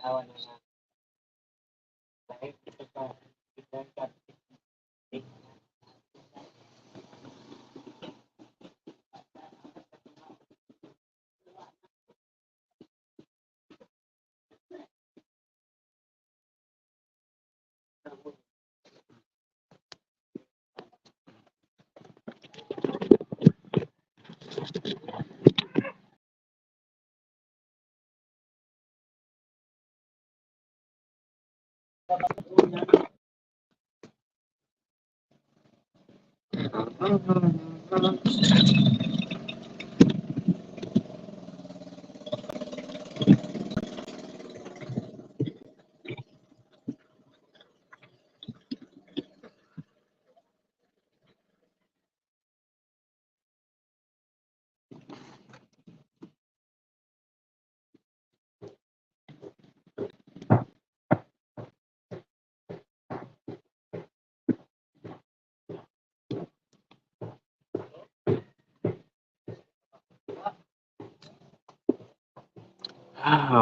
Oh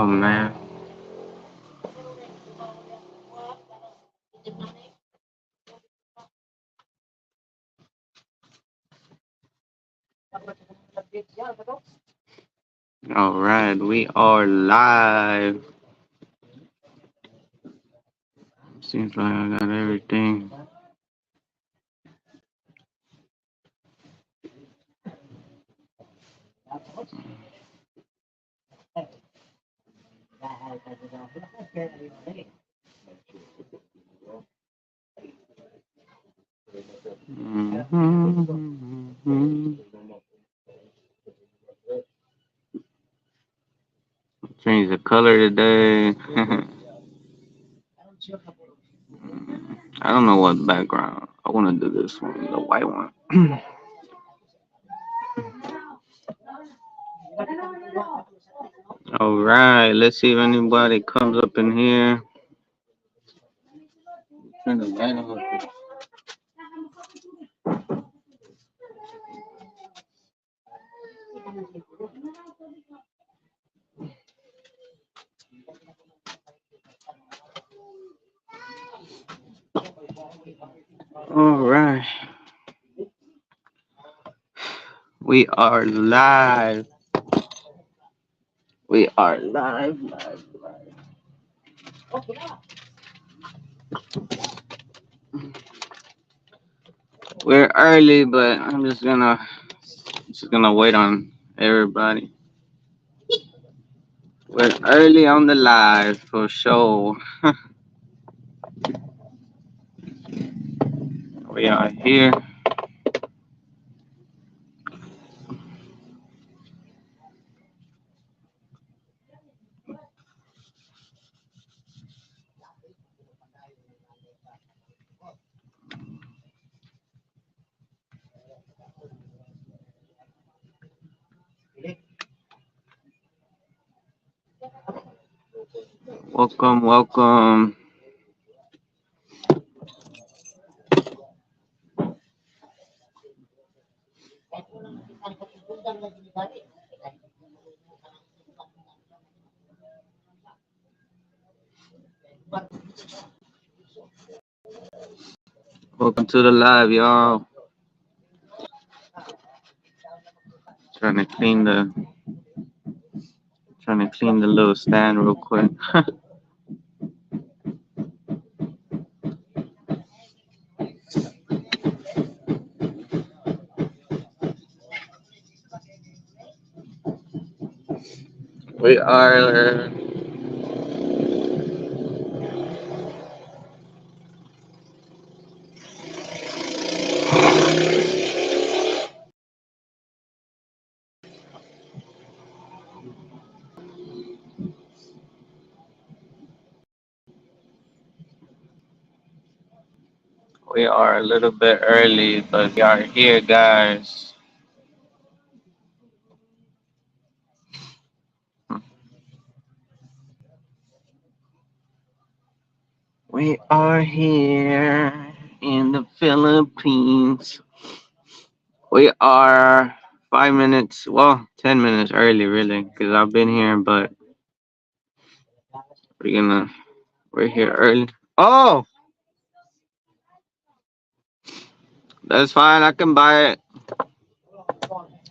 man. All right, we are live. Seems like I got everything. Change the color today. I don't know what background. I want to do this one, the white one. All right, let's see if anybody comes up in here. Turn the light on. All right, we are live. We are live, live, live. We're early, but I'm just gonna wait on everybody. We're early on the live for sure. We are here. Welcome, welcome. Welcome to the live, y'all. Trying to clean the little stand real quick. We are we are a little bit early, but we are here, guys. We are here in the Philippines. We are 5 minutes, well, 10 minutes early, really, because I've been here, but We're here early. Oh, that's fine. I can buy it.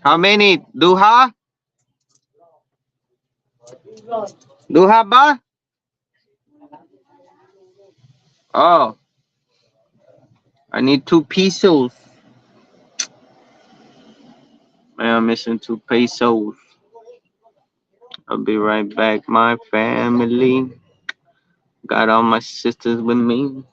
How many? Duha? Duha ba? Oh, I need 2 pesos. Man, I'm missing 2 pesos. I'll be right back, my family. Got all my sisters with me.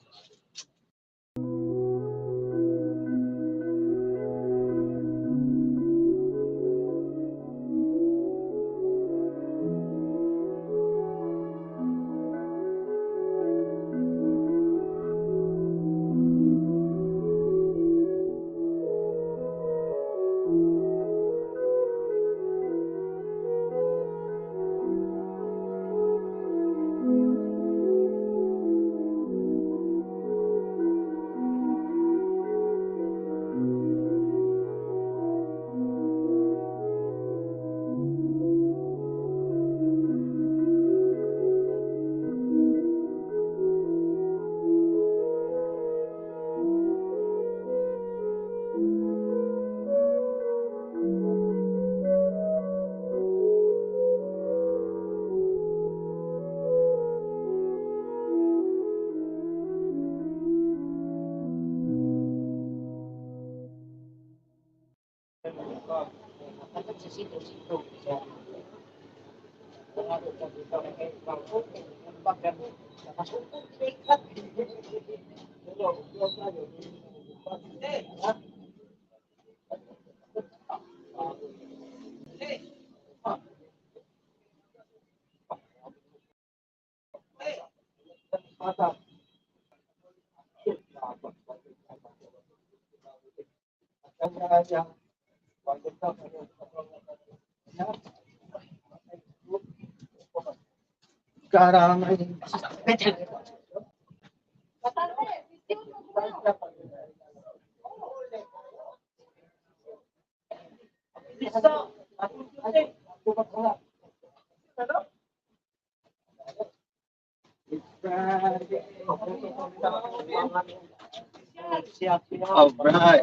All right.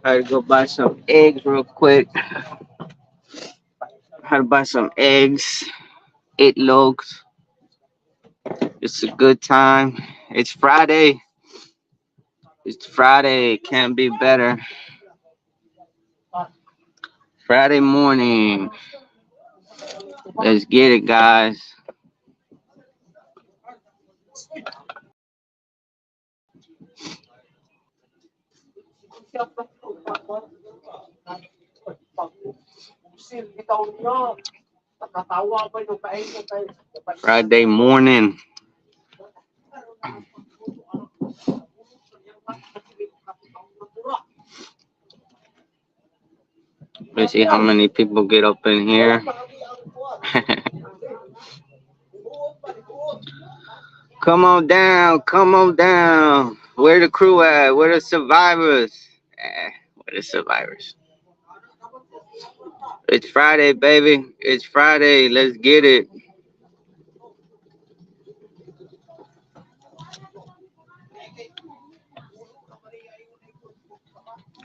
I had to go buy some eggs real quick. Had to buy some eggs, 8 logs. It's a good time. It's Friday. It's Friday. Can't be better. Friday morning. Let's get it, guys. Friday morning. Let's see how many people get up in here. Come on down. Come on down. Where the crew at? Where the survivors? Where the survivors? It's Friday, baby. It's Friday. Let's get it.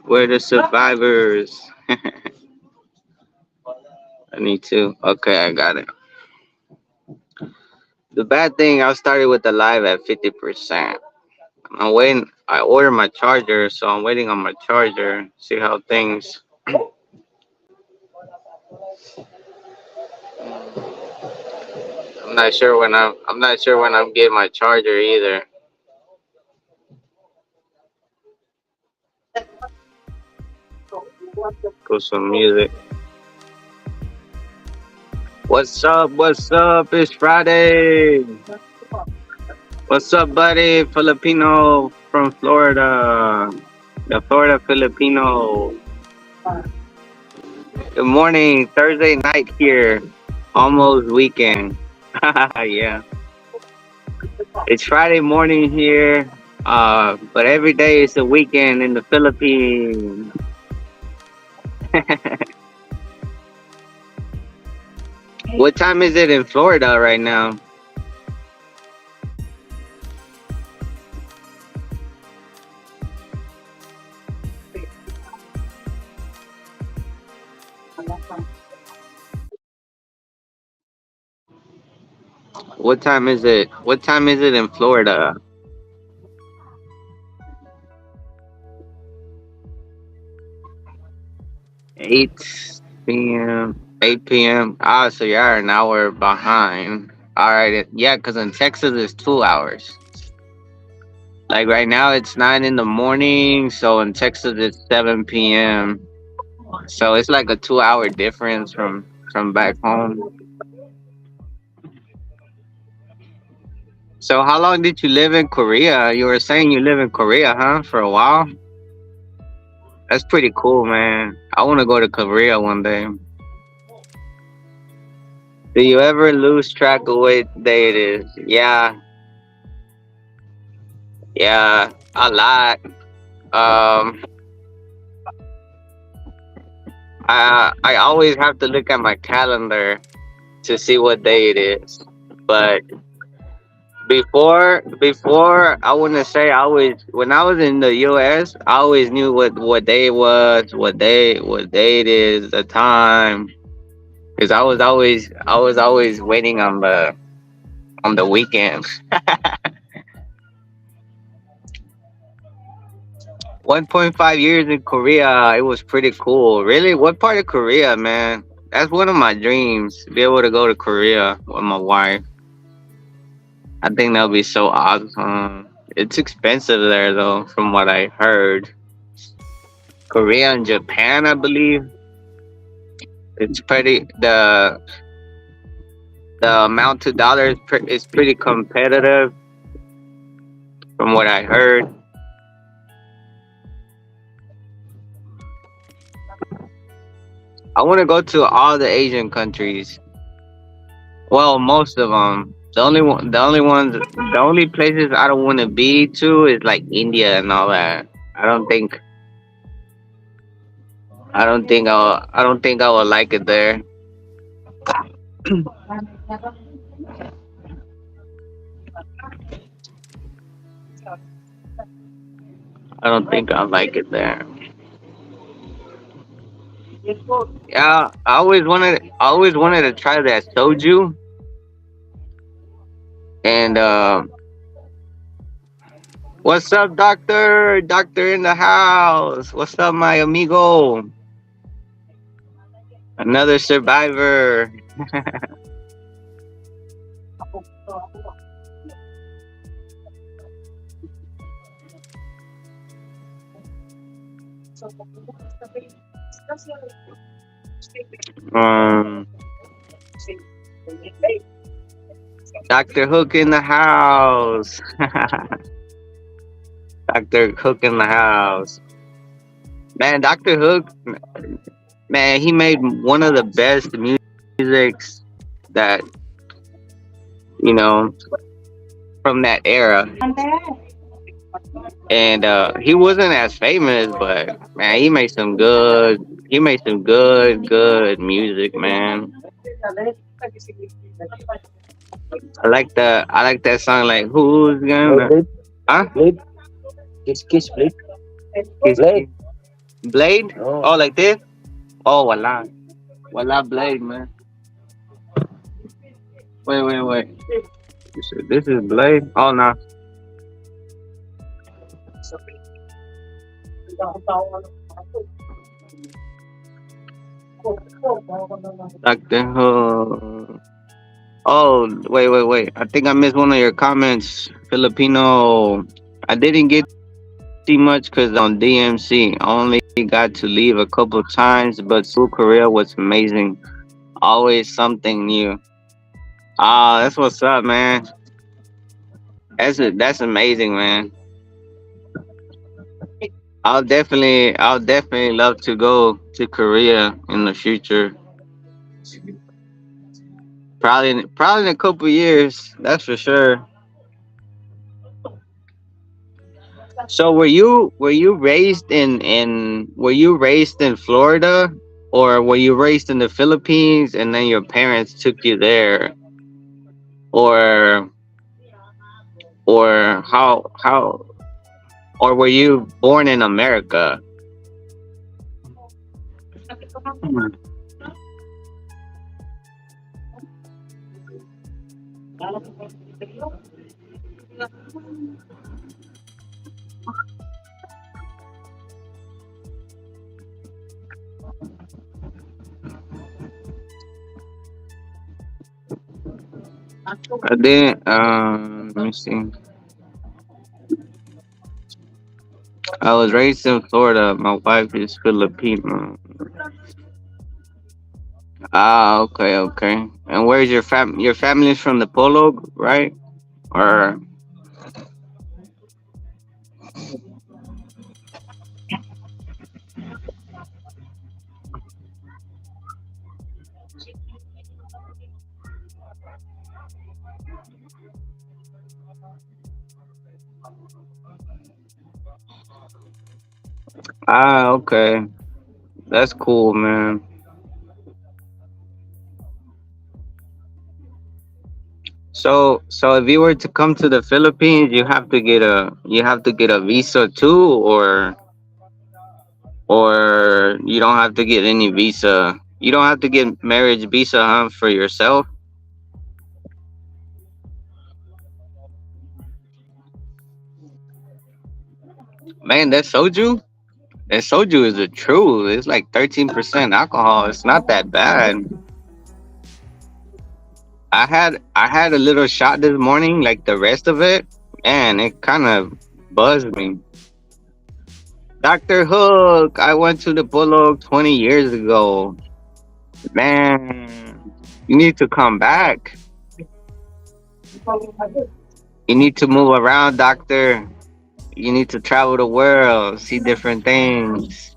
Where the survivors? I need to. Okay, I got it. The bad thing, I started with the live at 50%. I'm waiting. I ordered my charger, so I'm waiting on my charger. See how things. I'm not sure when I'm not sure when I'm getting my charger either. Put some music. What's up? What's up? It's Friday. What's up, buddy? Filipino from Florida. The Florida Filipino. Good morning. Thursday night here. Almost weekend. Yeah. It's Friday morning here. But every day is a weekend in the Philippines. What time is it in Florida right now? What time is it? What time is it in Florida? 8 p.m. 8 p.m. Ah, so you are an hour behind. All right, yeah, because in Texas it's 2 hours. Like right now it's 9 in the morning, so in Texas it's 7 p.m. So it's like a 2 hour difference from back home. So how long did you live in Korea? You were saying you live in Korea, huh? For a while? That's pretty cool, man. I want to go to Korea one day. Do you ever lose track of what day it is? Yeah, yeah, a lot. Um, I always have to look at my calendar to see what day it is. But before I wouldn't say I always when I was in the US, I always knew what day it was, what day it is, the time. Because I was always waiting on the weekend. 1.5 years in Korea, it was pretty cool. Really? What part of Korea, man? That's one of my dreams, to be able to go to Korea with my wife. I think that would be so awesome. It's expensive there, though, from what I heard. Korea and Japan, I believe. It's pretty, the amount to dollars is pretty competitive, from what I heard. I want to go to all the Asian countries. Well, most of them. The only places I don't want to be to is like India and all that. I don't think, I don't think I will like it there. I don't think I like it there. Yeah, I always wanted to try that soju, and what's up, doctor? Doctor in the house. What's up, my amigo? Another survivor. Um, Doctor Hook in the house. Doctor Hook in the house. Man, Doctor Hook, man, he made one of the best musics that you know from that era. And he wasn't as famous, but man, he made some good music, man. I like that song, like who's gonna, Blade, huh? blade, kiss, blade, Kiss blade. Blade? Oh, Oh, like this? Oh, voila Blade, man. Wait. This is Blade. Oh no, Doctor Who. Oh, wait. I think I missed one of your comments, Filipino. I didn't get see much because on DMC. I only got to leave a couple times, but Seoul, Korea was amazing. Always something new. Ah, that's what's up, man. That's amazing, man. I'll definitely love to go to Korea in the future. Probably in a couple years. That's for sure. So were you raised in Florida? or were you raised in the Philippines and then your parents took you there, or how, or were you born in America? I didn't. Let me see. I was raised in Florida. My wife is Filipino. Ah, okay, okay. And where's your fam? Your family's from the Polo, right? Or ah, okay. That's cool, man. So if you were to come to the Philippines, you have to get a visa too, or you don't have to get any visa. You don't have to get marriage visa, huh, for yourself. Man, that soju. That soju is the truth. It's like 13% alcohol. It's not that bad. I had a little shot this morning, like the rest of it, and it kind of buzzed me. Dr. Hook, I went to the Bullock 20 years ago. Man, you need to come back. You need to move around, doctor. You need to travel the world, see different things.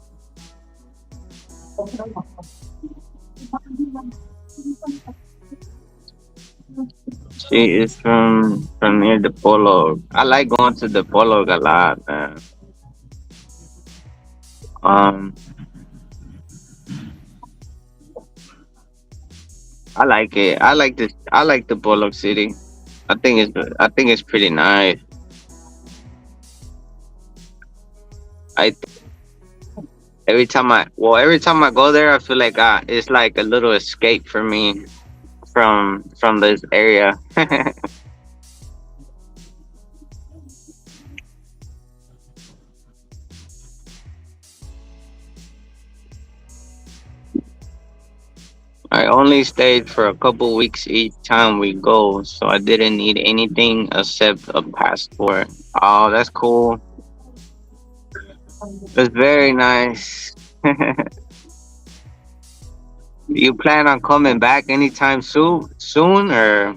She is from near the Polo. I like going to the Polo a lot, man. Um, I like it. I like this. I like the Polo City. I think it's pretty nice. I every time I go there, I feel like it's like a little escape for me from this area. I only stayed for a couple weeks each time we go, so I didn't need anything except a passport. Oh, that's cool. That's very nice. You plan on coming back anytime soon, or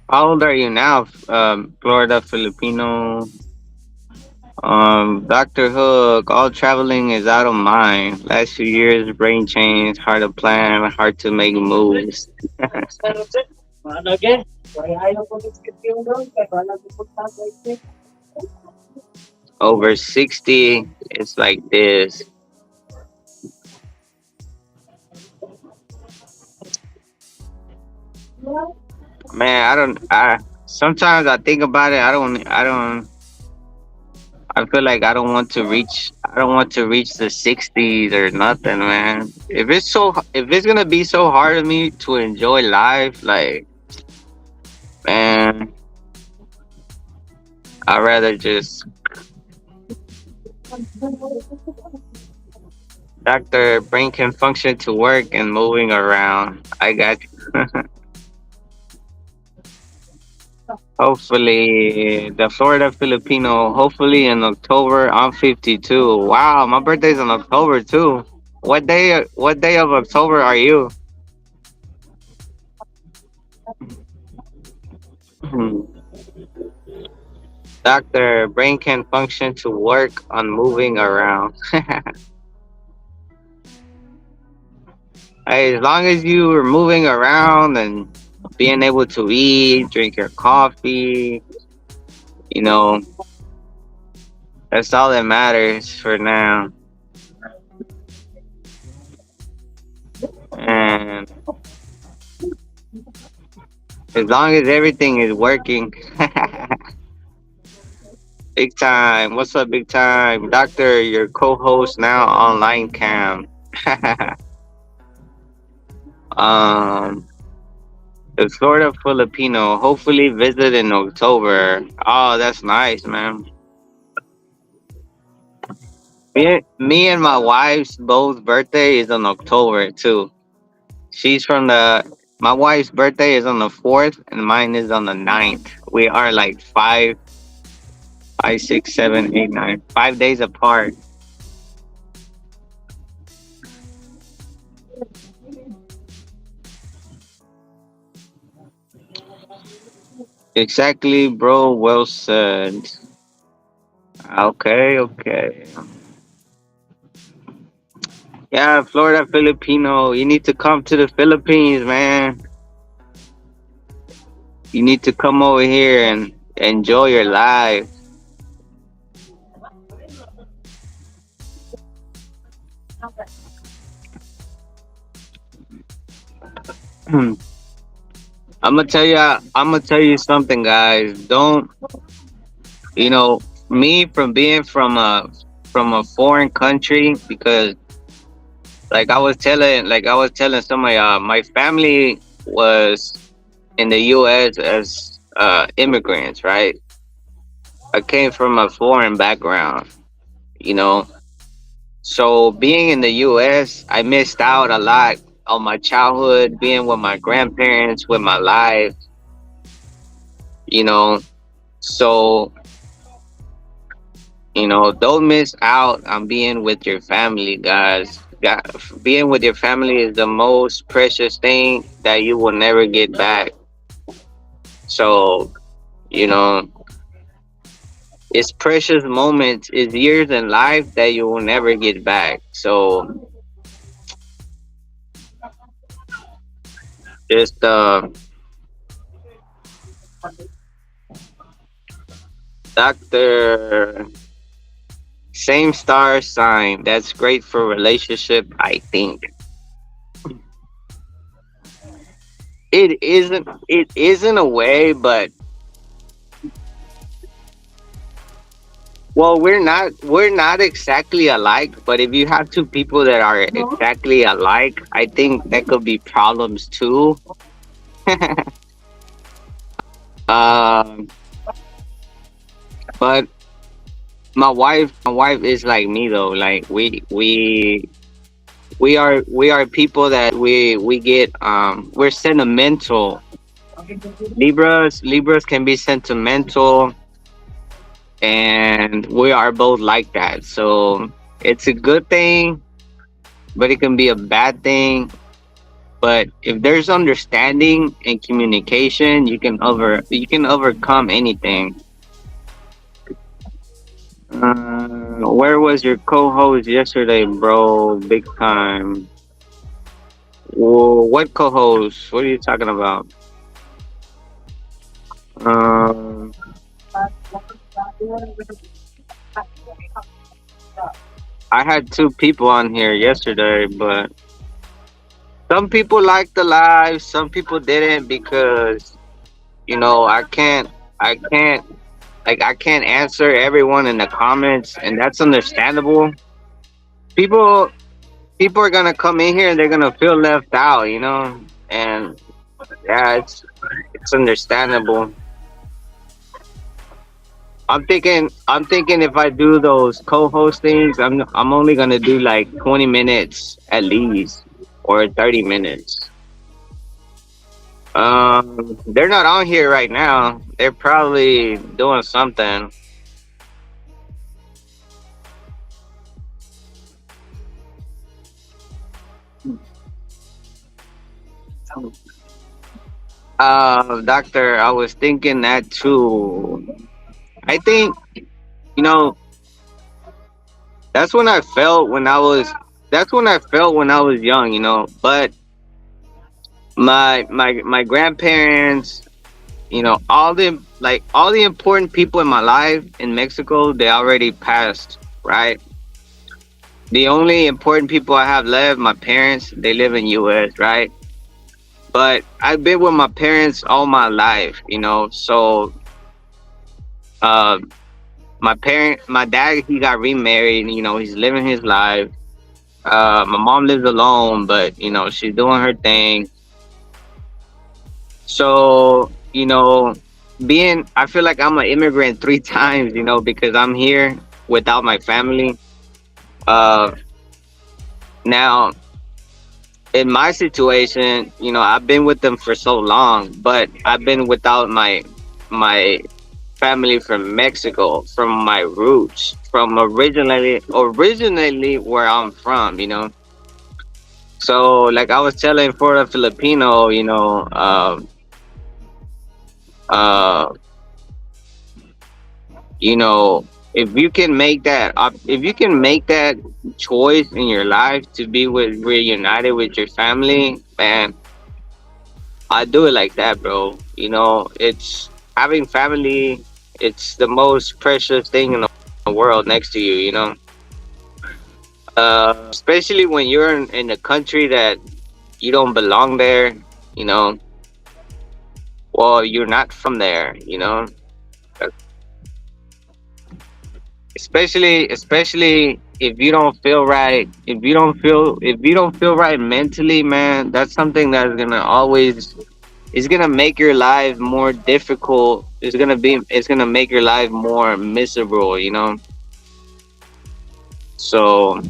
how old are you now? Florida Filipino. Dr. Hook, all traveling is out of mind. Last few years, brain change, hard to plan, hard to make moves. Over 60, it's like this. Man, sometimes I think about it. I feel like I don't want to reach the 60s or nothing, man. If it's gonna be so hard for me to enjoy life, like, man, I'd rather just, doctor, brain can function to work and moving around. I got you. Hopefully, the Florida Filipino. Hopefully in October. I'm 52. Wow, my birthday's in October too. What day of October are you? Doctor, brain can function to work on moving around. Hey, as long as you are moving around and being able to eat, drink your coffee, you know, that's all that matters for now. And as long as everything is working, big time. What's up, big time? Doctor, your co host now online cam. um, the Florida Filipino, hopefully visit in October. Oh, that's nice, man. Me and my wife's both birthday is on October too. She's from the My wife's birthday is on the 4th and mine is on the 9th. We are like 5 days apart. Exactly, bro. Well said. Okay, okay. Yeah, Florida Filipino. You need to come to the Philippines, man. You need to come over here and enjoy your life. I'm gonna tell you something, guys. Don't you know me from being from a foreign country, because like I was telling some of y'all, my family was in the U.S. as immigrants, right? I came from a foreign background, you know. So being in the U.S., I missed out a lot on my childhood, being with my grandparents, with my life, you know. So don't miss out on being with your family, guys. Being with your family is the most precious thing that you will never get back. So, you know, it's precious moments, it's years in life that you will never get back. So, just Doctor, same star sign. That's great for relationship, I think. It isn't a way, but well, we're not exactly alike, but if you have two people that are exactly alike, I think that could be problems too. um, but my wife is like me though. Like we are people that we get we're sentimental. Libras can be sentimental, and we are both like that. So it's a good thing, but it can be a bad thing. But if there's understanding and communication, you can overcome anything. Where was your co-host yesterday, bro? Big time. Whoa, what co-host? What are you talking about? Um, I had two people on here yesterday, but some people liked the live, some people didn't, because I can't I can't answer everyone in the comments, and that's understandable. People people are gonna come in here and they're gonna feel left out, and yeah, it's understandable. I'm thinking if I do those co-host things, I'm only gonna do like 20 minutes at least, or 30 minutes. They're not on here right now. They're probably doing something. Doctor, I was thinking that too. I think you know that's when I felt when I was that's when I felt when I was young. But My grandparents, all the important people in my life in Mexico, they already passed, right? The only important people I have left, my parents, they live in US, right? But I've been with my parents all my life, so uh my dad, he got remarried, he's living his life. My mom lives alone, but she's doing her thing. So, being I feel like I'm an immigrant three times, because I'm here without my family. Uh Now, in my situation, I've been with them for so long, but I've been without my family from Mexico, from my roots, from originally where I'm from, So, like I was telling for a Filipino, uh, you know, if you can make that choice in your life to be reunited with your family, man, I do it like that, bro. It's having family. It's the most precious thing in the world next to you. Especially when you're in a country that you don't belong there. You know, well, you're not from there. Especially if you don't feel right. If you don't feel right mentally, man, that's something that's gonna always it's gonna make your life more difficult. It's gonna make your life more miserable. So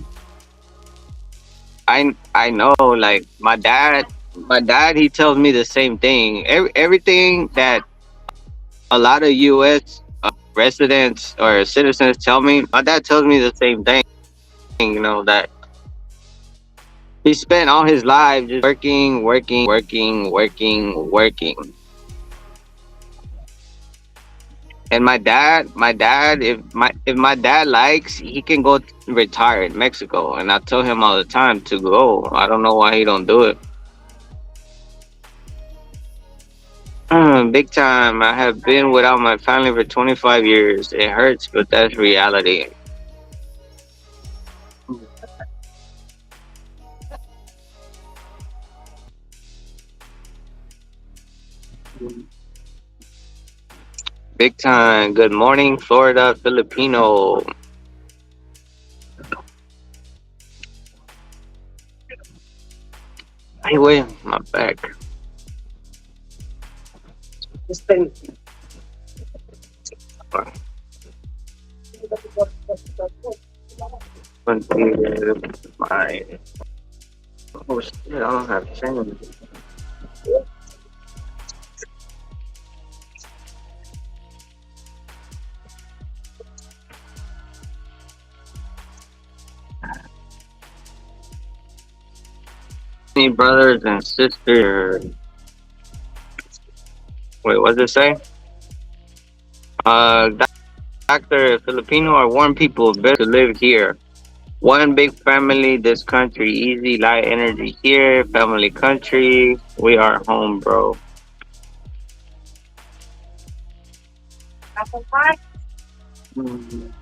I know, like my dad, he tells me the same thing. Everything that a lot of US residents or citizens tell me, my dad tells me the same thing, that he spent all his life just working, working, working, working, working. And my dad, if my dad likes, he can go retire in Mexico. And I tell him all the time to go. I don't know why he don't do it. Big time. I have been without my family for 25 years. It hurts, but that's reality. Big time. Good morning, Florida Filipino. Anyway, my back. My oh shit! I don't have change. Any brothers and sisters? Wait, what does it say? Doctor Filipino are warm people, better to live here. One big family, this country, easy, light energy here, family country. We are home, bro. Mhm.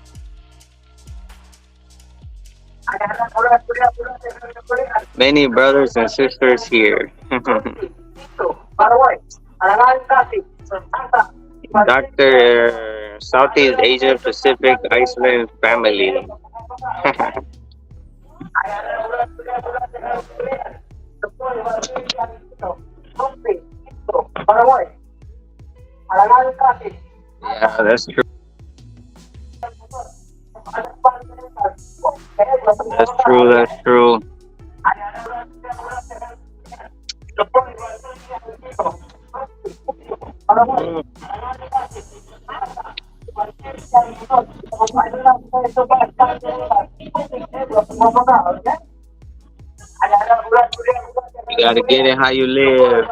Many brothers and sisters here. Doctor Southeast Asia Pacific Iceland family. Yeah, that's true. That's true. That's true. You gotta get it how you live.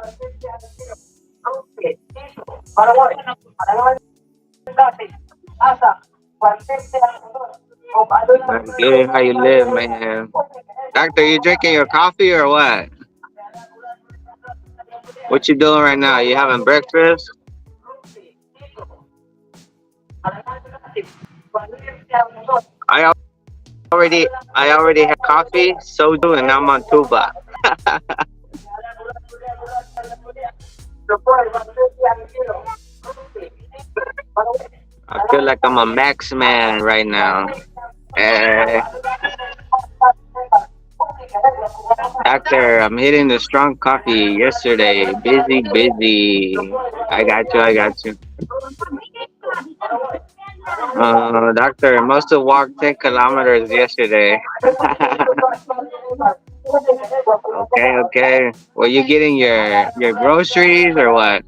Gotta get it how you live, man. Doctor, you drinking your coffee or what? What you doing right now? You having breakfast? I I already had coffee, soju, and I'm on tuba. I feel like I'm a max man right now. Eh, Doctor, I'm hitting the strong coffee yesterday. Busy, busy. I got you. I got you. Doctor, I must have walked 10 kilometers yesterday. Okay, okay. Were you getting your groceries or what?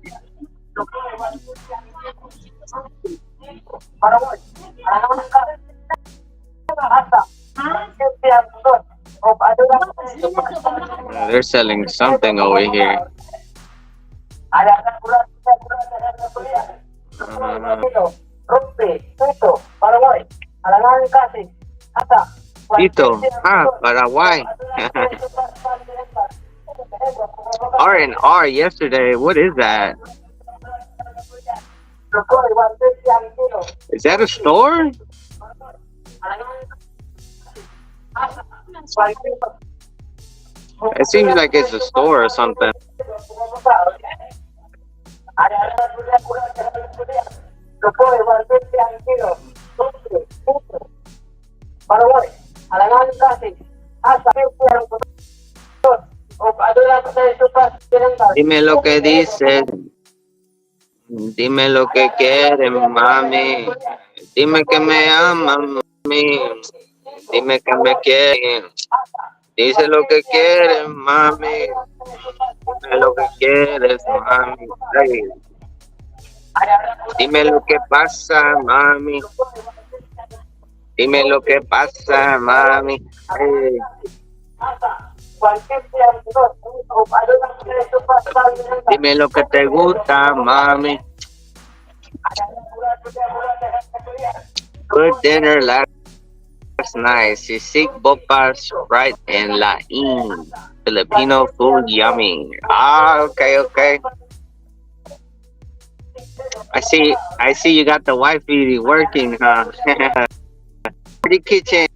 They're selling something over here. Uh, Tito, Paraguay. R&R yesterday. What is that? Is that a store? It seems like it's a store or something. Dime lo que dices, dime lo que quieres, mami. Dime que me amas, mami. Dime que me quieres. Dice lo que quieres, mami. Dime lo que quieres, mami. Ay. Dime lo que pasa, mami. Dime lo que pasa, mami. Ay. Dime lo que te gusta, mami. Good dinner last night. Sisig bopas fried and laing. Filipino food yummy. Ah, okay, okay. I see you got the wifey working, huh? Pretty kitchen.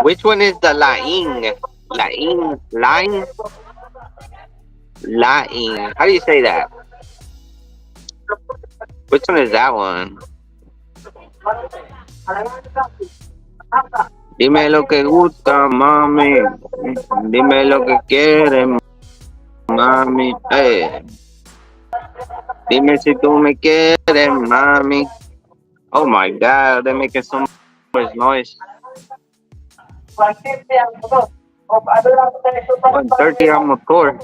Which one is the laing? Laing? Laing? Laing. How do you say that? Which one is that one? Dime lo que gusta, mami. Dime lo que quieres, mami. Hey. Dime si tú me quieres, mami. Oh my God, they're making so much noise. 130 ang motor.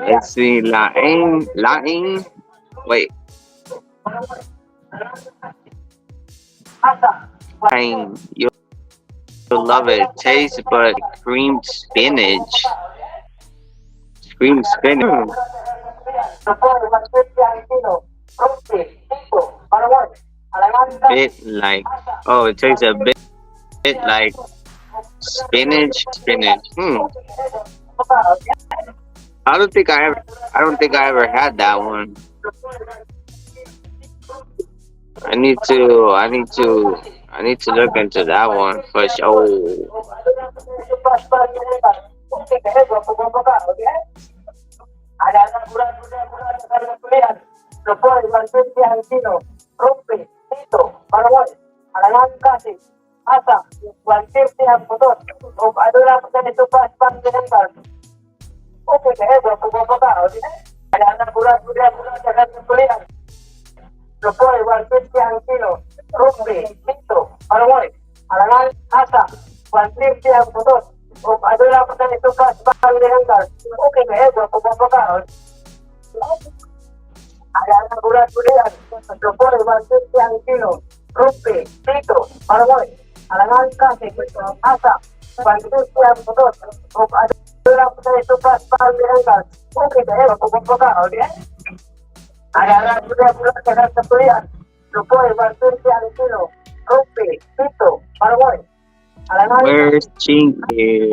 Let's see, laing. Wait. Laing. You'll love it. Taste but creamed spinach. Creamed spinach. Bit like, oh, it tastes a bit like spinach. I don't think I ever had that one. I need to look into that one for sure. Where's Chinky?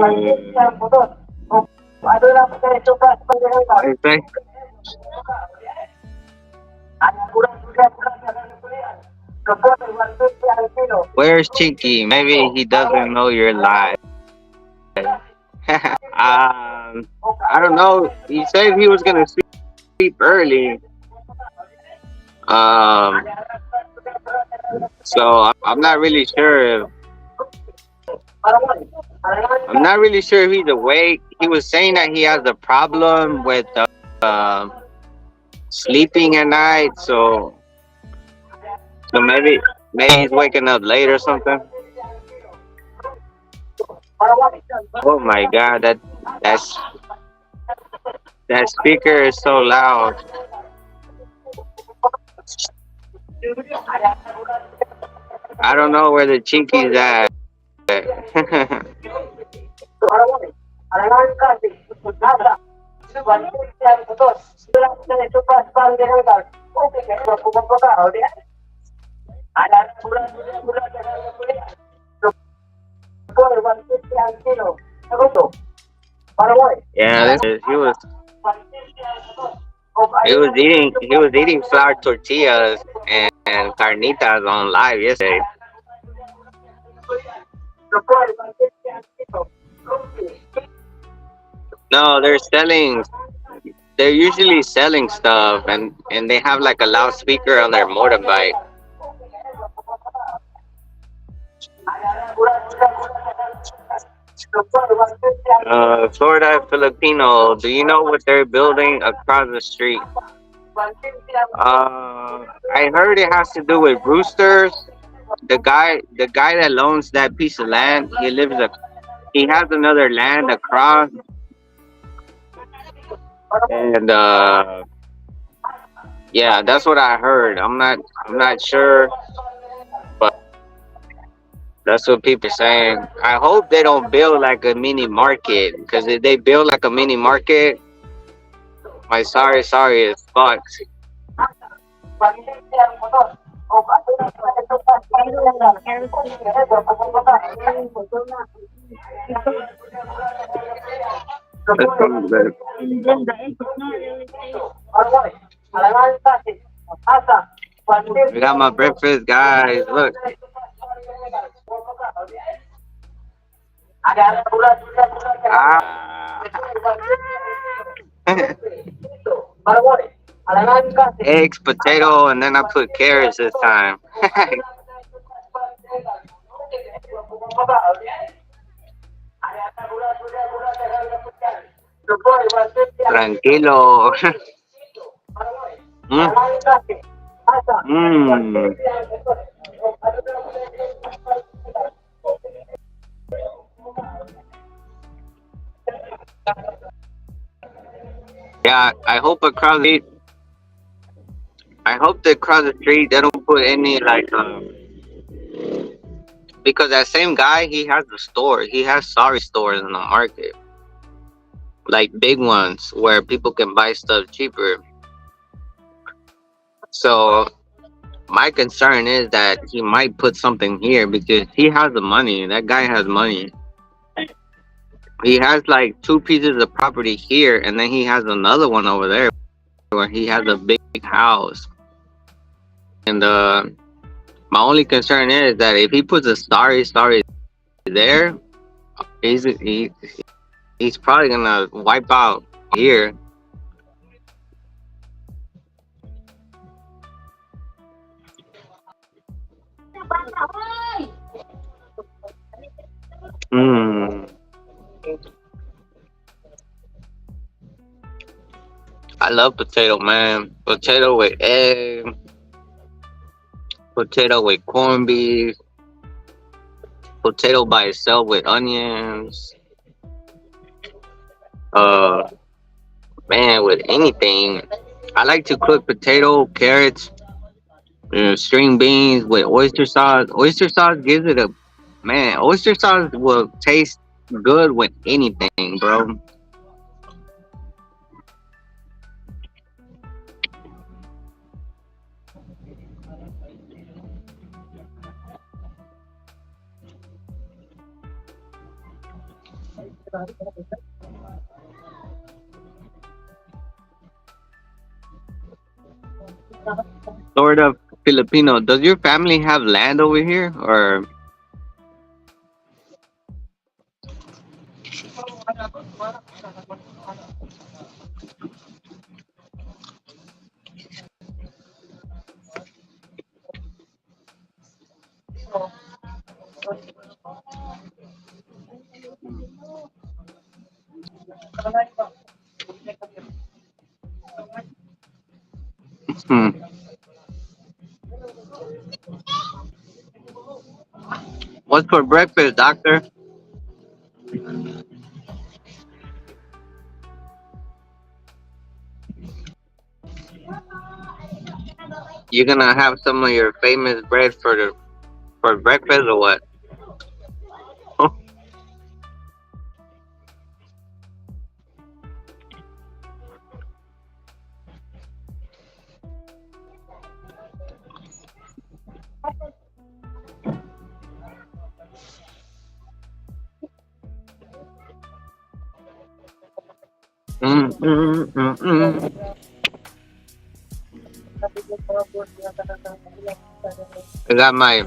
Where's Chinky? Maybe he doesn't know you're live. I don't know. He said he was gonna sleep early. Um, so I'm not really sure if he's awake. He was saying that he has a problem with sleeping at night. So maybe he's waking up late or something. Oh my God, that speaker is so loud. I don't know where the Chinky's at. Yeah, he was eating flour tortillas and carnitas on live yesterday. No, they're usually selling stuff and they have like a loudspeaker on their motorbike. Florida Filipino, do you know what they're building across the street? I heard it has to do with roosters. The guy that owns that piece of land, he has another land across, and yeah, that's what I heard. I'm not sure, but that's what people are saying. I hope they don't build like a mini market, because if they build like a mini market, my sorry is fucked. I got my breakfast, guys. Look. Eggs, potato, and then I put carrots this time. Tranquilo. Yeah, I hope across the street they don't put any like because that same guy, he has a store. He has sorry stores in the market, like big ones where people can buy stuff cheaper. So my concern is that he might put something here because he has the money. That guy has money. He has like 2 pieces of property here, and then he has another one over there where he has a big house. And my only concern is that if he puts a sorry there, he's probably gonna wipe out here. I love potato, man. Potato with egg, potato with corned beef, potato by itself with onions. Man, with anything. I like to cook potato, carrots, string beans with oyster sauce. Oyster sauce gives it a man. Oyster sauce will taste good with anything, bro. Florida Filipino. Does your family have land over here, or hmm, what's for breakfast, doctor? You gonna have some of your famous bread for breakfast or what? Mm. I got my.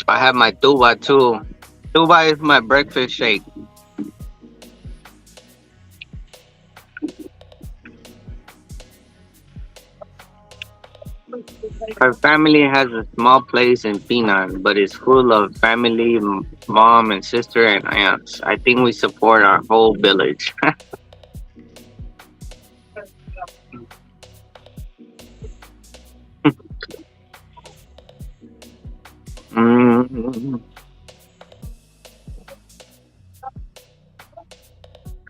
I have my tuba too. Tuba is my breakfast shake. Our family has a small place in Pinan, but it's full of family, mom and sister and aunts. I think we support our whole village. Mm.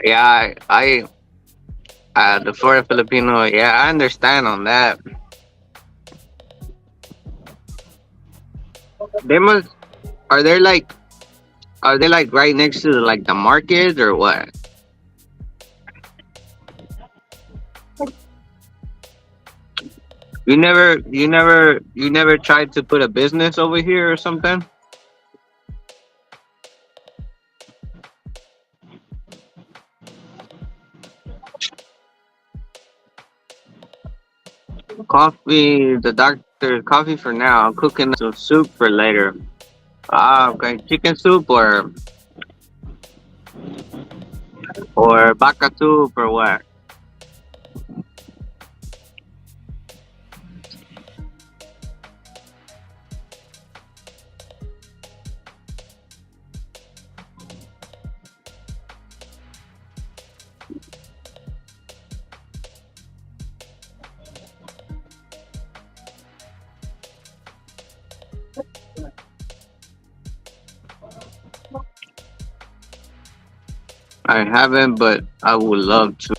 Yeah, the Florida Filipino. Yeah, I understand on that. They must. Are they like? Are they like right next to like the market or what? You never tried to put a business over here or something? Coffee, the doctor, coffee for now. I'm cooking some soup for later. Ah, okay, chicken soup or baka soup or what? I haven't, but I would love to.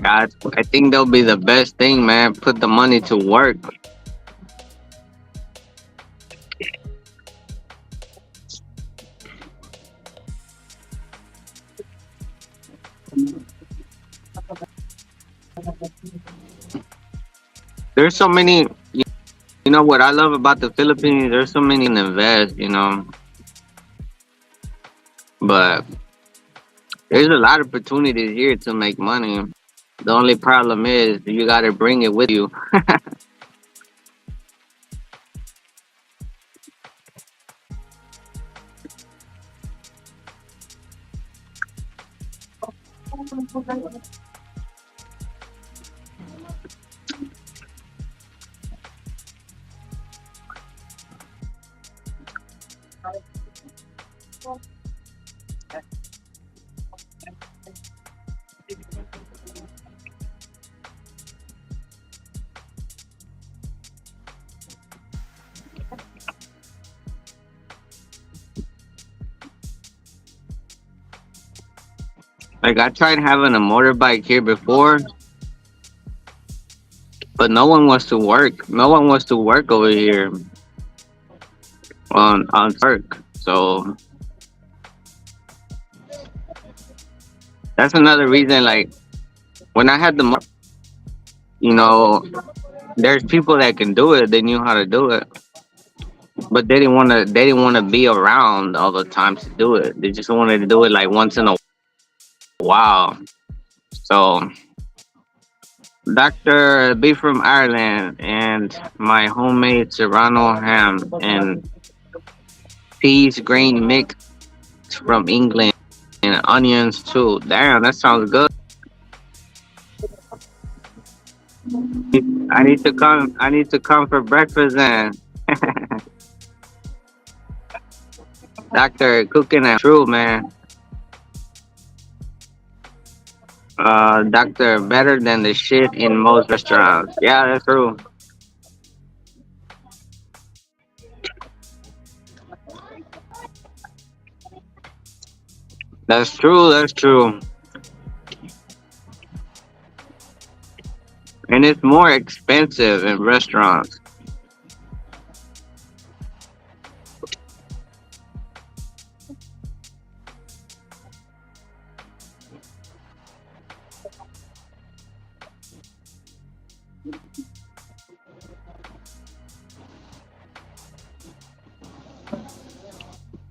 God, I think that'll be the best thing, man. Put the money to work. There's so many. You know what I love about the Philippines? There's so many to invest. But there's a lot of opportunities here to make money. The only problem is you got to bring it with you. Like I tried having a motorbike here before, but no one wants to work. No one wants to work over here on work. So that's another reason. Like when I had you know, there's people that can do it. They knew how to do it. but they didn't want to. They didn't want to be around all the time to do it. They just wanted to do it like once in a while. So Doctor B from Ireland and my homemade Serrano ham and peas grain mix from England and onions too. Damn, that sounds good. I need to come. I need to come for breakfast then. Doctor cooking and true man. Doctor better than the shit in most restaurants. Yeah, that's true. That's true. That's true. And it's more expensive in restaurants.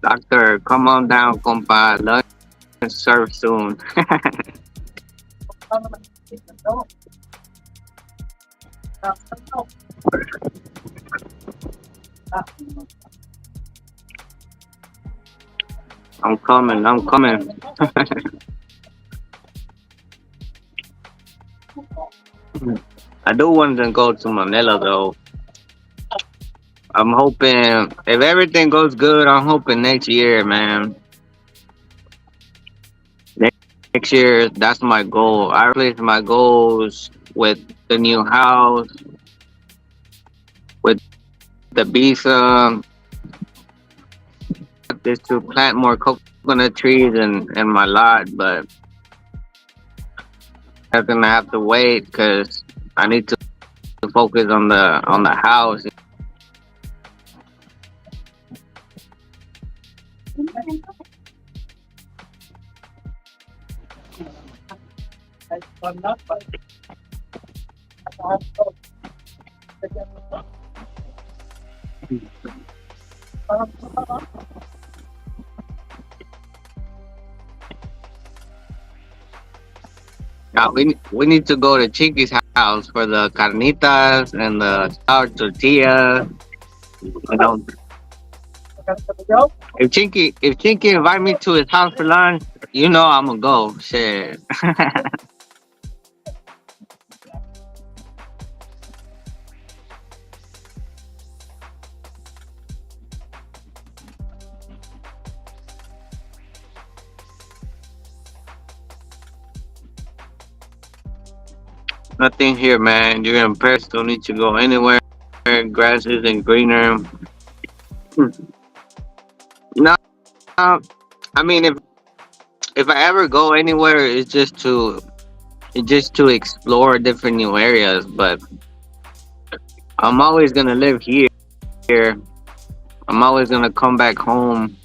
Doctor, come on down, compa. Lunch serve soon. I'm coming. I'm coming. I do want to go to Manila though. I'm hoping if everything goes good, I'm hoping next year, man. Next year, that's my goal. I replace my goals with the new house, with the visa, is to plant more coconut trees in my lot, but I'm gonna have to wait because I need to focus on the house. We need to go to Chinky's house for the carnitas and the sour tortilla. You know, if Chinky invite me to his house for lunch, you know I'm gonna go. Shit. Nothing here, man. You're in Paris. Don't need to go anywhere. Grass isn't greener. No, I mean if I ever go anywhere, it's just to explore different new areas. But I'm always gonna live here. I'm always gonna come back home.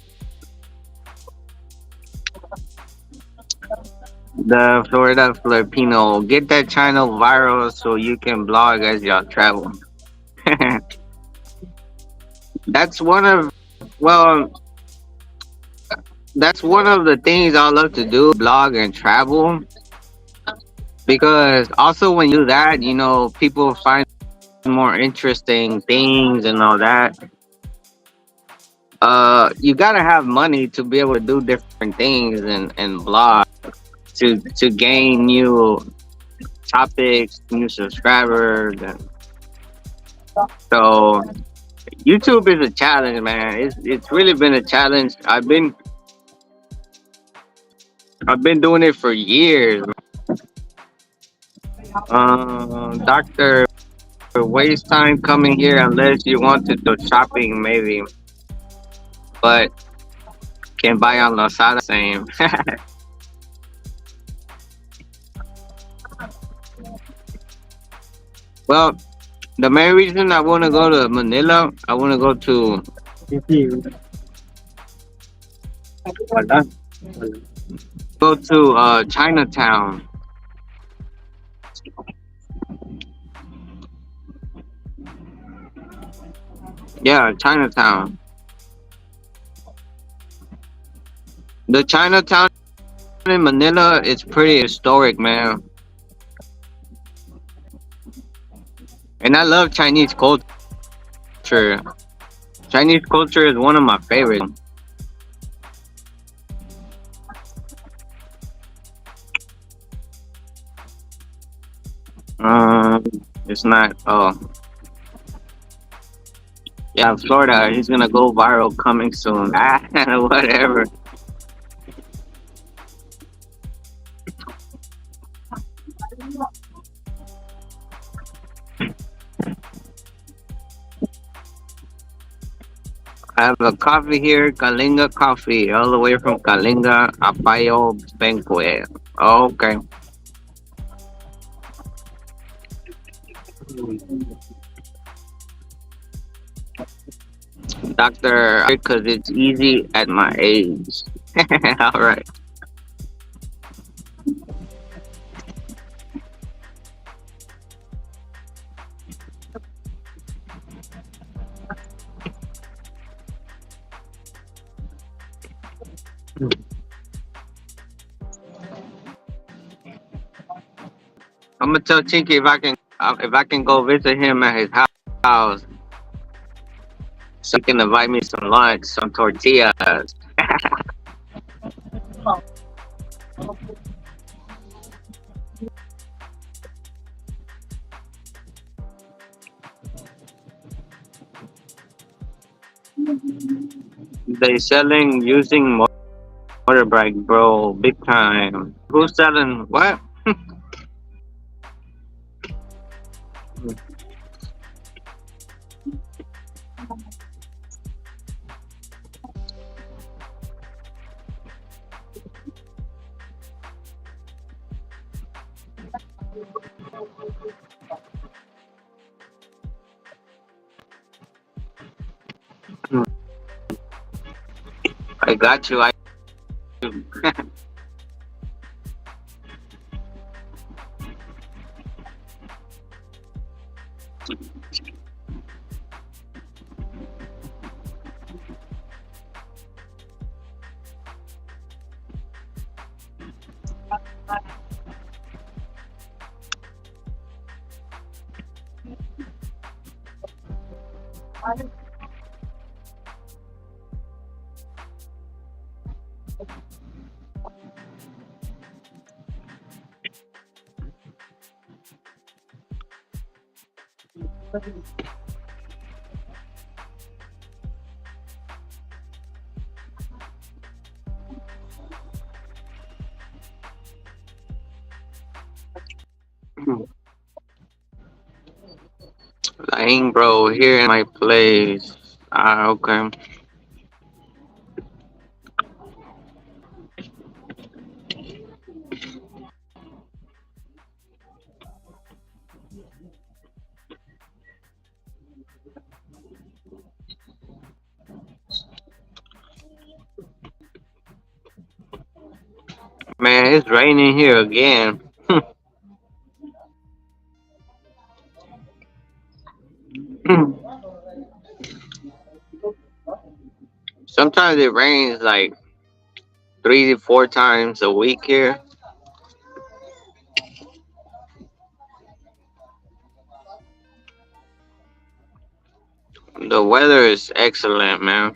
The Florida Filipino, get that channel viral so you can blog as y'all travel. That's one of well, that's one of the things I love to do, blog and travel. Because also when you do that, you know, people find more interesting things and all that. You gotta have money to be able to do different things and blog to gain new topics, new subscribers. And so YouTube is a challenge, man. It's really been a challenge. I've been doing it for years. Doctor, waste time coming here unless you want to do shopping, maybe. But can buy on Lazada same. Well, the main reason I want to go to Manila, I want to go to Chinatown. Yeah, Chinatown. The Chinatown in Manila is pretty historic, man. And I love Chinese culture. Chinese culture is one of my favorites. Um, it's not. Oh, yeah, Florida. He's gonna go viral coming soon. Ah, whatever. I have a coffee here, Kalinga Coffee, all the way from Kalinga, Apayo Banquet. Okay. Doctor, because it's easy at my age. All right. I'm gonna tell Chinky if I can go visit him at his house, so he can invite me some lunch, some tortillas. They selling using motorbike, bro, big time. Who's selling what? I got you. Lying, bro, here in my place. Ah, okay. Man, it's raining here again. Sometimes it rains like 3 to 4 times a week here. The weather is excellent, man.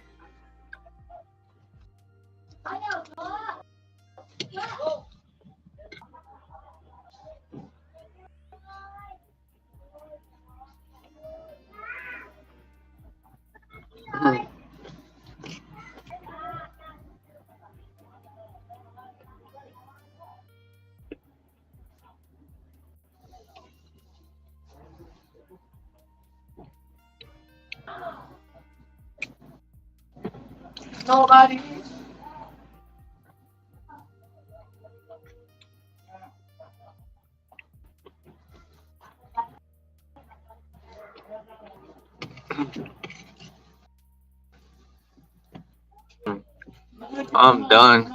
I'm done.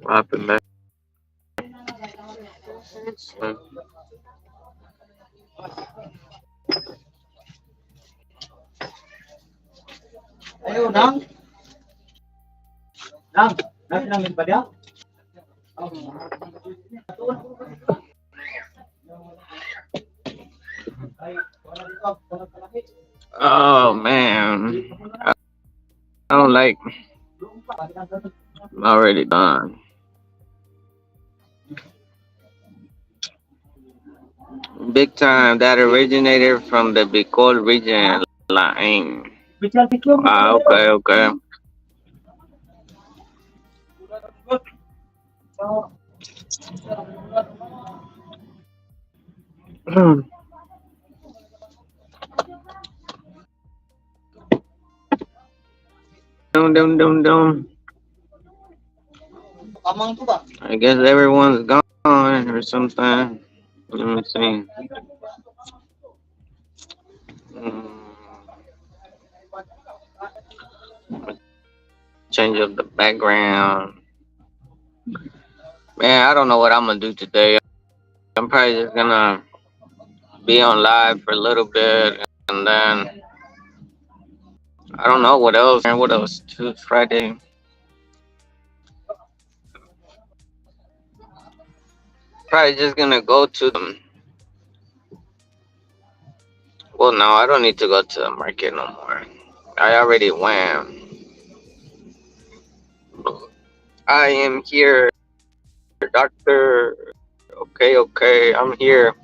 What happened, man? Oh man, I don't like. I'm already done. Big time. That originated from the Bicol region line. Ah, okay, okay. Dum dum dum dum. I guess everyone's gone or something. Let me see. Mm, change up the background. Man, I don't know what I'm gonna do today. I'm probably just gonna be on live for a little bit, and then I don't know what else. And what else? It's Friday. Probably just gonna go to them. Well, no, I don't need to go to the market no more. I already went. I am here, doctor. Okay, okay, I'm here.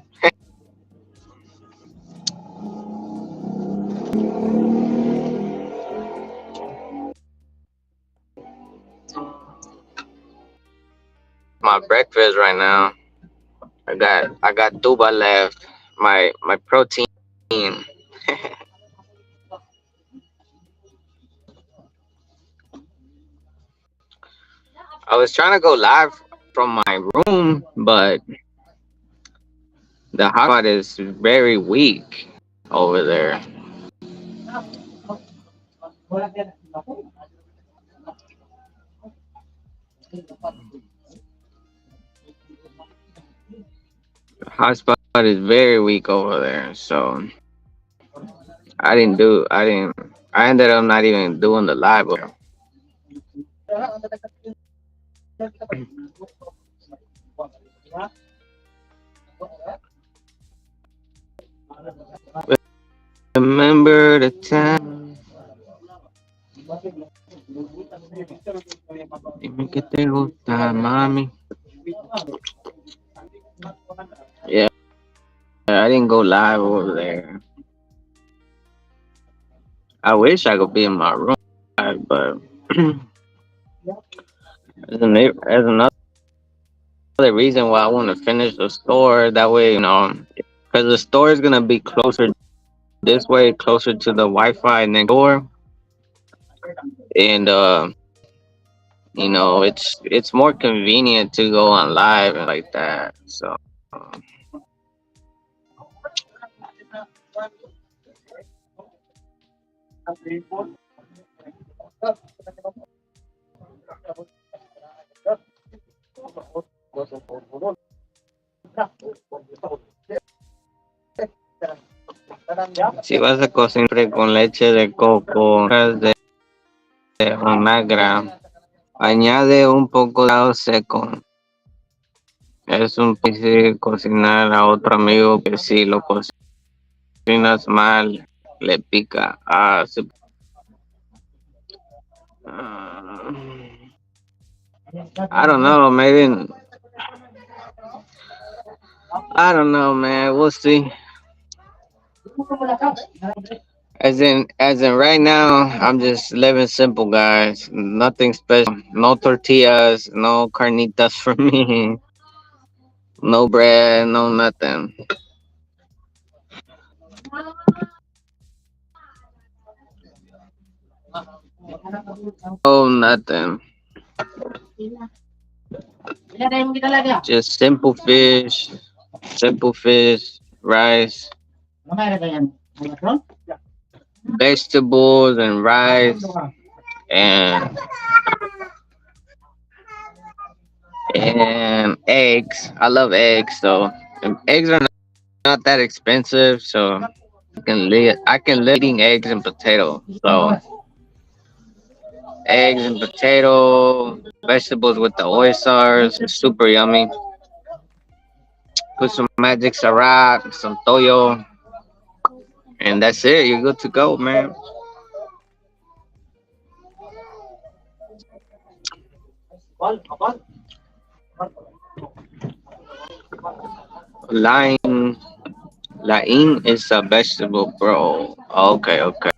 My breakfast right now. I got tuba left. My protein. I was trying to go live from my room, but the hotspot is very weak over there. The hotspot is very weak over there, so I didn't. I ended up not even doing the live. Remember the time. Dime que te gusta, mami. Yeah, I didn't go live over there. I wish I could be in my room, but there's another reason why I want to finish the store. That way, because the store is gonna be closer this way, closer to the Wi-Fi next door, and it's more convenient to go on live and like that. So. Si vas a cocinar con leche de coco, de onagra, añade un poco de helado seco. Es un difícil cocinar a otro amigo que si lo cocinas mal, le pica. I don't know, maybe. I don't know, man. We'll see. As in right now, I'm just living simple, guys. Nothing special. No tortillas, no carnitas for me. No bread, no nothing. Oh, nothing. Just simple fish, rice, vegetables, and rice, and eggs. I love eggs, so and eggs are not that expensive, so I can live eating eggs and potatoes. So eggs and potato, vegetables with the oysters. It's super yummy. Put some magic syrup, some toyo, and that's it. You're good to go, man. Laing, laing is a vegetable, bro. Okay, okay.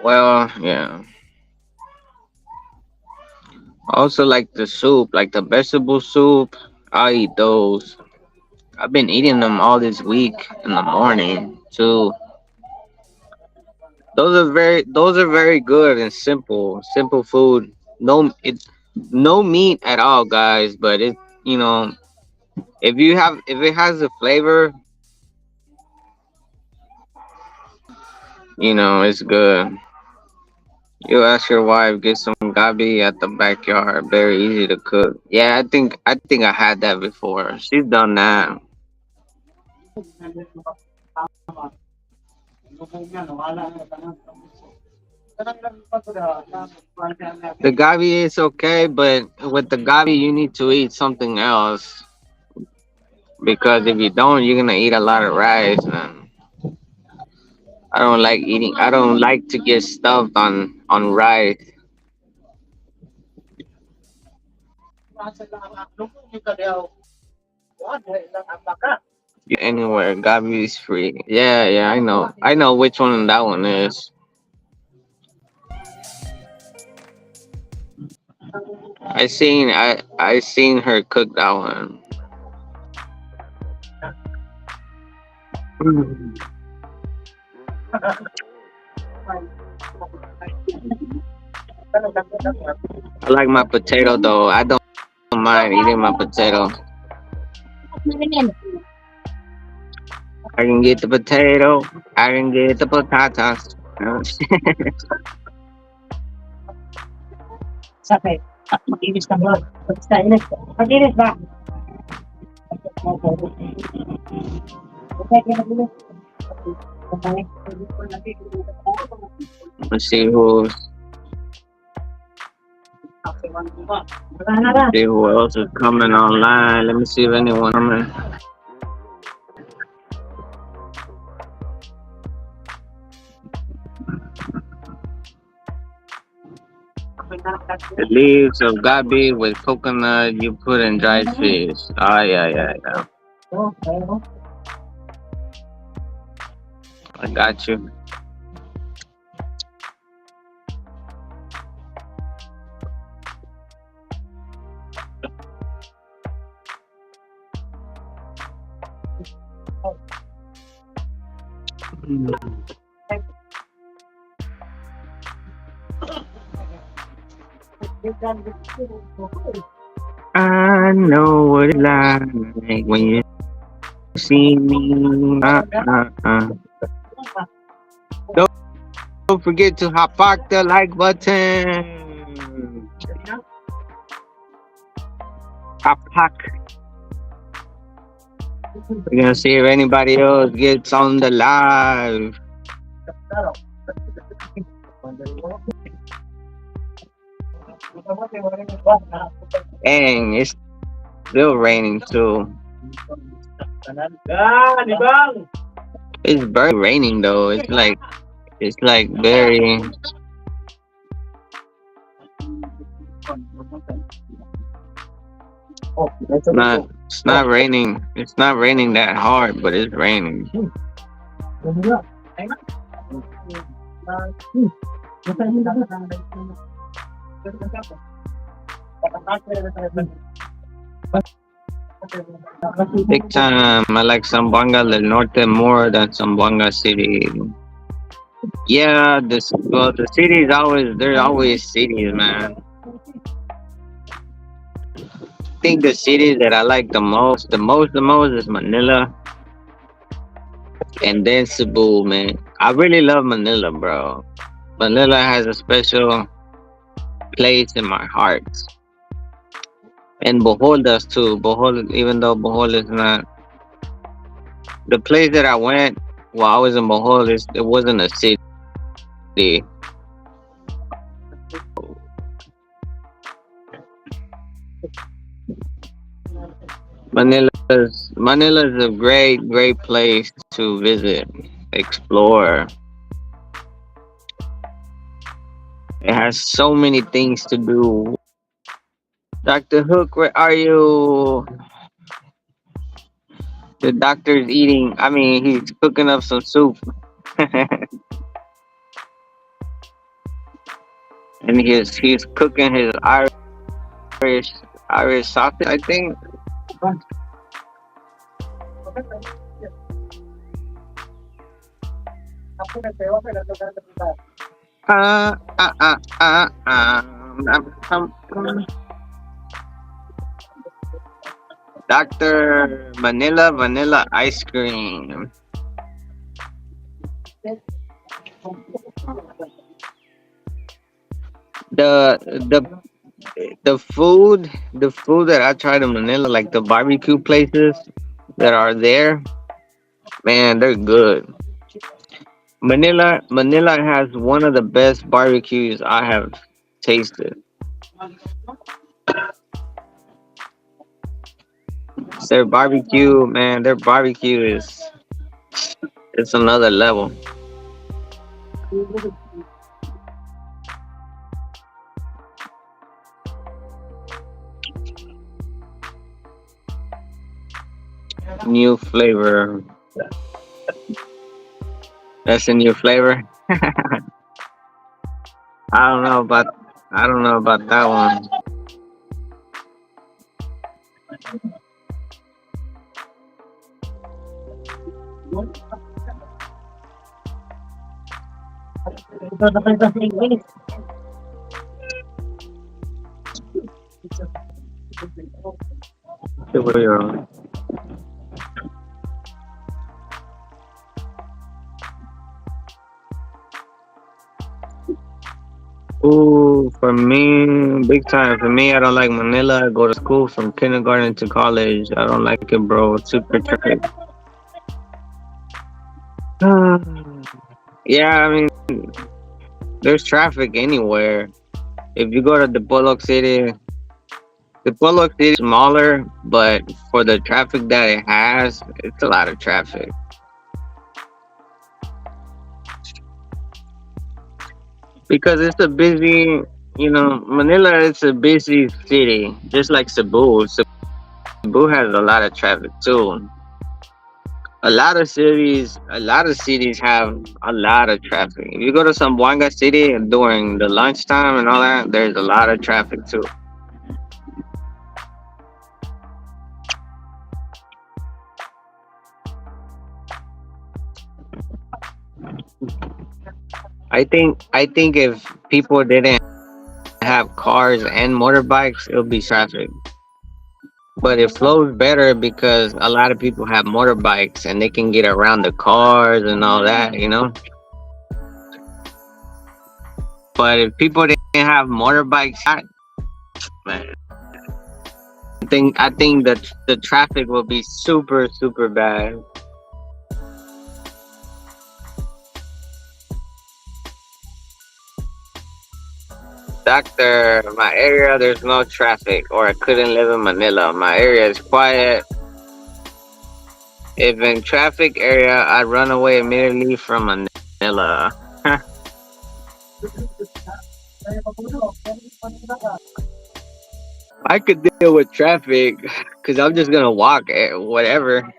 Well, yeah. I also like the soup, like the vegetable soup. I eat those. I've been eating them all this week in the morning too. Those are very good and simple food. No meat at all, guys. But you know if it has a flavor, it's good. You ask your wife, get some gabi at the backyard. Very easy to cook. Yeah, I think I had that before. She's done that. The gabi is okay, but with the gabi you need to eat something else because if you don't, you're gonna eat a lot of rice. And I don't like eating. I don't like to get stuffed on rice. Anywhere, gabi is free. Yeah, yeah, I know. I know which one that one is. I seen her cook that one. I like my potato though. I don't mind eating my potato. I can get the potato. I can get the potatoes. Let's see who else is coming online. Let me see if anyone coming. The leaves of gabi with coconut you put in dried fish. Ah, yeah, yeah, yeah. I got you. I know what it's like when you see me. Don't forget to hot back the like button. Hot pack. We're gonna see if anybody else gets on the live. Dang, it's still raining too. It's very raining though. It's like very. It's not raining. It's not raining that hard, but it's raining. Big time. I like Zamboanga del Norte more than Zamboanga City. Yeah, the cities there's always cities, man. I think the cities that I like the most is Manila and then Cebu, man. I really love Manila, bro. Manila has a special place in my heart. And Bohol does too. Bohol, even though Bohol is not the place that I went while I was in Bohol, it wasn't a city. Manila's a great place to visit, explore. It has so many things to do. Dr. Hook, where are you? The doctor's eating. I mean, he's cooking up some soup, and he's cooking his Irish Irish sausage. I think. Uh, uh, uh, uh, Dr. Vanilla ice cream. The the the food that I tried in Manila, like the barbecue places that are there, man, they're good. Manila has one of the best barbecues I have tasted. Their barbecue, man, their barbecue is it's another level. New flavor. That's a new flavor. I don't know about I don't know about that one. Ooh, for me, big time. For me, I don't like Manila. I go to school from kindergarten to college. I don't like it, bro. It's super traffic. Yeah, I mean, there's traffic anywhere. If you go to the Pollock City is smaller, but for the traffic that it has, it's a lot of traffic. Because it's a busy, Manila is a busy city, just like Cebu. Cebu has a lot of traffic too. A lot of cities have a lot of traffic. If you go to Zamboanga City during the lunchtime and all that, there's a lot of traffic too. I think if people didn't have cars and motorbikes, it'll be traffic. But it flows better because a lot of people have motorbikes and they can get around the cars and all that. But if people didn't have motorbikes, man, I think that the traffic will be super super bad. Doctor, my area there's no traffic, or I couldn't live in Manila. My area is quiet. If in traffic area, I'd run away immediately from Manila. I could deal with traffic because I'm just gonna walk whatever.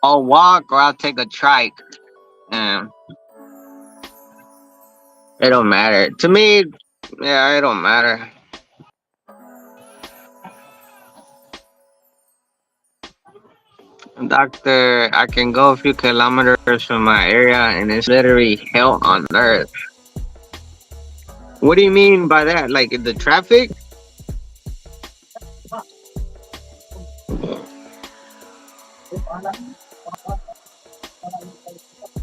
I'll walk or I'll take a trike. Um, it don't matter to me. Yeah, it don't matter. Doctor, I can go a few kilometers from my area and it's literally hell on earth. What do you mean by that? Like the traffic?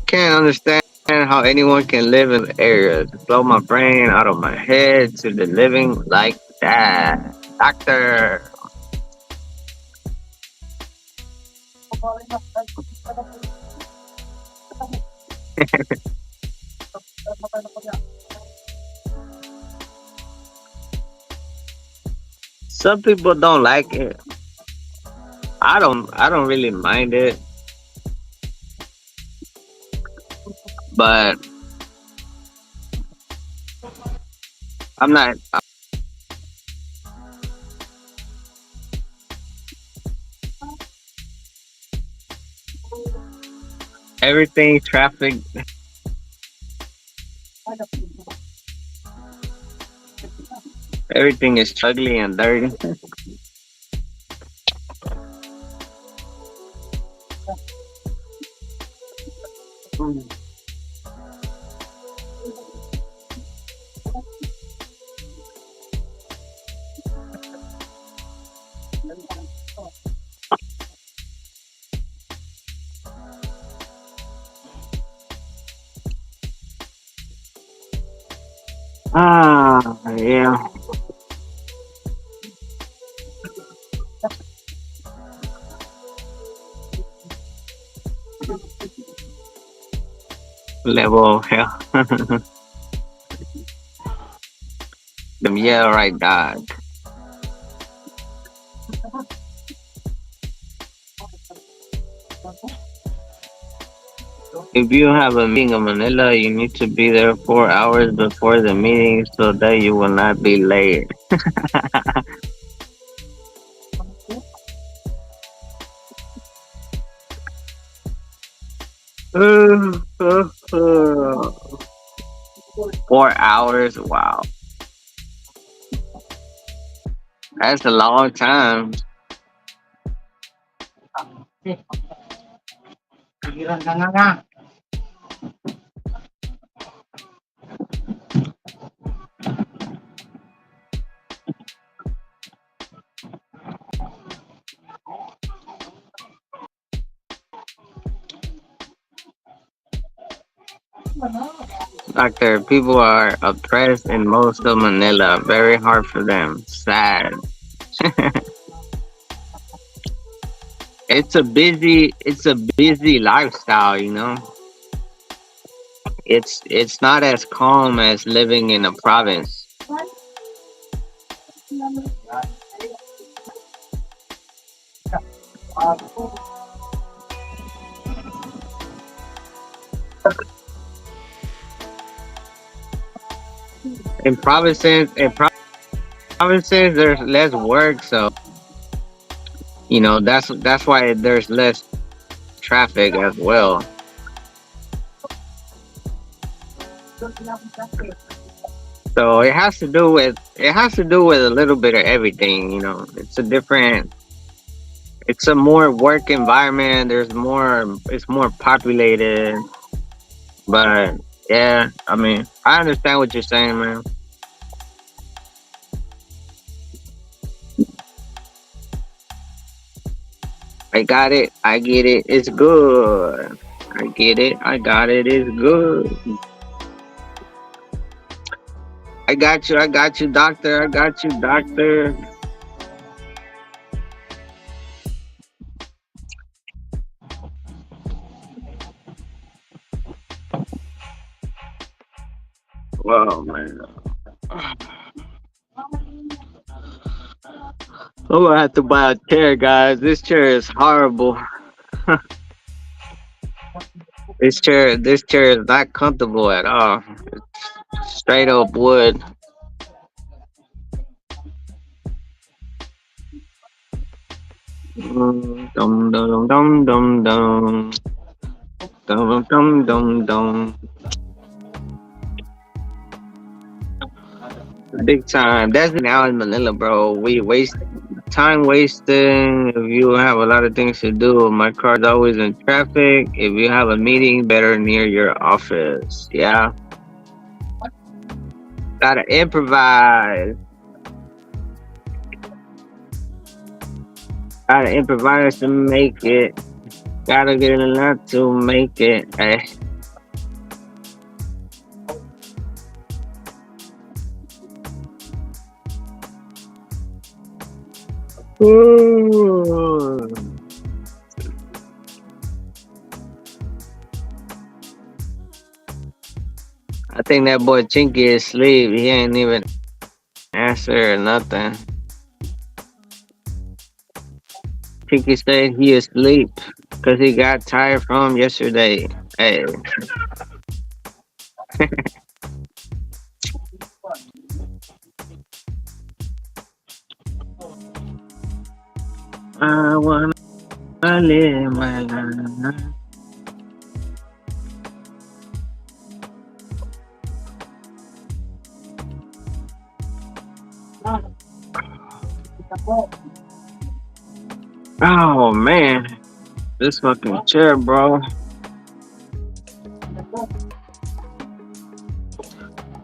Can't understand how anyone can live in the area. To blow my brain out of my head to the living like that. Doctor. Some people don't like it. I don't really mind it. But I'm not everything traffic everything is ugly and dirty. Ah, yeah. Level of hell. Them yeah right dog. If you have a meeting in Manila, you need to be there 4 hours before the meeting so that you will not be late. Uh, uh, uh. 4 hours? Wow. That's a long time. Doctor, people are oppressed in most of Manila. Very hard for them. Sad. It's a busy lifestyle, you know. It's not as calm as living in a province. In provinces there's less work, so that's why there's less traffic as well. So it has to do with a little bit of everything. It's a more work environment. It's more populated. But yeah, I mean, I understand what you're saying, man. I got it. I get it. It's good. I get it. I got it. It's good. I got you. I got you, doctor. I got you, doctor. Wow, man. I'm gonna have to buy a chair, guys. This chair is horrible. This chair is not comfortable at all. Straight up wood. Dum dum dum dum dum dum dum dum dum. Big time. That's now in Manila, bro. We waste time wasting. If you have a lot of things to do, my car's always in traffic. If you have a meeting, better near your office. Yeah, gotta improvise. Gotta improvise to make it. Gotta get a lot to make it. Ooh. I think that boy Chinky is asleep. He ain't even answer or nothing. Chinky said he asleep because he got tired from yesterday. Hey. I wanna live my life. Oh man, this fucking chair, bro.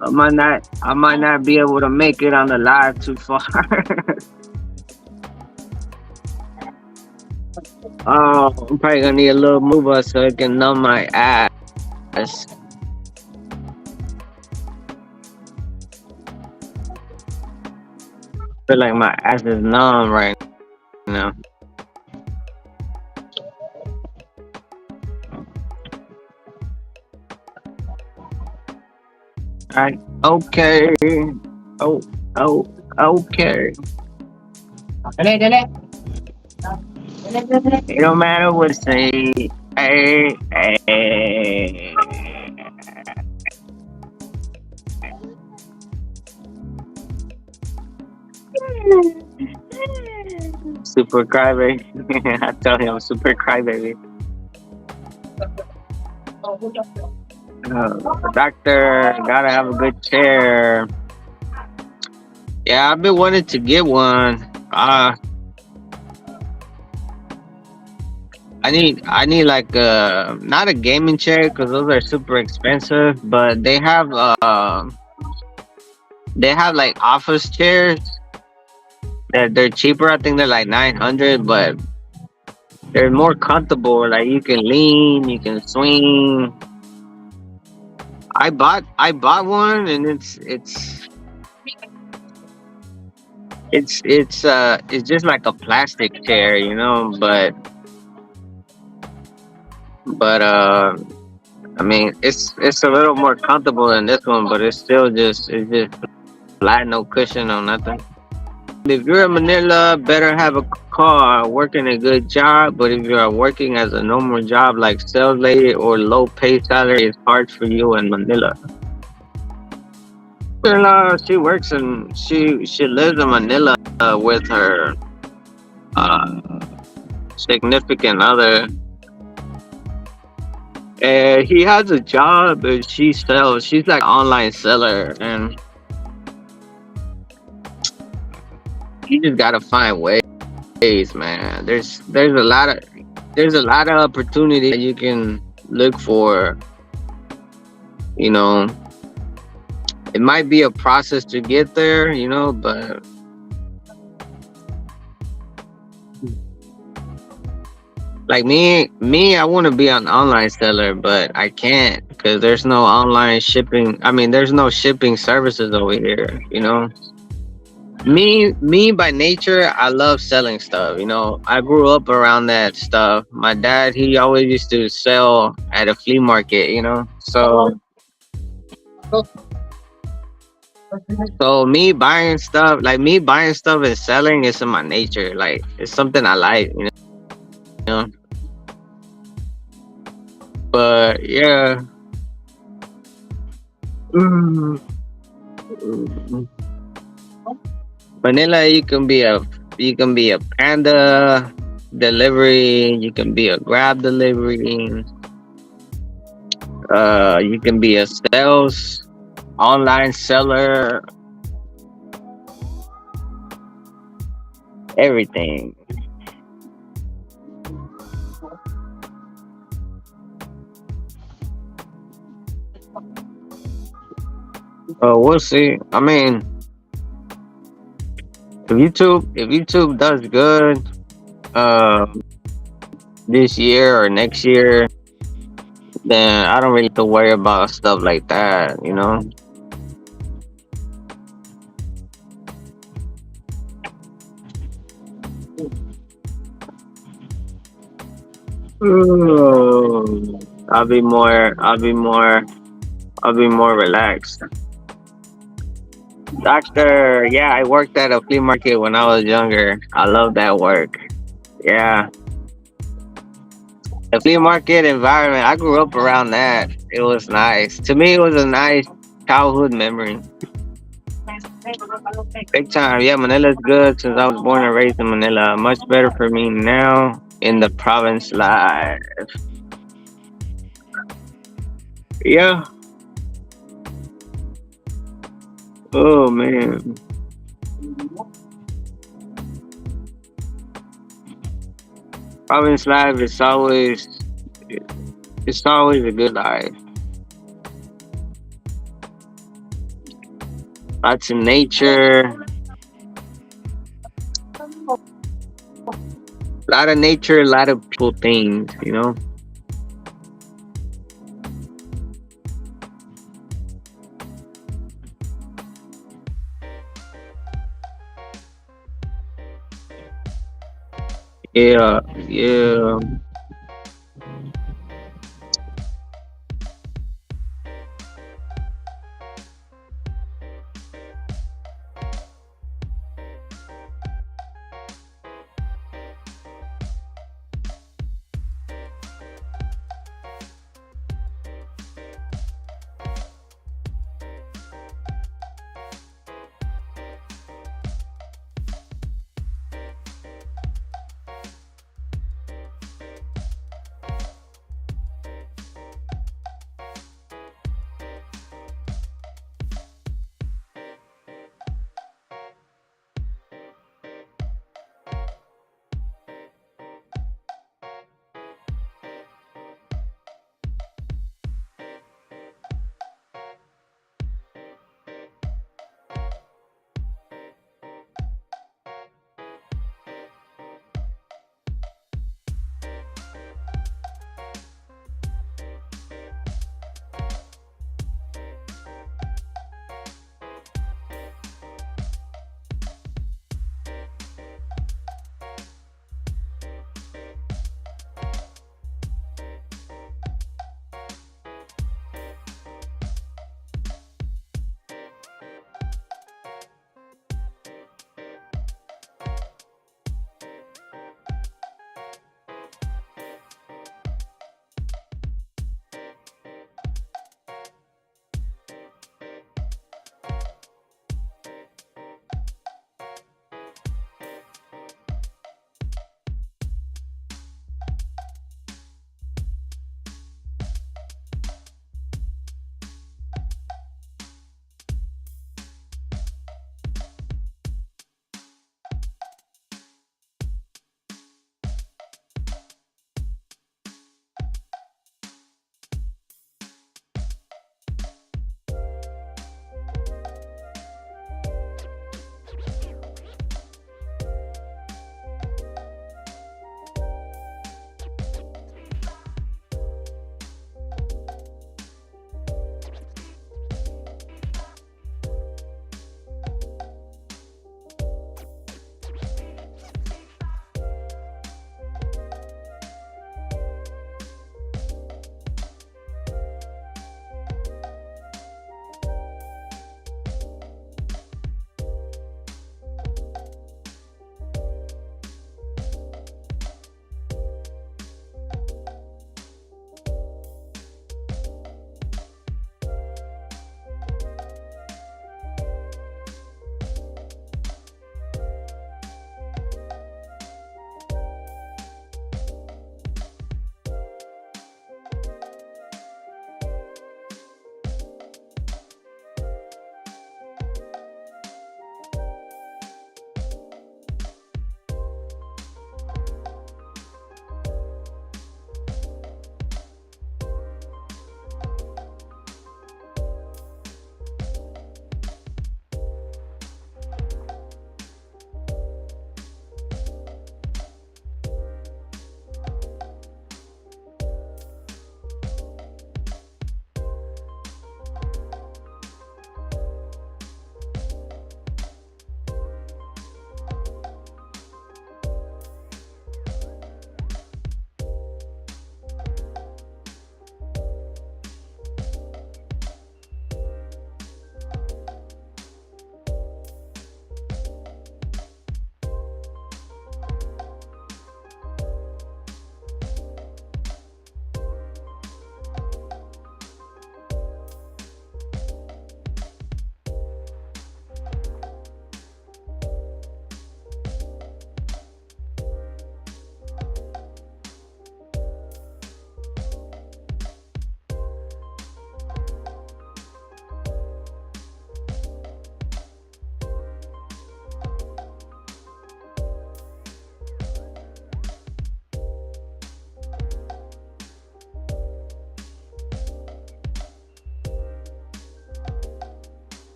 I might not be able to make it on the live too far. Oh, I'm probably gonna need a little mover so it can numb my ass. Feel like my ass is numb right now. Alright, okay. Oh, okay. Dali. It don't matter what say. Hey. Super crybaby. I tell him I'm super crybaby. Doctor, gotta have a good chair. Yeah, I've been wanting to get one. I need like not a gaming chair because those are super expensive, but they have like office chairs. They're cheaper. I think they're like 900, but they're more comfortable. Like you can lean, you can swing. I bought one, and it's just like a plastic chair, you know. But I mean, it's a little more comfortable than this one, but it's just flat, no cushion, no nothing. If you're in Manila, better have a car, working a good job. But if you are working as a normal job like sales lady or low pay salary, it's hard for you in Manila. She works and she lives in Manila with her significant other. He has a job and she sells. She's like an online seller, and you just gotta find ways, man. There's a lot of opportunity that you can look for. You know, it might be a process to get there, you know, but like me, I want to be an online seller, but I can't because there's no online shipping. I mean, there's no shipping services over here, you know. Me by nature, I love selling stuff. You know, I grew up around that stuff. My dad, he always used to sell at a flea market. You know, so me buying stuff, and selling is in my nature. Like it's something I like. You know. But yeah. Manila, you can be a Panda delivery. You can be a Grab delivery. You can be a sales online seller. Everything. We'll see. I mean, if YouTube does good this year or next year, then I don't really have to worry about stuff like that, you know. Ooh, I'll be more relaxed. Doctor, yeah, I worked at a flea market when I was younger. I love that work. Yeah. The flea market environment, I grew up around that. It was nice. To me, it was a nice childhood memory. Big time. Yeah, Manila's good since I was born and raised in Manila. Much better for me now in the province life. Yeah. Oh, man. Province life is always a good life. Lots of nature, a lot of nature, a lot of people things. Yeah, yeah.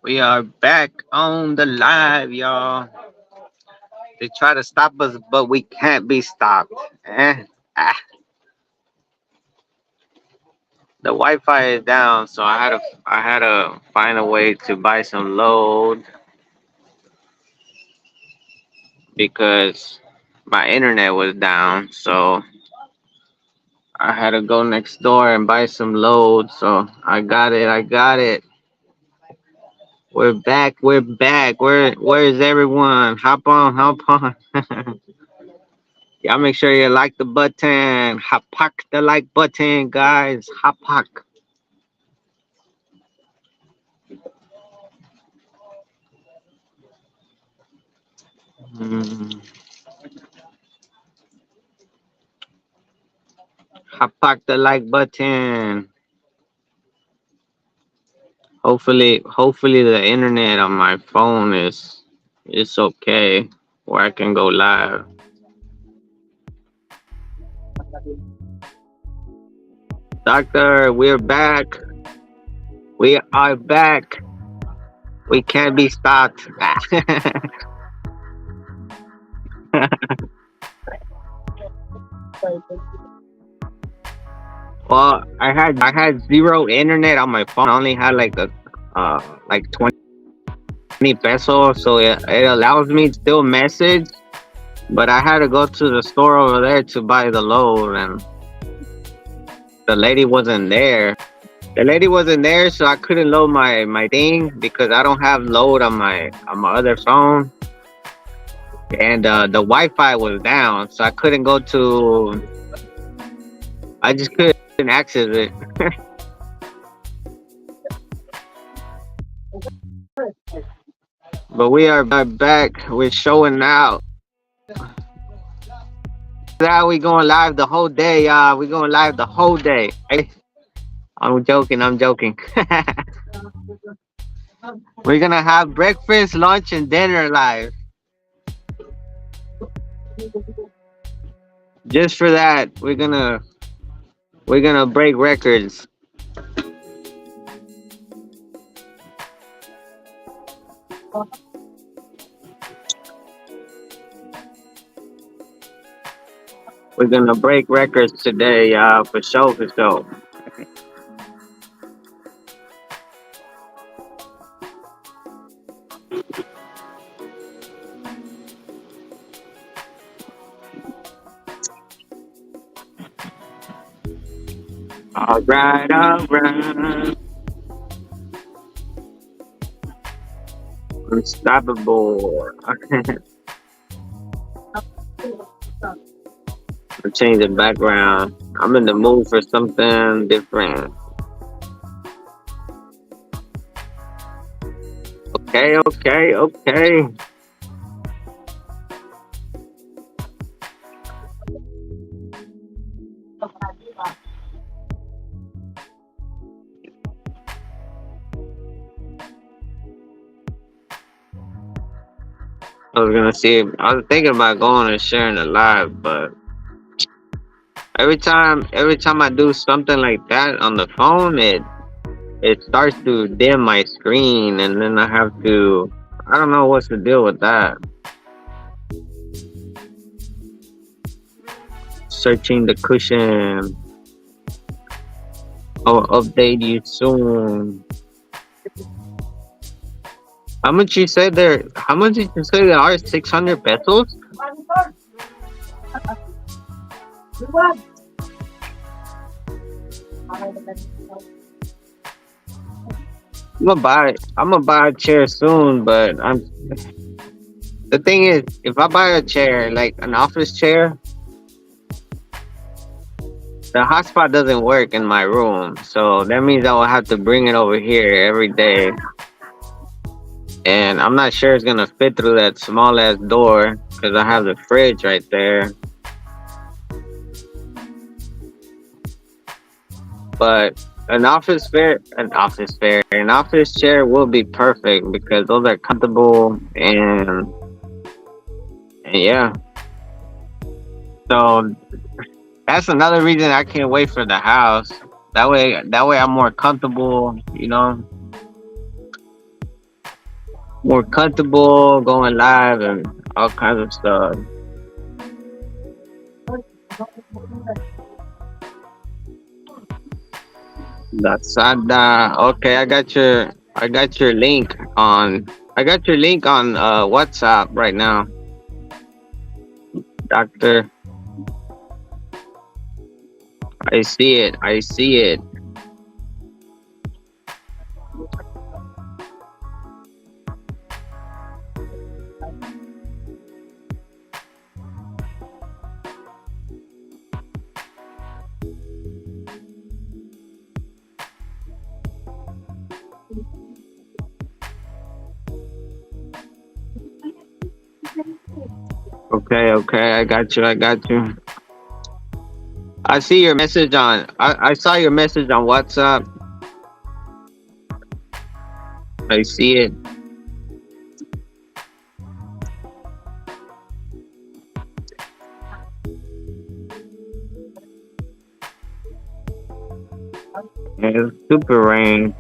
We are back on the live, y'all. They try to stop us, but we can't be stopped. Eh? Ah. The Wi-Fi is down, so I had to find a way to buy some load because my internet was down. So I had to go next door and buy some load. So I got it. I got it. We're back. We're back. Where is everyone? Hop on. Hop on. Y'all make sure you like the button. Hop the like button, guys. Hop. Mm. Hop the like button. Hopefully the internet on my phone is okay where I can go live. Doctor, we're back. We are back. We can't be stopped. Well, I had zero internet on my phone. I only had like 20 pesos, so it allows me to still message. But I had to go to the store over there to buy the load, and the lady wasn't there. The lady wasn't there, so I couldn't load my thing because I don't have load on my other phone, and the Wi-Fi was down, so I couldn't go to. I just couldn't access it. But we are back. We're showing out. Now we going live the whole day, y'all. We going live the whole day. I'm joking. I'm joking. We're gonna have breakfast, lunch, and dinner live. Just for that, we're gonna break records. We're gonna break records today, y'all, for sure, for sure. All right, all right. Unstoppable. I'm changing background. I'm in the mood for something different. Okay, okay, okay. I was thinking about going and sharing the live, but every time I do something like that on the phone, it starts to dim my screen, and then I don't know what's the deal with that. Searching the cushion. I'll update you soon. How much did you say there are 600 pesos? I'm gonna buy a chair soon, but the thing is, if I buy a chair, like an office chair, the hotspot doesn't work in my room, so that means I will have to bring it over here every day. And I'm not sure it's gonna fit through that small ass door because I have the fridge right there. But an office chair will be perfect because those are comfortable and yeah. So that's another reason I can't wait for the house. That way I'm more comfortable, more comfortable going live and all kinds of stuff. Lazada. Okay, I got your link on WhatsApp right now, Doctor. I see it. I see it. Okay, okay, I got you. I got you. I see your message on. I saw your message on WhatsApp. I see it. It's super rain.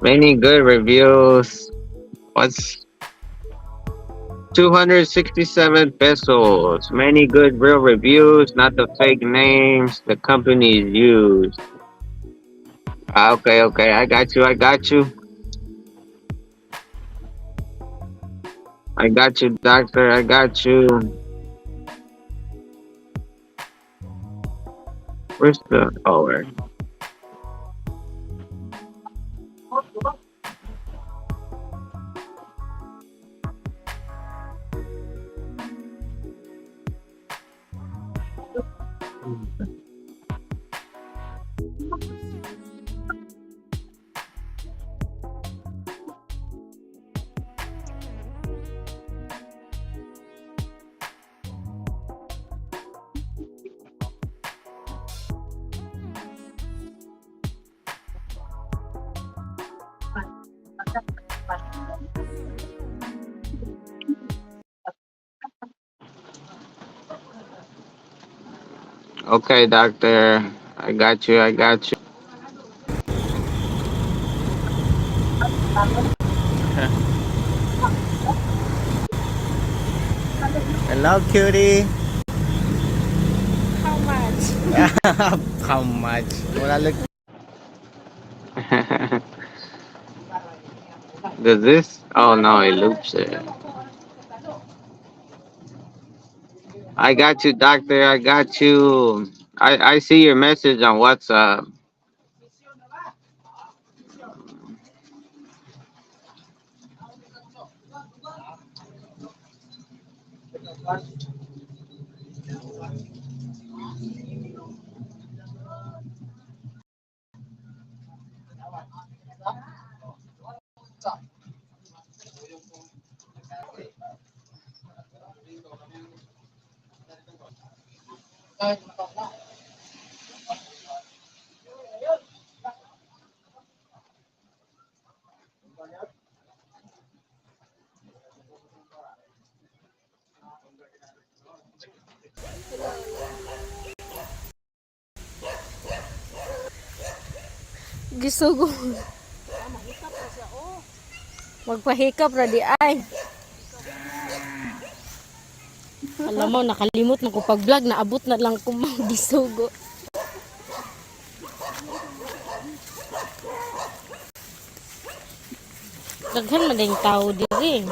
Many good reviews. What's 267 pesos? Many good real reviews, not the fake names the companies use. Okay, okay, I got you. I got you. I got you, doctor. I got you. Where's the? Oh, where? Okay, doctor. I got you. I got you. Hello, cutie. How much? How much? Wala look. Does this? Oh no, it loops it. I got you, doctor. I got you. I see your message on WhatsApp. Gisugo. Magpahikap ra di ay. Alam mo, nakalimot na ko pag-vlog. Naabot na lang ko mga gisugo. Daghan man ding tao diri.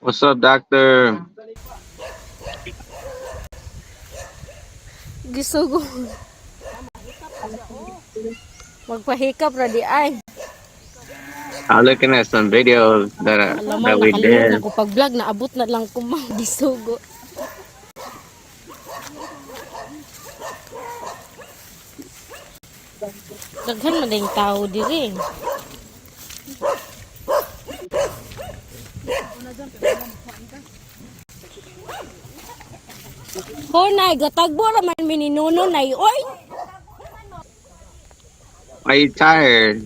What's up, doctor? Gisugo. Magpahikap ra di ay. I'm looking at some videos Alam mo, that we nakalimot na did. ko pag vlog, naabot na lang ko mga gisugo. Daghan man ding tao diri. Honay, gatagbo raman mininuno nay. Oy! Are you tired?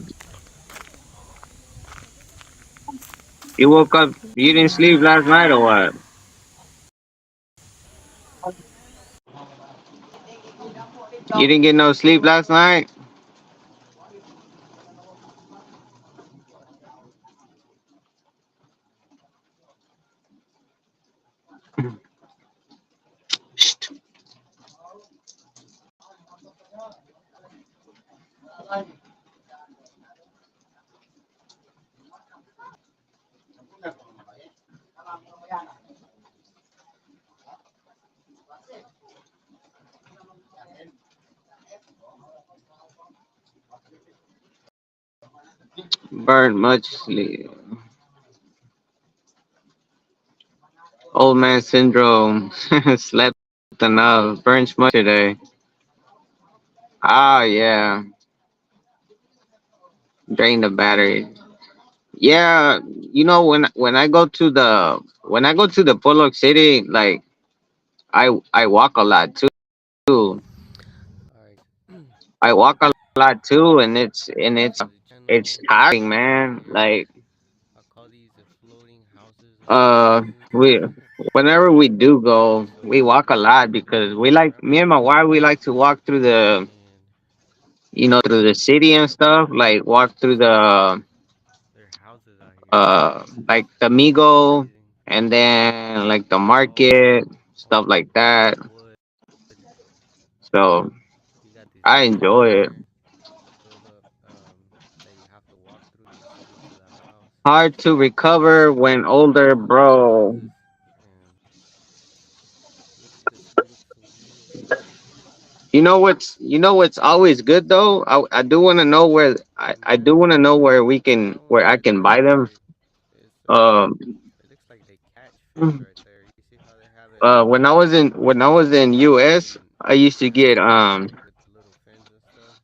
You woke up. You didn't sleep last night or what? You didn't get no sleep last night. Burned much sleep. Old man syndrome. Slept enough. Burnt much today. Ah, yeah. Drain the battery. Yeah, when I go to the Pollock City, like I walk a lot too. Alright. I walk a lot too, and For the it's channel, tiring, I man. Like I call these the floating houses of gratitude. we whenever we do go, we So walk a lot because we like wherever me and I my go, wife. We like to walk through the and through the city and stuff. Like walk through the their houses out here, like the Migo, amazing. and then like the All market, stuff like that. wood. So You got these I bridges enjoy out it. here built up that you have to walk through just to get to the house. Hard to recover when older, Beautiful bro. houses, and looks so beautiful. You know what's always good though. I do want to know where The I do want to mansion. know where we That can one where I right can there buy them. is Um, it looks like they catch fish right there. You see how they have it when I was in US, in I used to get with the little fins and stuff.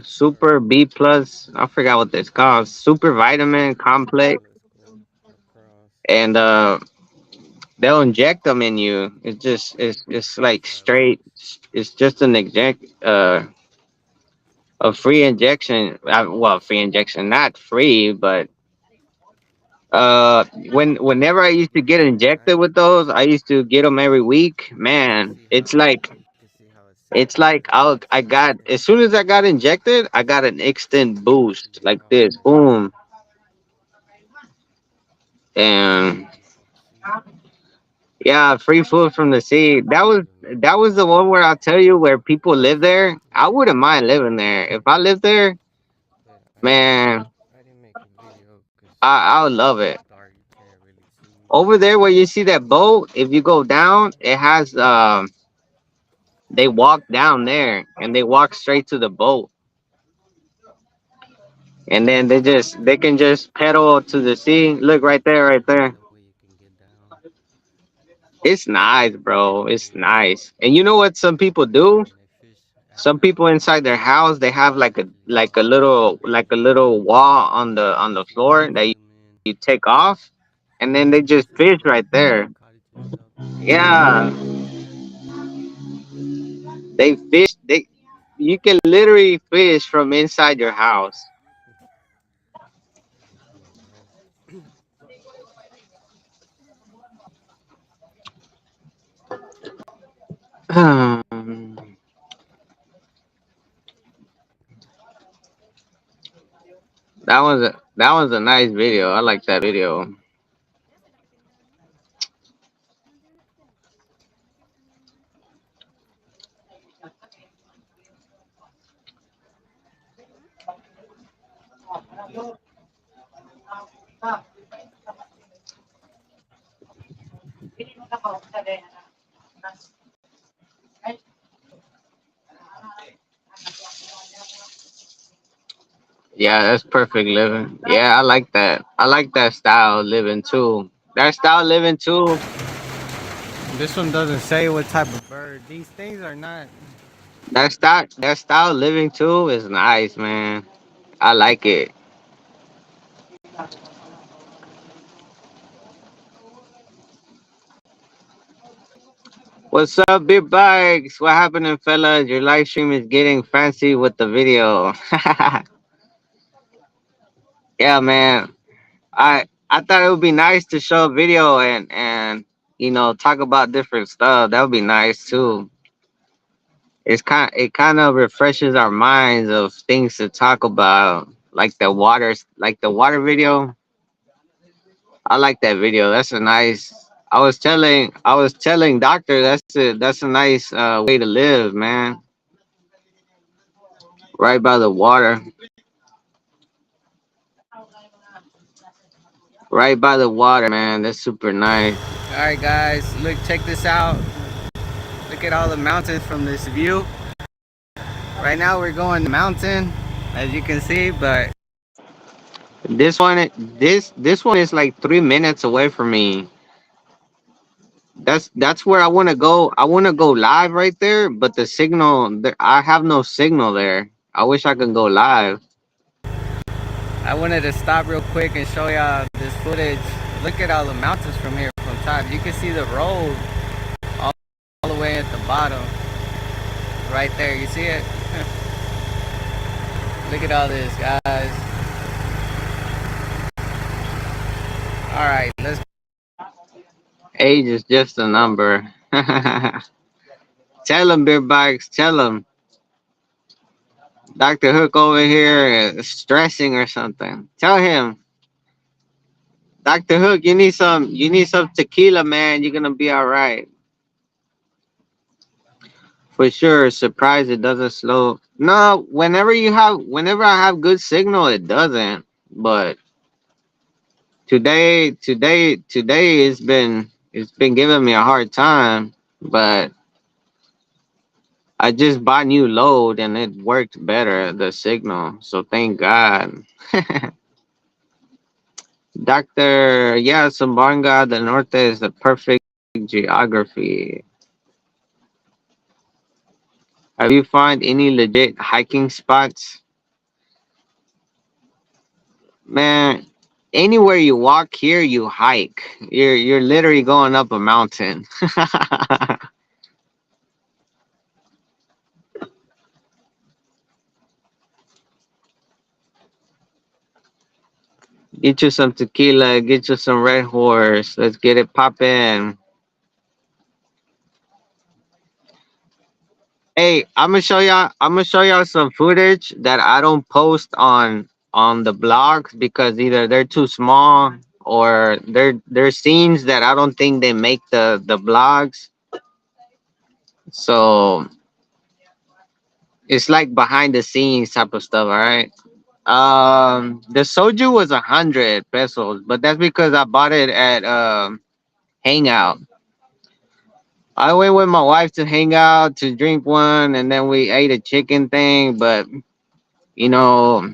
super B plus. I forgot what it's called. Super vitamin complex, Let's go across. and they'll inject them in you. It's That's like how it looks. straight. It's just an inject a free injection. Well, free injection, not free, but whenever I used to get injected Inside, with those, I used to get them every week. you can Man, see it's how like you can see how it it's separates like the fish I right got there. as soon as I got injected, I got an instant To boost your like house this, right there. boom, and Beautiful sea. yeah, free food from the sea. I don't even know That was the one where I'll tell you where people live there. I where wouldn't mind living there if I lived there. but Man, I didn't make a video because I would love it's it. dark. You can't really see. Over there where you see that boat, if you go down, it has they walk down there and they walk straight to the boat. And then they can just pedal to the sea. Look right there, right There's there. no way you can get down. It's nice, bro. And It's nice. And you know what some people do? and they fish Some people inside their house, they have actually small like a and little wall on you the see floor that fishermen you take off, and then they just fish right there. cottages out there. Yeah, Houses out there. they fish. They you can literally fish from inside your house. Everything, bro. That was a nice video. I like that video. Yeah, that's perfect living. Yeah, I like that. I like that style of living too. That style of living too. This one doesn't say what type of bird. These things are not. That style of living too is nice, man. I like it. What's up, big bikes? What happening, fellas? Your live stream is getting fancy with the video. Yeah, man. I thought it would be nice to show a video and talk about different stuff. That would be nice too. It kind of refreshes our minds of things to talk about, like the water video. I like that video. That's a nice. I was telling doctor that's a nice way to live, man. Right by the water. Right by the water, man. That's super nice. All right, guys. Look, check this out. Look at all the mountains from this view. Right now, we're going to mountain, as you can see, but This one is like 3 minutes away from me. That's where I want to go. I want to go live right there, but the signal there, I have no signal there. I wish I could go live. I wanted to stop real quick and show y'all this footage. Look at all the mountains from here from top. You can see the road all the way at the bottom. Right there, you see it? Look at all this, guys. Alright, let's. Age is just a number. Tell him, Beer Bikes. Tell him. Dr. Hook over here is stressing or something. Tell him. Dr. Hook, you need some tequila, man. You're gonna be all right. For sure. Surprise, it doesn't slow. No, whenever I have good signal, it doesn't. But today it's been giving me a hard time. But I just bought new load and it worked better, the signal. So thank God. Doctor, yeah, Zamboanga del Norte is the perfect geography. Have you found any legit hiking spots? Man, anywhere you walk here, you hike. You're literally going up a mountain. Get you some tequila, get you some Red Horse. Let's get it poppin'. Hey, I'm gonna show y'all some footage that I don't post on the blogs because either they're too small or they're scenes that I don't think they make the blogs. So it's like behind the scenes type of stuff, all right? The soju was 100 pesos, but that's because I bought it at Hangout. I went with my wife to hang out to drink one, and then we ate a chicken thing. But you know,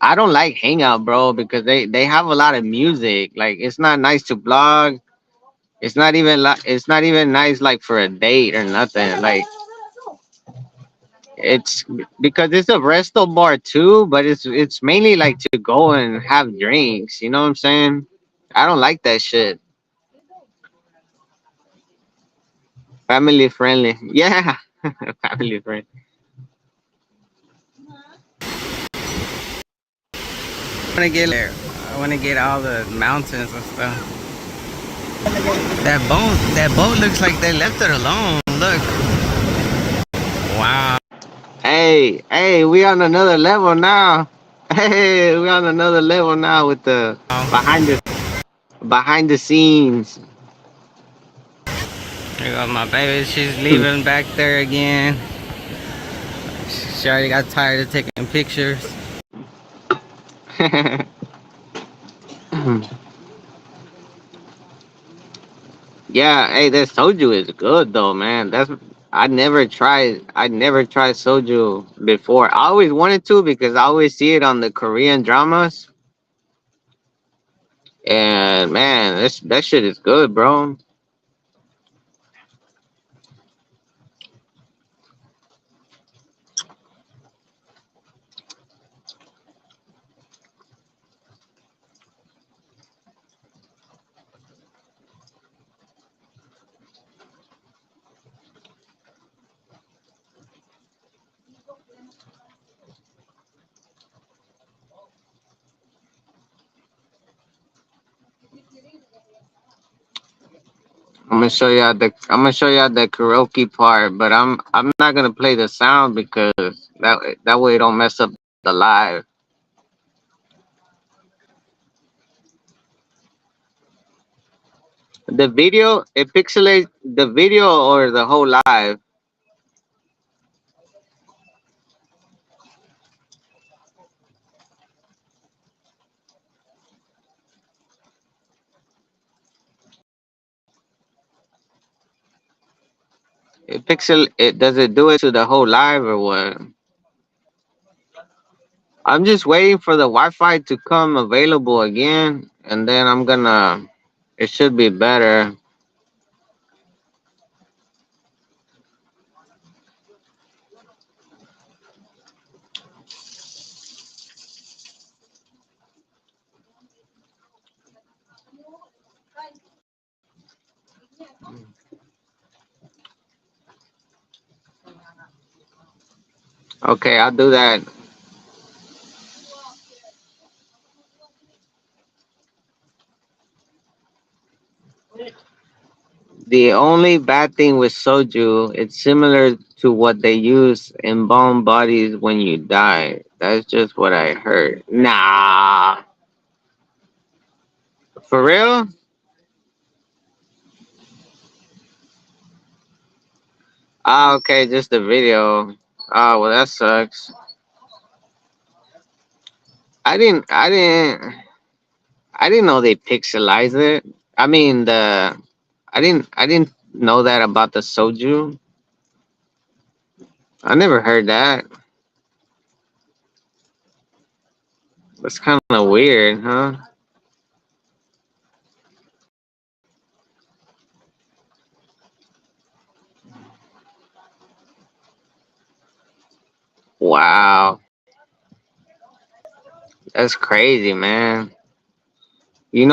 I don't like Hangout, bro, because they have a lot of music. Like it's not nice to blog. It's not even nice like for a date or nothing. Like it's because it's a resto bar too, but it's mainly like to go and have drinks. You know what I'm saying? I don't like that shit. Family friendly, yeah, family friendly. I want to get there. I want to get all the mountains and stuff. That boat looks like they left it alone. Look. Wow. Hey, we on another level now. Hey, we on another level now with the behind the scenes. There goes my baby. She's leaving back there again. She already got tired of taking pictures. Yeah, hey, this soju is good though, man. I never tried soju before. I always wanted to because I always see it on the Korean dramas. And man, that shit is good, bro. I'm gonna show y'all the karaoke part, but I'm not gonna play the sound because that way it don't mess up the live. The video it pixelates the video or the whole live. It does it do it to the whole live or what? I'm just waiting for the Wi-Fi to come available again, and then I'm gonna. It should be better. Okay, I'll do that. The only bad thing with soju, it's similar to what they use in bomb bodies when you die. That's just what I heard. Nah, for real? Ah, okay, just the video. Oh, well, that sucks. I didn't, I didn't, I didn't know they pixelize it. I mean, I didn't know that about the soju. I never heard that. That's kind of weird, huh? Wow, that's crazy, man. In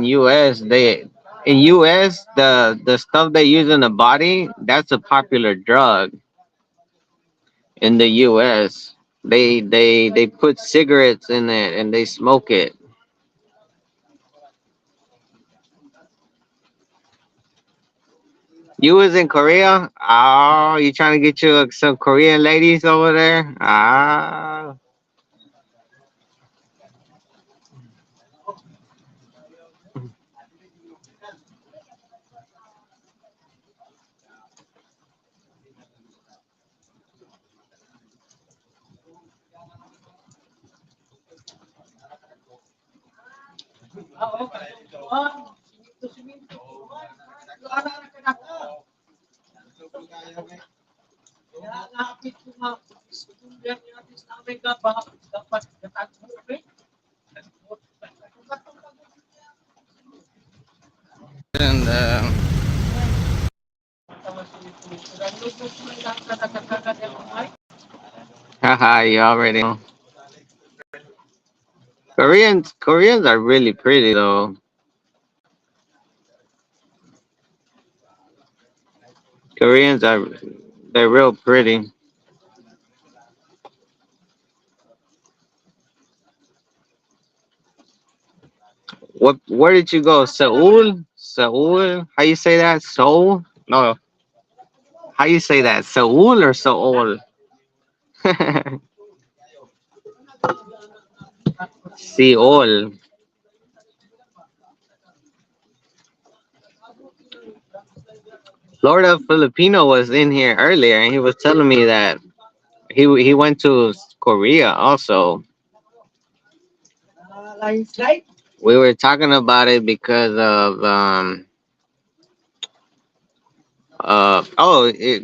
US, they in US the stuff they use in the body, that's a popular drug in the US. They put cigarettes in it and they smoke it. You was in Korea? Oh, you trying to get you some Korean ladies over there? Ah. And Haha, you already know. Koreans are really pretty though. Koreans are they're real pretty. Where did you go? Seoul? Seoul? How you say that? Seoul? No. How you say that? Seoul or Seoul? Seoul. Florida Filipino was in here earlier, and he was telling me that he went to Korea also. We were talking about it because of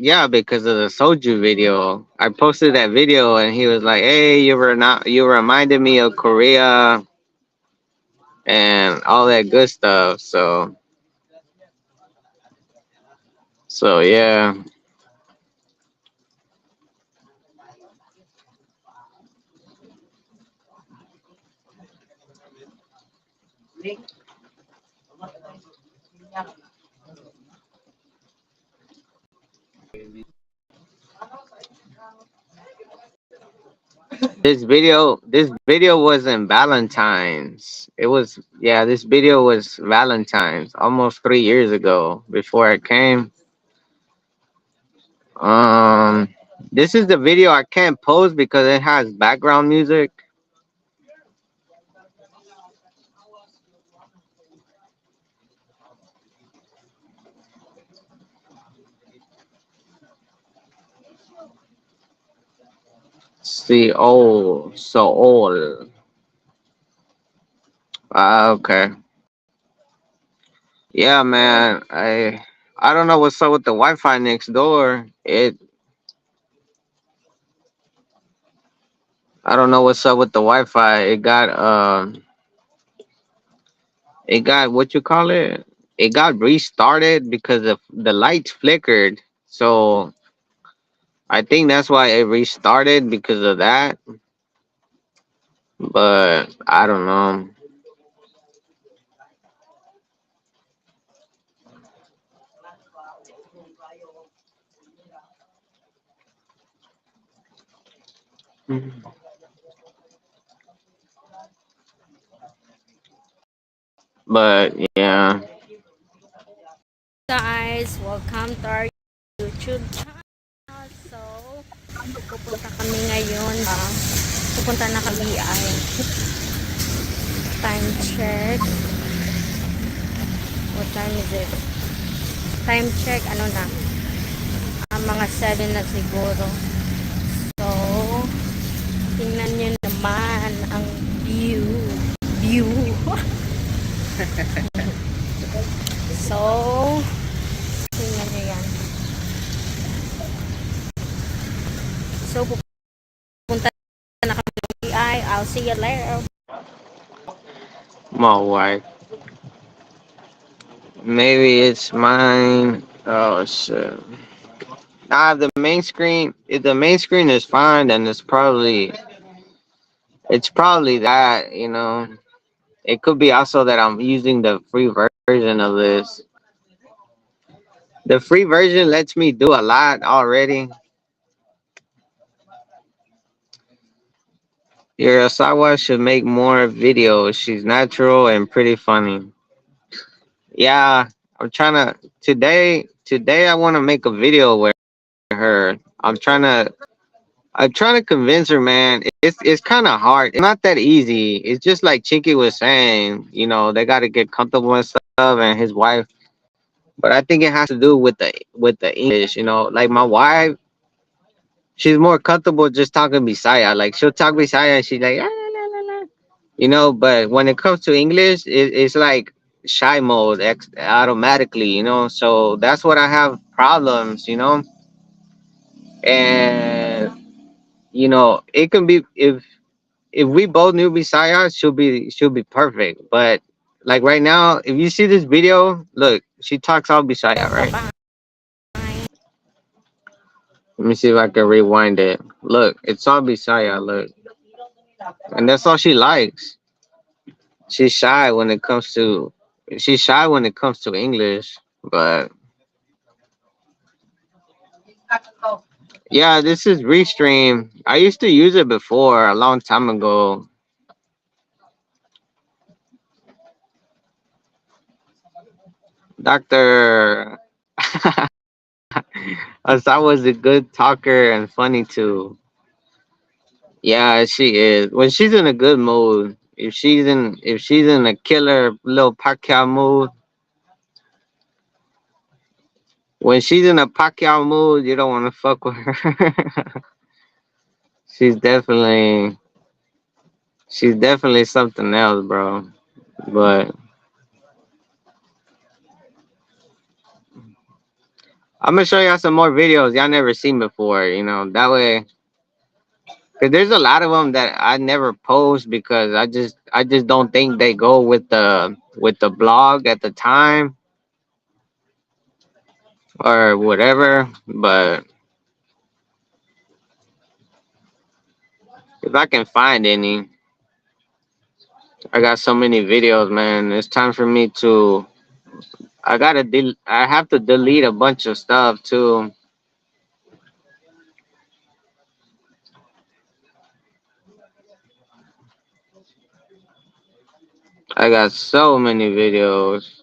yeah, because of the soju video. I posted that video and he was like, "Hey, you reminded me of Korea and all that good stuff." So yeah. This video wasn't Valentine's. It was, yeah, this video was Valentine's almost 3 years ago before I came. Um, this is the video I can't post because it has background music. Seoul. Okay. Yeah, man. I don't know what's up with the Wi-Fi next door. I don't know what's up with the Wi-Fi. It got what you call it? It got restarted because of the lights flickered. So I think that's why it restarted because of that. But I don't know. But yeah. Guys, welcome to our YouTube channel. So, pupunta kami ngayon. Pupunta na kami ay time check. What time is it? Time check, ano na? Mga 7 na siguro. So, tingnan nyo naman ang view. So, tingnan nyo yan. So, pupunta na kami ng PI. I'll see you later. My wife. Maybe it's mine. Oh shit. Nah, the main screen. If the main screen is fine, then it's probably that. It could be also that I'm using the free version of this. The free version lets me do a lot already. Urasawa should make more videos. She's natural and pretty funny. Yeah, I'm trying to today. Today I want to make a video with her. I'm trying to convince her, man. It's kind of hard. It's not that easy. It's just like Chinky was saying. They got to get comfortable and stuff, and his wife. But I think it has to do with the English. Like my wife, she's more comfortable just talking Bisaya. Like she'll talk Bisaya, and she's like, "Ah, la, la, la." But when it comes to English, it's like shy mode automatically. So that's what I have problems. And it can be if we both knew Bisaya, she'll be perfect. But like right now, if you see this video, look, she talks all Bisaya, right? Let me see if I can rewind it. Look, it's all Bisaya, look. And that's all she likes. She's shy when it comes to she's shy when it comes to English. But yeah, this is Restream. I used to use it before a long time ago. Doctor As I was a good talker and funny too. Yeah, she is. When she's in a good mood, if she's in a killer little Pacquiao mood, when she's in a Pacquiao mood, you don't want to fuck with her. she's definitely she's definitely something else, bro. But I'm gonna show y'all some more videos y'all never seen before. That way, cause there's a lot of them that I never post because I just don't think they go with the blog at the time or whatever. But if I can find any, I got so many videos, man. It's time for me to. I have to delete a bunch of stuff too. I got so many videos.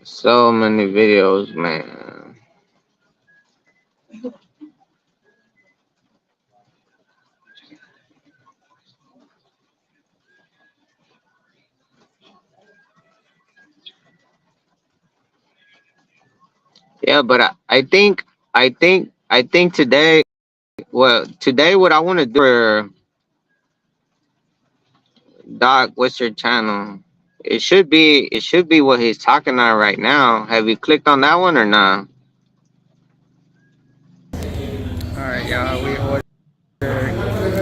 So many videos, man. Yeah, but I think today. Well, today what I want to do for Doc, what's your channel? It should be what he's talking on right now. Have you clicked on that one or not? Alright, y'all, we ordered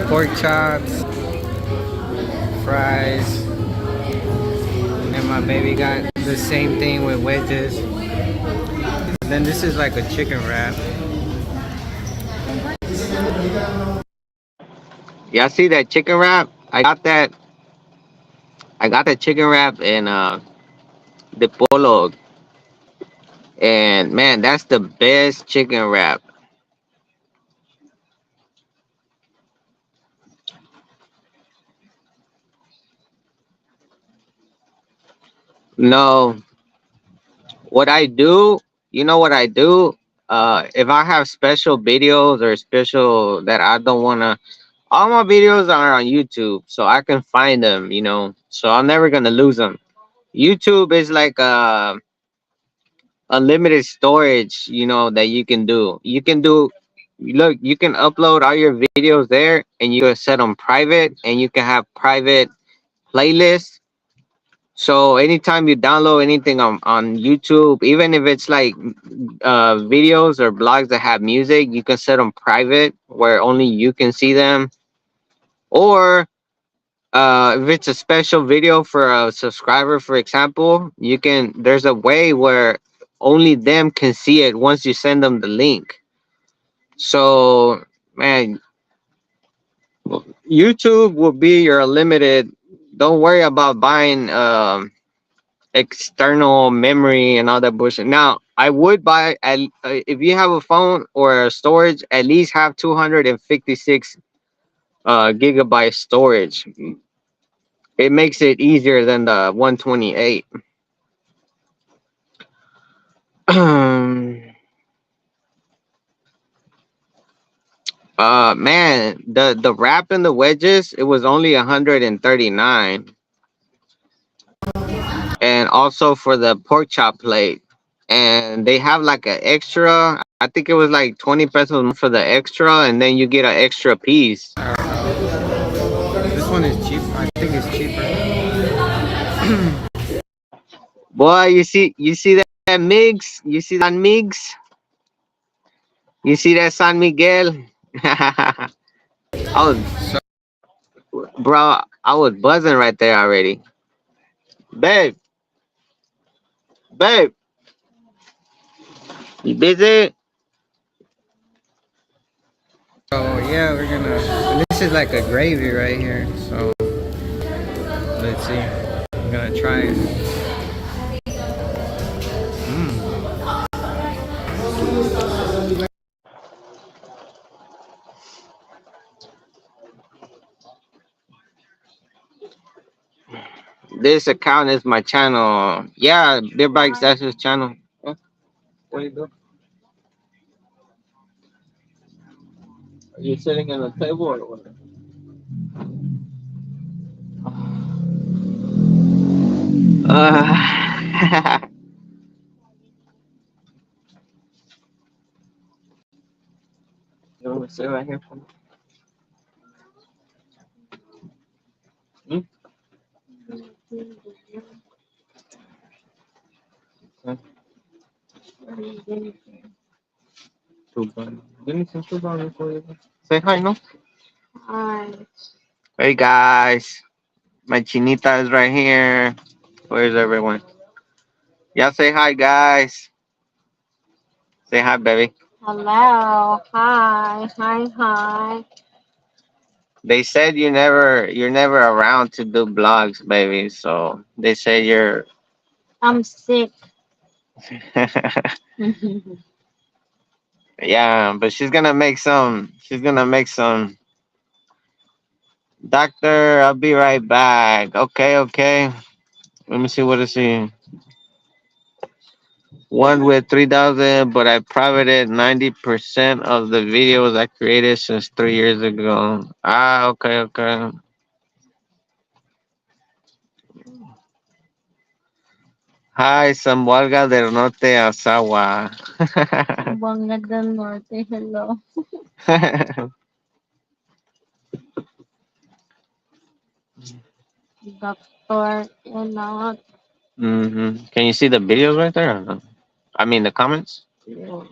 pork chops, fries, and then my baby got the same thing with wedges. And then this is like a chicken wrap. Y'all see that chicken wrap? I got that chicken wrap in the Polo, and man, that's the best chicken wrap. No, what I do, what I do? If I have special videos or special that I don't wanna, all my videos are on YouTube, so I can find them. So I'm never gonna lose them. YouTube is like unlimited storage, that you can do. You can upload all your videos there, and you can set them private, and you can have private playlists. So anytime you download anything on YouTube, even if it's like videos or blogs that have music, you can set them private where only you can see them. Or if it's a special video for a subscriber, for example, there's a way where only them can see it once you send them the link. So, man, YouTube will be your limited. Don't worry about buying external memory and all that bullshit. Now, I would buy, if you have a phone or a storage, at least have 256 gigabyte storage. It makes it easier than the 128. Man, the wrap and the wedges, it was only 139. And also for the pork chop plate. And they have like an extra, I think it was like 20 pesos more for the extra, and then you get an extra piece. This one is cheap. I think it's cheaper. Boy, you see that Migs? You see that Migs? You see that San Miguel? I was, So, bro, I was buzzing right there already. Babe, babe, you busy? so yeah, we're gonna. This is like a gravy right here. So let's see. I'm gonna try it. This account is my channel. Yeah, Beer Bikes, that's his channel. What are you doing? Are you sitting on the table or what? You want me to sit right here for me? Hmm? Okay. Give me some soup on it for you. Say hi, no? Hi. Hey guys, my chinita is right here. Where's everyone? Y'all say hi, guys. Say hi, baby. Hello. Hi. Hi. Hi. They said you're never around to do blogs, baby. So they say you're. I'm sick. Yeah, but she's gonna make some. She's gonna make some. Doctor, I'll be right back. Okay, okay. Let me see what is he. One with 3,000, but I privated 90% of the videos I created since 3 years ago. Ah, okay, okay. Hi, Sambualga del Norte, Asawa. Banga del Norte. Hello. Doctor Enot. Can you see the videos right there? Or no? I mean, the comments? Yeah.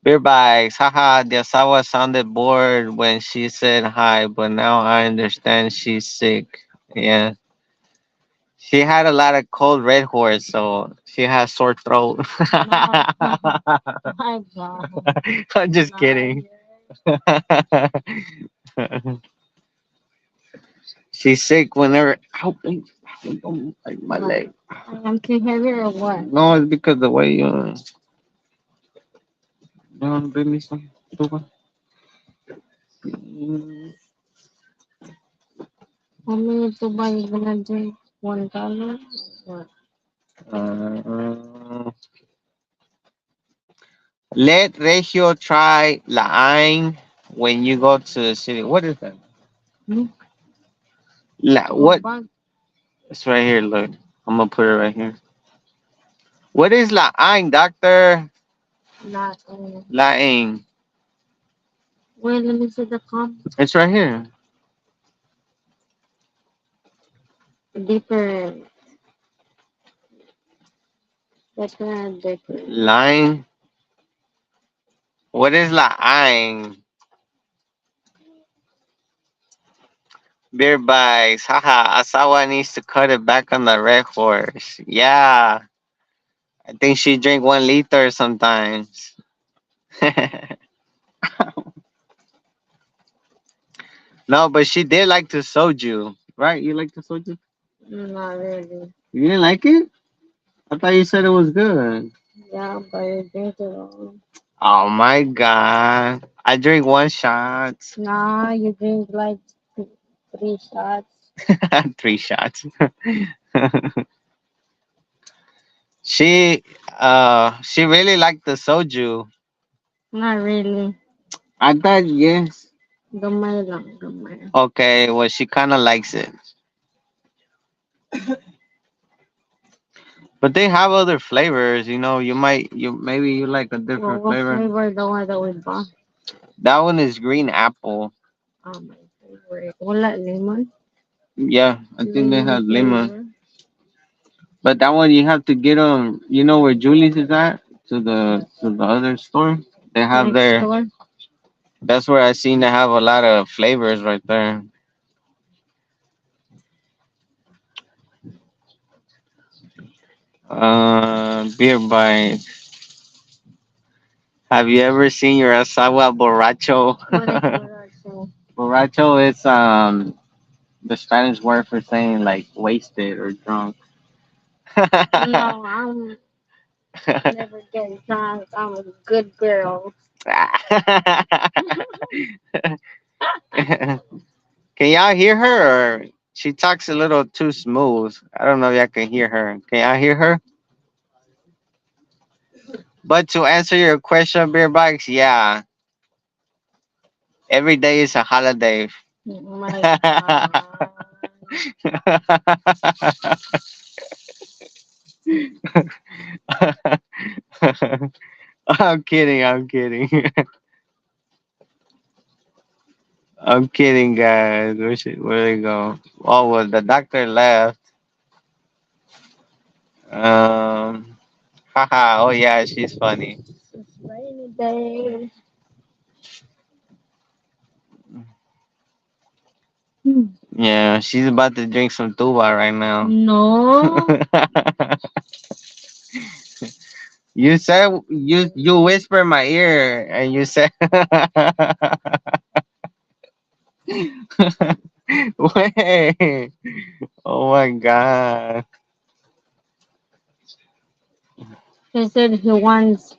Beer bags. Haha, the Asawa sounded bored when she said hi, but now I understand she's sick. Yeah. She had a lot of cold red horse, so she has sore throat. Hi, God. I'm just kidding. She's sick whenever. Ow, don't like my leg. I am too heavy or what? No, it's because the way you want to bring me some. Tuba? How many tuba you gonna drink? $1? What? Uh, let Regio try Laan when you go to the city. What is that? Hmm? What? Bag? It's right here. Look, I'm gonna put it right here. What is Laan, doctor? Not. Laan. Wait, let me see the cup. It's right here. Different. Different. Laan. What is Laan? Beer bags. Haha. Asawa needs to cut it back on the red horse. Yeah. I think she drink 1 liter sometimes. No, but she did like to soju. Right? You like the soju? Not really. You didn't like it? I thought you said it was good. Yeah, but you drink it all. Oh my god. I drink 1 shot. Nah, you drink like 3 shots. 3 shots. She really liked the soju. Not really. I thought yes. Gamay lang, gamay. Okay, well she kinda likes it. But they have other flavors, you maybe you like a different What flavor. flavor the one that we bought? That one is green apple. Oh, my favorite. Wala lemon. Yeah, I think they have lemon. Flavor. But that one you have to get them. You know where Julie's is at? To the other store. They have Next their. door. That's where I seen they have a lot of flavors right there. Beer by. Have you ever seen your asawa borracho? What is borracho? Borracho is the Spanish word for saying like wasted or drunk. No, I'm never get drunk. I'm a good girl. Can y'all hear her? Or she talks a little too smooth. I don't know if y'all can hear her. Can y'all hear her? But to answer your question, beer bikes, yeah, every day is a holiday. Oh my God. I'm kidding. I'm kidding. I'm kidding, guys. Where they go? Oh, well, the doctor left. Haha. Oh yeah, she's funny. It's rainy day. Hmm. Yeah, she's about to drink some tuba right now. No. You said you whisper in my ear and you said wait. Oh my god. He said he wants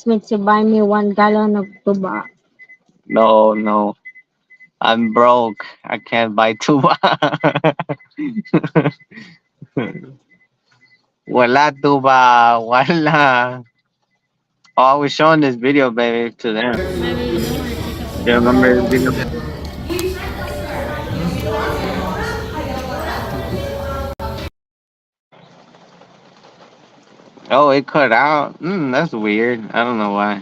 me to buy me 1 gallon of tuba. No, no. I'm broke. I can't buy tuba. Wala tuba. Wala. Oh, I was showing this video, baby, to them. Maybe you don't want to take a You picture remember of this video? it. Oh, it cut out. That's weird. I don't know why.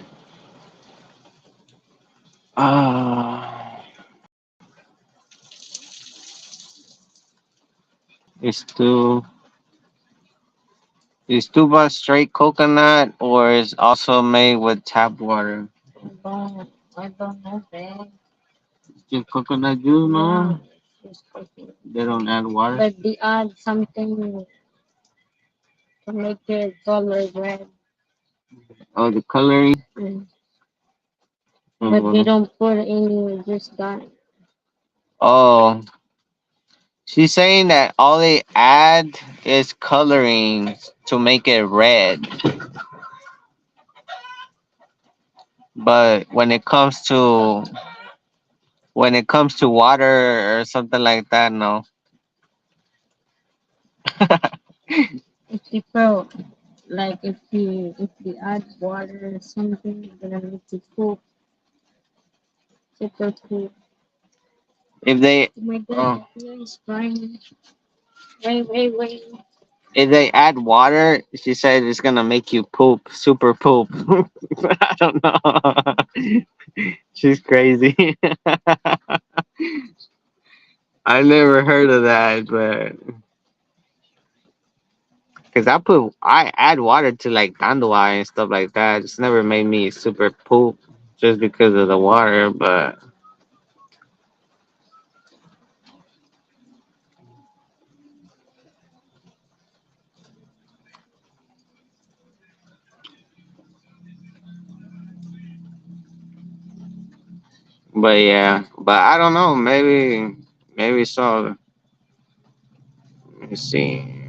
Ah, it's too. Is tuba straight coconut or is also made with tap water? I don't know, babe. Just coconut juice, Yeah, man. she's cooking. They don't add water. But they add something to make it color red. Oh, the coloring. Mm. Oh, But they well. don't put any just that. Oh, she's saying that all they add is coloring to make it red. But when it comes to water or something like that, no. If they put like if they add water or something, they're gonna make it cook, super cool. If they Oh my god, oh, the beer is crying. Wait, wait, wait. if they add water, she said it's gonna make you poop, super poop. I don't know. She's crazy. I never heard of that, but because I add water to like tandua and stuff like that. It's never made me super poop just because of the water, but yeah, but I don't know. Maybe so. Let me see.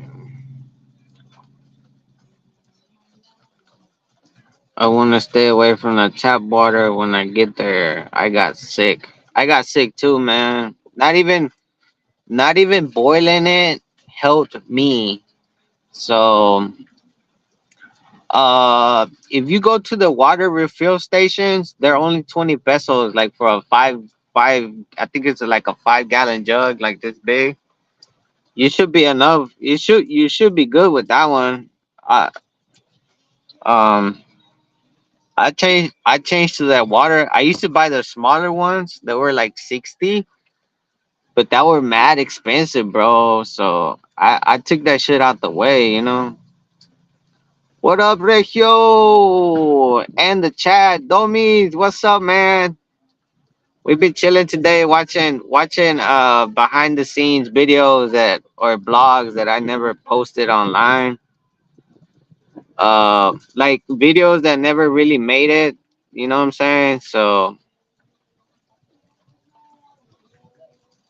I want to stay away from the tap water when I get there. I got sick. I got sick too, man. Not even boiling it helped me. So, if you go to the water refill stations, they're only 20 pesos, like for a five. I think it's like a 5 gallon jug, like this big. You should be enough. You should be good with that one. I um I changed to that water. I used to buy the smaller ones that were like 60, but that were mad expensive, bro. So I took that shit out the way. What up, Regio? And the chat, Domies, what's up, man? We've been chilling today, watching behind the scenes videos that or blogs that I never posted online. Like videos that never really made it. You know what I'm saying? So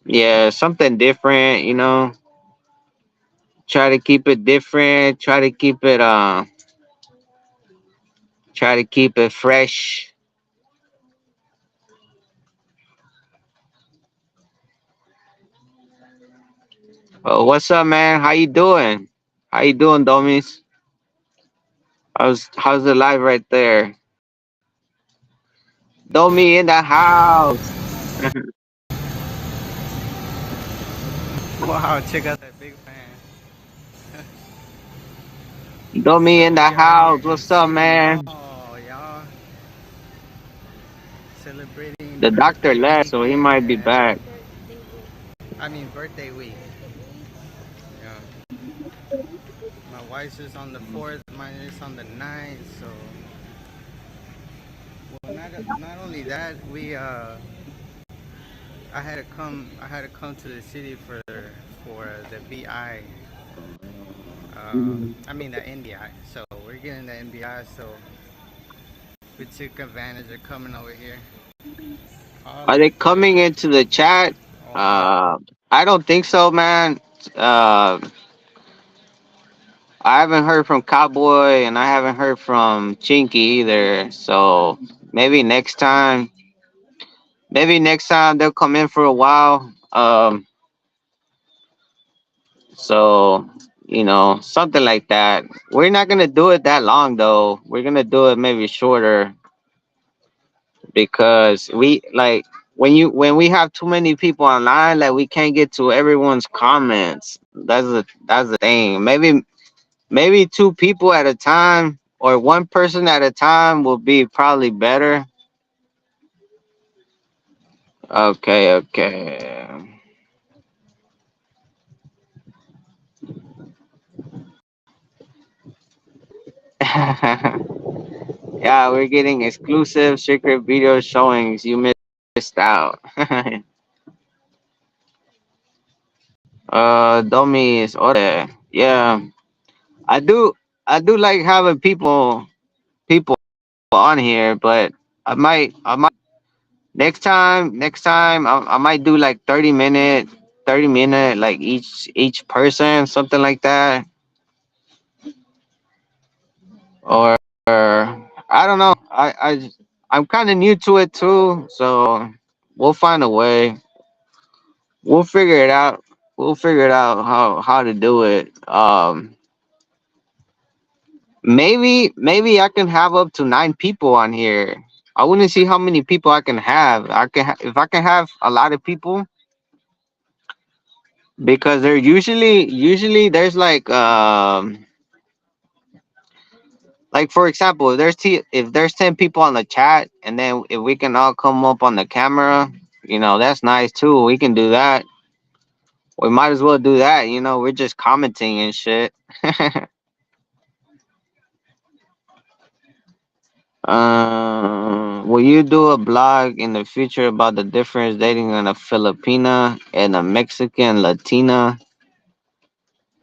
yeah, something different. Try to keep it different. Try to keep it fresh. What's up, man? How you doing? How you doing, Domies? How's the live right there? Domi in the house. Wow, check out that big fan. Domi So in the we out here house. in What's up, City Mall, man? y'all. Celebrating The doctor birthday left, so he might be weekend. back. I mean birthday week. Yeah. My wife's is on the 4th, mine is on the 9th, so well not only that, I had to come to the city for the BI. I mean the NBI. So we're getting the NBI, so we took advantage of coming over here. Are All they coming into the chat? oh yeah. Uh, I don't think so, man. Uh, I haven't heard from Cowboy, and I haven't heard from Chinky either. So maybe next time, they'll come in for a while. So something like that. We're not gonna do it that long though. We're gonna do it maybe shorter because we like when we have too many people online, like we can't get to everyone's comments. That's the thing. Maybe two people at a time or one person at a time will be probably better. Okay, okay. Yeah, we're getting exclusive secret video showings. You missed out. Domi is order. Yeah, I do. I do like having people on here, but I might next time I might do like 30 minute like each person, something like that. Or I don't know. I'm kind of new to it too, so we'll find a way. We'll figure it out. We'll figure it out how to do it. Maybe I can have up to 9 people on here. I wouldn't see how many people I can have. If I can have a lot of people because they're usually there's like for example if there's 10 people on the chat and then if we can all come up on the camera, that's nice too. We can do that. We might as well do that. We're just commenting and shit. Will you do a blog in the future about the difference dating on a Filipina and a Mexican Latina?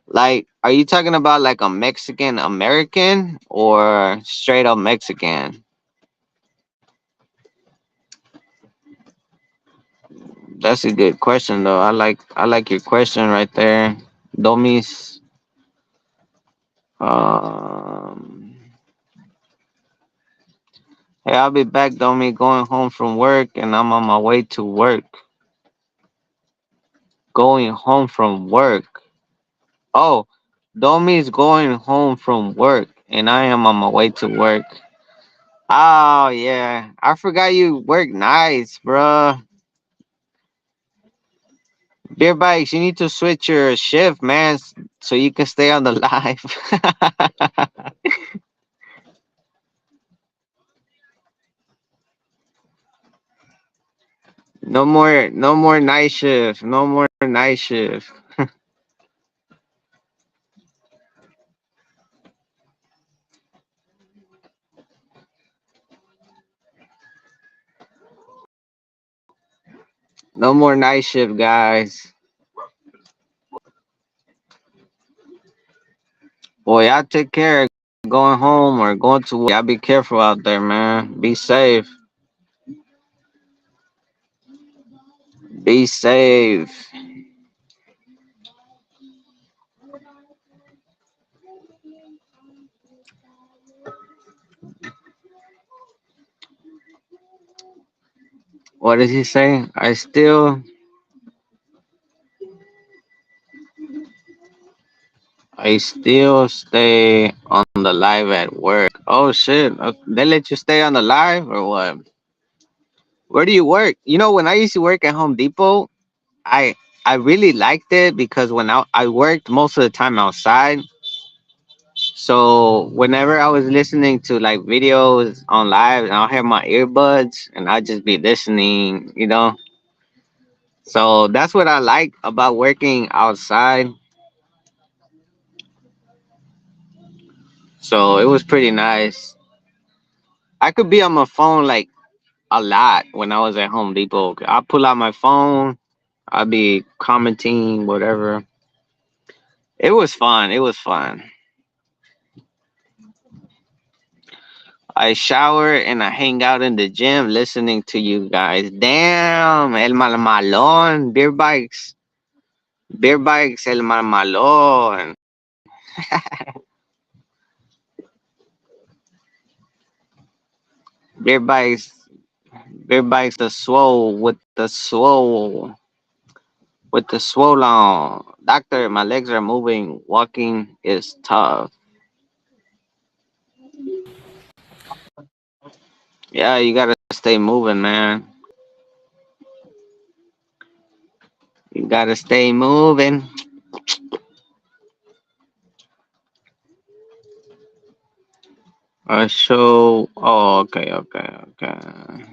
Like, are you talking about like a Mexican American or straight up Mexican? That's a good question though. I like your question right there, Domis. Um, hey, I'll be back, Domi. Going home from work, and I'm on my way to work. Going home from work. Oh, Domi's going home from work, and I am on my way to work. Oh yeah, I forgot you work nights, bruh. Beer bikes, you need to switch your shift, man, so you can stay on the live. No more night shift. No more night shift. No more night shift, guys. Boy, y'all take care. Going home or going to work. Y'all be careful out there, man. Be safe. Be safe. What did he say? I still stay on the live at work. Oh shit! They let you stay on the live or what? Where do you work? You know, when I used to work at Home Depot, I I really liked it because when I worked most of the time outside. So whenever I was listening to like videos on live, and I'll have my earbuds and I'll just be listening, you know. So that's what I like about working outside. So it was pretty nice. I could be on my phone like a lot when I was at Home Depot. I pull out my phone, I'll be commenting, whatever. It was fun. It was fun. I shower and I hang out in the gym listening to you guys. Damn, El Malmalon, beer bikes. Beer bikes, El Malmalon. Beer bikes, beer bikes, the swole with the swollen. Doctor, my legs are moving. Walking is tough. Yeah, you gotta stay moving, man. You gotta stay moving. So, oh, okay, okay, okay.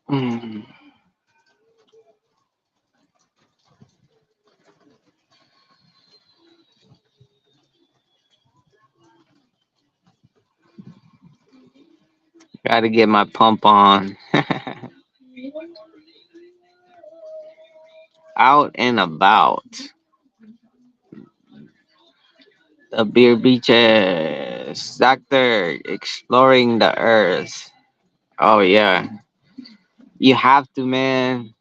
Mm. Gotta get my pump on. Out and about. The beer beaches. Doctor, exploring the earth. Oh, yeah. You have to, man.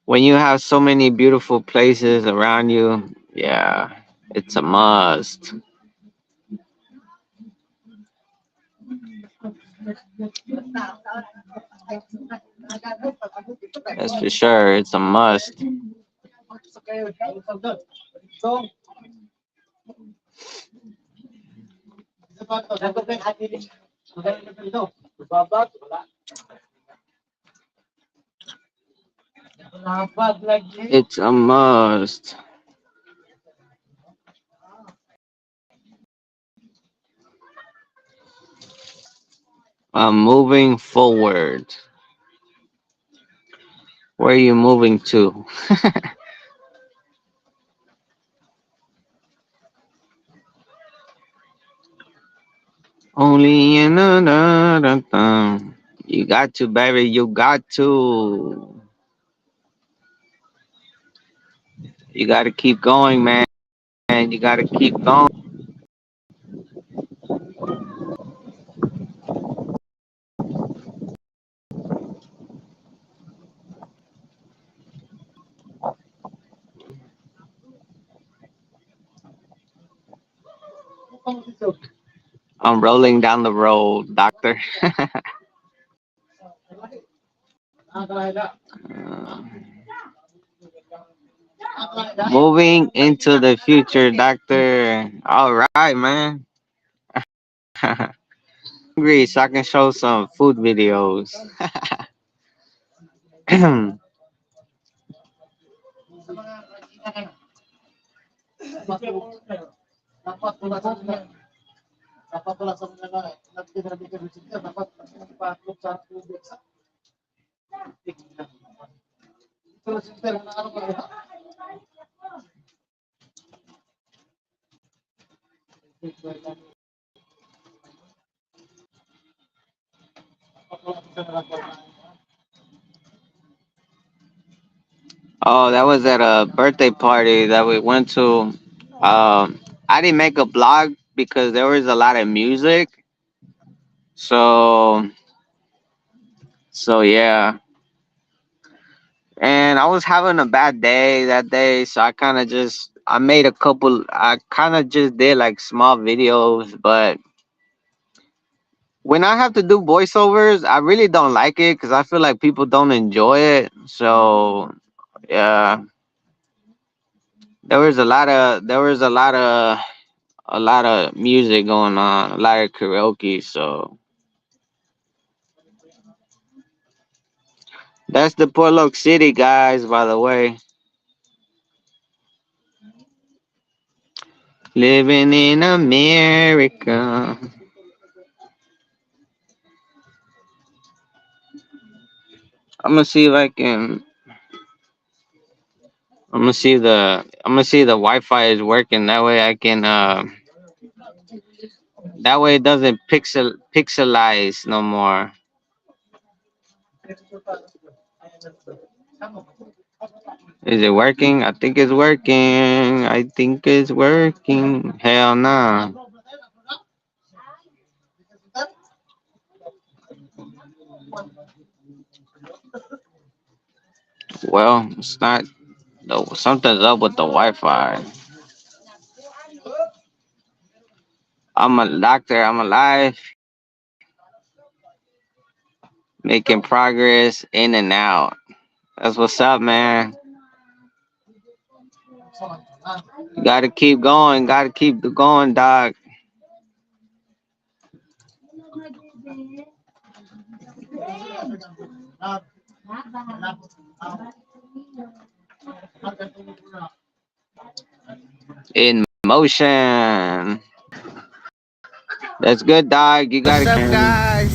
When you have so many beautiful places around you, yeah, it's a must. That's for sure. It's a must. It's a must. I'm moving forward. Where are you moving to? Only in a. You got to, baby. You got to. You got to keep going, man. You got to keep going. I'm rolling down the road, doctor. Uh, moving into the future, doctor. All right, man. Hungry, so I can show some food videos. Oh, that was at a birthday party that we went to. I didn't make a blog because there was a lot of music. So, so yeah. And I was having a bad day that day, so I made a couple. I kind of just did like small videos, but when I have to do voiceovers, I really don't like it because I feel like people don't enjoy it. So yeah, there was a lot of music going on, a lot of karaoke. So that's the Portlock City, guys. By the way, living in America. I'm gonna see if I can. I'm gonna see the Wi-Fi is working. That way I can. That way it doesn't pixelize no more. Is it working? I think it's working. I think it's working. Hell nah. Well, it's not. No, something's up with the Wi-Fi. I'm a doctor. I'm alive, making progress in and out. That's what's up, man. Gotta keep going. Gotta keep going, dog. In motion. That's good, dog. You What's gotta. up, guys?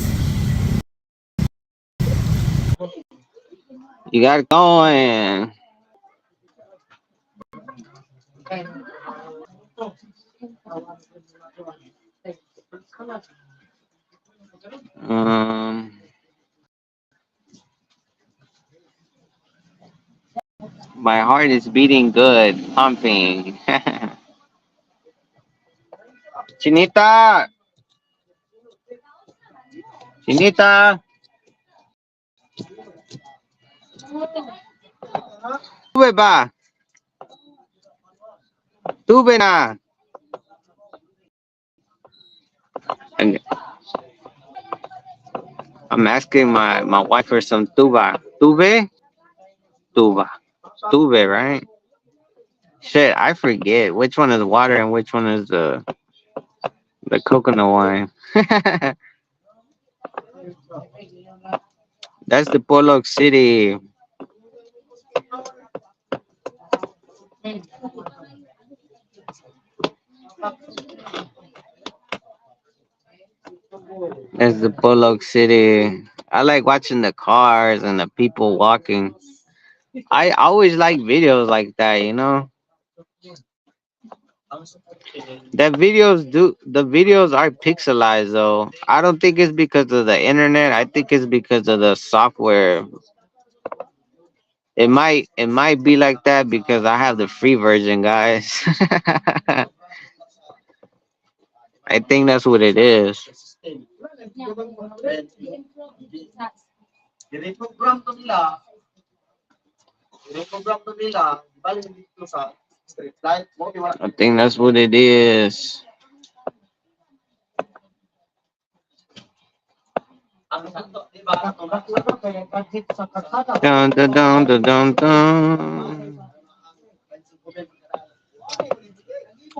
You gotta going. Um, my heart is beating good, pumping. Chinita, Chinita, tube ba? Tube na. And I'm asking my wife for some tuba. Tuba, tube, right? Shit, I forget which one is water and which one is the coconut wine. That's the Pollock City. That's the Pollock City. I like watching the cars and the people walking. I always like videos like that, you know. The videos are pixelized though. I don't think it's because of the internet. I think it's because of the software. It might be like that because I have the free version, guys. I think that's what it is. I think that's what it is. Dun, dun, dun, dun, dun, dun.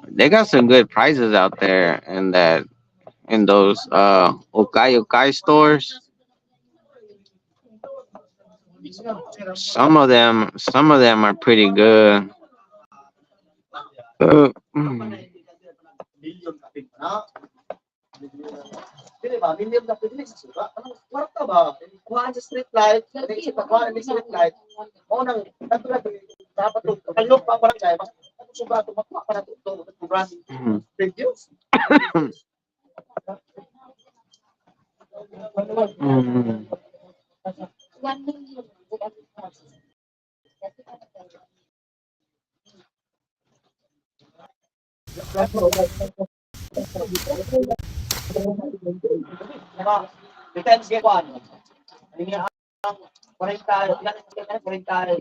They got some good prices out there in those Okai stores. Some of them are pretty good. Mm. Mm.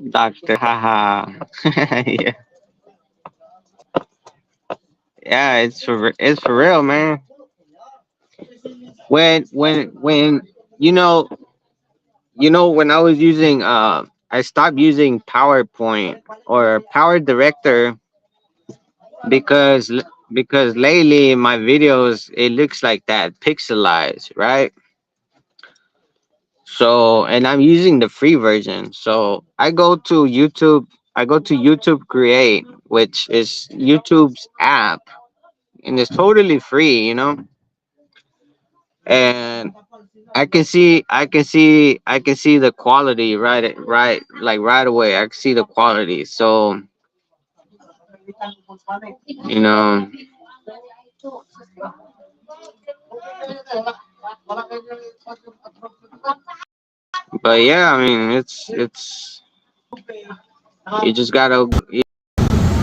Doctor, haha. Yeah, yeah, it's for real, man. when you know when I was using I stopped using PowerPoint or Power Director because because lately in my videos it looks like that pixelized, right? So, and I'm using the free version. So I go to YouTube Create, which is YouTube's app, and it's totally free, And I can see the quality like right away. I can see the quality. So, you know, but yeah, I mean, it's you just gotta you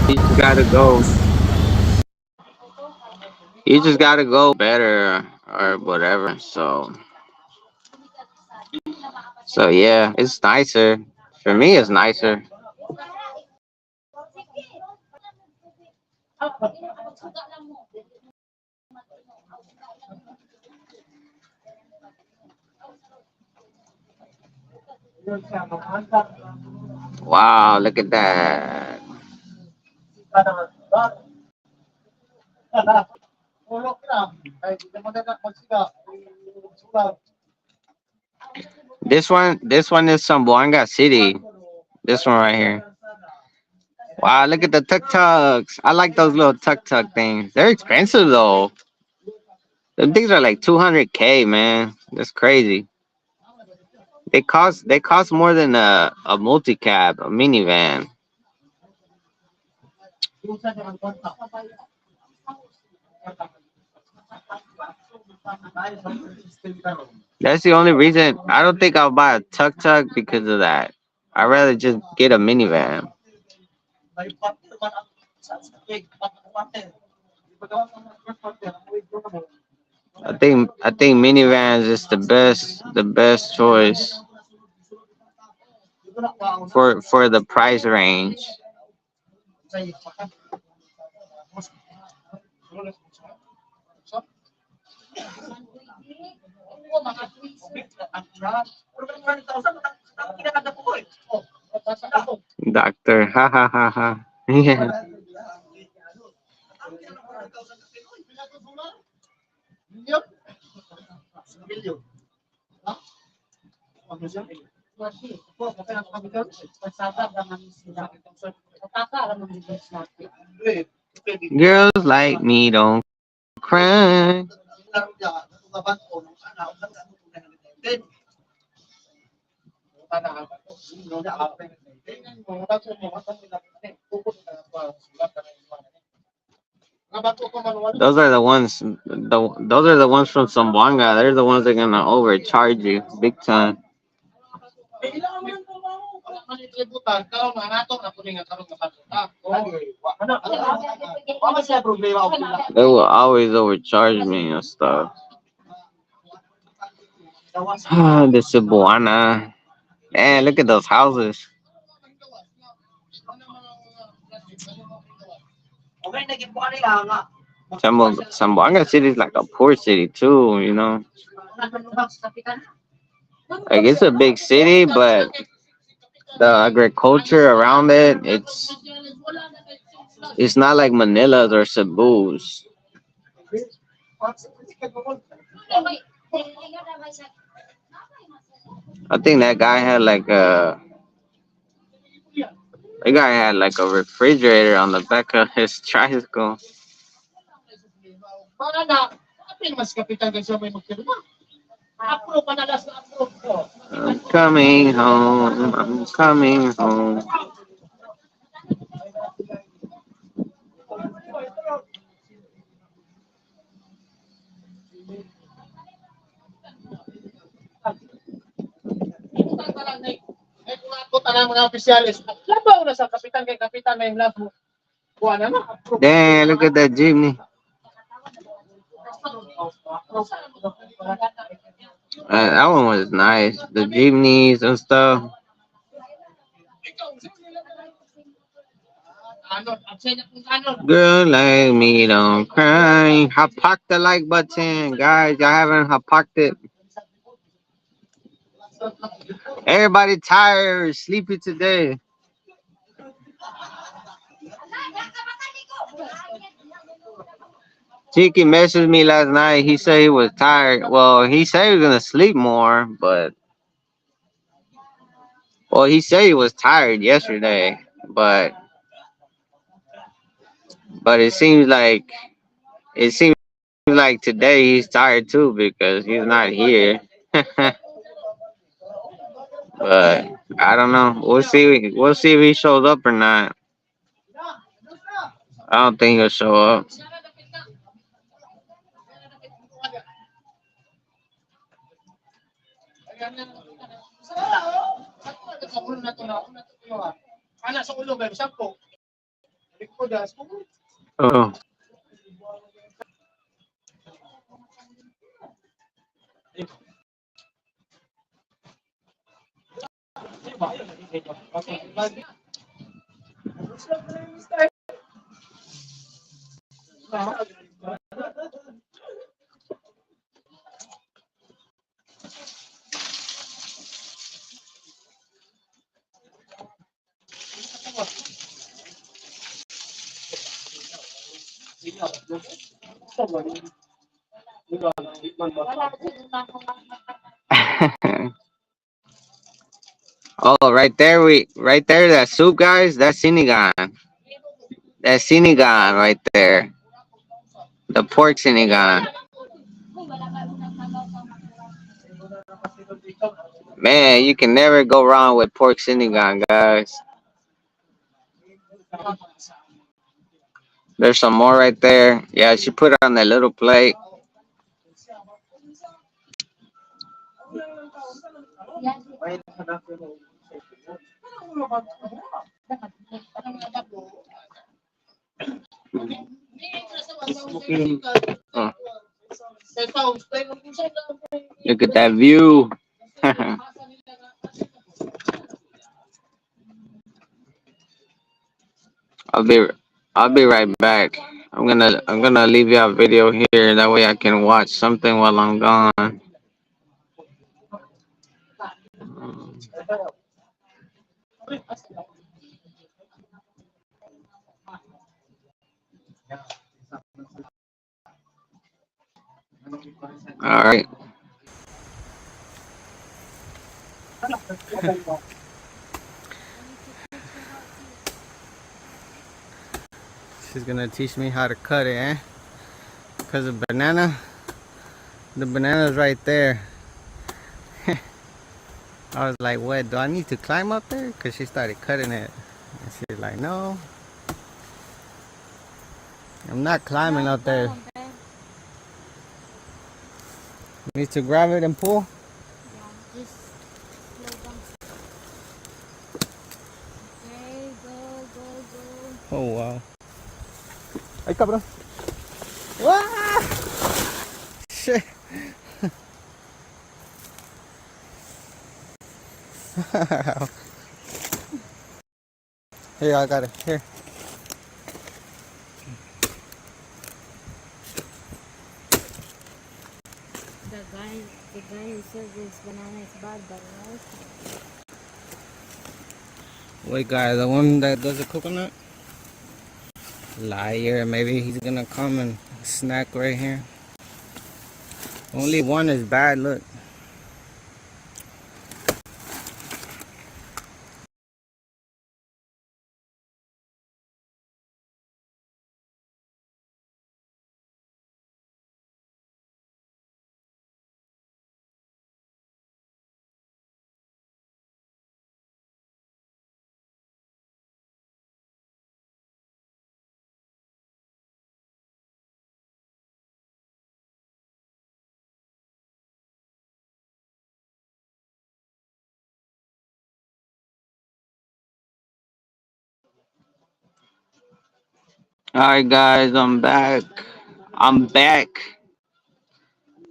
just gotta go you just gotta go better or whatever. So yeah, it's nicer. For me it's nicer. Wow, look at that. This one is Zamboanga City. This one right here. Wow, look at the tuk tuks. I like those little tuk tuk things. They're expensive though. The things are like 200K, man. That's crazy. They cost more than a multi-cab, a minivan. That's the only reason I don't think I'll buy a tuk tuk because of that. I'd rather just get a minivan. I think minivans is the best choice for the price range. Doctor, ha ha ha ha. Yeah. Girls like me don't cry. Those are the ones. Those are the ones from Zamboanga. They're the ones that are gonna overcharge you big time. They will always overcharge me and stuff. The Cebuana. Man, look at those houses. Zamboanga City is like a poor city too. Like it's a big city, but the agriculture around it's not like Manila's or Cebu's. I think that guy had like a refrigerator on the back of his tricycle. I'm coming home. I'm coming home. Damn, look at that jeepney. That one was nice. The jeepneys and stuff. Girl like me don't cry. Hop the like button, guys. Y'all haven't hop it. Everybody tired, sleepy today. Tiki messaged me last night. He said he was tired. Well, he said he was gonna sleep more, but he said he was tired yesterday. But it seems like today he's tired too because he's not here. But I don't know. We'll see. We'll see if he shows up or not. I don't think he'll show up. Oh. Oh, right there, that soup, guys. That's sinigang. That's sinigang right there. The pork sinigang. Man, you can never go wrong with pork sinigang, guys. There's some more right there. Yeah, she put it on that little plate. Oh, look at that view. I'll be I'll be right back. I'm gonna leave you a video here. That way I can watch something while I'm gone. All right. She's gonna teach me how to cut it, eh? Because the banana's right there. I was like, what, do I need to climb up there? Because she started cutting it. And she's like, no, I'm not climbing up there. Need to grab it and pull? Yeah, just slow down. Okay, go. Oh, wow. Ay, cabrón. Ah! Shit. Here, I got it. Here. The guy who says this banana is bad, but right? Wait, guy, the one that does the coconut? Liar. Maybe he's gonna come and snack right here. Only one is bad, look. All right, guys, I'm back. I'm back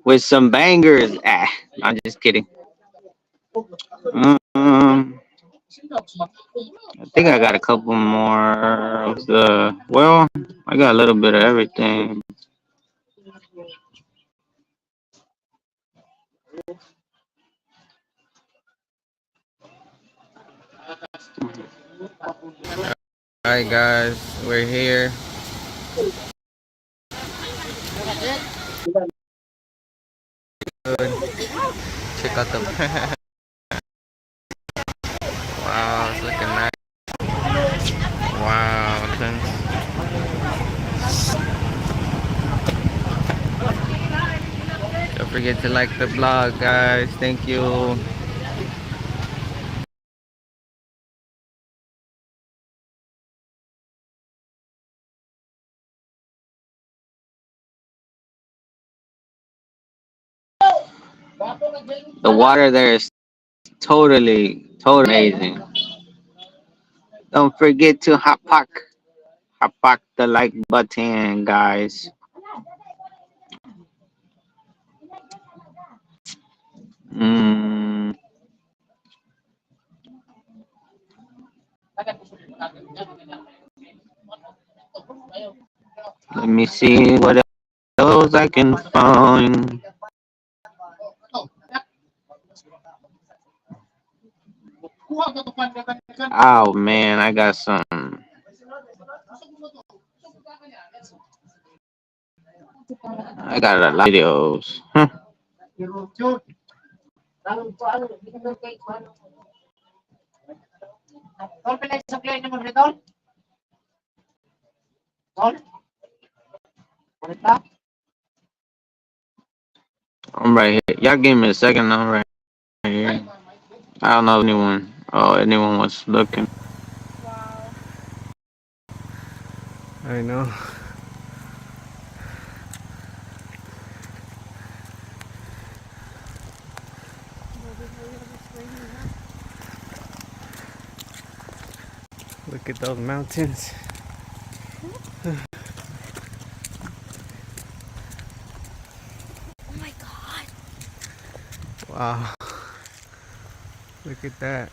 with some bangers. I'm just kidding. Um, I think I got a couple more of the. Well, I got a little bit of everything. Alright guys, we're here. Good. Check out the wow, it's looking nice. Wow, don't forget to like the vlog guys. Thank you. The water there is totally amazing. Don't forget to hop the like button, guys. Mm, let me see what else I can find. Oh man, I got some. I got a lot of videos. I'm right here. Y'all give me a second. I'm right here. I don't know if anyone was looking. I know. Look at those mountains. Oh my god. Wow. Look at that.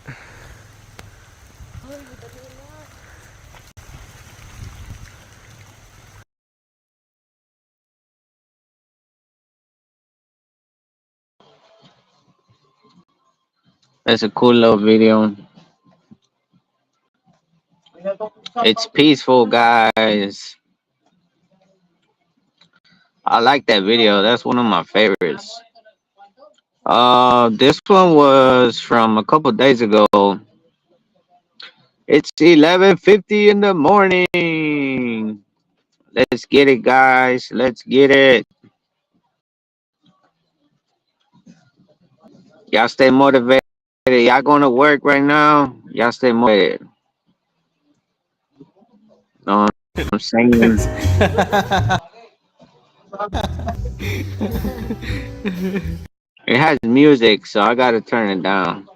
That's a cool little video. It's peaceful, guys. I like that video. That's one of my favorites. This one was from a couple days ago. It's 11:50 in the morning. Let's get it, guys. Let's get it. Y'all stay motivated. Y'all going to work right now? Y'all stay motivated. Know what I'm saying? It has music, so I gotta turn it down.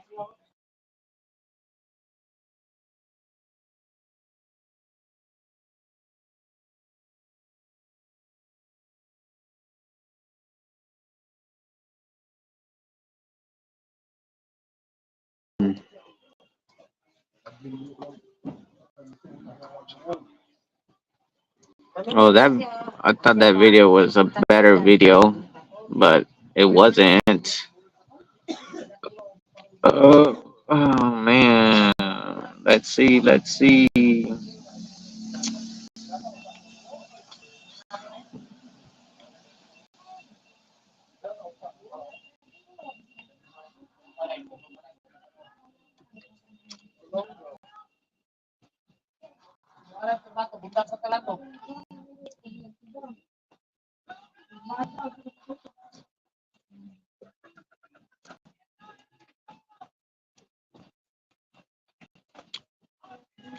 Oh, I thought that video was a better video, but it wasn't. Oh man. Let's see. Let's see.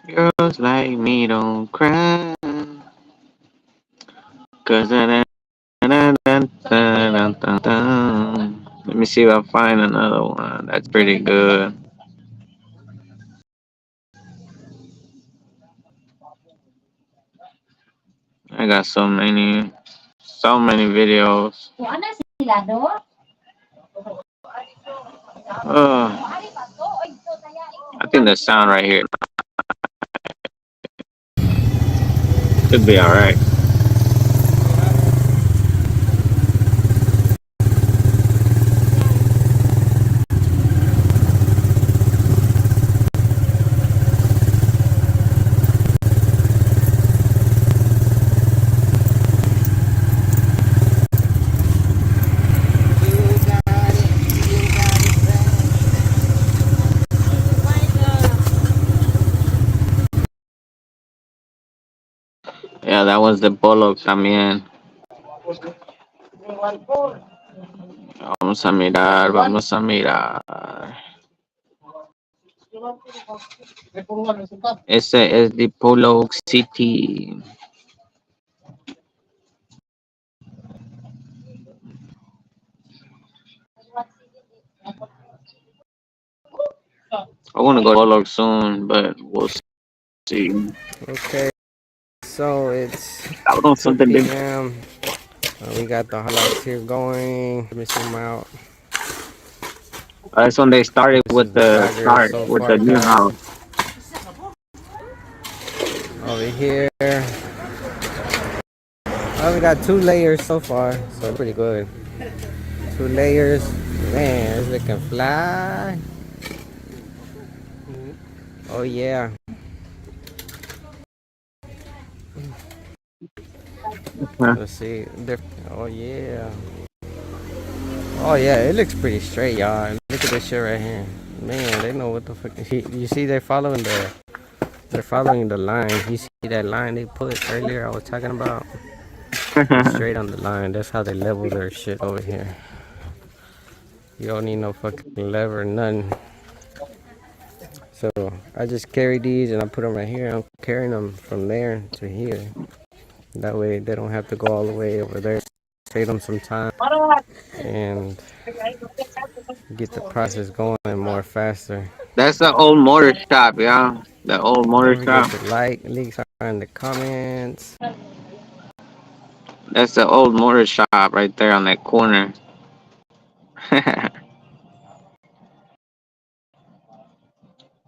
Girls like me don't cry. Cause let me see if I find another one. That's pretty good. I got so many videos. Uh, I think the sound right here should be all right. Yeah, that was the polo también. Vamos a mirar, vamos a mirar. Ese es the Polo City. I want to go to Polo soon, but we'll see. Okay, so it's Cabrón, 2 something big. p.m. We got the highlights here going. Let me zoom out. That's when they started This with is the the progress start so with far, the new guys. house. Over here, oh, we got 2 layers so far, so pretty good. 2 layers, man, it's looking fly. Oh yeah. Let's see. Oh yeah. Oh yeah, it looks pretty straight, y'all. Look at this shit right here. Man, they know what the fuck. You see, they're following the line. You see that line they put earlier? I was talking about. It's straight on the line. That's how they level their shit over here. You don't need no fucking lever, nothing. So I just carry these and I put them right here. I'm carrying them from there to here. That way they don't have to go all the way over there. Save them some time and get the process going more faster. That's the old motor shop, yeah. The old motor Don't forget shop. to like, links are in the comments. That's the old motor shop right there on that corner.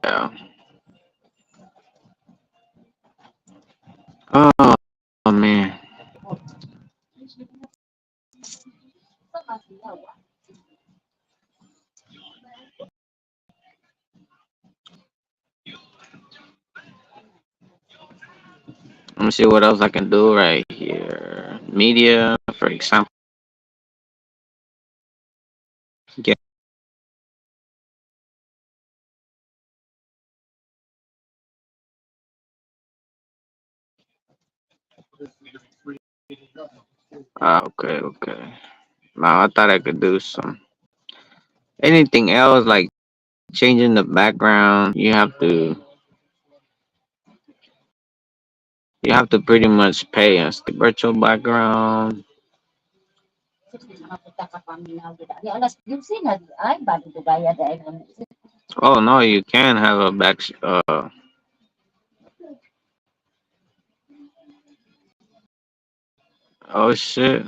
Yeah. Oh, man. Let me see what else I can do right here. Media, for example. Get, okay, okay. Now I thought I could do some anything else like changing the background. You have to pretty much pay us the virtual background. Oh no, you can have a back. Oh shit.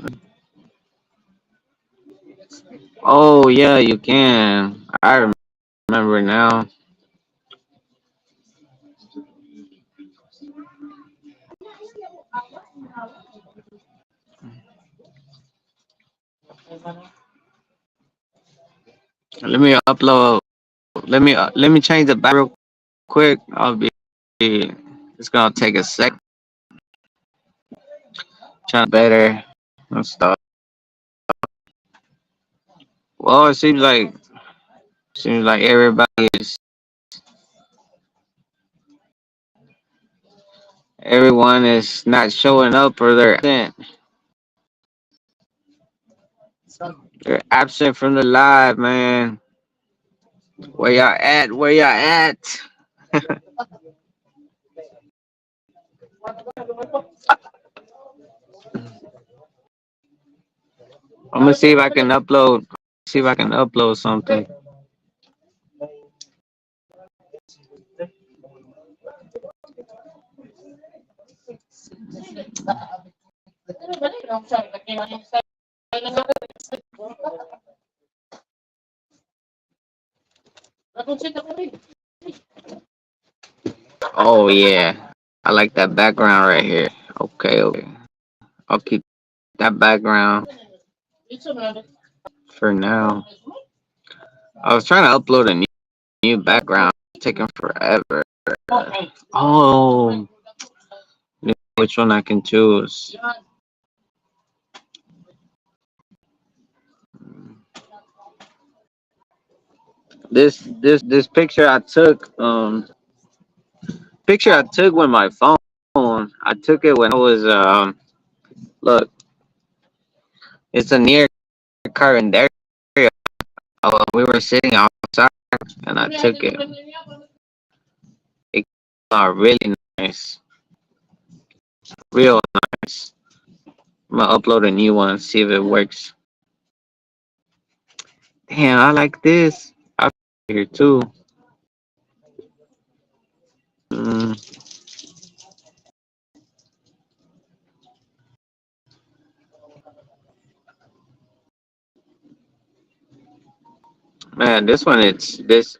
Oh yeah, you can. I remember now. Let me upload. Let me change the back real quick. I'll be. It's gonna take a sec. Try better and stuff. Well, it seems like everyone is not showing up or they're absent from the live, man. Where y'all at? Where y'all at? I'm gonna see if I can upload. See if I can upload something. Oh yeah, I like that background right here. Okay, okay. I'll keep that background for now. I was trying to upload a new background. It's taking forever. Oh, which one I can choose? This picture I took with my phone. I took it when I was look. It's a near current area. We were sitting outside, and I took it. It came out really nice, real nice. I'm gonna upload a new one, see if it works. Damn, I like this. I here too. Mm, man, this one it's this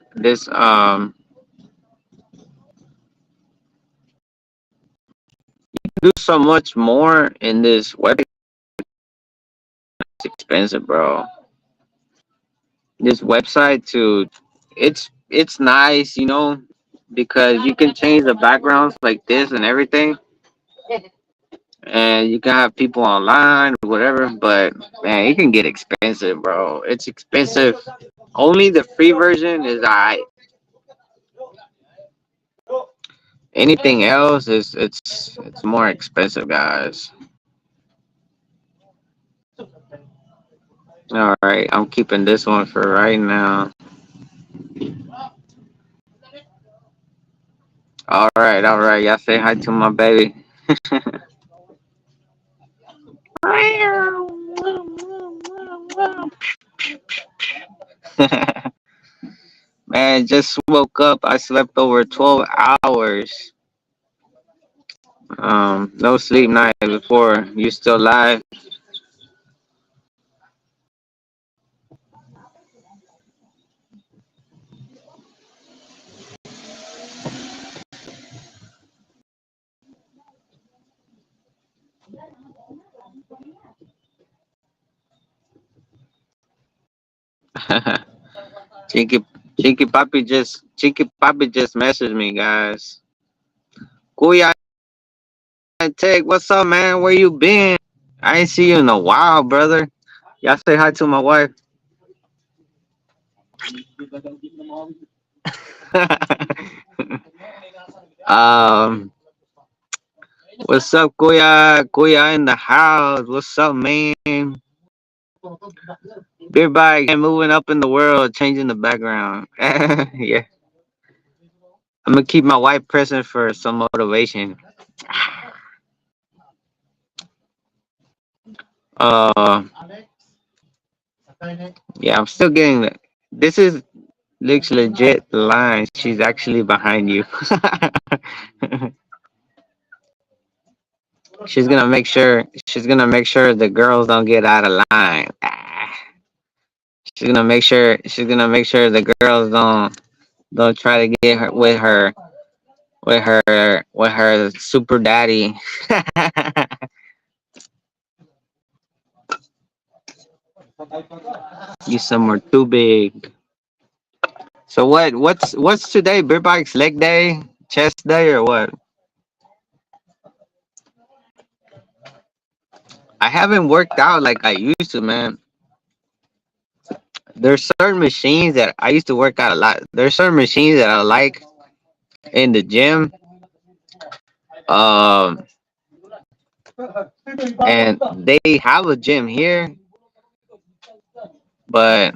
do so much more in this website. It's expensive, bro. This website to it's nice, you know, because you can change the backgrounds like this and everything, and you can have people online or whatever. But man, it can get expensive, bro. It's expensive. Only the free version is I. Anything else is it's more expensive, guys. All right, I'm keeping this one for right now. All right. Y'all say hi to my baby. Man, just woke up. I slept over 12 hours. No sleep night before. You still live? Chinky Chinky Papi just messaged me, guys. Kuya Tech, what's up, man? Where you been? I ain't see you in a while, brother. Y'all say hi to my wife. um, what's up, Kuya? Kuya in the house. What's up, man? Beer bag and moving up in the world, changing the background. Yeah, I'm gonna keep my wife present for some motivation. Uh, yeah, I'm still getting that. This is looks legit line. She's actually behind you. She's gonna make sure the girls don't get out of line. She's gonna make sure the girls don't try to get her with her super daddy. You somewhere too big. So what's today? Beer bikes leg day, chest day, or what? I haven't worked out like I used to, man. There's certain machines that I used to work out a lot. There's certain machines that I like in the gym. Um, and they have a gym here, but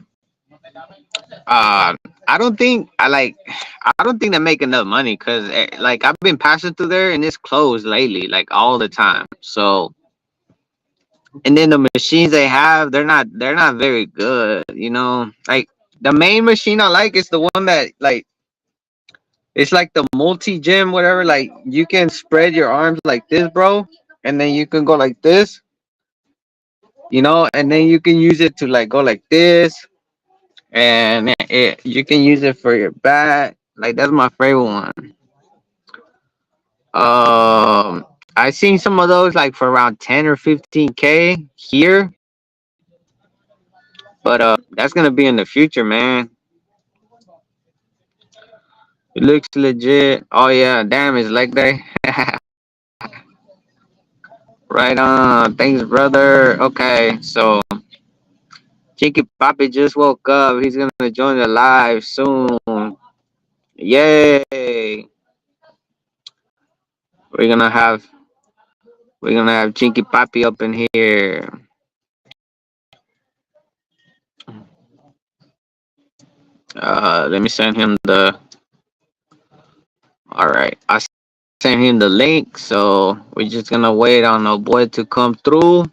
I don't think I don't think they make enough money because like I've been passing through there and it's closed lately, like all the time. So and then the machines they have, they're not very good, you know. Like the main machine I like is the one that like it's like the multi gym, whatever. Like you can spread your arms like this, bro, and then you can go like this, you know, and then you can use it to like go like this, and you can use it for your back. Like that's my favorite one. I seen some of those like for around 10 or 15K here, but that's gonna be in the future, man. It looks legit. Oh yeah, damn, it's leg day. Right on. Thanks, brother. Okay, so Chicky Papi just woke up. He's gonna join the live soon. Yay! We're gonna have we're gonna have Chinky Papi up in here. Let me send him the. All right, I sent him the link. So we're just gonna wait on the boy to come through.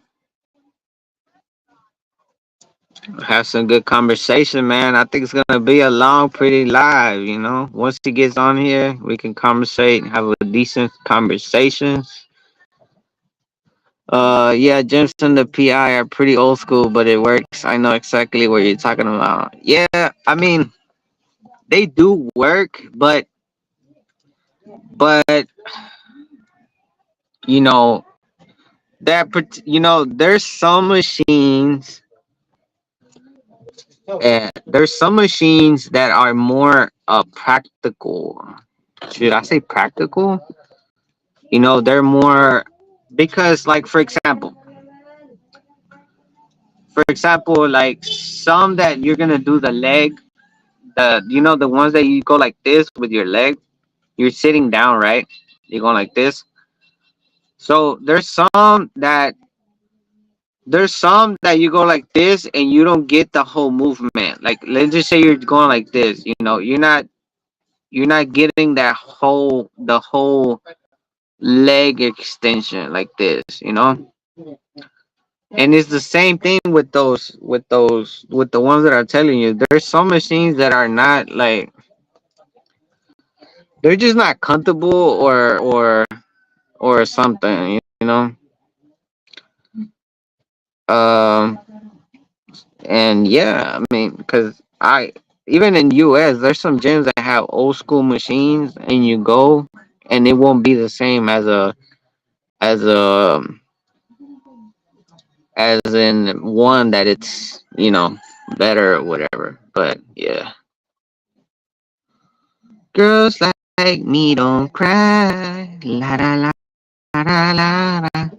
Have some good conversation, man. I think it's gonna be a long, pretty live. You know, once he gets on here, we can conversate, have a decent conversations. Yeah, Gems and the PI are pretty old school, but it works. I know exactly what you're talking about. Yeah, I mean, they do work, but you know there's some machines, there's some machines that are more practical. Should I say practical? They're more because, like, for example, like some that you're gonna do the leg, the ones that you go like this with your leg. You're sitting down, right? You're going like this. So there's some that you go like this and you don't get the whole movement. Like, let's just say you're going like this. You're not getting the whole leg extension like this. And it's the same thing with the ones that I'm telling you. There's some machines that are not like, they're just not comfortable, or something. Um, and yeah, I mean, because even in US, there's some gyms that have old school machines, and you go, and it won't be the same as a as in one that it's better or whatever. But yeah, girls like me don't cry, la la la la la la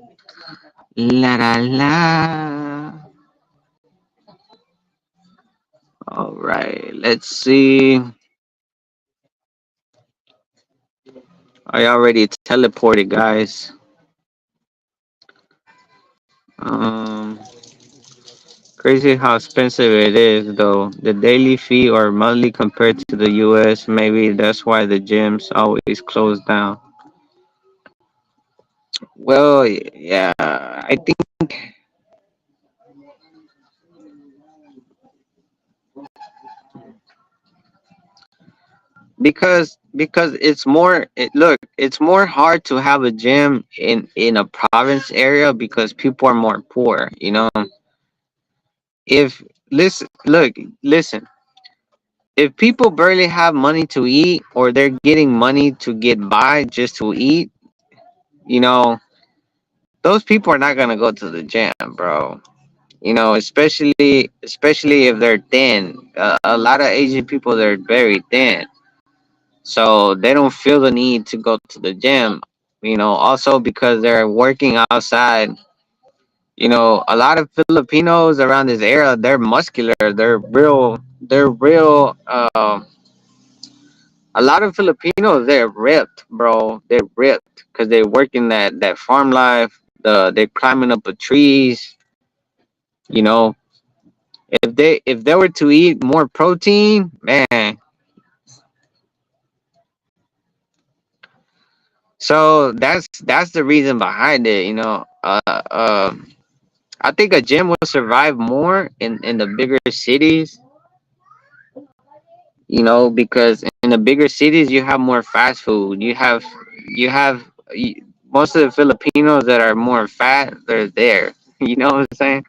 la la la. All right, let's see. I already teleported, guys. Um, Crazy how expensive it is, though. The daily fee or monthly compared to the US. Maybe that's why the gyms always close down. Well, yeah, I think because it's more hard to have a gym in a province area because people are more poor. If listen, if people barely have money to eat, or they're getting money to get by just to eat, you know those people are not gonna go to the gym, bro. Especially if they're thin. A lot of Asian people, they're very thin, so they don't feel the need to go to the gym. Also because they're working outside. A lot of Filipinos around this area, they're muscular. They're real. They're real. A lot of Filipinos, they're ripped, bro. They're ripped because they work in that farm life. They're climbing up the trees. You know, if they were to eat more protein, man. So that's the reason behind it. I think a gym will survive more in the bigger cities. Because in the bigger cities you have more fast food. Most of the Filipinos that are more fat, they're there. You know what I'm saying?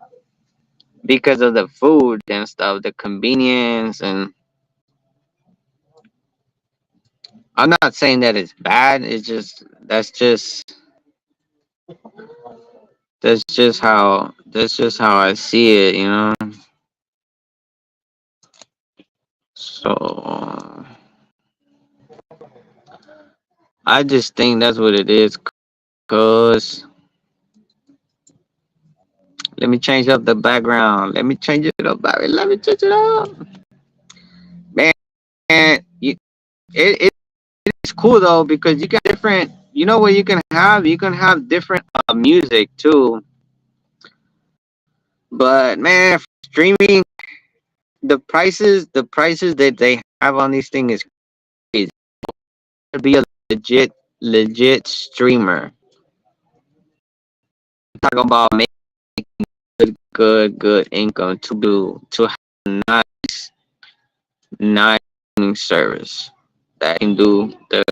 Because of the food and stuff, the convenience. And I'm not saying that it's bad. It's just that's just that's just how I see it, you know. So I just think that's what it is. Cause let me change up the background. Let me change it up. Let me change it up, man. You, it's cool though because you got different. You know what you can have different music too. But man, streaming the prices that they have on these things is crazy. To be a legit streamer, talk about making good income to have a nice streaming service that can do the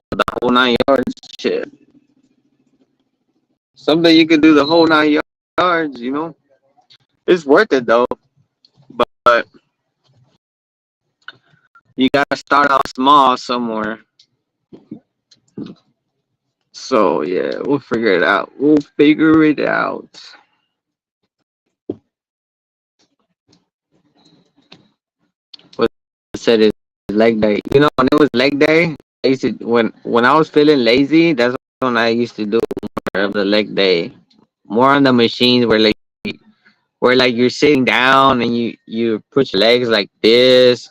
whole 9 yards. Shit, someday you can do the whole 9 yards. You know, it's worth it though. But you gotta start off small somewhere. So yeah, we'll figure it out. We'll figure it out. What I said is leg day. You know, when it was leg day, I used to when I was feeling lazy. That's when I used to do more of the leg day. More on the machines where you're sitting down and you put your legs like this,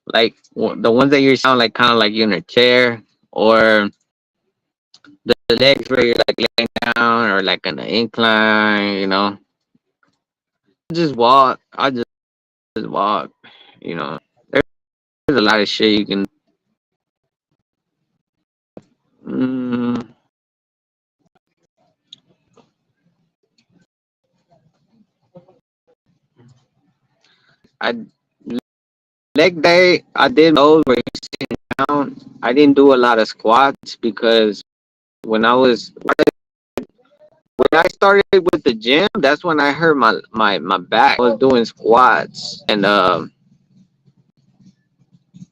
like the ones that you sound like kind of like you're in a chair, or the legs where you're like laying down or like on an incline. You know, just walk. I just walk. You know, there's a lot of shit you can. Mm, I leg day. I did those where you're sitting down. I didn't do a lot of squats because when I was when I started with the gym, that's when I hurt my back. I was doing squats and man,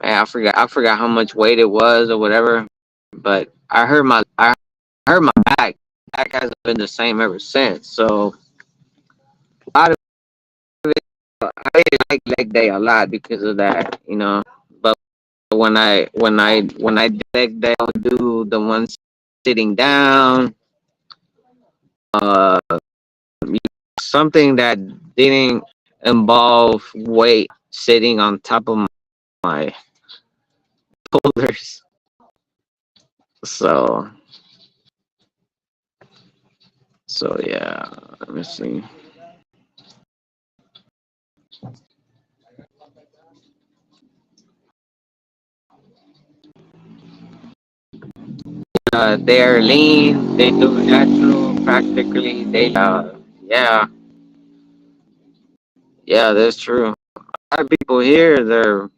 I forgot how much weight it was or whatever, but I hurt my back. Back hasn't been the same ever since. So a lot of it, I didn't like leg day a lot because of that, you know. But when I do leg day, I'll do the ones sitting down, uh, something that didn't involve weight sitting on top of my shoulders. So yeah, let me see. They are lean. They do natural practically. Yeah, yeah, that's true. A lot of people here, the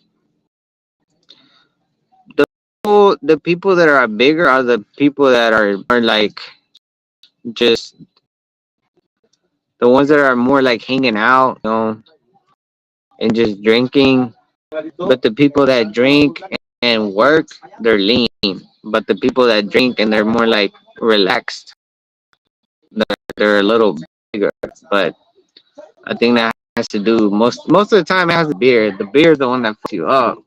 people that are bigger are the people that are more like just the ones that are more like hanging out, you know, and just drinking. But the people that drink and work, they're lean. But the people that drink and they're more like relaxed, they're a little bigger. But I think that has to do most of the time it has the beer. The beer is the one that fucks you up,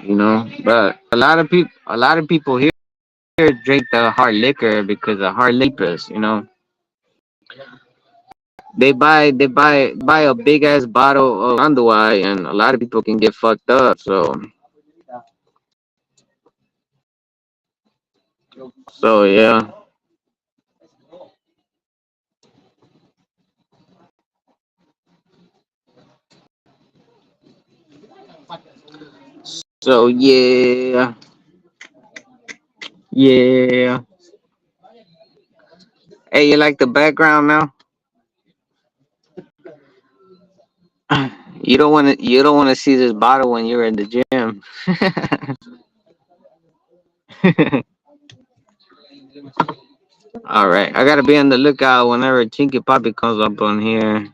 you know. But a lot of people here drink the hard liquor because the hard liquors, you know. They buy a big ass bottle of Anduai, and a lot of people can get fucked up. So yeah. So yeah, yeah. Hey, you like the background now? You don't want to see this bottle when you're in the gym. All right, I gotta be on the lookout whenever Chinky Poppy comes up on here.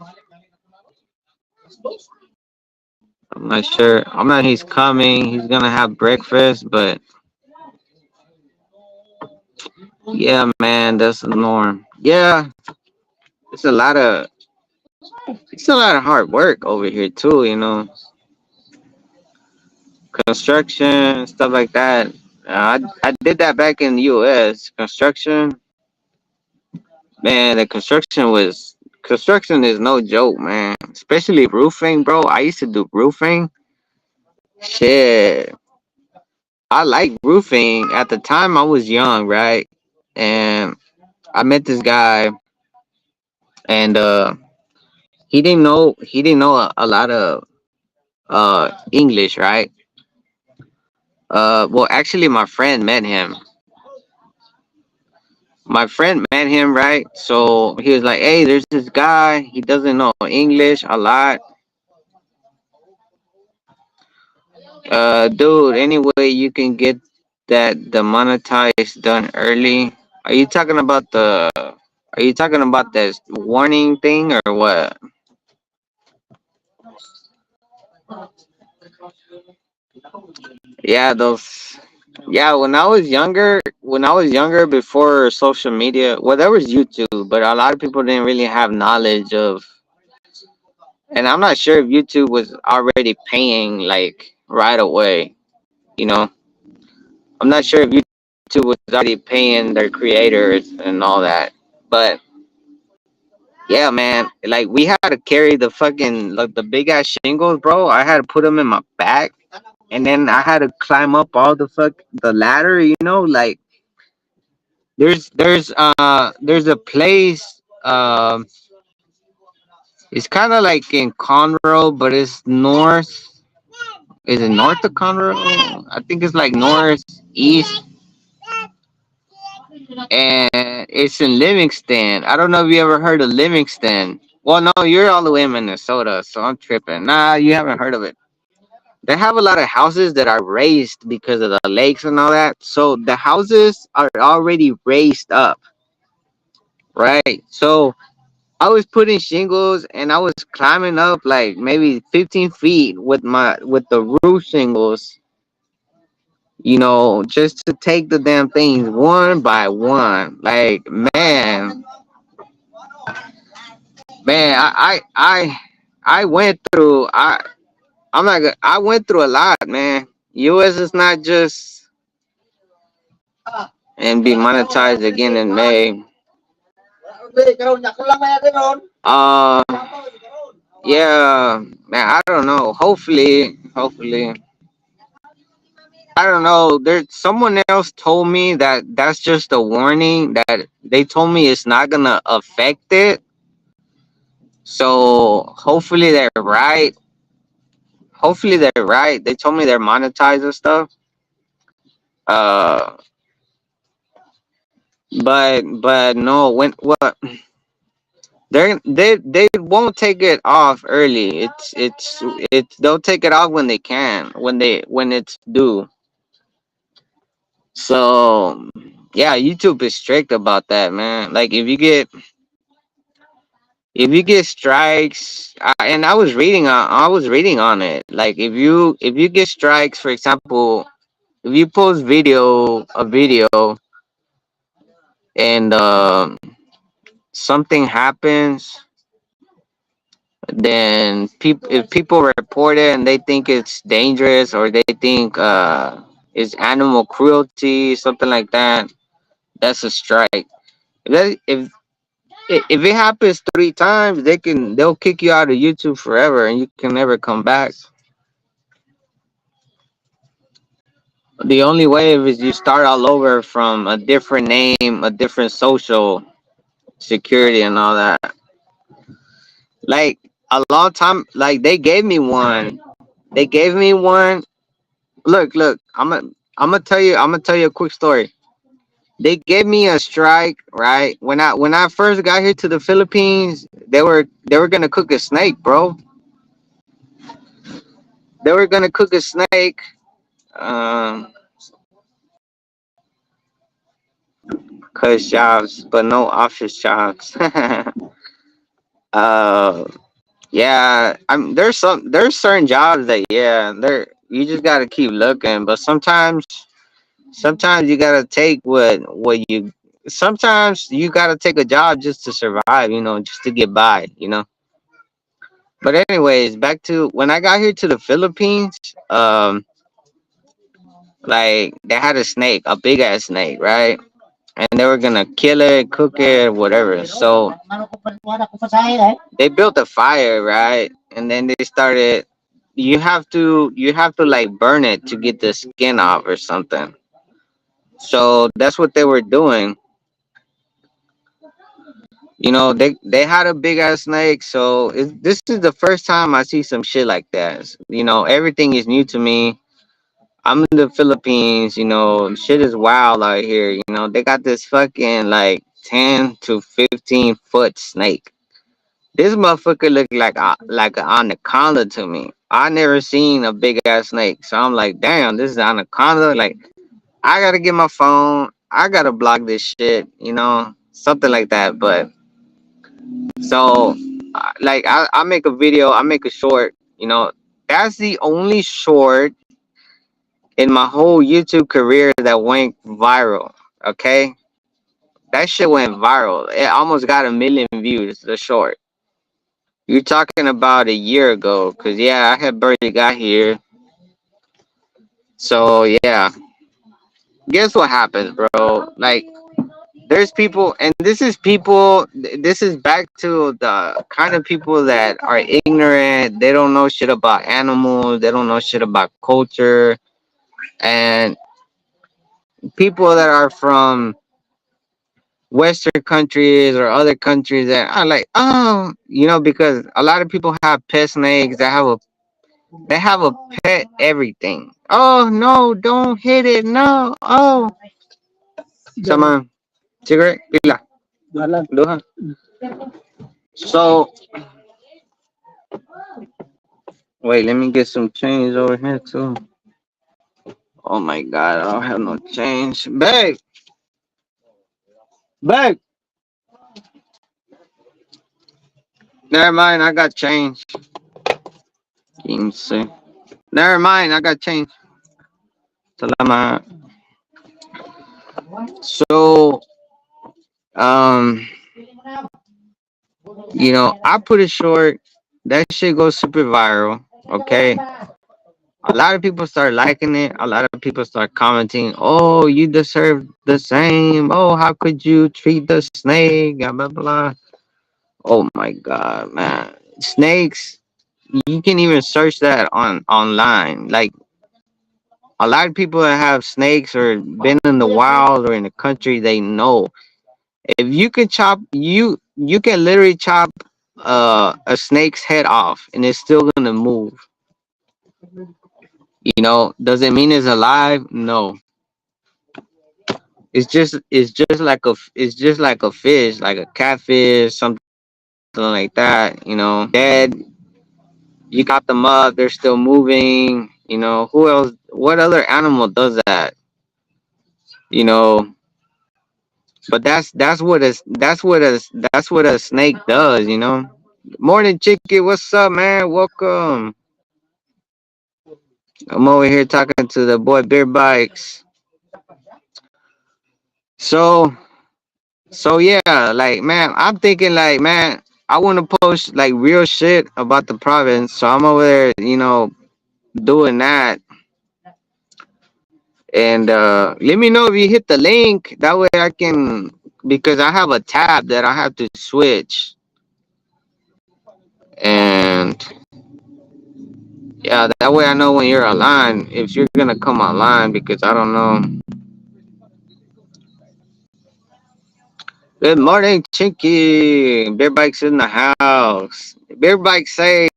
I'm not sure. I'm not. He's coming. He's gonna have breakfast, but yeah, man, that's the norm. Yeah, it's a lot of hard work over here too. Construction stuff like that. I did that back in the U.S. Construction, man. The construction is no joke, man. Especially roofing, bro. I used to do roofing. Shit, I like roofing. At the time, I was young, right? And I met this guy, and he didn't know a lot of English, right? Well, actually, my friend met him, right? So he was like, "Hey, there's this guy. He doesn't know English a lot. Dude, anyway, you can get that demonetized done early. Are you talking about the? Are you talking about this warning thing or what?" Yeah, those. Yeah, when I was younger, before social media, well, there was YouTube, but a lot of people didn't really have knowledge of. And I'm not sure if YouTube was already paying like right away. You know, I'm not sure if YouTube was already paying their creators and all that. But yeah, man, like we had to carry the fucking like the big ass shingles, bro. I had to put them in my back, and then I had to climb up all the ladder. Like there's a place. It's kind of like in Conroe, but it's north. Is it north of Conroe? I think it's like northeast, and it's in Livingston. I don't know if you ever heard of Livingston. Well, no, you're all the way in Minnesota, so I'm tripping. Nah, you haven't heard of it. They have a lot of houses that are raised because of the lakes and all that. So the houses are already raised up, right? So I was putting shingles and I was climbing up like maybe 15 feet with the roof shingles, just to take the damn things one by one. Like man, I went through. I went through a lot, man. U.S. is not just and be monetized again in May. Uh, yeah, man. I don't know. Hopefully. I don't know. There's someone else told me that that's just a warning. That they told me it's not gonna affect it. So hopefully they're right. Hopefully they're right. They told me they're monetized and stuff. Uh, but no. When what? They won't take it off early. It's they'll take it off when they can, when it's due. So yeah, YouTube is strict about that, man. Like if you get strikes, and I was reading on it. Like if you get strikes, for example, if you post a video, and something happens, then if people report it and they think it's dangerous, or they think it's animal cruelty, something like that, that's a strike. If it happens 3 times, they'll kick you out of YouTube forever, and you can never come back. The only way is you start all over from a different name, a different social security, and all that. Like a long time, like they gave me one. They gave me one. Look. I'm gonna tell you a quick story. They gave me a strike, right? When I first got here to the Philippines, they were gonna cook a snake, bro. They were gonna cook a snake. Um, cause jobs, but no office jobs. uh, Yeah, there's certain jobs that yeah, there you just gotta keep looking, but sometimes you gotta take what you sometimes you gotta take a job just to survive, just to get by, But anyways, back to when I got here to the Philippines, like they had a snake, a big ass snake, right? And they were gonna kill it, cook it, whatever. So they built a fire, right? And then they started. You have to like burn it to get the skin off or something. So that's what they were doing. They had a big ass snake. So this is the first time I see some shit like that. Everything is new to me. I'm in the Philippines. Shit is wild out here. They got this fucking like 10 to 15 foot snake. This motherfucker look like an anaconda to me. I never seen a big ass snake, so I'm like, damn, this is an anaconda. Like, I gotta get my phone. I gotta block this shit. Something like that. But so, like, I make a video. I make a short. That's the only short in my whole YouTube career that went viral. Okay, that shit went viral. It almost got 1 million views. The short. You're talking about a year ago, cause yeah, I had barely got here. So yeah, guess what happens, bro? Like, there's people, and this is people. This is back to the kind of people that are ignorant. They don't know shit about animals. They don't know shit about culture, and people that are from Western countries or other countries that are like, oh, because a lot of people have pet snakes. They have a pet everything. Oh no, don't hit it. No. Oh. Sama cigarette pila. Duha. So wait, let me get some change over here too. Oh my god, I don't have no change. Babe, babe. Never mind, I got change. 15. Never mind, I got change. Salamat. So um, I put it short. That shit goes super viral. Okay. A lot of people start liking it. A lot of people start commenting, "Oh, you deserve the same. Oh, how could you treat the snake?" Blah blah blah. Oh my god, man! Snakes. You can even search that on online. Like a lot of people that have snakes or been in the wild or in the country, they know if you can you can literally chop a snake's head off and it's still gonna move. Does it mean it's alive? No. It's just like a fish, like a catfish, something like that. Dead. You got them up, they're still moving. Who else? What other animal does that? You know. But that's what a snake does. Morning, Chicky. What's up, man? Welcome. I'm over here talking to the boy Beer Bikes. So yeah, like man, I'm thinking like man, I want to post like real shit about the province. So I'm over there, doing that. And let me know if you hit the link. That way I can because I have a tab that I have to switch. And yeah, that way I know when you're online if you're gonna come online because I don't know. Good morning, Chinky. Beer Bikes in the house. Beer Bike say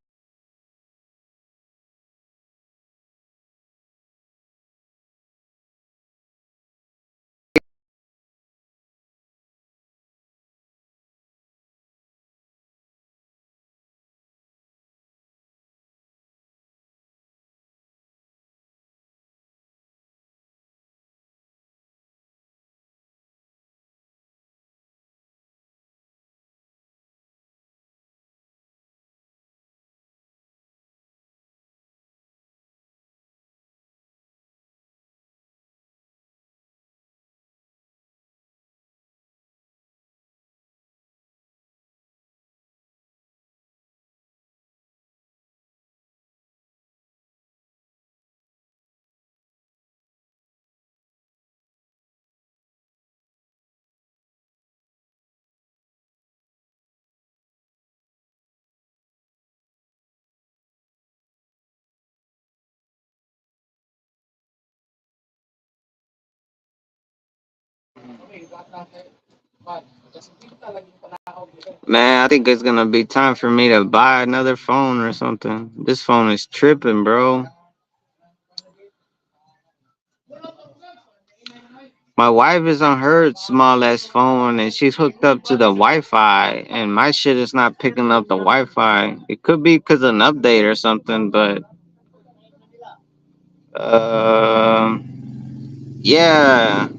Man, I think it's gonna be time for me to buy another phone or something. This phone is tripping, bro. My wife is on her small ass phone and she's hooked up to the Wi-Fi, and my shit is not picking up the Wi-Fi. It could be because of an update or something, but yeah,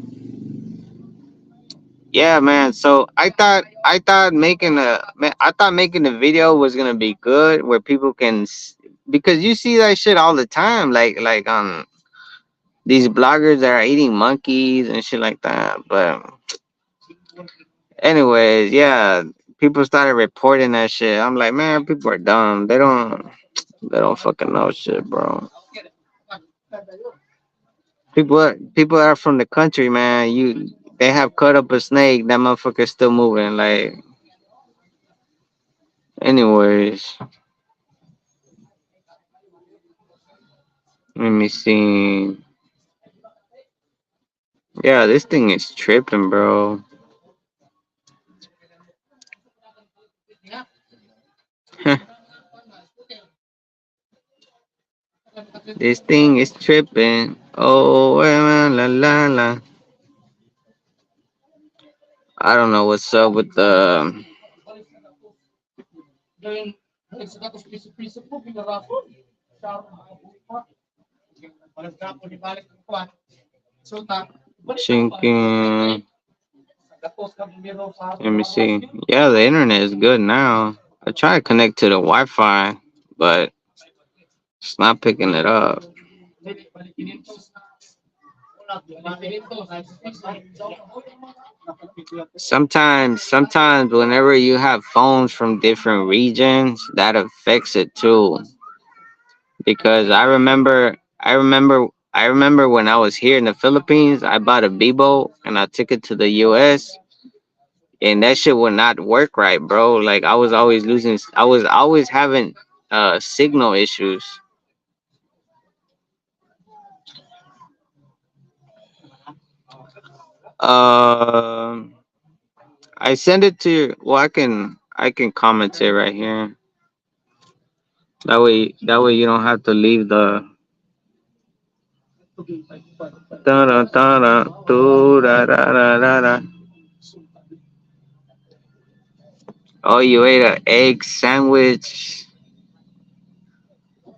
yeah, man. So I thought making a video was gonna be good where people can because you see that shit all the time, like on these bloggers that are eating monkeys and shit like that, but. Anyways, yeah, people started reporting that shit. I'm like, man, people are dumb. They don't fucking know shit, bro. People are from the country, man. They have cut up a snake. That motherfucker's still moving. Like, anyways, let me see. Yeah, this thing is tripping, bro. This thing is tripping. Oh, la la la. I don't know what's up with the. Chinking. Let me see. Yeah, the internet is good now. I try to connect to the Wi-Fi, but it's not picking it up. Sometimes whenever you have phones from different regions, that affects it too. Because I remember when I was here in the Philippines, I bought a Bibo and I took it to the US, and that shit would not work right, bro. Like I was always having signal issues. Um I send it to you. Well, I can comment it right here. That way you don't have to leave the da da da da do da da da da da. Oh, you ate an egg sandwich.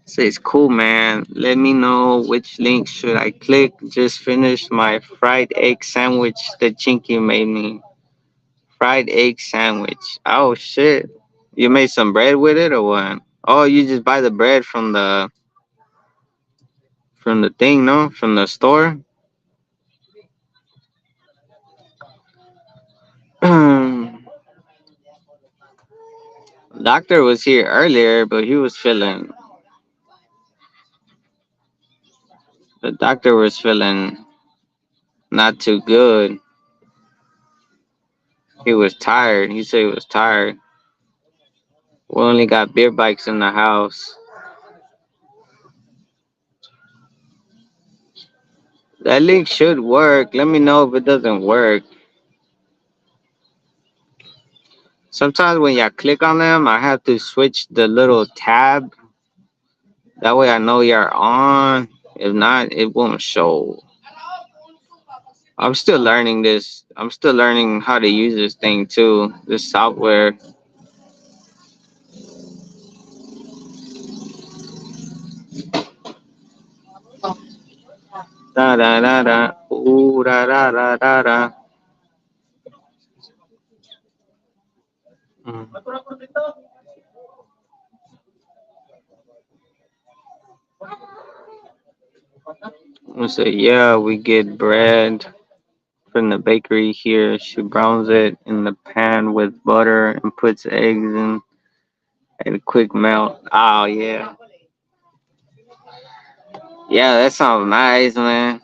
Says cool, man. Let me know which link should I click. Just finished my fried egg sandwich that Chinky made me. Fried egg sandwich. Oh shit! You made some bread with it or what? Oh, you just buy the bread from the thing, no? From the store. Doctor was here earlier, but he was feeling. The doctor was feeling not too good. He was tired. He said he was tired. We only got beer bikes in the house. That link should work. Let me know if it doesn't work. Sometimes when y'all click on them, I have to switch the little tab. That way I know you're on. If not, it won't show. I'm still learning this. I'm still learning how to use this thing too. This software. Da da da da. Ooh da da da da da. Mm. I say, yeah, we get bread from the bakery here. She browns it in the pan with butter and puts eggs in and a quick melt. Oh yeah, yeah, that sounds nice, man.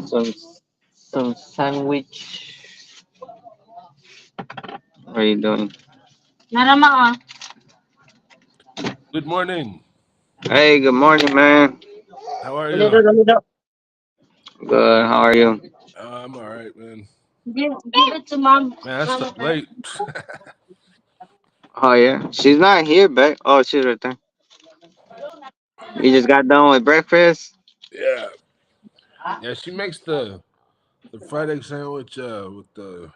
Some some sandwich. What are you doing? Good morning. Hey, good morning, man. How are you? Good. How are you? I'm all right, man. Give it to mom. Man, that's Mama still late. Oh yeah, she's not here, but oh, she's right there. You just got done with breakfast. Yeah, yeah. She makes the fried egg sandwich with the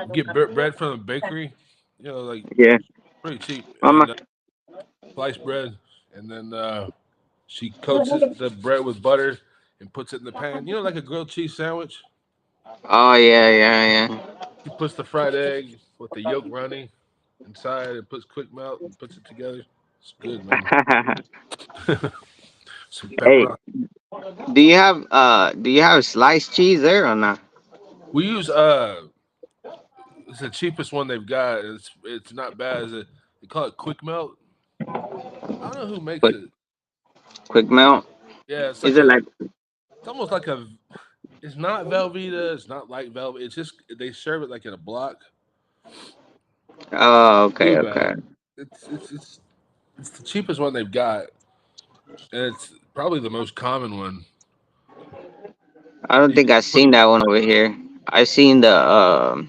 you get bread from the bakery. You know, like Yeah. pretty cheap, Mama. and sliced bread, and then she coats the bread with butter and puts it in the pan. You know, like a grilled cheese sandwich. Oh yeah, yeah, She puts the fried egg with the yolk running inside and puts quick melt and puts it together. It's good, man. yeah. Some Hey, pepper. do you have sliced cheese there or not? We use it's the cheapest one they've got. It's not bad. They call it quick melt. I don't know who makes Quick it. quick melt. Yeah, it's Is like it like? it's almost like a. It's not Velveeta. It's not like Velvet. It's just they serve it like in a block. Oh, okay, Too okay. bad. It's the cheapest one they've got, and it's probably the most common one. I don't You think just I've put seen that one over here. I seen the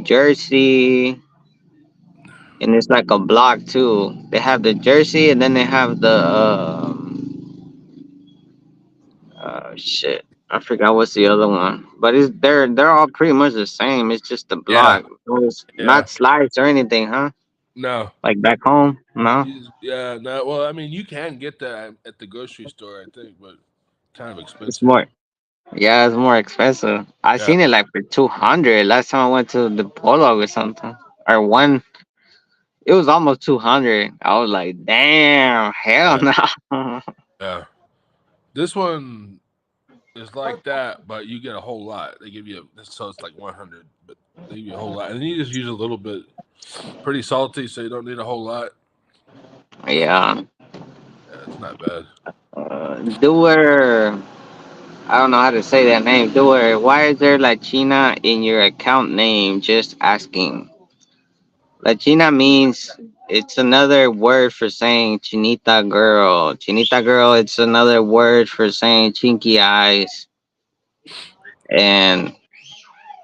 Jersey, and it's like a block too. They have the Jersey, and then they have the shit. I forgot what's the other one, but it's they're all pretty much the same. It's just the yeah, block. It's yeah. not sliced or anything, huh? No, Like back home, no. yeah, no. Well, I mean, you can get that at the grocery store, I think, but kind of It's expensive. more. Yeah, it's more expensive. I Yeah, seen it like for 200 last time I went to the Polo or something, or one. It was almost 200. I was like, damn, hell yeah, no. yeah. This one is like that, but you get a whole lot. They give you so it's like 100, but they give you a whole lot, and then you just use a little bit. Pretty salty, so you don't need a whole lot. Yeah. Yeah, it's not bad. Doer. I don't know how to say that name. Doer. Why is there Latina in your account name? Just asking. Latina means it's another word for saying chinita girl. Chinita girl, it's another word for saying chinky eyes. And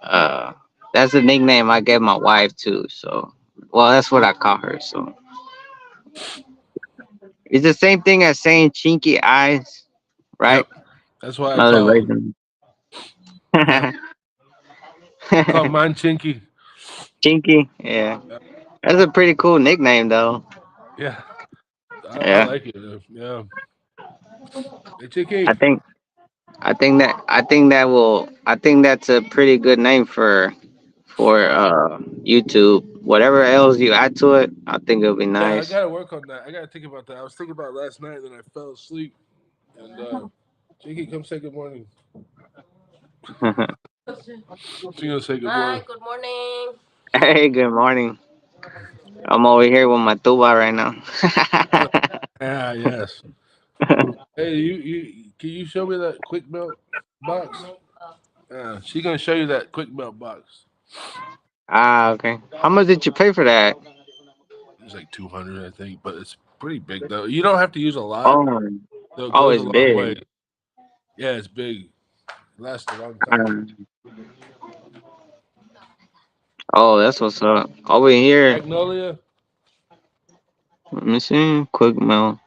uh, that's the nickname I gave my wife too. So, well, that's what I call her. So it's the same thing as saying chinky eyes, right? Yep, that's why I Another call. version. Yeah, I call mine Chinky. Chinky, yeah. Yeah, That's a pretty cool nickname, though. yeah. I Yeah, like it. Yeah, hey I Chinky. think I think that's a pretty good name for YouTube. Whatever else you add to it, I think it'll be Yeah, I nice. gotta work on that. I gotta think about that. I was thinking about it last night, then I fell asleep. And Chinky, come say good morning. She gonna say good morning. Hi, good morning. Hey, good morning. I'm over here with my tuba right now. Ah, yes. Hey, you can you show me that quick melt box? She gonna show you that quick melt box. Ah, okay. How much did you pay for that? It's like 200, I think, but it's pretty big though. You don't have to use a lot, Oh, so it oh, goes a it's long big. way. Yeah, it's big. It lasts a long time. Uh, oh, that's what's up. Over here, Magnolia. let me see. Quick mail.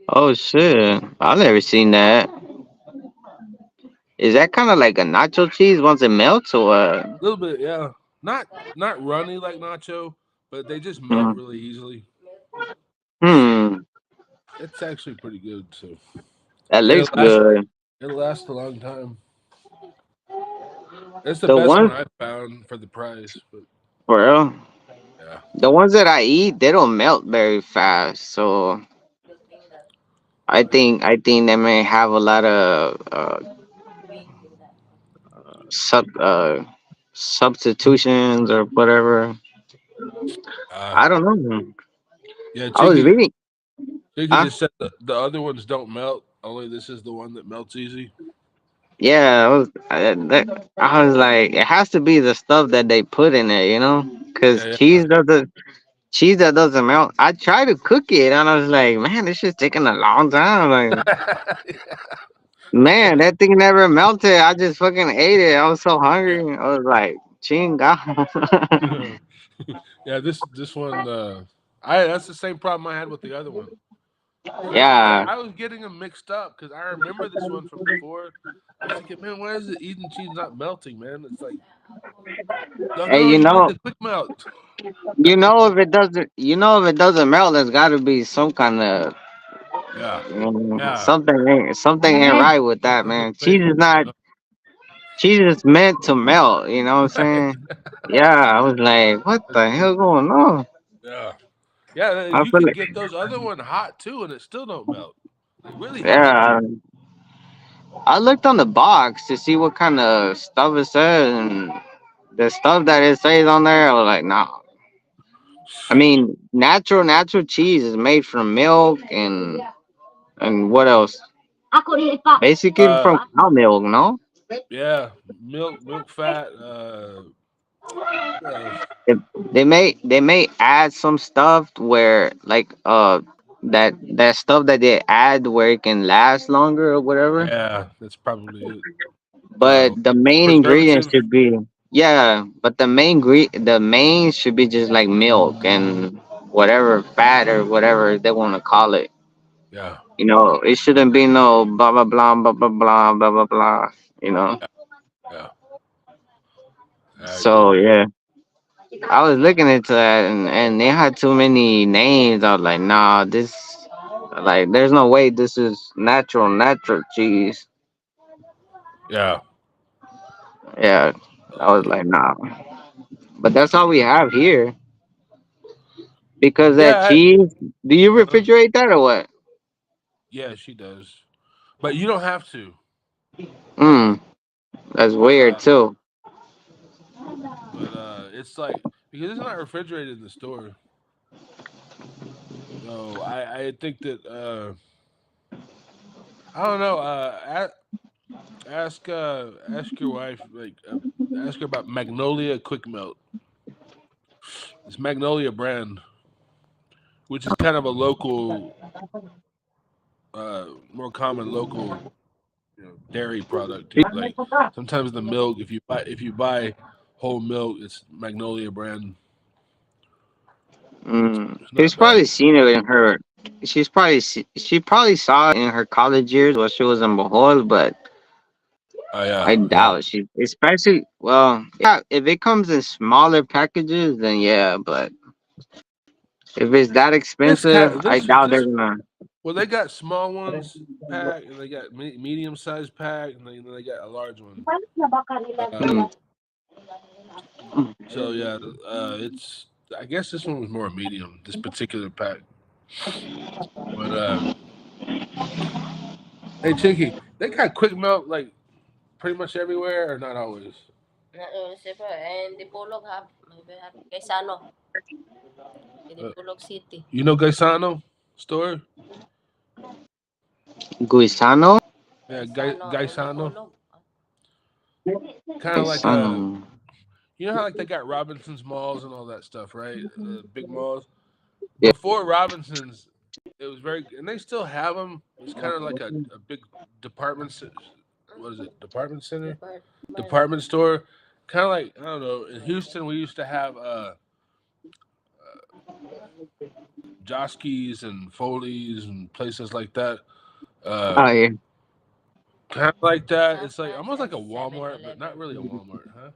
Oh shit, I've never seen that. Is that kind of like a nacho cheese once it melts, or what? A little bit, yeah. Not runny like nacho, but they just melt Hmm. really easily. Hmm. It's actually pretty good. So That and looks good. it'll last a long time. It's the The best one ones I found for the price. But for real. yeah, The ones that I eat, they don't melt very fast. So I think they may have a lot of sub substitutions or whatever. uh, I don't know. yeah. I was reading. Chinky Huh? just said the other ones don't melt. Only this is the one that melts easy. Yeah, I was like, it has to be the stuff that they put in it, because Yeah, cheese that doesn't melt. I tried to cook it, and I was like, man, this is taking a long time. Like, yeah. Man, that thing never melted. I just fucking ate it. I was so hungry. I was like, chinga. Yeah. Yeah, this one, I that's the same problem I had with the other one. Yeah. I was getting them mixed up because I remember this one from before. I was thinking, man, why is the Eden cheese not melting, man? It's like, Hey, no, you need the quick melt. you know, if it doesn't melt, there's got to be some kind of Yeah, yeah, something ain't right with that, something man. fake. Cheese is meant to melt. You know what I'm Right. saying? Yeah. I was like, what That's the true. hell going on? Yeah, yeah. I You feel can like, get those other one hot too, and it still don't melt. Like really hot. yeah. I looked on the box to see what kind of stuff it says, and the stuff that it says on there, I was like, nah. I mean, natural cheese is made from milk and what else? Basically Uh, from cow milk, no? yeah, milk fat. What else? They, they may add some stuff where like that stuff that they add where it can last longer or whatever. Yeah, that's probably it. But the main ingredient Preservative. should be, yeah. But the main should be just like milk and whatever fat or whatever they want to call it. Yeah, You know, it shouldn't be no blah blah blah blah blah blah blah blah blah. You know. yeah, yeah. I agree. So yeah, I was looking into that and they had too many names. I was like, nah, this like there's no way this is natural cheese. Yeah. Yeah, I was like, nah. But that's all we have here because that Yeah. cheese. Do you Uh-huh. refrigerate that or what? Yeah, she does. But you don't have to. Hmm, that's weird Uh, too. but it's like because it's not refrigerated in the store. So I think that I don't know. Ask your wife ask her about Magnolia Quick Melt. It's Magnolia brand, which is kind of a local, more common local, dairy product. Like sometimes the milk, if you buy whole milk, it's Magnolia brand. It's She's not bad. probably seen it in her. She probably saw it in her college years while she was in Bohol, but Oh yeah, I yeah, doubt she. Especially, well, yeah, if it comes in smaller packages, then yeah. But if it's that it's expensive, kind of, I doubt they're this. gonna. Well, they got small ones pack, and they got medium sized pack, and they got a large one. Uh, Mm. so yeah, it's. I guess this one was more medium. This particular pack, but hey, Chicky, they got quick melt like pretty much everywhere, or not always. And the PUOK have Gaisano, in the Uh, PUOK City. you know Gaisano store? Guisano, Yeah, Gaisano and the Gaisano. PUOK. Kind of like Guisano. a. You know how like they got Robinson's malls and all that stuff, right? Big malls. Yeah. Before Robinson's, it was very, and they still have them. It's kind of like a big department. What is it? Department center, department store. Kind of like I don't know. In Houston, we used to have Joskies and Foley's and places like that. Uh, Oh yeah. kind of like that. It's like Sometimes almost like a Seven Walmart, but not Eleven. really a Walmart, huh?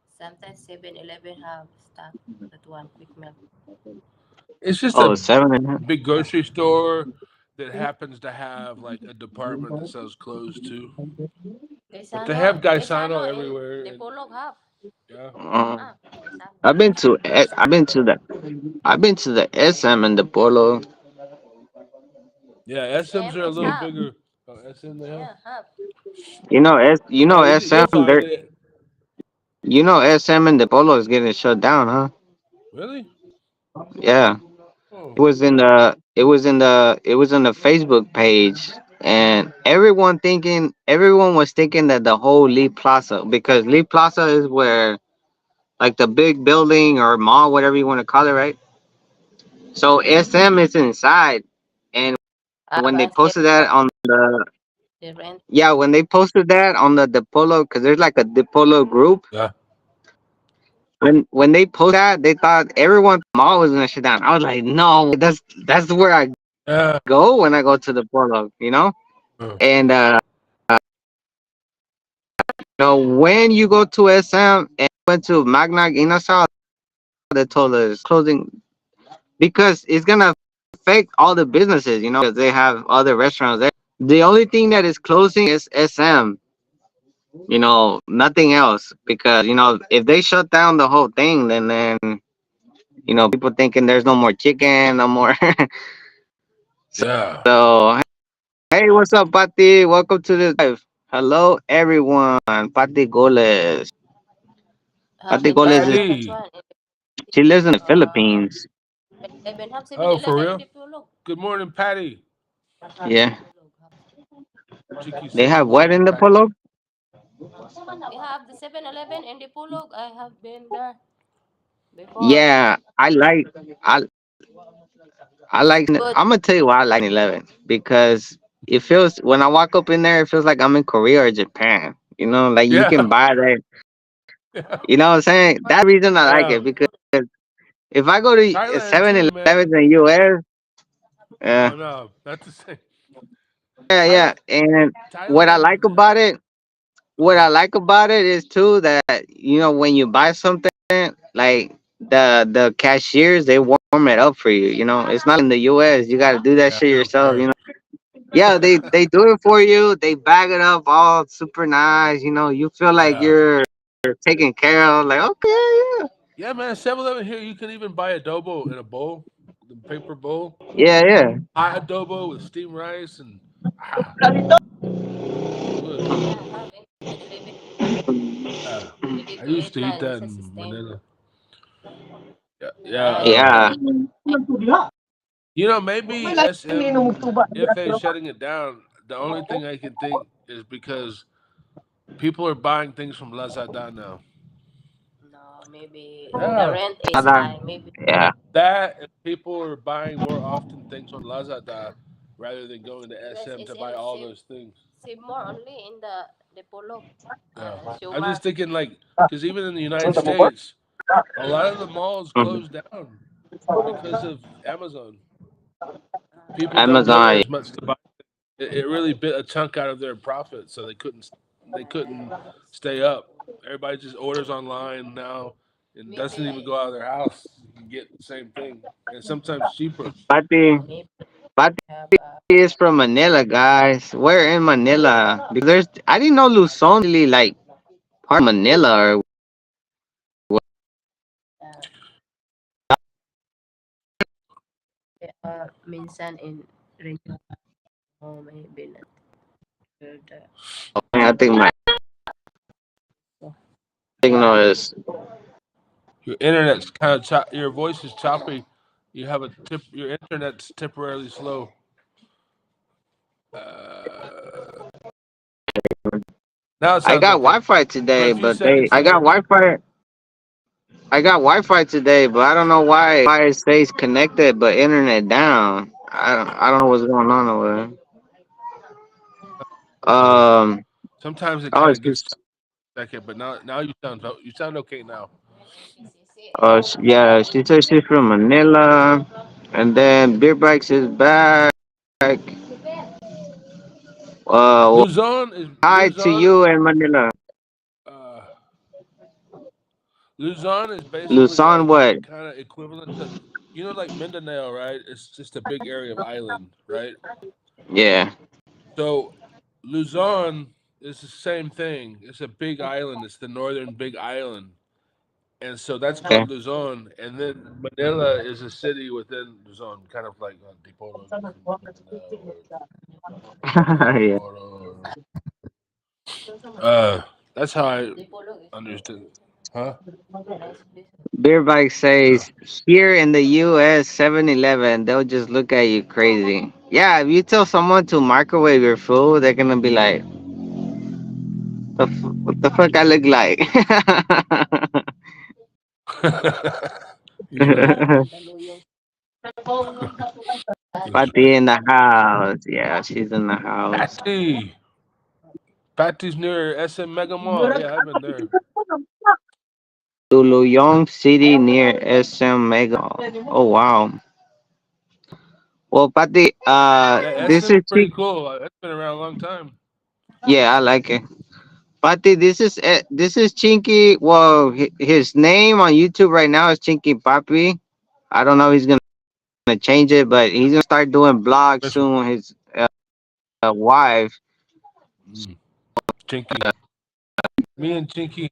Sometimes 7-Eleven have stuff that one quick milk. It's just Oh, a seven and a half. big grocery store that happens to have like a department that sells clothes too. But they have Gaisano In everywhere, the and PUOK have. yeah, Gaisano. I've been to it's I've been to the SM and the Polo. yeah. SMs SM are a is little have. bigger. Oh, SM they have. Yeah, have. You know Yeah, SM. you'll find it. You know SM and the Polo is getting shut down, huh? Really? Yeah. Oh, It was in the Facebook page, and everyone was thinking that the whole Lee Plaza, because Lee Plaza is where like the big building or mall, whatever you want to call it, right? So SM is inside, and when they posted that Basketball. on the The rent. Yeah, when they posted that on the Dipolo, because there's like a Dipolo group. Yeah. When they posted that, they thought everyone mall was gonna shut down. I was like, no, that's where I Yeah. go when I go to the Polo, you know. And when you go to SM and went to Magna Inasal, they told us closing because it's gonna affect all the businesses, you know, because they have other restaurants there. The only thing that is closing is SM, you know, nothing else. Because you know, if they shut down the whole thing, then you know, people thinking there's no more chicken, no more. Yeah. So hey, what's up, Pati? Welcome to the live. Hello, everyone. Pati Goles. Pati In the Goles is Patty. 7-Eleven, she lives in the Philippines. 11 have Oh, for 7-Eleven in real? the Pulog. Good morning, Patty. Yeah, they have what Chiquis, in the Patty. Polo? We have the 7-Eleven in the Pulog. I have been there before. Yeah, I I It's like. good. I'm gonna tell you why I like 11 because it feels when I walk up in there, it feels like I'm in Korea or Japan. You know, like you Yeah. can buy that. Yeah. You know what I'm saying? That's the reason I like Yeah. it because if I go to Thailand too, 7-Eleven man. in US, Oh no, that's the same. yeah, Thailand, and what I Thailand. like about it, what I like about it is too that you know when you buy something like the cashiers they warm it up for you. You know, it's not in the US. You got to do that Yeah, shit they don't yourself. You care. know. Yeah, they do it for you. They bag it up all super nice. You know, you feel like Yeah. you're taken care of. Like okay, Yeah, man. 7-Eleven here, you can even buy adobo in a bowl, the paper bowl. yeah, yeah, Hot adobo with steamed rice and good. Yeah, I have in 7-Eleven. Yeah. Ready I to used eat to na eat in that sa in system. Manila. Yeah. Yeah. Yeah, you can yeah. eat like Maybe SM, if they're shutting it down, the only thing I can think is because people are buying things from Lazada now. no, maybe the Yeah. rent is Other, high. Maybe yeah. That and people are buying more often things on Lazada rather than going to less SM to buy SM all those things. save more only in the Pulog. Yeah. I'm Shumar. just thinking, like, because even in the United States, a lot of the malls Mhm. closed down because of Amazon. People don't go there Amazon. as much to buy. It really bit a chunk out of their profit, so they couldn't stay up. Everybody just orders online now and doesn't even Maybe go out of their house. You can get the same thing, and sometimes cheaper. Pati, maybe Pati have is from Manila, guys. Where in Manila? Because there's I didn't know Luzon really like part of Manila or uh, minsan in Renyo. Oh, maybe not. The, I think my signal is. Your internet's kind of your voice is choppy. You have a tip. Your internet's temporarily slow. Uh, Now it I sounds got okay. Wi-Fi For today, a few but they seconds there. I got Wi-Fi today, but I don't know why it stays connected but internet down. I don't know what's going on over there. Uh, Sometimes it Oh, kind it's of gets just choppy for a second, but now you sound okay now. yeah. She said she's from Manila, and then Beer Bikes is back. Uh, Luzon is hi to you in Manila. uh, Luzon is basically Luzon, like what? kind of equivalent to like Mindanao, right? It's just a big area of island, right? Yeah. So Luzon is the same thing. It's a big island. It's the northern big island, and so that's Okay. called Luzon. And then Manila is a city within Luzon, kind of like Dipolo is in Mindanao or Yeah. Dipolo. That's how I understood it. Huh? nice place. Beer Bike Yeah. says here in the U.S. 7-Eleven, they'll just look at you crazy. Yeah, if you tell someone to microwave your food, they're gonna be like, "What the fuck I look like?" Yeah. Mandaluyong. Pati in the house. Yeah, she's in the house. Patty. Patty's near SM Mega Mall. Yeah, I've been there. Tuluyong City near SM Mega. Oh wow. Well, Pati, Yeah, this SM's is pretty cool. That's been around a long time. yeah, I like it. Pati, this is Chinky. Well, his name on YouTube right now is Chinky Papi. I don't know if he's gonna change it, but he's gonna start doing blogs This one. soon. His wife. Chinky. Me and Chinky.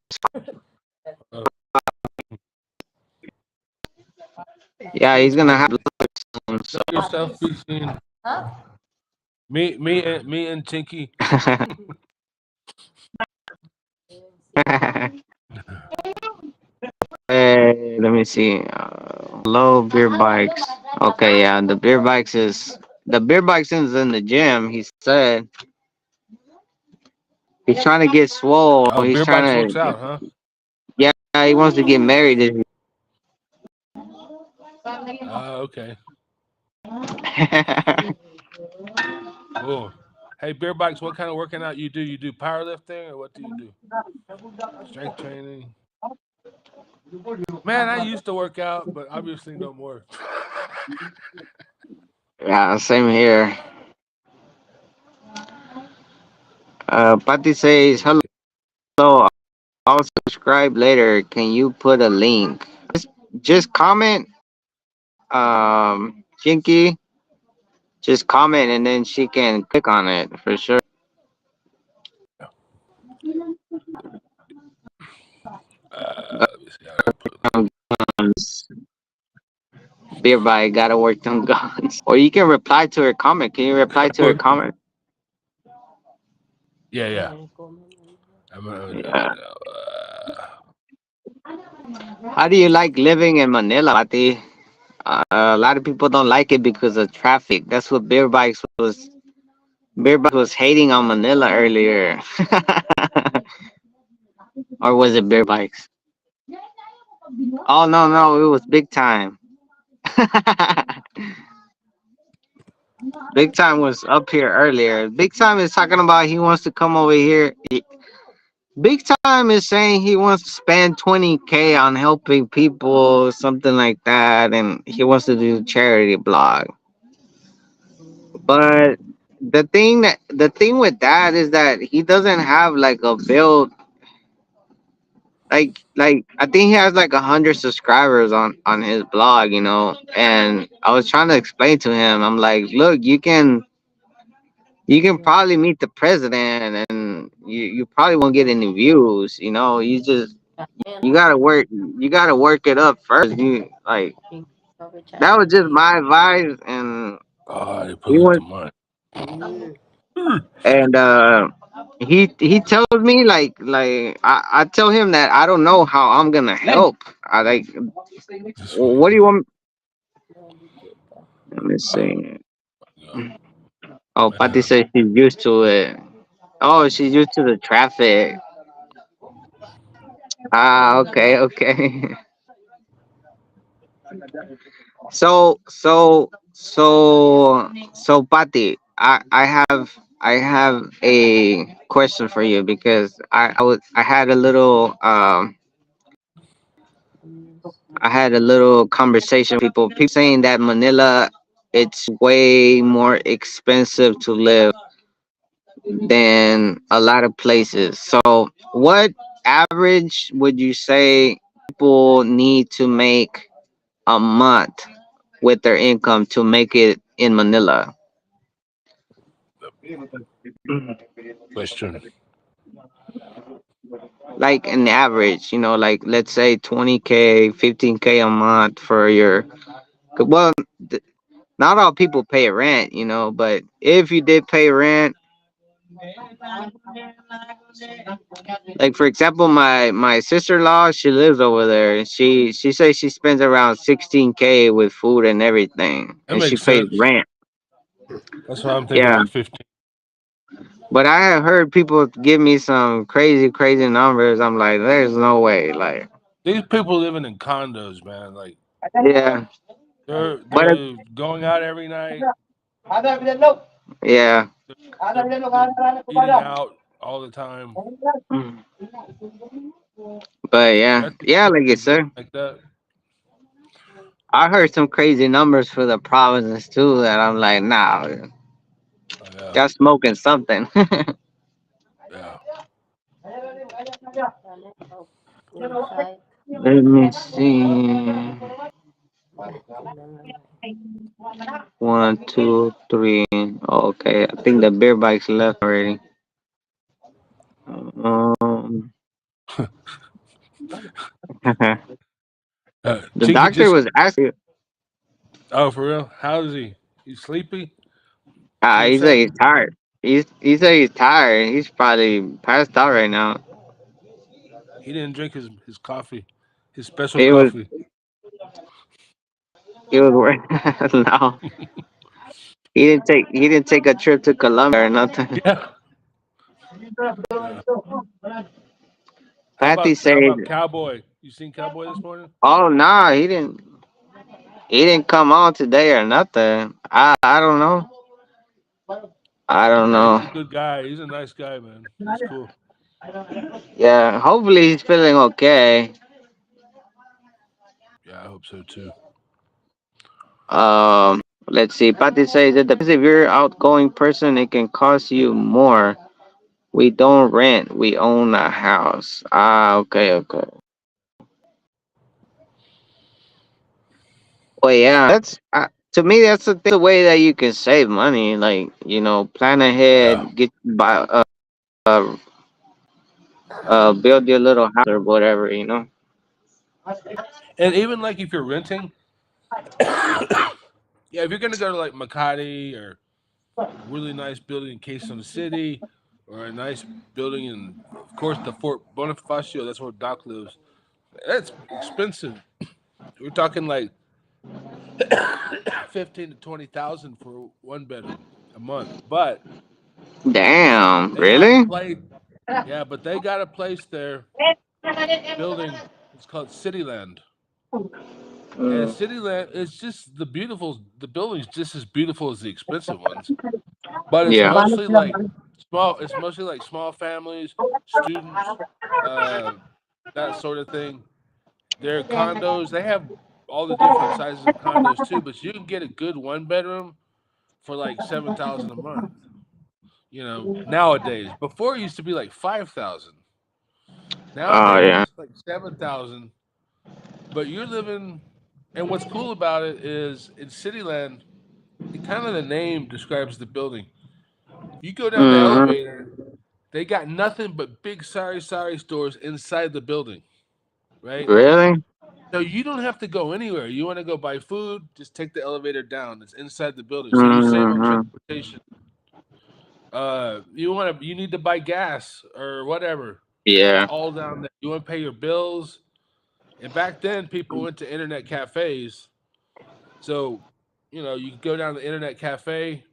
Yeah, he's gonna have blogs soon. So. Let yourself be seen. Me and Chinky. Let me see. Low beer bikes. Okay, yeah, the beer bikes is in the gym. He said he's trying to get swole. Oh, He's Beer Bikes trying works to out, huh? yeah, he wants to get married. Okay. Cool. Hey, Beer Bikes, what kind of working out you do? You do powerlifting or what do you do? Strength training. Man, I used to work out, but obviously no more. Yeah, same here. Patty says hello. I'll subscribe later. Can you put a link? Just comment. Chinky. Just comment and then she can click on it for sure. Let me see how to put Beer by gotta work on guns. Or you can reply to her comment. Can you reply to her comment? Yeah. I'm gonna do Yeah. it now. How do you like living in Manila, Pati? A lot of people don't like it because of traffic. That's what Beer Bikes was. Beer Bikes was hating on Manila earlier. Or was it Beer Bikes? Oh no, it was Big Time. Big Time was up here earlier. Big Time is talking about he wants to come over here. Big Time is saying he wants to spend 20K on helping people, something like that, and he wants to do charity blog. But the thing with that is that he doesn't have like a build like I think he has like 100 subscribers on his blog, and I was trying to explain to him, I'm like, look, you can probably meet the president and you probably won't get any views, you gotta work it up first. You like that was just my advice, and I put he it to went mine. and he tells me like I tell him that I don't know how I'm gonna help. I like what do you want? Let me see. Oh, Patty says she's used to it. Oh, she's used to the traffic. Ah, okay. So, Patty, I have a question for you because I had a little conversation with people saying that Manila it's way more expensive to live than a lot of places. So, what average would you say people need to make a month with their income to make it in Manila? Question. Like an average, like let's say 20K, 15K a month for your. Well, not all people pay rent, but if you did pay rent, like for example, my sister-in-law, she lives over there, and she says she spends around 16K with food and everything, That and she makes pays sense. rent. That's why I'm thinking Yeah, like 15. but I have heard people give me some crazy numbers. I'm like, there's no way. Like, These people living in condos, man. Like yeah, but they're going out every night. yeah, They're eating out. all the time. Mm. But yeah, yeah, like you said, Like that. I heard some crazy numbers for the provinces too. That I'm like, nah, Oh, yeah. y'all smoking something. Yeah. Inside. Let me see. One, two, three. Okay, I think the beer bike's left already. Um, the Chinky doctor just. was asking. Oh, for real? How is he? He's sleepy? Too He said upset? he's tired. He said he's tired. He's probably passed out right now. He didn't drink his coffee, his special He was coffee. he was worried. No, he didn't take a trip to Colombia or nothing. Yeah. Yeah. Patty How said, about Cowboy? You seen Cowboy this morning? "Oh no, he didn't. He didn't come on today or nothing. I don't know. I don't Yeah, he's know. a good guy. He's a nice guy, man. He's cool. Yeah, hopefully he's feeling okay. Yeah, I hope so too. Let's see. Patty says that if you're an outgoing person, it can cost you more. We don't rent. We own a house. Ah, okay, okay. Well, yeah, that's to me. That's the way that you can save money. Like plan Yeah. ahead, get buy uh build your little house or whatever. And even like if you're renting, yeah, if you're gonna go to like Makati or a really nice building in Quezon City, or a nice building in, of course, the Fort Bonifacio. That's where Doc lives. That's expensive. We're talking like 15 to 20,000 for one bedroom a month. But Damn, they have a really? place. Yeah, but they got a place there building. It's called Cityland. And Mm, Cityland is just the beautiful. The building's just as beautiful as the expensive ones, but it's yeah. mostly like small. It's mostly like small families, students, uh, that sort of thing. Their condos. They have all the different sizes of condos too, but you can get a good one bedroom for like 7,000 a month. Nowadays. Before it used to be like 5,000. Oh Nowadays yeah. it's like 7,000. But you're living, and what's cool about it is in Cityland, it kind of the name describes the building. You go down the Mm-hmm. elevator, they got nothing but big sorry stores inside the building, right? Really? So you don't have to go anywhere. You want to go buy food, just take the elevator down. It's inside the building, so you save on Mm-hmm. transportation. You need to buy gas or whatever. It's Yeah. all down there. You want to pay your bills. And back then, people went to internet cafes. So, you go down to the internet cafe,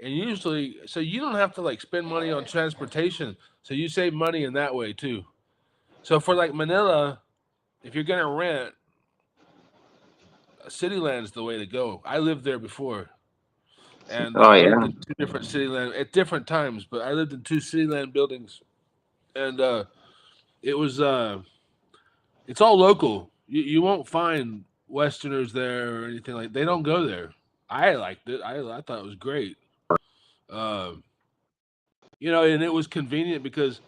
and usually, so you don't have to like spend money on transportation. So you save money in that way too. So for like Manila, if you're gonna rent, Cityland's the way to go. I lived there before, and Oh I lived yeah. in two different Cityland at different times. But I lived in two Cityland buildings, and it was it's all local. You won't find Westerners there or anything like. They don't go there. I liked it. I thought it was great. Um, and it was convenient because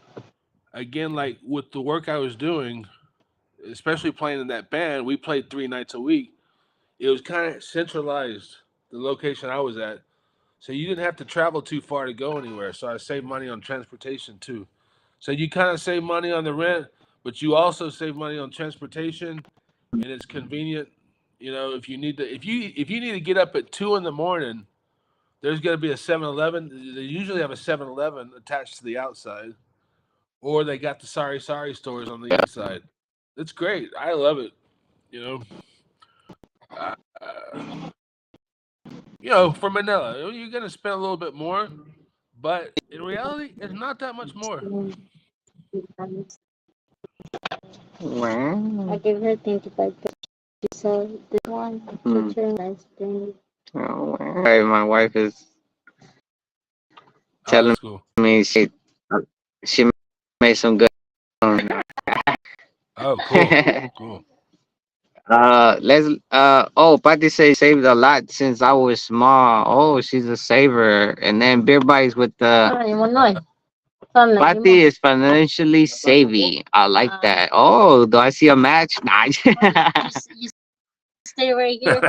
again, like with the work I was doing, especially playing in that band, we played 3 nights a week. It was kind of centralized, the location I was at, so you didn't have to travel too far to go anywhere. So I saved money on transportation too. So you kind of save money on the rent, but you also save money on transportation, and it's convenient. If you need to, if you need to get up at 2 in the morning, there's going to be a 7-Eleven. They usually have a 7-Eleven attached to the outside, or they got the sorry stores on the east side. It's great. I love it. You know, uh, uh, for Manila, you're going to spend a little bit more, but in reality, it's not that much more. Wow. I give her 25 pesos. This one, Mm. such a nice thing. Oh, wow. Right, my wife is Oh, telling that's cool. me She made some good. Oh, cool, cool. Let's oh, Patty say saved a lot since I was small. Oh, she's a saver. And then beer bikes with the Patty is financially savvy. I like that. Oh, do I see a match? Nah. Stay right here.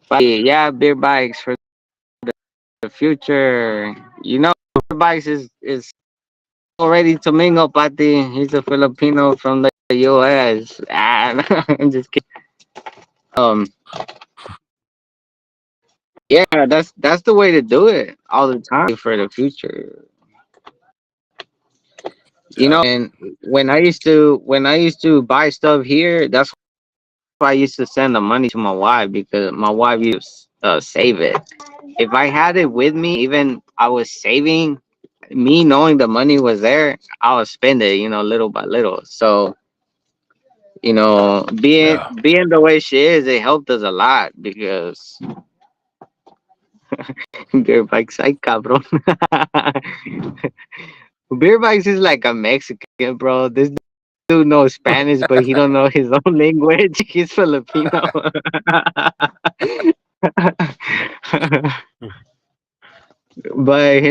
Patty, yeah, beer bikes for the future. You know, beer bikes is ready to mingle, Patty. He's a Filipino from the US. Ah, I'm just kidding. Um, yeah, that's the way to do it all the time for the future. You Yeah, know, and when I used to buy stuff here, that's why I used to send the money to my wife because my wife used to save it. If I had it with me, even I was saving, me knowing the money was there, I would spend it, little by little. So, being yeah. being the way she is, it helped us a lot because beer bikes, ay cabrón. Beer bikes is like a Mexican, bro. This dude knows Spanish, but he don't know his own language. He's Filipino. But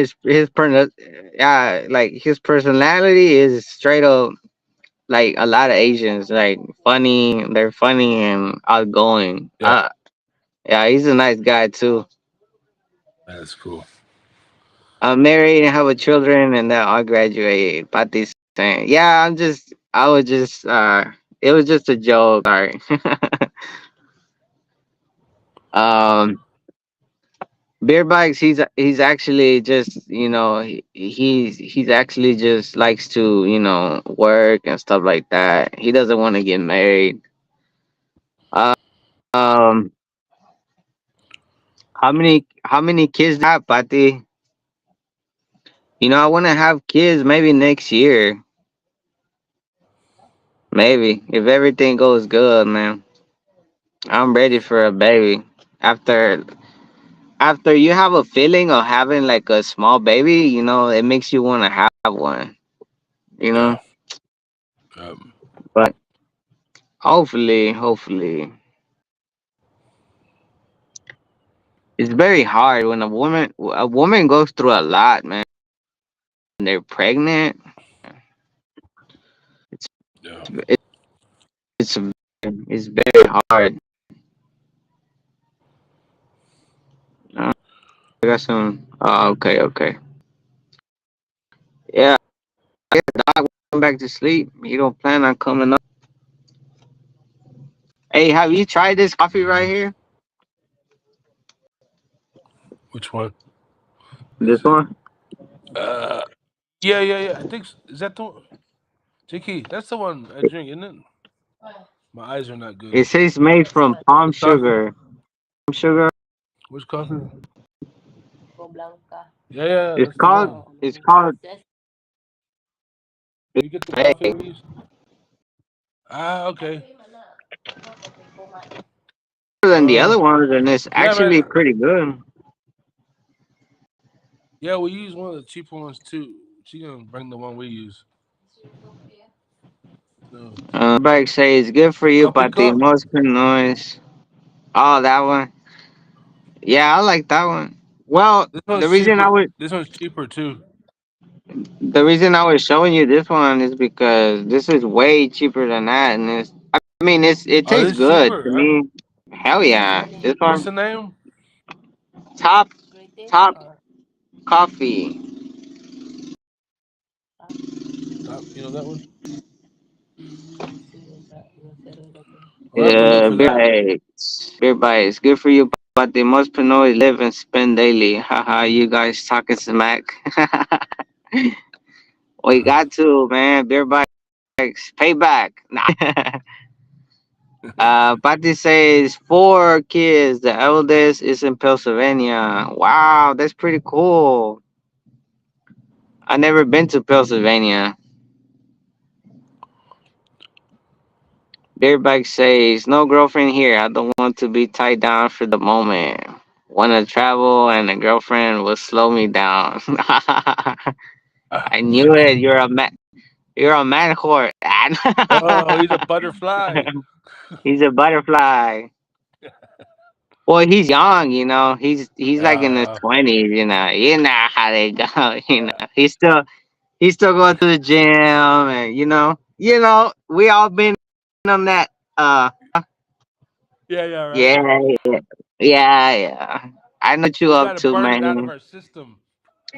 like his personality is straight up like a lot of Asians, like funny. They're funny and outgoing. Yeah, Yeah, he's a nice guy too. that's cool. I'm married and have a children, and then I'll graduate. Pati's saying, yeah, I was just, it was just a joke. Sorry. um, Beer bikes. He's actually just, he's actually just likes to, work and stuff like that. He doesn't want to get married. Um, how many kids do you have, Pati? I want to have kids maybe next year. Maybe if everything goes good, man. I'm ready for a baby. After after you have a feeling of having like a small baby, it makes you want to have one. You Yeah. know, but hopefully, it's very hard when a woman goes through a lot, man. When they're pregnant, Yeah. it's it's very hard. Uh, I got some. Oh, okay. Yeah, I guess dog went back to sleep. You don't plan on coming up. Hey, have you tried this coffee right Mhm. here? Which one? This one? Uh, yeah. I think is that the one? Jiki, that's the one I drink, isn't it? My eyes are not good. It says made from palm Which coffee? sugar. Palm sugar. Which coffee? Yeah, It's that's the called. one. It's called. You get the coffee Hey, we use? Ah, okay. better than the other ones, and it's Yeah, actually man. pretty good. Yeah, we use one of the cheaper ones too. She gonna bring the one we use. So, Bike say it's good for you, coffee but the cup. most noise. Oh, that one. Yeah, I like that one. Well, This the one's reason I cheaper. was This one's cheaper too. the reason I was showing you this one is because this is way cheaper than that, and I mean, it Oh, tastes this good to cheaper, huh? me. Hell yeah, this What's one the name? top coffee. You know that one? I'll have to look for Beer that. bites. Beer bites. Good for you, but the most Pinoy live and spend daily. Haha, you guys talking smack. We got to, man. Beer bites. Payback. Nah. Patty says 4 kids. The eldest is in Pennsylvania. Wow, that's pretty cool. I never been to Pennsylvania. Beerbag says, no girlfriend here. I don't want to be tied down for the moment. Want to travel and a girlfriend will slow me down. I knew it. You're a man. You're a man whore. Oh, he's a butterfly. He's a butterfly. Well, he's young, He's like in his Uh, 20s, You know how they go, yeah, He's still going to the gym, and we all been on that. yeah, right. Yeah, yeah. I know what you We up got to to, burn it out of man. our system.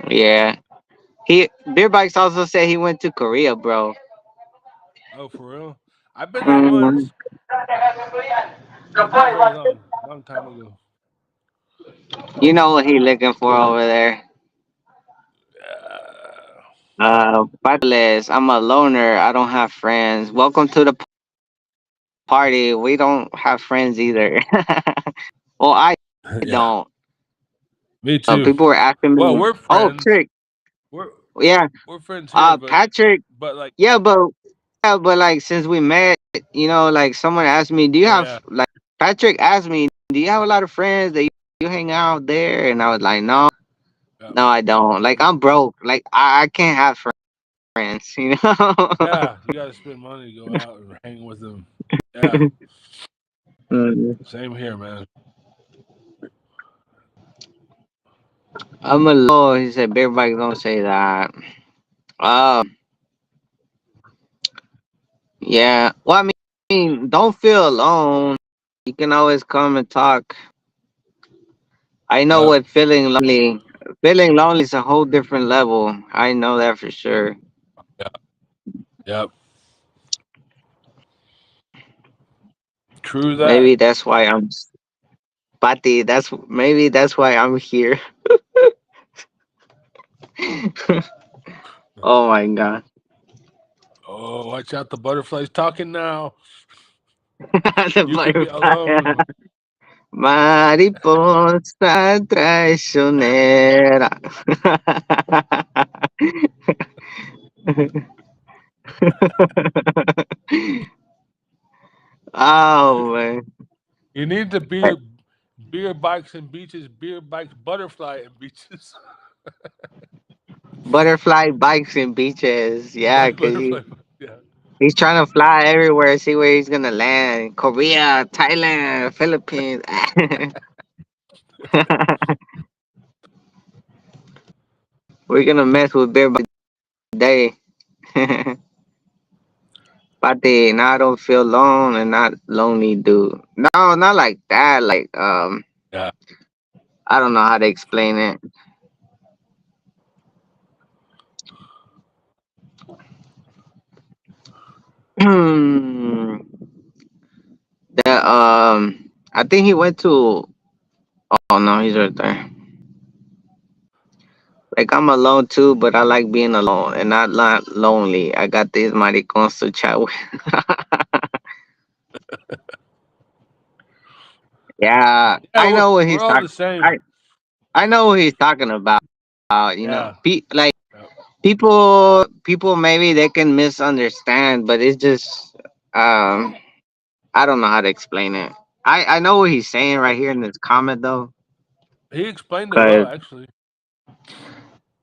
Yeah. Beer Bikes also said he went to Korea, bro. Oh, for real? I've been there Mhm. once, but not very long. Long time ago. You know what he looking for over there. Yeah. Pateles, I'm a loner. I don't have friends. Welcome to the party. We don't have friends either. Well, I Yeah, don't. me too. People were asking Well, me, we're "Oh, friends. Trick, We're yeah, we're friends here, Patrick, but like, yeah, but like since we met, like someone asked me, do you oh have yeah, like Patrick asked me, do you have a lot of friends that you hang out there?" And I was like, no, yeah, no, I don't. Like I'm broke. Like I can't have friends, yeah. You got to spend money to go out and hang with them. Yeah, Mm. same here, man. I'm alone. He said, "Beer bike, don't say that." Yeah. Well, I mean, don't feel alone. You can always come and talk. I know Yep, what feeling lonely. Feeling lonely is a whole different level. I know that for sure. yep, yep. True that. Maybe that's why I'm Pati. Maybe that's why I'm here. Oh my god. Oh, watch out! The butterfly's talking now. The You could be butterfly. alone. Mariposa traicionera. Oh man. You need the beer bikes and beaches, beer bikes, butterfly and beaches. Butterfly bikes and beaches. Yeah, because Butterfly. Yeah. he's trying to fly everywhere, see where he's gonna land. Korea, Thailand, Philippines. We're gonna mess with Bear by day. Pati, now I don't feel alone and not lonely, dude. No, not like that. Like, Yeah. I don't know how to explain it. I think he went to. Oh no, he's right there. Like I'm alone too, but I like being alone and not lonely. I got these maricons to chat with. Yeah, Yeah, I know what we're he's all talking. the same. I know what he's talking about. Yeah. Like Yeah. people maybe they can misunderstand, but it's just um I don't know how to explain it. I know what he's saying right here in this comment though, He explained it well, because actually.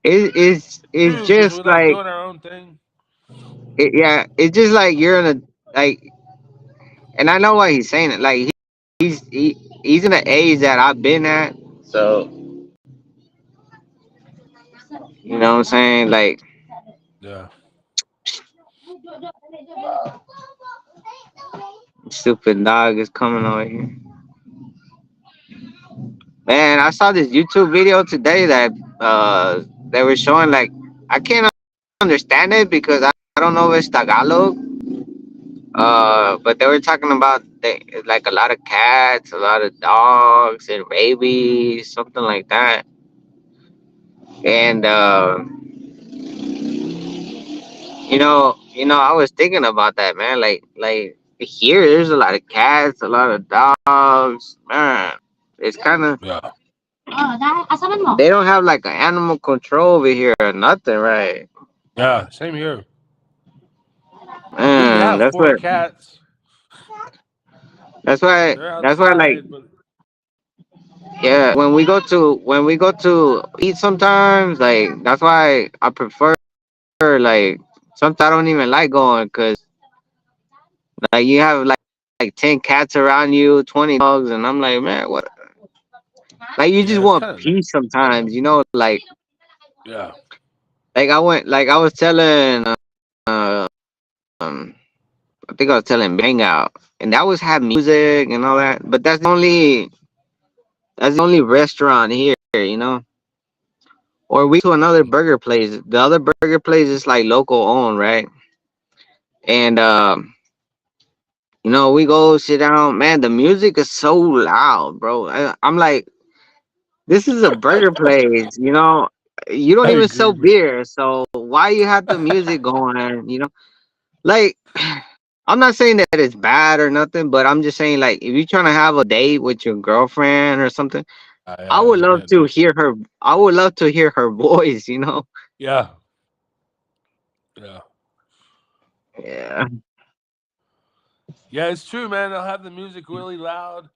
it's True, because we just like like doing our own thing. yeah, it's just like you're in a like, and I know why he's saying it. Like he's in the age that I've been at, so you know what I'm saying. Like Yeah. stupid dog is coming over here. Man, I saw this YouTube video today that they were showing like I can't understand it because I don't know if it's Tagalog. But they were talking about like a lot of cats, a lot of dogs, and rabies, something like that. And I was thinking about that, man. Like here, there's a lot of cats, a lot of dogs, man. It's kind of Yeah. they don't have like an animal control over here or nothing, right? Yeah. Same here. We Man, have that's four what. cats. That's why. They're That's why. Like, outside, but yeah, when we go to eat sometimes, like that's why I prefer like sometimes I don't even like going because like you have like 10 cats around you, 20 dogs, and I'm like, man, what? Like you Yeah, just that's want kind of peace sometimes, you know? yeah. Like I went, like I was telling, uh, um, I think I was telling Bang out, and that was have music and all that. But that's the only restaurant here, you know. Or we to another burger place. The other burger place is like local owned, right? And you know, we go sit down. Man, the music is so loud, bro. I'm like, this is a burger place, you know. You don't I even agree, sell man. beer, so why you have the music going? You know, like I'm not saying that it's bad or nothing, but I'm just saying like if you're trying to have a date with your girlfriend or something, I would love Yeah, to hear her. I would love to hear her voice. You know. yeah, yeah. Yeah. Yeah, it's true, man. They'll have the music really loud,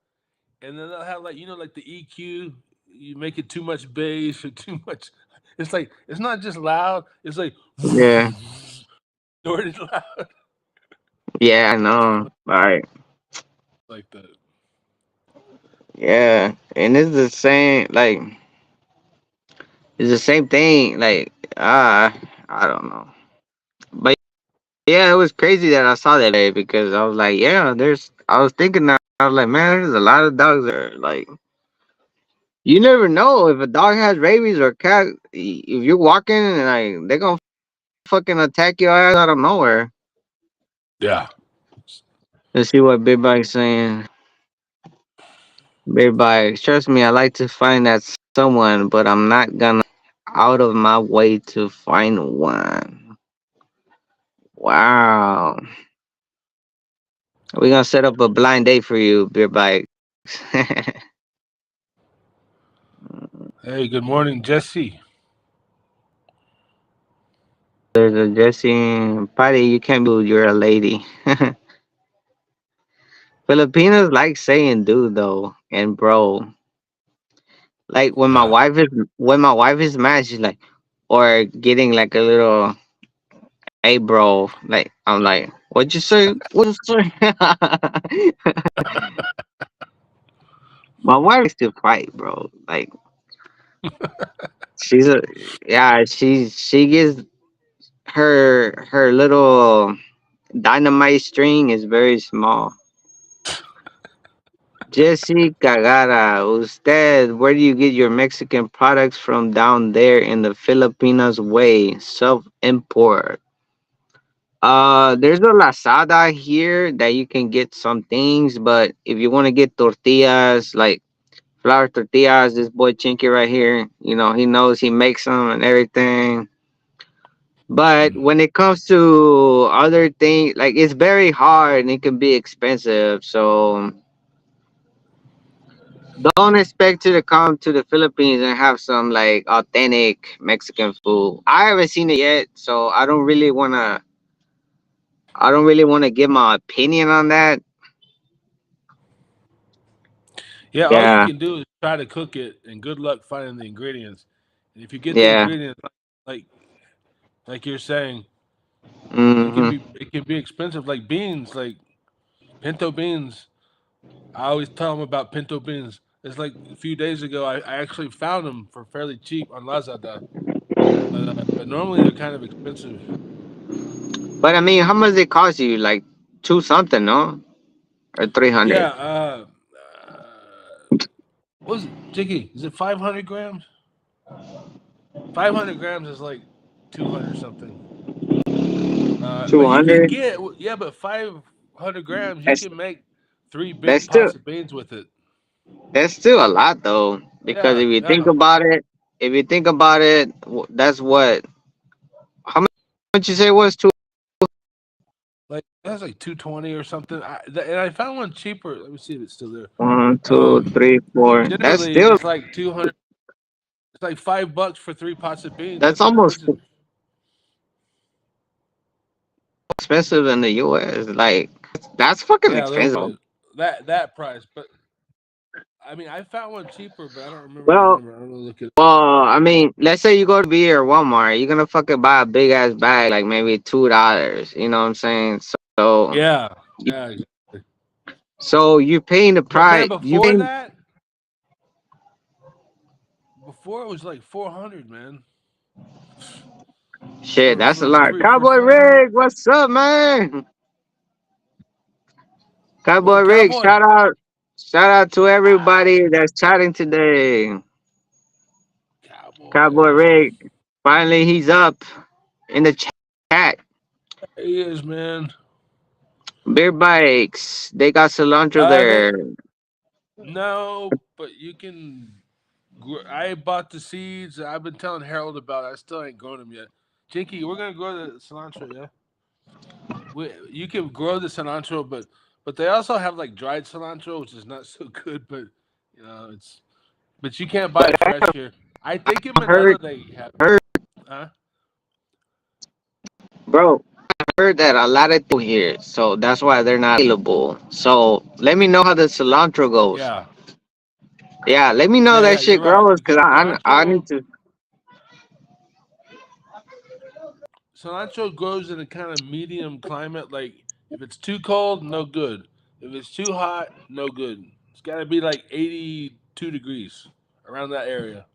and then they'll have like like the EQ. You make it too much bass or too much. It's like it's not just loud. It's like Yeah. distorted loud Yeah. I know. Right. like that. Yeah. And it's the same. Like it's the same thing. Like I don't know. But yeah, it was crazy that I saw that day because I was like, yeah, there's. I was thinking that I was like, man, there's a lot of dogs there. Like, you never know if a dog has rabies or cat. If you're walking and like they're gonna fucking attack your ass out of nowhere. Yeah. Let's see what Big Bike's saying. Big Bike, trust me, I like to find that someone, but I'm not gonna out of my way to find one. Wow. We're gonna set up a blind date for you, Big Bike. Hey, good morning, Jesse. There's a Jesse Patty, you can't be you're a lady. Filipinos like saying dude though and bro. Like Yeah. when my wife is mad, she's like or getting like a little hey bro. Like I'm like, what'd you say? What'd you say? My wife likes to fight, bro. Like she's a yeah, she gets her little dynamite string is very small. Jesse Cagara, usted, where do you get your Mexican products from down there in the Filipinas way? Self import. There's a Lazada here that you can get some things, but if you want to get tortillas, like flour tortillas, this boy Chinky right here, you know, he knows he makes them and everything. But Mm. when it comes to other things, like it's very hard and it can be expensive. So don't expect you to come to the Philippines and have some like authentic Mexican food. I haven't seen it yet, so I don't really want to give my opinion on that. Yeah, all you Yeah, can do is try to cook it, and good luck finding the ingredients. And if you get the yeah. ingredients, like like you're saying, Hmm. it can be expensive. Like beans, like pinto beans. I always tell them about pinto beans. It's like a few days ago, I actually found them for fairly cheap on Lazada, but normally they're kind of expensive. But I mean, how much it cost you? Like two something, no? Or Yeah. 300? What was it, Jiggy? Is it 500 grams? 500 grams is like 200 something. But you can 200? get yeah, but 500 grams you That's can make three that's big still pots of beans with it. that's still a lot though. Because Yeah, if you think yeah. about it, that's what. How much you say it was two? Like that's like 220 or something. And I found one cheaper. Let me see if it's still there. One, two, Um, three, but four. That's generally still it's like 200. It's like $5 for three pots of beans. that's That's almost expensive. expensive in the U.S. Like that's fucking Yeah, a little expensive. bit. That price, but I mean, I found one cheaper, but I don't remember the Well, number. I'm gonna look it. I mean, let's say you go to B or Walmart, you're gonna fucking buy a big ass bag, like maybe $2. You know what I'm saying? So, Yeah, yeah. so you're paying the But man, price. You before paying that, before it was like 400, man. shit. That's a For lot. Cowboy some Rick, what's up, man? Cowboy Rick, cowboy. shout out to Ah, everybody that's chatting today. Cowboy cowboy. Rick, finally he's up in the chat. He is, man. Beer bikes, they got cilantro They there. no, but you can. I bought the seeds. I've been telling Harold about it. I still ain't grown them yet. Jinky, we're gonna grow the cilantro, yeah. You can grow the cilantro, but they also have like dried cilantro, which is not so good. But you know, but you can't buy it fresh here. I think in Manila Heard, they have. heard, Huh? bro. Heard that a lot of people here, so that's why they're not available. So let me know how the cilantro goes. Yeah, Yeah, let me know that yeah. shit You're right grows, cause because I need to. cilantro grows in a kind of medium climate. Like if it's too cold, no good. If it's too hot, no good. It's got to be like 82 degrees around that area.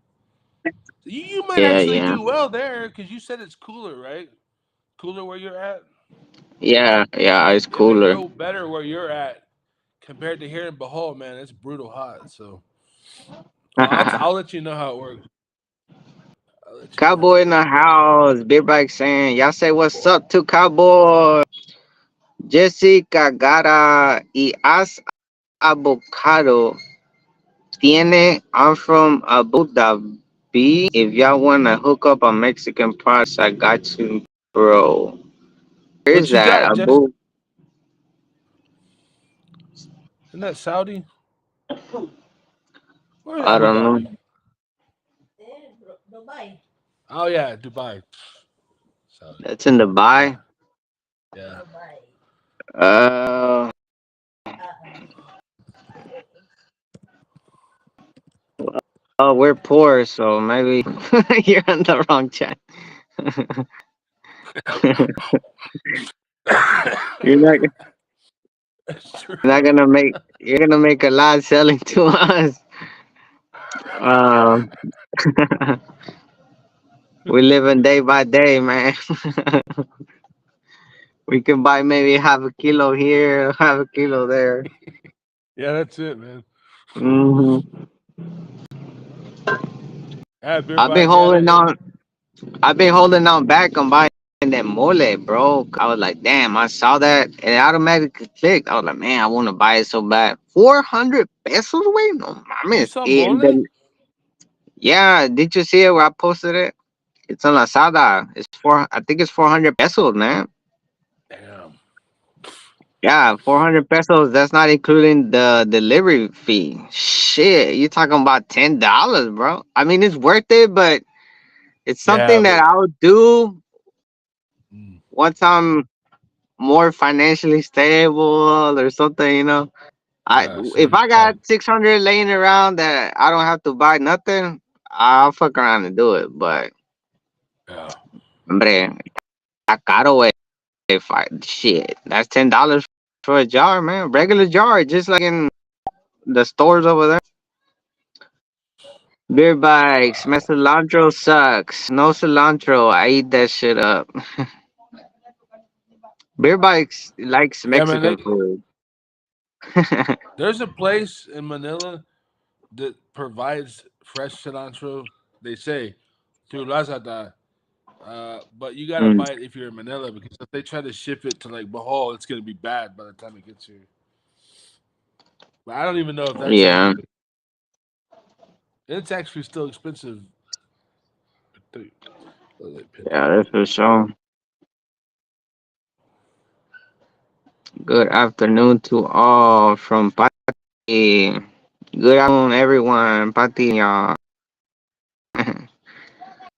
So you might Yeah, actually yeah, do well there because you said it's cooler, right? Cooler where you're at. yeah, yeah. It's It may cooler. grow better where you're at compared to here in Bohol, man. It's brutal hot. So I'll let you know how it works. I'll let you know how Cowboy it in the works. house. Big bike saying, y'all say what's up to Cowboy. Jessica Gara y As Avocado Tiene. I'm from Abu Dhabi. If y'all wanna hook up a Mexican price, I got you, bro. Where is What you that? got, Jess? Abu? Isn't that Saudi? Where is I Abu don't know. Dhabi? Oh yeah, Dubai. Saudi. That's in Yeah, Dubai. yeah. Uh, oh, we're poor, so maybe you're on the wrong chat. you're not, That's true. you're gonna make a lot selling to us. Um, we living day by day, man. We can buy maybe half a kilo here, half a kilo there. Yeah, that's it, man. hmm Yeah, beer I've been bike. Yeah, holding on. I've been holding on back on buying that mole, bro. I was like, damn, I saw that and it automatically clicked. I was like, man, I want to buy it so bad. 400 pesos, wait, no you mames. saw mole? Yeah, did you see it where I posted it? It's on Lazada. I think it's 400 pesos, man. Damn. Yeah, 400 pesos. That's not including the delivery fee. Shit, you talking about $10, bro? I mean, it's worth it, but it's Yeah, something but that I'll do mm, once I'm more financially stable or something. I yeah, if see, I yeah, got 600 laying around that I don't have to buy nothing, I'll fuck around and do it. But yeah. hombre, está caro, eh. If I shit, that's $10 for a jar, man. Regular jar, just like in the stores over there. Beer bikes, man, cilantro sucks. No cilantro, I eat that shit up. Beer bikes likes Yeah, man. Mexican food. There's a place in Manila that provides fresh cilantro. They say through Lazada, but you gotta Mm, buy it if you're in Manila because if they try to ship it to like Bohol, it's gonna be bad by the time it gets here. But I don't even know if that's any yeah, good. It's actually still expensive. yeah, that's for sure. Good afternoon to all from Pati. Good afternoon, everyone. Pati, y'all.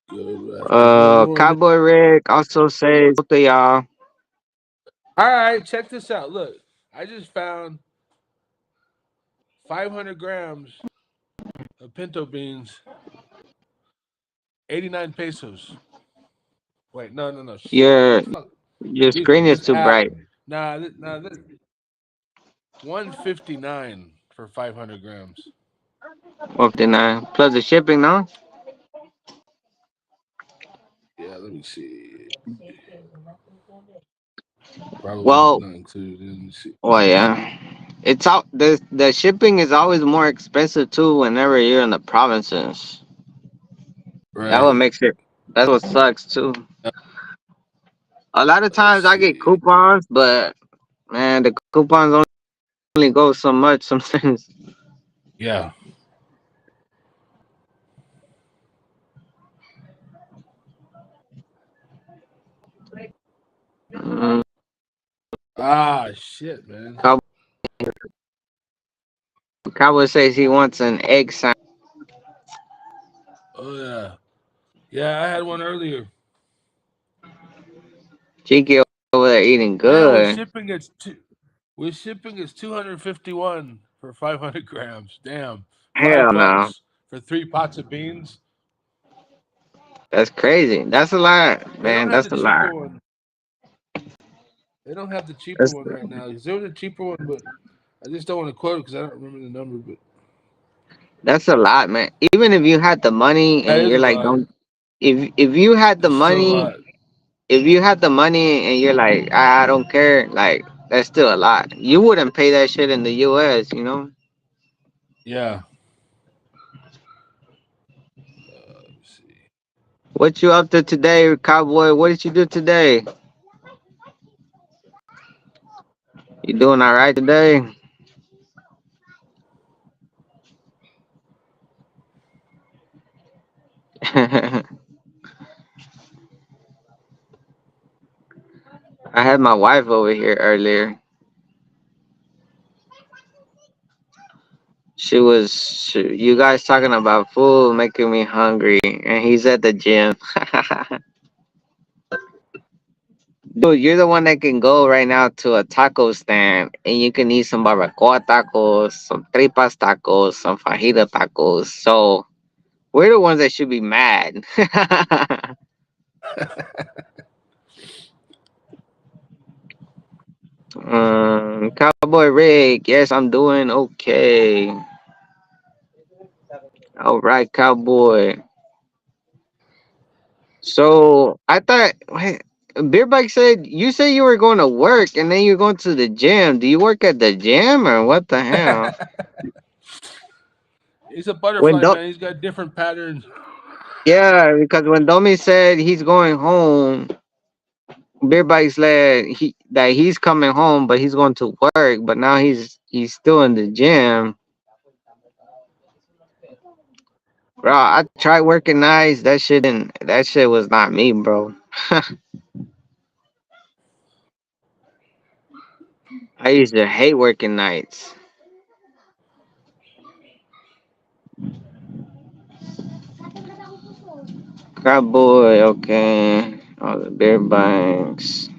Good afternoon. Cowboy Rick also says to y'all. All right, check this out. Look, I just found 500 grams of pinto beans, 89 pesos. Wait, no. Your Fuck. screen is This too app. bright. Nah, this 159 for 500 grams. 59 plus the shipping, no? Yeah, let me see. Probably Well, not included. Let me see. yeah. It's out. The shipping is always more expensive too. Whenever you're in the provinces, that what Right. makes it. That's what sucks too. A lot of Let's times I get see. coupons, but man, the coupons only go so much sometimes. Yeah. Mm, Ah, shit, man. Cowboy says he wants an egg sandwich. Oh yeah. Yeah, I had one earlier. Cheeky over there eating Damn, good. with shipping it's 251 for 500 grams. Damn. Hell no. $5 for 3 pots of beans. That's crazy. That's a lot, They don't man. have That's the a lot. cheaper one. They don't have the cheaper That's one right now. There was a cheaper one, but I just don't want to quote it because I don't remember the number. But that's a lot, man. Even if you had the money that and is you're a like, lot. don't. If you had the It's still a money, lot. if you had the money and you're like, I don't care, like that's still a lot. You wouldn't pay that shit in the U.S. You know. Yeah. Let's see. What you up to today, cowboy? What did you do today? You doing all right today? I had my wife over here earlier. You guys talking about food making me hungry, and he's at the gym. Dude, you're the one that can go right now to a taco stand and you can eat some barbacoa tacos, some tripas tacos, some fajita tacos. So we're the ones that should be mad. Cowboy Rick, yes, I'm doing okay. All right, Cowboy. So I thought, wait, Beer Bike said you said you were going to work and then you're going to the gym. Do you work at the gym or what the hell? He's a When butterfly, do- man. He's got different patterns. yeah, because when Domi said he's going home, Beer Bike said that he's coming home, but he's going to work. But now he's still in the gym. Bro, I tried working nights. That shit was not me, bro. I used to hate working nights. Cowboy, okay. All the beer bikes.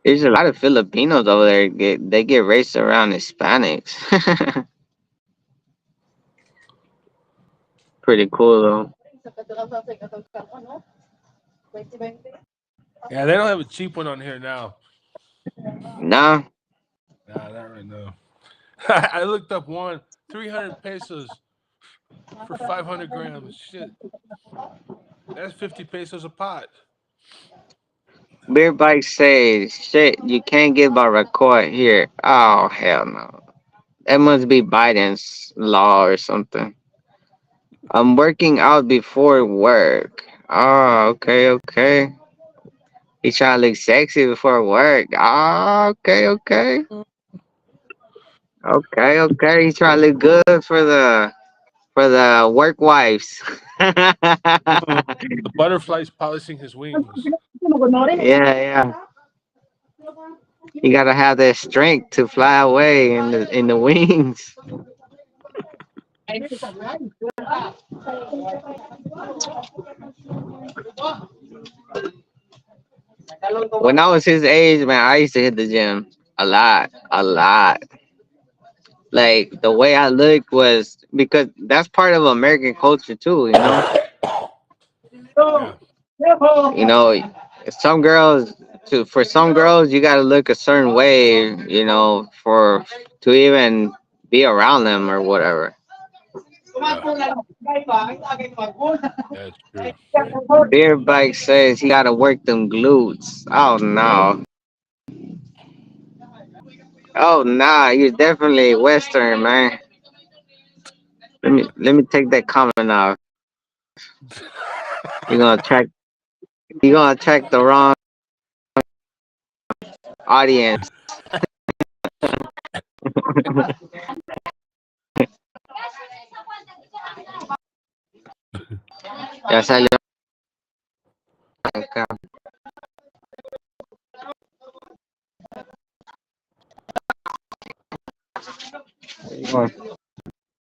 There's a lot of Filipinos over there. They get raced around Hispanics. Pretty cool though. Yeah, they don't have a cheap one on here now. Nah, Nah, not right now. I looked up one 300 pesos for 500 grams. Shit, that's 50 pesos a pot. beer bikes say shit. You can't get barbacoa here. Oh hell no. That must be Biden's law or something. I'm working out before work. Oh, okay, okay. He's trying to look sexy before work. Oh, okay, okay. Okay, okay. He's trying to look good for the work wives. The butterfly's polishing his wings. Yeah, yeah. You gotta have that strength to fly away in the wings. When I was his age, man, I used to hit the gym a lot, a lot. Like the way I looked was because that's part of American culture too, you know. Yeah. You know, some girls for some girls you gotta look a certain way, you know, for to even be around them or whatever. Yeah. That's true. Beer bike says he gotta work them glutes. Oh no. Oh nah, you're definitely Western, man. Let me take that comment off. You're gonna attract the wrong audience. Ya salió acá.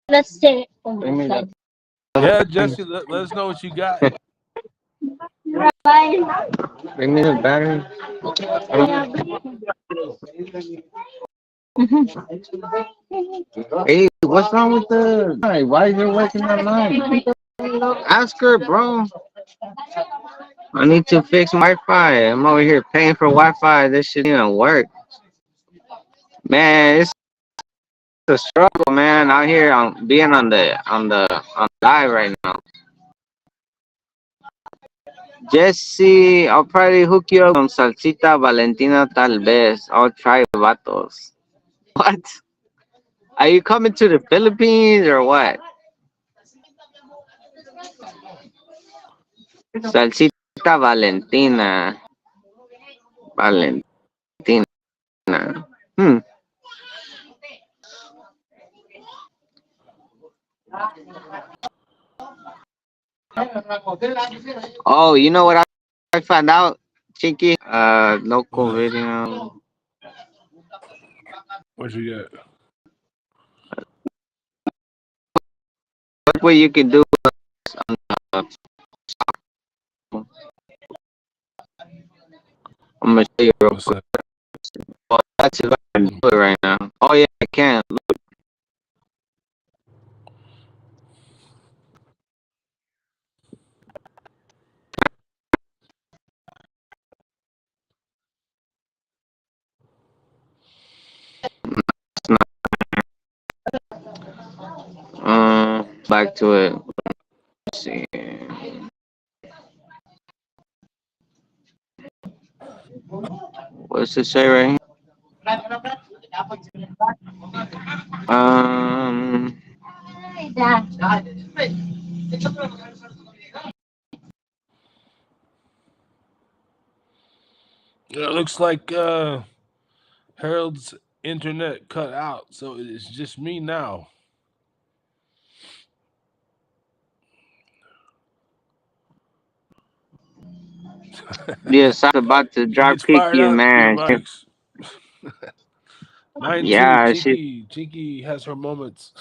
Let's say, Bring me the, Yeah, Jesse, let us know what you got. bring me the battery. Hey, what's wrong with the? Why is it working online? Ask her, bro. I need to fix Wi-Fi. I'm over here paying for Wi-Fi. This shit didn't work. Man, it's a struggle, man. Out here on being on live right now. Jesse, I'll probably hook you up on Salsita Valentina tal vez. I'll try vatos. What? Are you coming to the Philippines or what? Salsita Valentina. Valentina. Hmm. Oh, you know what I found out, Chinky? Local What? video. What you got? What way you can do? I'm gonna show you real What's quick. that? Oh, that's if I can do it right now. Oh yeah, I can. Back to it. Let's see. What's it say right here? Um. It looks like Harold's internet cut out, so it's just me now. Yes, I'm about to He drop gets kick fired you, up, your man. mics. Mine too. Yeah, she. Chinky has her moments.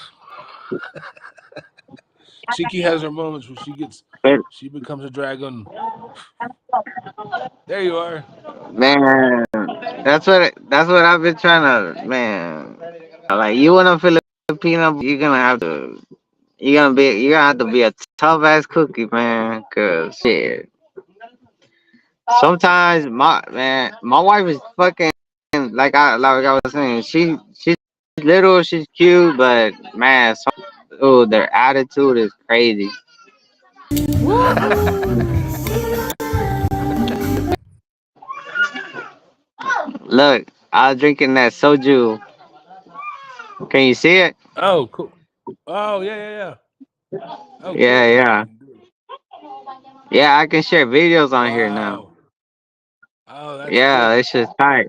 Chinky has her moments where she becomes a dragon. There you are. Man, that's what I've been trying to. Man, like you want a Filipino, you're gonna have to be a tough ass cookie, man. Cause shit, sometimes my wife is fucking like I was saying. She's little, she's cute, but man, their attitude is crazy. Look, I was drinking that soju. Can you see it? Oh, cool. Oh, yeah. Oh, Yeah, cool. yeah, yeah. I can share videos on here now. Wow. Oh, that's Yeah, cool. it's just tight.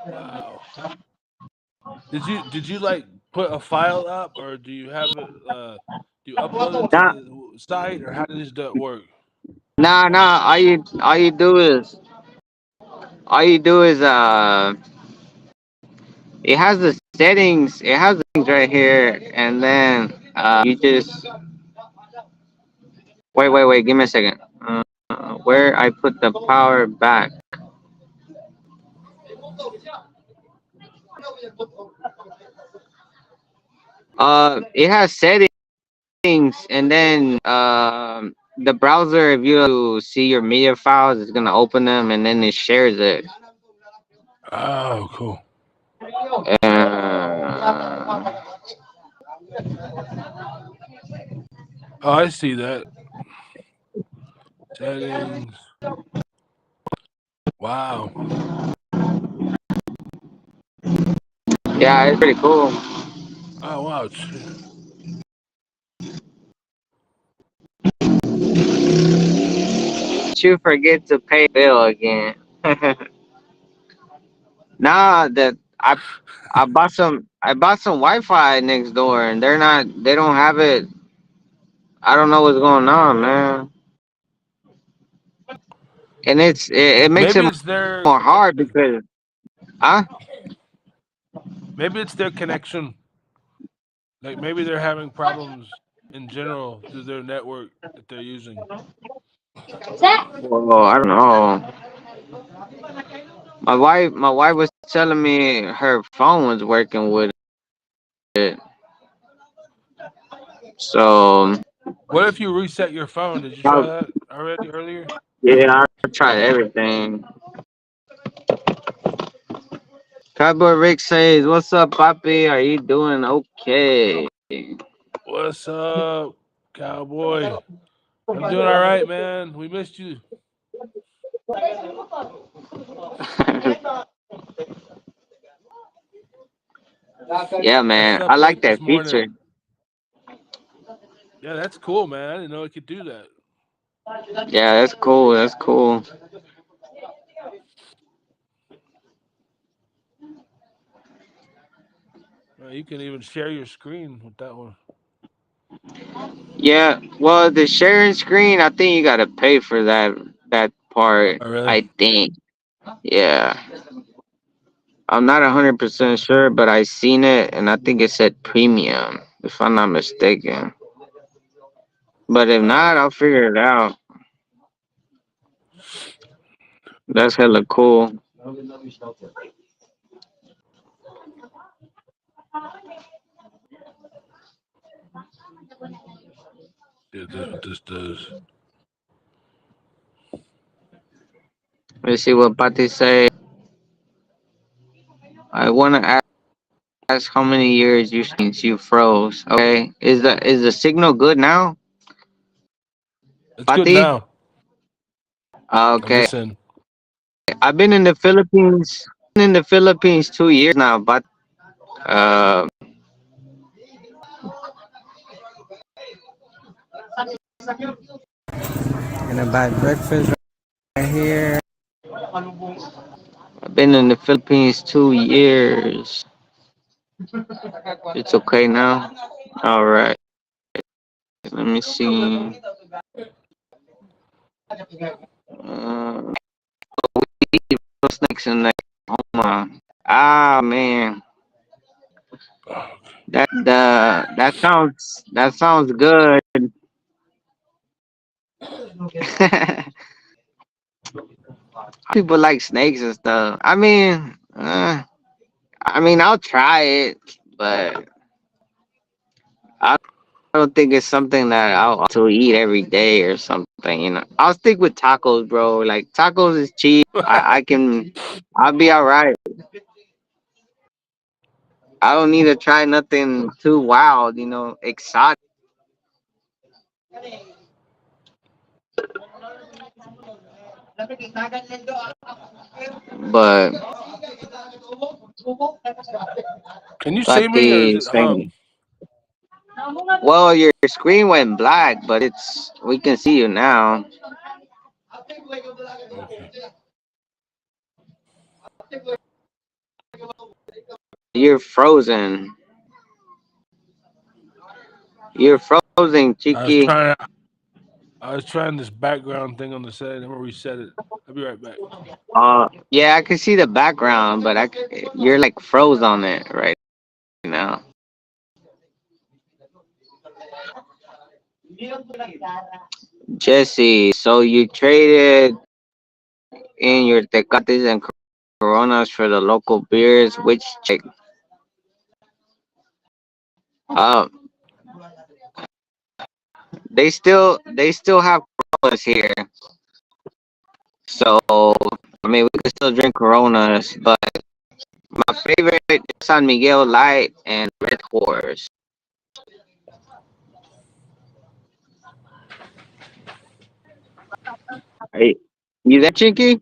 Wow. Did you like put a file up, or do you have it? Do you upload it to Nah, the site, or how does that work? nah. All you do is it has the settings. It has the things right here, and then you just wait. Give me a second. where I put the power back. It has settings, and then the browser, if you see your media files, it's gonna open them, and then it shares it. Oh, cool. Uh, Oh, I see that. Settings. Wow. yeah, it's pretty cool. Oh, wow. You forget to pay bill again. Nah, that I bought some Wi-Fi next door, and they don't have it. I don't know what's going on, man. And it makes Maybe it it's their more hard connection. because huh? Maybe it's their connection. Like maybe they're having problems in general through their network that they're using. Well, I don't know. My wife was telling me her phone was working with it. So What if you reset your phone? Did you try that already earlier? yeah, I tried everything. Cowboy Rick says, "What's up, Poppy? Are you doing okay?" What's up, cowboy? I'm doing all right, man. We missed you. Yeah, I man, I slept like late this that feature. morning. Yeah, that's cool, man. I didn't know it could do that. Yeah, that's cool. That's cool. You can even share your screen with that one. Yeah, well, the sharing screen, I think you gotta pay for that part. Oh, really? I think. Yeah, I'm not 100% sure, but I seen it, and I think it said premium, if I'm not mistaken. But if Oh, not, okay. I'll figure it out. That's hella cool. Yeah, that's what this does. Let's see what Patty say. I wanna ask how many years you since you froze. Okay, is the signal good now, It's good Patty? now. I'm Okay, listening. I've been in the Philippines. 2 years now, but uh, Gonna buy breakfast right here. I've been in the Philippines 2 years. It's okay now. All right. Let me see. Uh, Snakes in Oklahoma. Ah man, Oh, that sounds good. People like snakes and stuff. I mean, I'll try it, but I don't think it's something that I'll to eat every day or something. I'll stick with tacos, bro. Like tacos is cheap. I'll be all right. I don't need to try nothing too wild, exotic. But can you see me or is Pati it hung? saying, well, your screen went black, but we can see you now. Okay. You're frozen. You're frozen, I was Chiki. trying. I was trying this background thing on the set. I'm gonna reset it. I'll be right back. Yeah, I can see the background, but you're like froze on it right now. Jesse, so you traded in your Tecates and Coronas for the local beers. Which chick? Uh, they still have Coronas here. So I mean, we could still drink Coronas, but my favorite is San Miguel Light and Red Horse. Hey, you there, Chinky?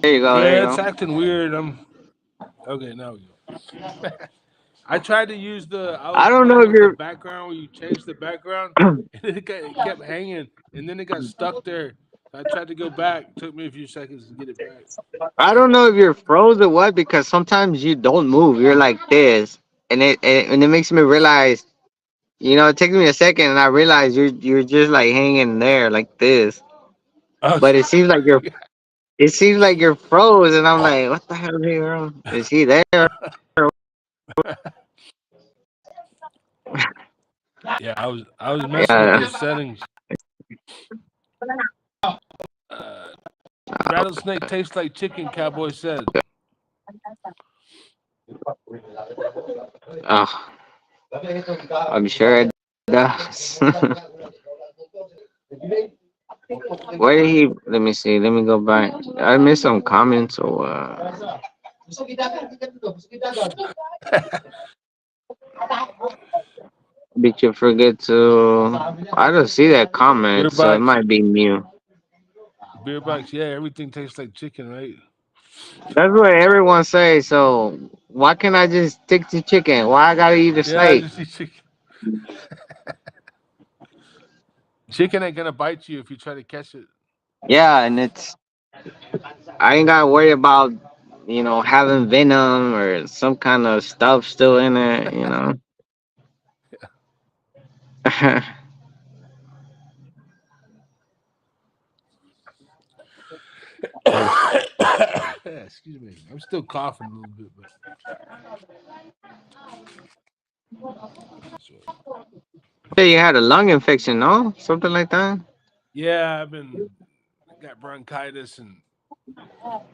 There you go. There you Yeah, it's go. acting weird. Okay. Now we go. I tried to use I was I don't know playing if with the you're. background where you change the background, and it kept hanging, and then it got stuck there. I tried to go back. It took me a few seconds to get it back. I don't know if you're froze or what because sometimes you don't move. You're like this, and it makes me realize. It takes me a second, and I realize you're just like hanging there like this. Oh, But it seems like you're froze, and I'm like, what the hell is he wrong? Is he there? yeah, I was messing with Yeah. those settings. Uh, Rattlesnake tastes like chicken. Cowboy said. Oh, I'm sure it does. Where did he? Let me see. Let me go back. I missed some comments or. Did you forget to? I don't see that Beer comment, so it box, might be new. beer box. Yeah, everything tastes like chicken, right? That's what everyone says. So why can't I just stick to chicken? Why I gotta eat a Yeah, I snake? just eat chicken. Chicken ain't gonna bite you if you try to catch it. Yeah, and I ain't gotta worry about having venom or some kind of stuff still in it. Excuse me. I'm still coughing a little bit, but so, Say you had a lung infection, no? Something like that. yeah, got bronchitis, and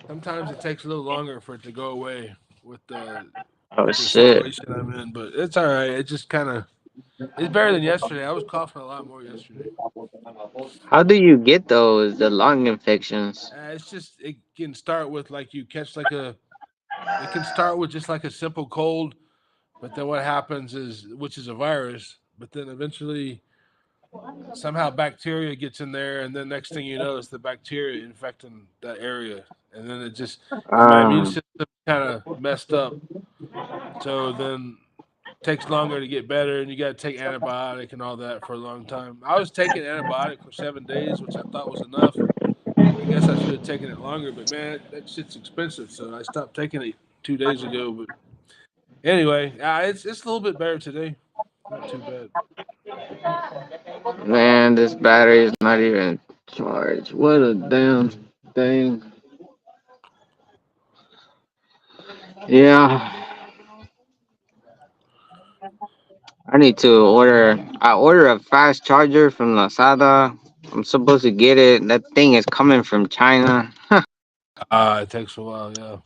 sometimes it takes a little longer for it to go away with Oh the shit. situation I'm in. But it's all right. It just kind of it's better than yesterday. I was coughing a lot more yesterday. How do you get those the lung infections? It's just it can start with like you catch like a it can start with just like a simple cold, but then what happens is which is a virus, but then eventually somehow bacteria gets in there, and then next thing you know, it's the bacteria infecting that area, and then and my immune Um. system kind of messed up. So then it takes longer to get better, and you got to take antibiotic and all that for a long time. I was taking antibiotic for 7 days, which I thought was enough. I guess I should have taken it longer, but man, that shit's expensive, so I stopped taking it 2 days ago. But anyway, it's a little bit better today. Not too bad. Man, this battery is not even charged. What a damn thing. Yeah, I need to order. I order a fast charger from Lazada. I'm supposed to get it. That thing is coming from China. It takes a while, yeah.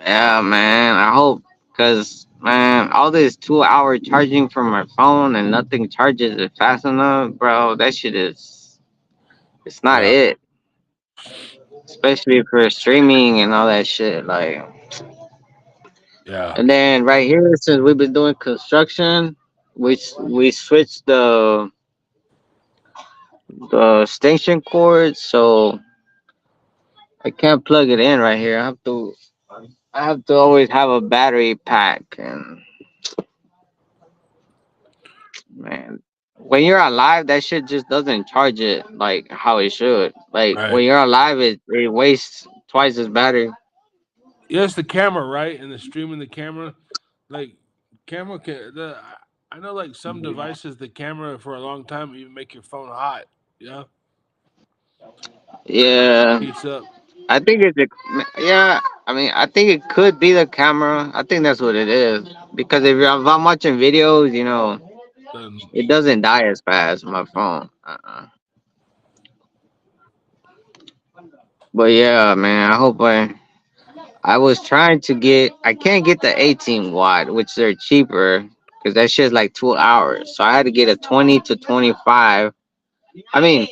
Yeah, man. I hope, cause man, all this 2 hour charging from my phone and nothing charges it fast enough, bro. That shit is. It's not Yeah. it. Especially for streaming and all that shit. Like, Yeah. and then right here, since we've been doing construction, we switched the extension cord, so I can't plug it in right here. I have to always have a battery pack, and man, when you're alive, that shit just doesn't charge it like how it should. Like when Right. you're alive, it wastes twice as battery. Yeah, it's the camera, right? And the streaming the camera, like camera can. I know, like some devices, the camera for a long time even make your phone hot. Yeah, Yeah, heats up. I think yeah. I mean, I think it could be the camera. I think that's what it is because if I'm watching videos, Then It doesn't die as fast. My phone. But yeah, man. I hope I was trying to get. I can't get the 18 watt, which they're cheaper because that shit's like 2 hours. So I had to get a 20 to 25. I mean,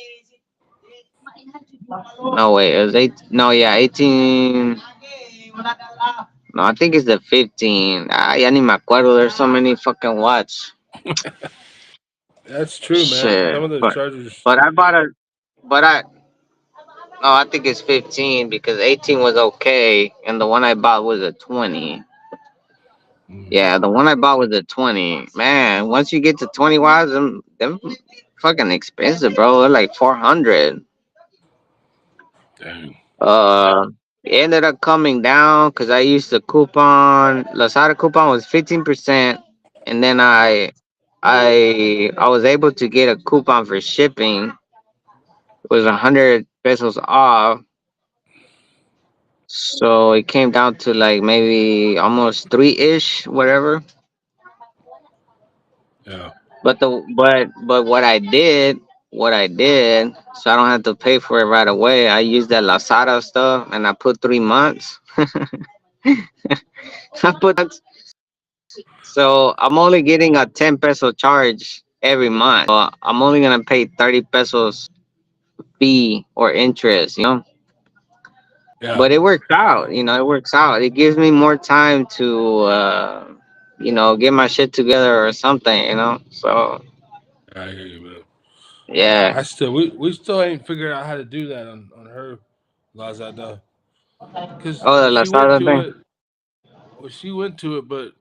no wait, it was eight. No, yeah, 18. No, I think it's the 15. Ah, ya ni me acuerdo. There's so many fucking watts. that's true, man. Shit, Some of those chargers. but I bought a. But I no, I think it's 15 because 18 was okay, and the one I bought was a 20. Yeah, the one I bought was a 20. Man, once you get to 20 watts, them fucking expensive, bro. They're like 400. Dang. It ended up coming down because I used the coupon. Lazada coupon was 15%, and then I was able to get a coupon for shipping. It was 100 pesos off. So it came down to like maybe almost three ish, whatever. Yeah. But what I did, so I don't have to pay for it right away. I used that Lazada stuff, and I put 3 months. I put so I'm only getting a 10 peso charge every month. So I'm only gonna pay 30 pesos fee or interest, you know. Yeah. But it works out, you know. It works out. It gives me more time to, get my shit together or something, you know. So I hear you, man. yeah. We still ain't figured out how to do that on her Lazada because Oh, the when she went Lazada to thing. it, but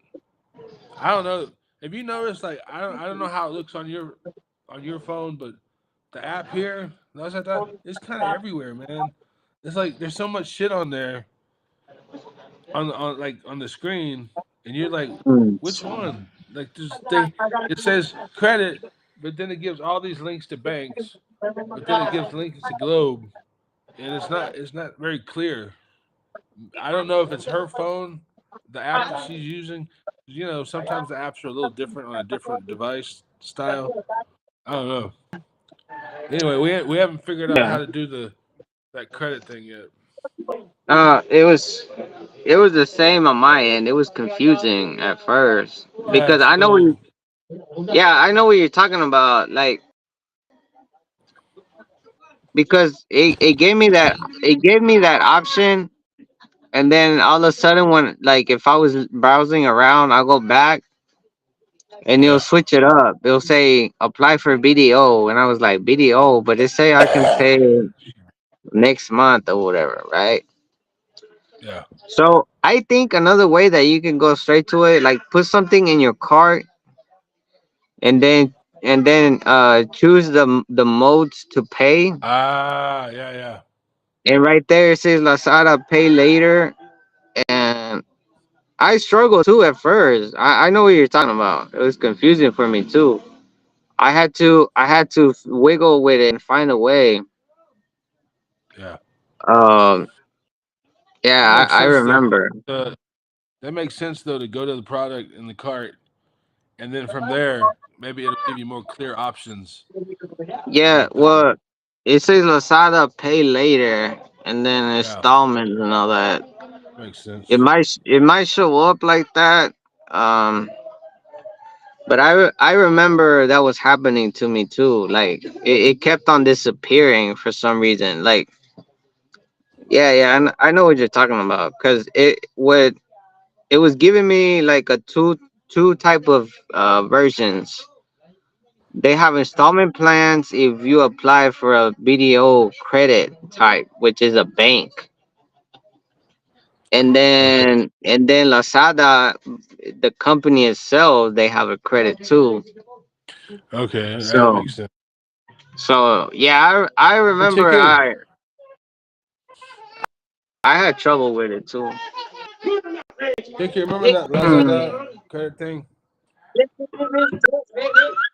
I don't know. Have you noticed? Like I don't know how it looks on your phone, but the app here, Lazada, it's kind of everywhere, man. It's like there's so much shit on there on the screen, and you're like, Mm. which one? Like it says credit, but then it gives all these links to banks, but then it gives links to Globe, and it's not very clear. I don't know if it's her phone, the app that she's using. You know, sometimes the apps are a little different on a different device style. I don't know. Anyway, we haven't figured out how Yeah. to do that credit thing yet. Uh, it was it was the same on my end. It was confusing at first Yeah, because it's a little. I know what you're talking about. Like because it gave me that option, and then all of a sudden when like if I was browsing around, I'll go back and it'll Yeah. switch it up. It'll say apply for BDO, and I was like BDO, but it say I can pay next month or whatever, right? Yeah. So I think another way that you can go straight to it, like put something in your cart and then choose the modes to pay, Ah, yeah, yeah. and right there it says Lazada pay later. And I struggled too at first. I know what you're talking about. It was confusing for me too. I had to wiggle with it and find a way. Yeah. Um, That yeah, makes I sense though. remember. That makes sense though to go to the product in the cart, and then from there maybe it'll give you more clear options Yeah, about the. well, it says Lazada pay later, and then Yeah, installments and all that. makes It sense. might show up like that. Um, but I remember that was happening to me too. Like it kept on disappearing for some reason. Like yeah, I know what you're talking about because it was giving me like a two type of versions. They have installment plans if you apply for a BDO credit type, which is a bank. Okay. And then Lazada, the company itself, they have a credit too. Okay, that So makes sense. yeah, I Hey, remember TK, I had trouble with it too. TK, remember that Lazada credit thing?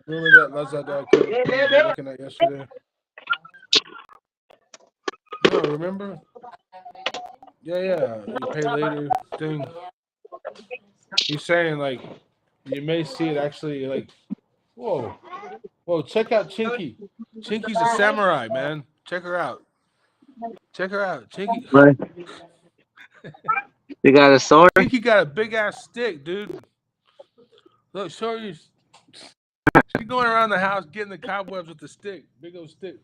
Remember that Lazada credit thing we were looking at yesterday? No, remember? Yeah, yeah. You pay later thing. He's saying like you may see it actually like Whoa. Whoa, check out Chinky. Chinky's a samurai, man. Check her out. Check her out. Chinky. But you got a sword? Chinky got a big ass stick, dude. Look, show you. She's going around the house getting the cobwebs with the stick. Big old stick.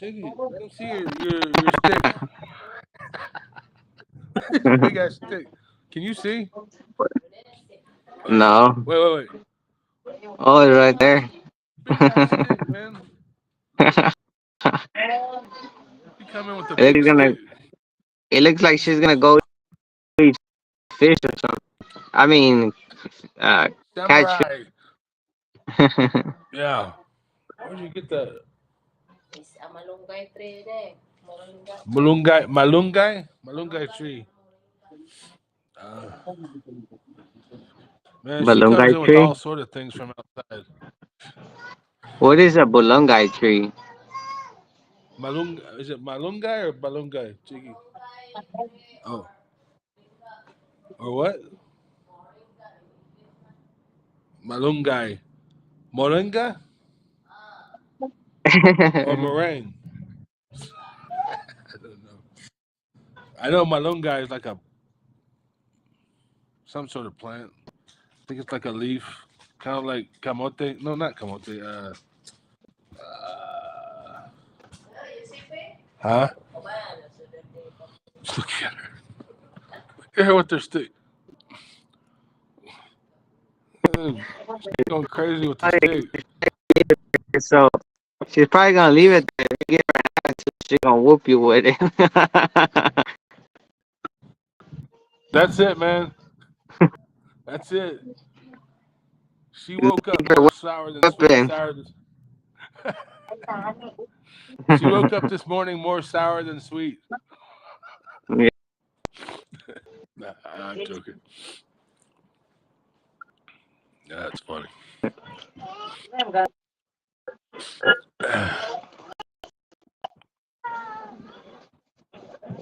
Chinky, let them see your stick. It's a big ass stick. Can you see? No. Wait. Oh, it's right there. Big ass stick, man. She come in with a It big looks gonna. stick. It looks like she's gonna go eat fish or something. I mean, catch Samurai. Yeah. Where'd you get that? Malunggay tree. Man, she comes balungai in with tree. all sort of things from outside. What is a balungai tree? Is it malunggay or balunggay? Chiki. Oh. Or what? Malunggay. Moringa or meringue? I don't know. I know malunggay is like some sort of plant. I think it's like a leaf, kind of like camote. No, not camote. Huh? Look at her. Look at her with her stick. She's going crazy with the stick. So she's probably gonna leave it there. Give her a hand, she's gonna whoop you with it. That's it, man. That's it. She woke up Leave her more sour than sweet. weapon. She woke up this morning more sour than sweet. Yeah. Nah, I'm joking. That's funny.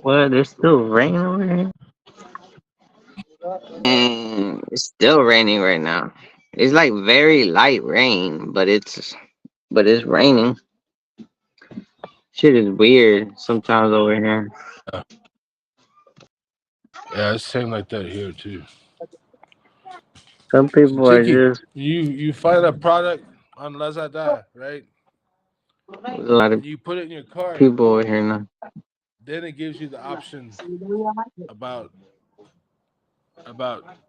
What? There's still rain over here. It's still raining right now. It's like very light rain, but it's raining. Shit is weird sometimes over here. Yeah, it's same like that here too. Some So people are Chinky, just you find a product on Lazada, right? there's a lot of And you put it in your cart. people over here now. Then it gives you the option about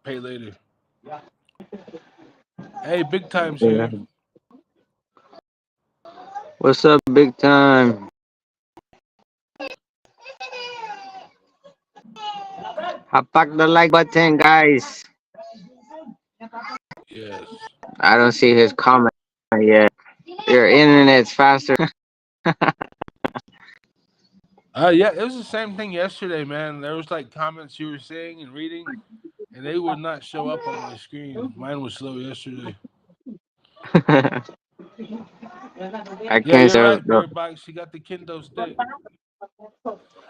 pay later. Hey, big time's Yeah. here. What's up, big time? Hapak the like button, guys. Yes. I don't see his comment yet. Your internet's faster. Yeah, it was the same thing yesterday, man. There was like comments you were saying and reading, and they would not show up on my screen. Mine was slow yesterday. I Yeah, can't you're say right, Bear Bike. She got the Kendo stick.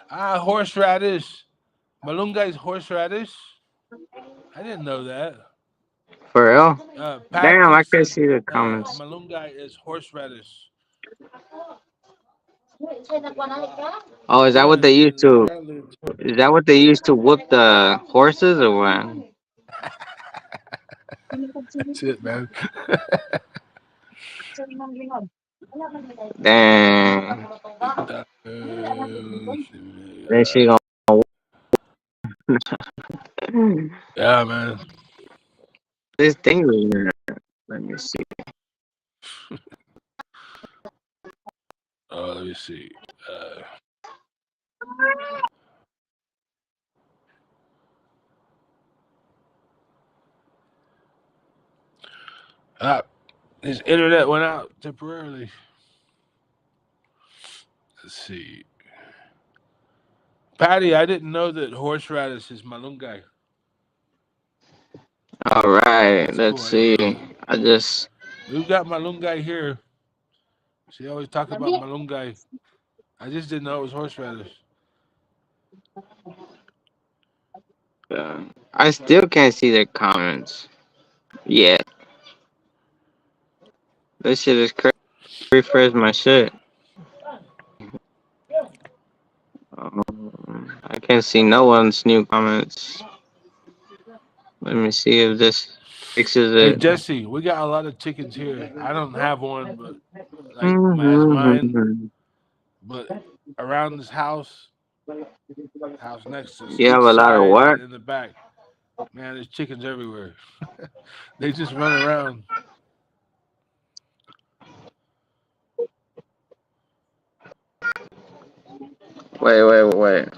Horseradish. Malungai's horseradish. I didn't know that. for real. Damn, Patrick I can said see the comments. malungai is horseradish. Oh, is that Yeah, what they used and to? apparently Is that what they used to whoop the horses or what? that's it, man. Damn. Then she gonna. Yeah, man. This thing is here. Let me see. Oh, let me see. His internet went out temporarily. Let's see. Patty, I didn't know that horseradish is malungai. All right, That's let's cool. I see. didn't know that. I just. We've got malungai here. She always talk about malungai. I just didn't know it was horseradish. I still can't see their comments yet. This shit is crazy. Refresh my shit. I can't see no one's new comments. Let me see if this fixes Hey it. Jesse, we got a lot of chickens here. I don't have one, but like as mine, but around this house next to us, You have each a lot of side work. and in the back, man, there's chickens everywhere. They just run around. Wait.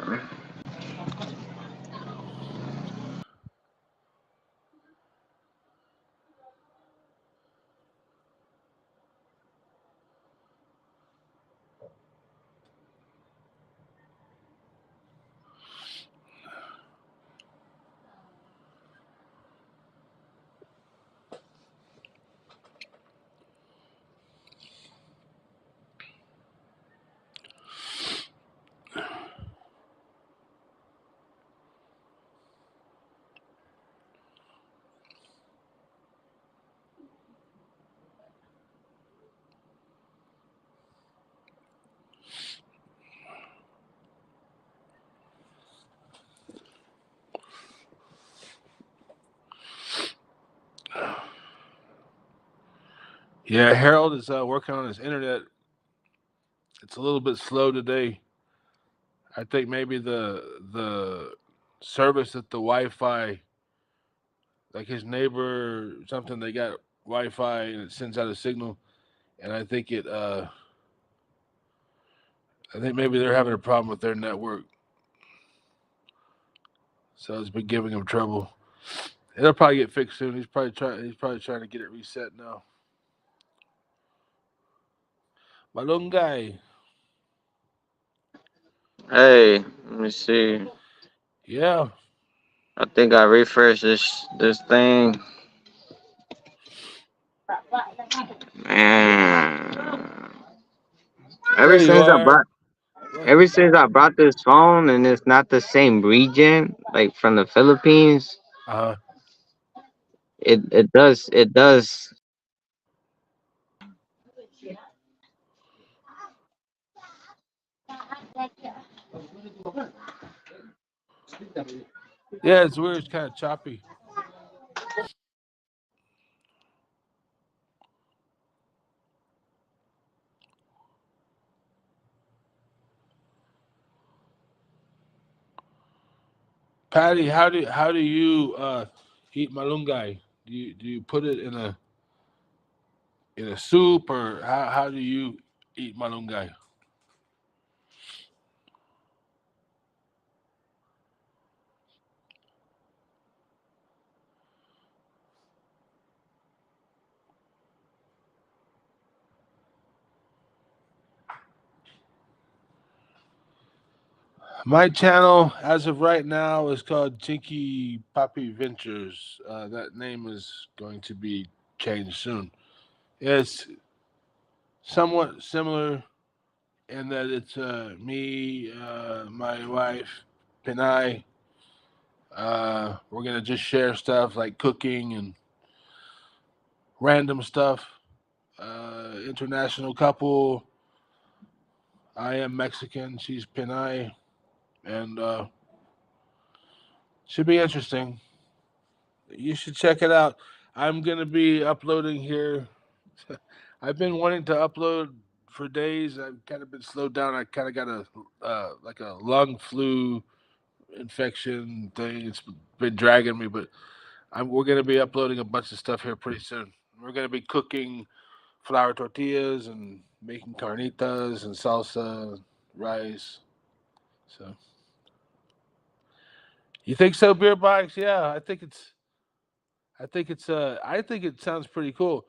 Yeah, Harold is working on his internet. It's a little bit slow today. I think maybe the service at the Wi-Fi, like his neighbor or something, they got Wi-Fi and it sends out a signal, and I think maybe they're having a problem with their network, so it's been giving him trouble. It'll probably get fixed soon. He's probably trying to get it reset now. Malungay. Hey, let me see. Yeah. I think I refreshed this thing. Man, ever There you since I are. bought ever Welcome since back. I brought this phone and it's not the same region, like from the Philippines, Uh-huh. it does. Yeah, it's weird. It's kind of choppy. Patty, how do you eat malunggay? Do you put it in a soup, or how do you eat malunggay? My channel, as of right now, is called Chinky Papi Ventures. That name is going to be changed soon. It's somewhat similar in that it's me, my wife, Pinay. We're gonna just share stuff like cooking and random stuff. International couple. I am Mexican. She's Pinay, and should be interesting. You should check it out. I'm gonna be uploading here. I've been wanting to upload for days. I've kind of been slowed down. I kind of got a like a lung flu infection thing. It's been dragging me, but we're gonna be uploading a bunch of stuff here pretty soon. We're gonna be cooking flour tortillas and making carnitas and salsa, rice. So you think so, beer box? Yeah, I think it sounds pretty cool.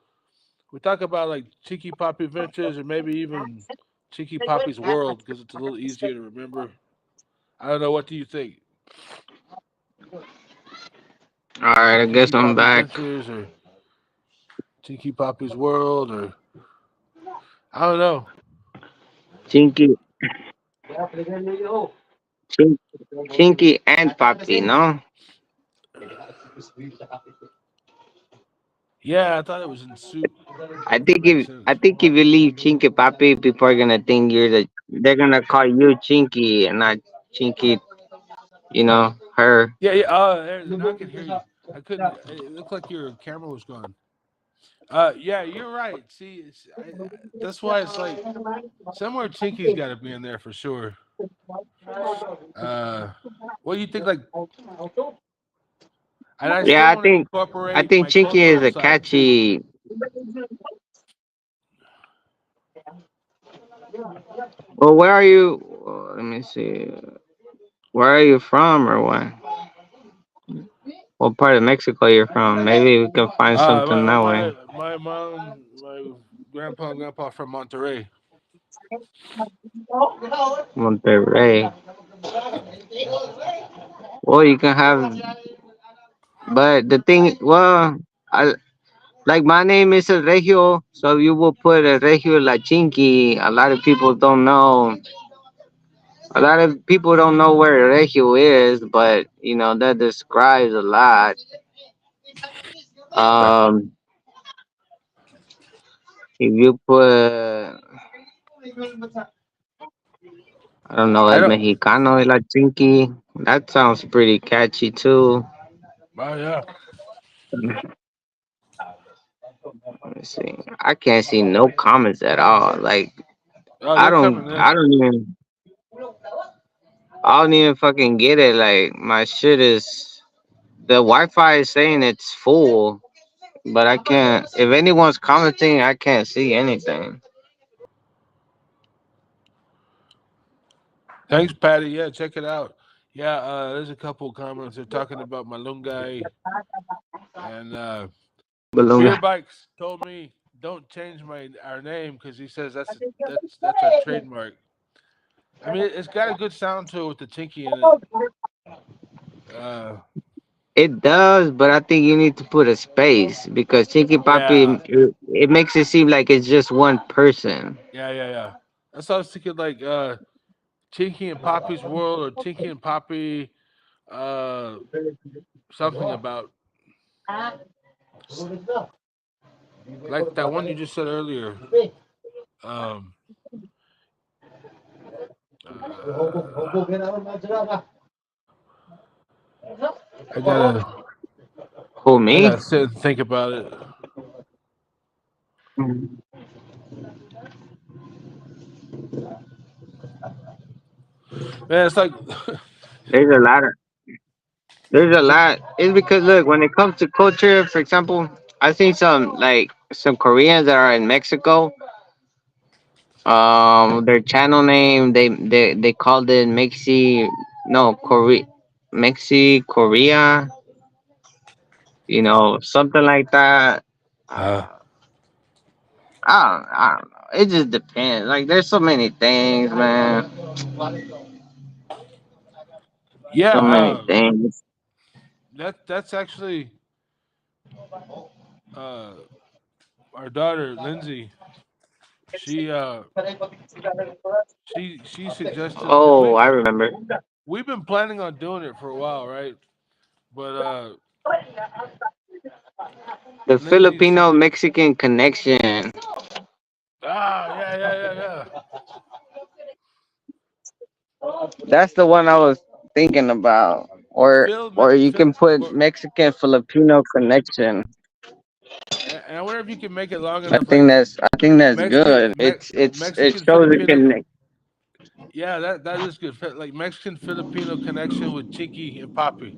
We talk about like Cheeky Poppy Ventures or maybe even Cheeky Poppy's World because it's a little easier to remember. I don't know. What do you think? All right, I guess Cheeky I'm Poppy back. Ventures or Cheeky Poppy's World, or I don't know. Chinky, chin, Chinky and Papi, no? Yeah, I thought it was in soup. That makes I sense. think if you leave Chinky Papi, people are gonna think you're the. They're gonna call you Chinky and not Chinky. You know her. Yeah, yeah. Oh, now I can hear you. I couldn't. It looked like your camera was gone. Yeah, you're right. See, that's why it's like somewhere Chinky's got to be in there for sure. Uh, what do you think? Like, and I Yeah, still want to I incorporate think my Chinky is cultural a side too. catchy. Well, where are you? Let me see. Where are you from, or what? What part of Mexico you're from? Maybe we can find something that way. My mom, my grandpa and grandpa from Monterrey. Monterrey. Well, you can have, but the thing, well, I like my name is El Regio, so you will put a Regio La Chinky. A lot of people don't know. A lot of people don't know where Regio is, but you know that describes a lot. Right. Um, if you put, I don't know, I El don't. Mexicano de La Chinky, that sounds pretty catchy too. Oh yeah. Let me see. I can't see no comments at all. Like Oh, they're coming in. I don't even fucking get it. Like my shit is the Wi-Fi is saying it's full, but I can't. If anyone's commenting, I can't see anything. Thanks, Patty. Yeah, check it out. Yeah, there's a couple comments. They're talking about Malungai and Beer Balunga. Bikes told me don't change our name because he says that's our trademark. I mean, it's got a good sound to it with the chinky in it. Uh, It does, but I think you need to put a space because Chinky yeah, Papi it makes it seem like it's just one person. yeah. That's what I was thinking. Like Chinky and Poppy's World or Chinky and Poppy. Uh, something about like that one you just said earlier. Um, uh, I gotta Who I me? gotta sit and think about it. Man, it's like There's a lot of there's a lot. It's because look, when it comes to culture, for example, I seen some Koreans that are in Mexico. Their channel name they called it Korea, you know, something like that. uh, Uh, I don't know. It just depends. Like there's so many things, man. yeah. So many things. That's actually uh, our daughter Lindsay. She uh she suggested because Oh, I remember we've been planning on doing it for a while, right? But the Lindsay Filipino suggested. Mexican connection. Yeah. That's the one I was thinking about. Phil, Or you Phil can put or, Mexican Filipino connection. and I wonder if you can make it long enough, like I think that's good. It Mexican shows a Filipino. connect. Yeah, that is good. Like Mexican Filipino connection with Chinky and Papi.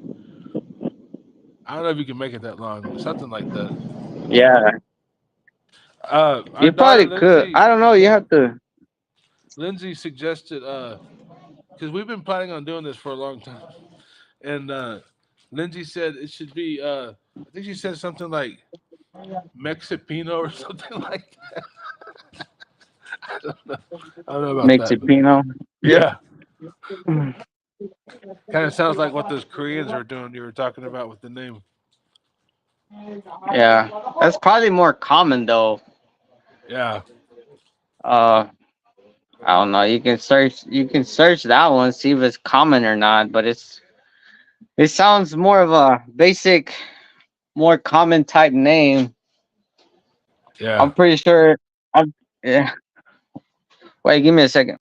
I don't know if you can make it that long, something like that. Yeah, Our you daughter probably could. I don't know. You have to. Lindsay suggested because we've been planning on doing this for a long time, and Lindsay said it should be. I think she said something like Mexipino or something like that. I don't know about that, but Mexipino. Yep. yeah, kind of sounds like what those Koreans are doing. You were talking about with the name. Yeah, that's probably more common though. Yeah, Uh, I don't know. You can search that one, see if it's common or not. But it sounds more of a basic, more common type name. Yeah. I'm pretty sure. Yeah. Wait, give me a second.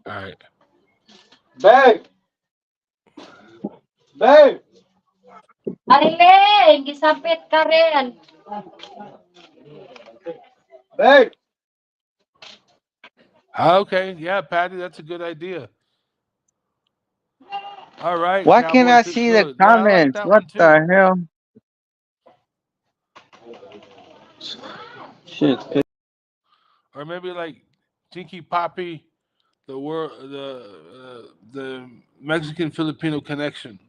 All right. Babe, babe. Arilin, gisapit ka rin. Babe. Okay. Yeah, Patty, that's a good idea. All right, Why can't Cowboy I Fits see the Good. Yeah, I like comments? that What one too. the hell? Shit. Or maybe like Tinky Poppy, the Mexican Filipino connection.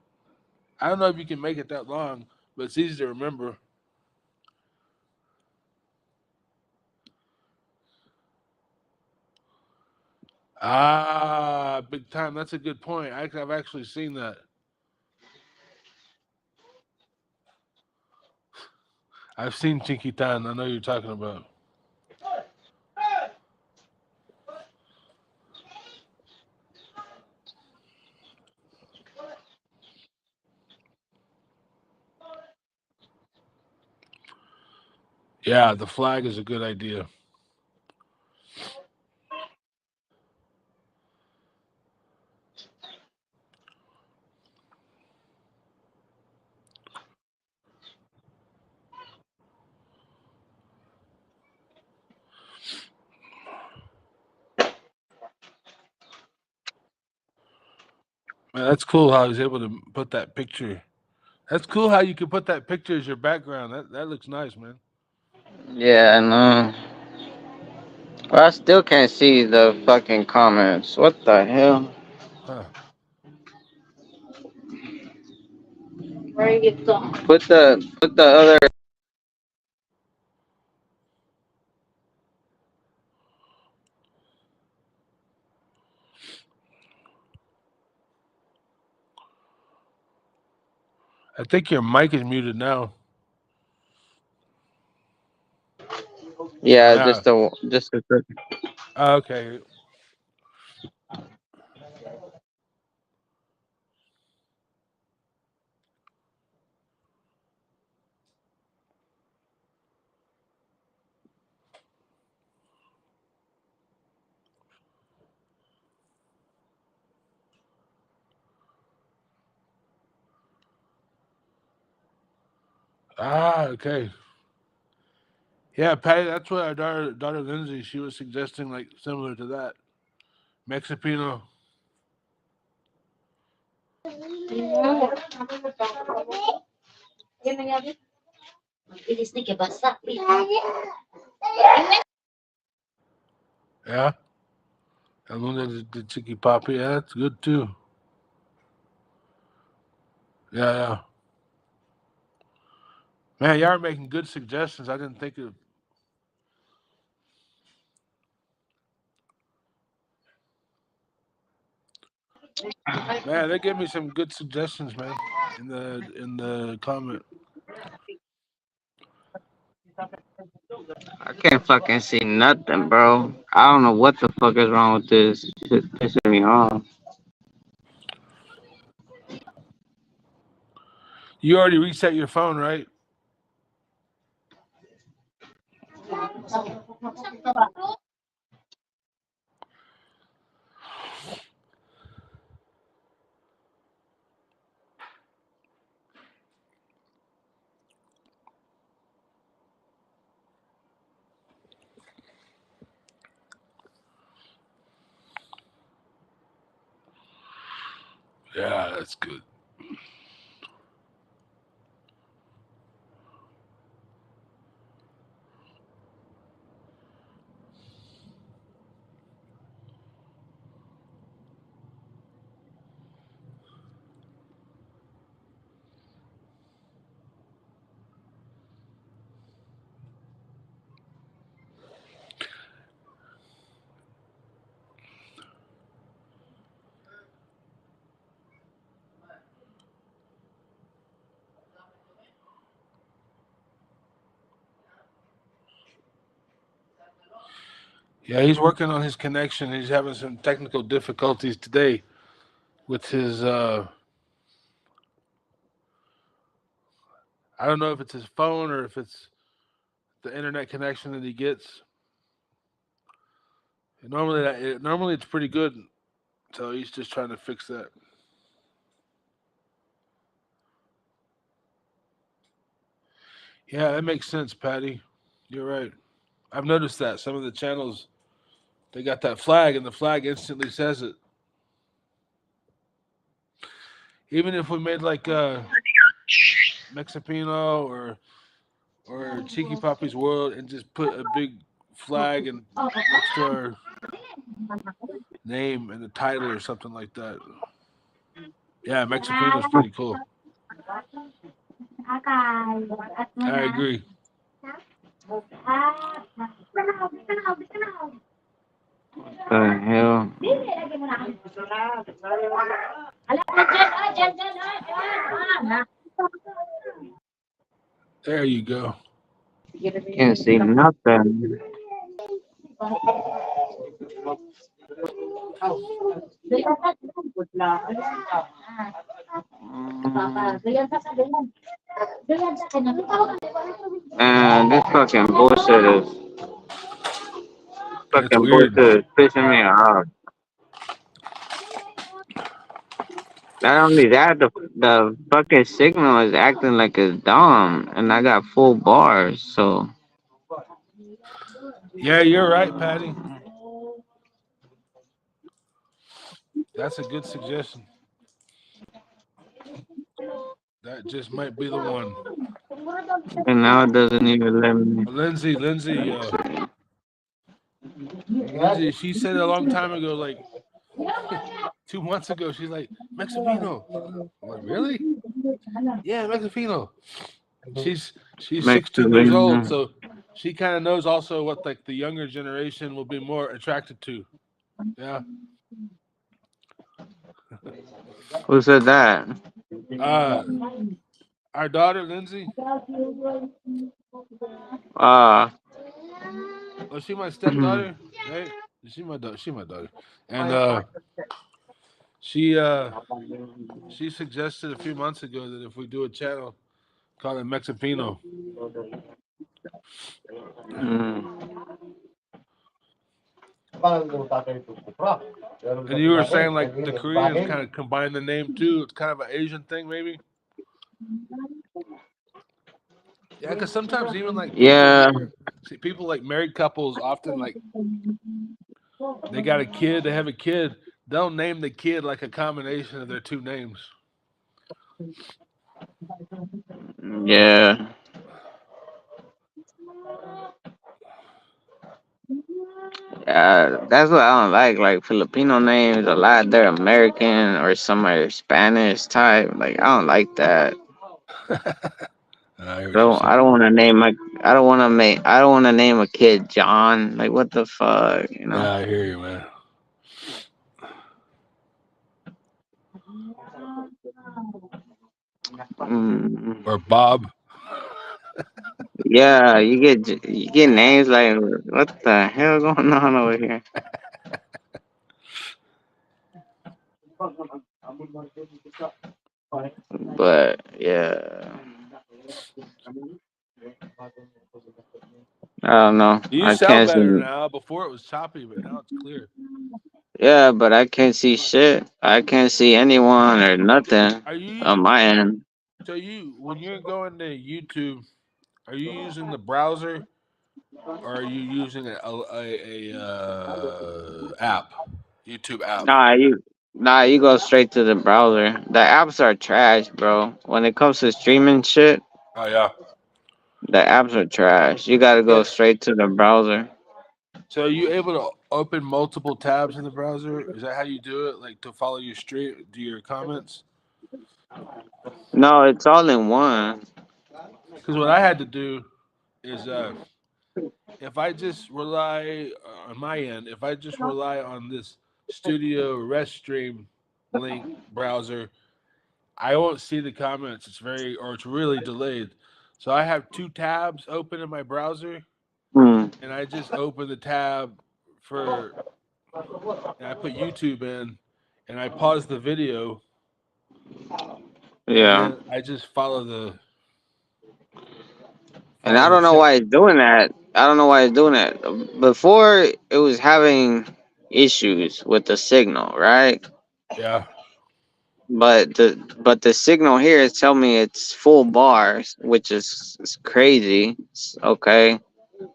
I don't know if you can make it that long, but it's easy to remember. Ah, big time. That's a good point. I've actually seen that. I've seen Chinkitan. I know you're talking about. Yeah, the flag is a good idea. Man, that's cool how I was able to put that picture. That's cool how you can put that picture as your background. That looks nice, man. Yeah, I know. Well, I still can't see the fucking comments. What the hell? Huh. Where you go? Put the other. I think your mic is muted now. Yeah, Yeah. just the. Okay. Ah, okay. Yeah, Patty, that's what our daughter Lindsay, she was suggesting, like similar to that. Mexipino. Yeah. And then the Chicky Poppy, yeah, that's good too. Yeah, yeah. Man, y'all are making good suggestions. I didn't think of. Man, they gave me some good suggestions, man, in the comment. I can't fucking see nothing, bro. I don't know what the fuck is wrong with this. Shit pissing me off. You already reset your phone, right? Yeah, that's good. Yeah, he's working on his connection. He's having some technical difficulties today with his. I don't know if it's his phone or if it's the internet connection that he gets. And normally it's pretty good, so he's just trying to fix that. Yeah, that makes sense, Patty. You're right. I've noticed that some of the channels, they got that flag, and the flag instantly says it. Even if we made like Mexipino or Cheeky Poppy's World and just put a big flag and next to our name and the title or something like that. Yeah, Mexipino's pretty cool. I agree. The hell? There you go. Can't see nothing. And this fucking bullshit is That's fucking weird. bullshit is pissing me off. Not only that, the fucking signal is acting like it's dumb, and I got full bars, so Yeah, you're right, Patty. That's a good suggestion. That just might be the one. and now it doesn't even let me. Lindsay, she said a long time ago, like 2 months ago, she's like, Mexipino. I'm like, really? Yeah, Mexipino. She's 16 years old, so she kind of knows also what like the younger generation will be more attracted to. Yeah. Who said that? Our daughter Lindsay. Was she my stepdaughter? Right? She my daughter. She my daughter. And she suggested a few months ago that if we do a channel, call it Mexipino. And you were saying like the Koreans kind of combine the name too. It's kind of an Asian thing, maybe. Yeah, because sometimes even like people like married couples often like they got a kid, they have a kid, they'll name the kid like a combination of their two names. Yeah. That's what I don't like. Like Filipino names, a lot they're American or some are Spanish type. Like I don't like that. I don't want to name a kid John. Like what the fuck, you know? Yeah, I hear you, man. Or Bob. Yeah, you get names like what the hell going on over here? But yeah, I don't know. You I sound can't see. better now. Before it was choppy, but now it's clear. Yeah, but I can't see shit. I can't see anyone or nothing on my end. So when you're going to YouTube, are you using the browser or are you using a app, YouTube app? Nah, you go straight to the browser. The apps are trash, bro. When it comes to streaming shit, Oh yeah, the apps are trash. You gotta go straight to the browser. So are you able to open multiple tabs in the browser? Is that how you do it? Like to follow your stream, do your comments? No, it's all in one. Because what I had to do is if I just rely on my end, if I just rely on this Studio Restream link browser, I won't see the comments. It's really delayed. So I have two tabs open in my browser, and I just open the tab and I put YouTube in, and I pause the video. Yeah. And then I just follow And I don't know why it's doing that. I don't know why it's doing that. Before it was having issues with the signal, right? Yeah. But the signal here is telling me it's full bars, which is crazy. Okay.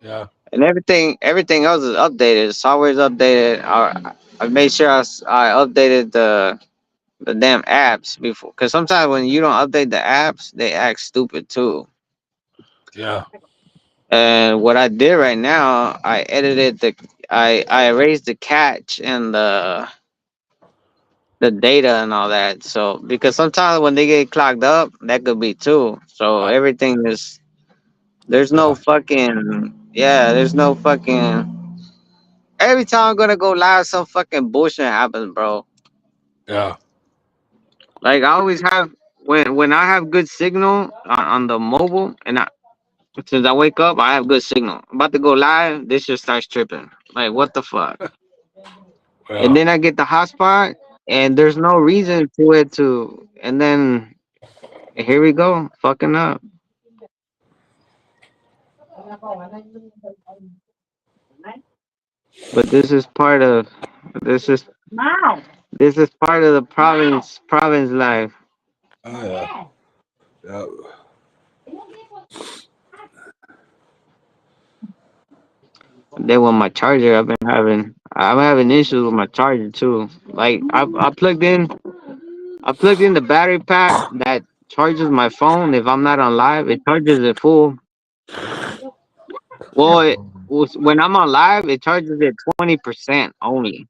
Yeah. And everything else is updated. The software is updated. I made sure I updated the damn apps before, because sometimes when you don't update the apps, they act stupid too. Yeah. And what I did right now, I erased the catch and the data and all that. So because sometimes when they get clogged up, that could be too. So everything is there's no Yeah. fucking there's no fucking. Every time I'm gonna go live, some fucking bullshit happens, bro. Yeah. Like I always have when I have good signal on the mobile, and since I wake up, I have good signal. I'm about to go live, this just starts tripping. Like what the fuck? And Yeah. then I get the hotspot, and there's no reason to it to. And then here we go, fucking up. But this is this is part of the province life. Oh yeah. Yeah. Then with my charger, I'm having issues with my charger too. Like I plugged in the battery pack that charges my phone. If I'm not on live, it charges it full. Well, when I'm on live, it charges it 20% only.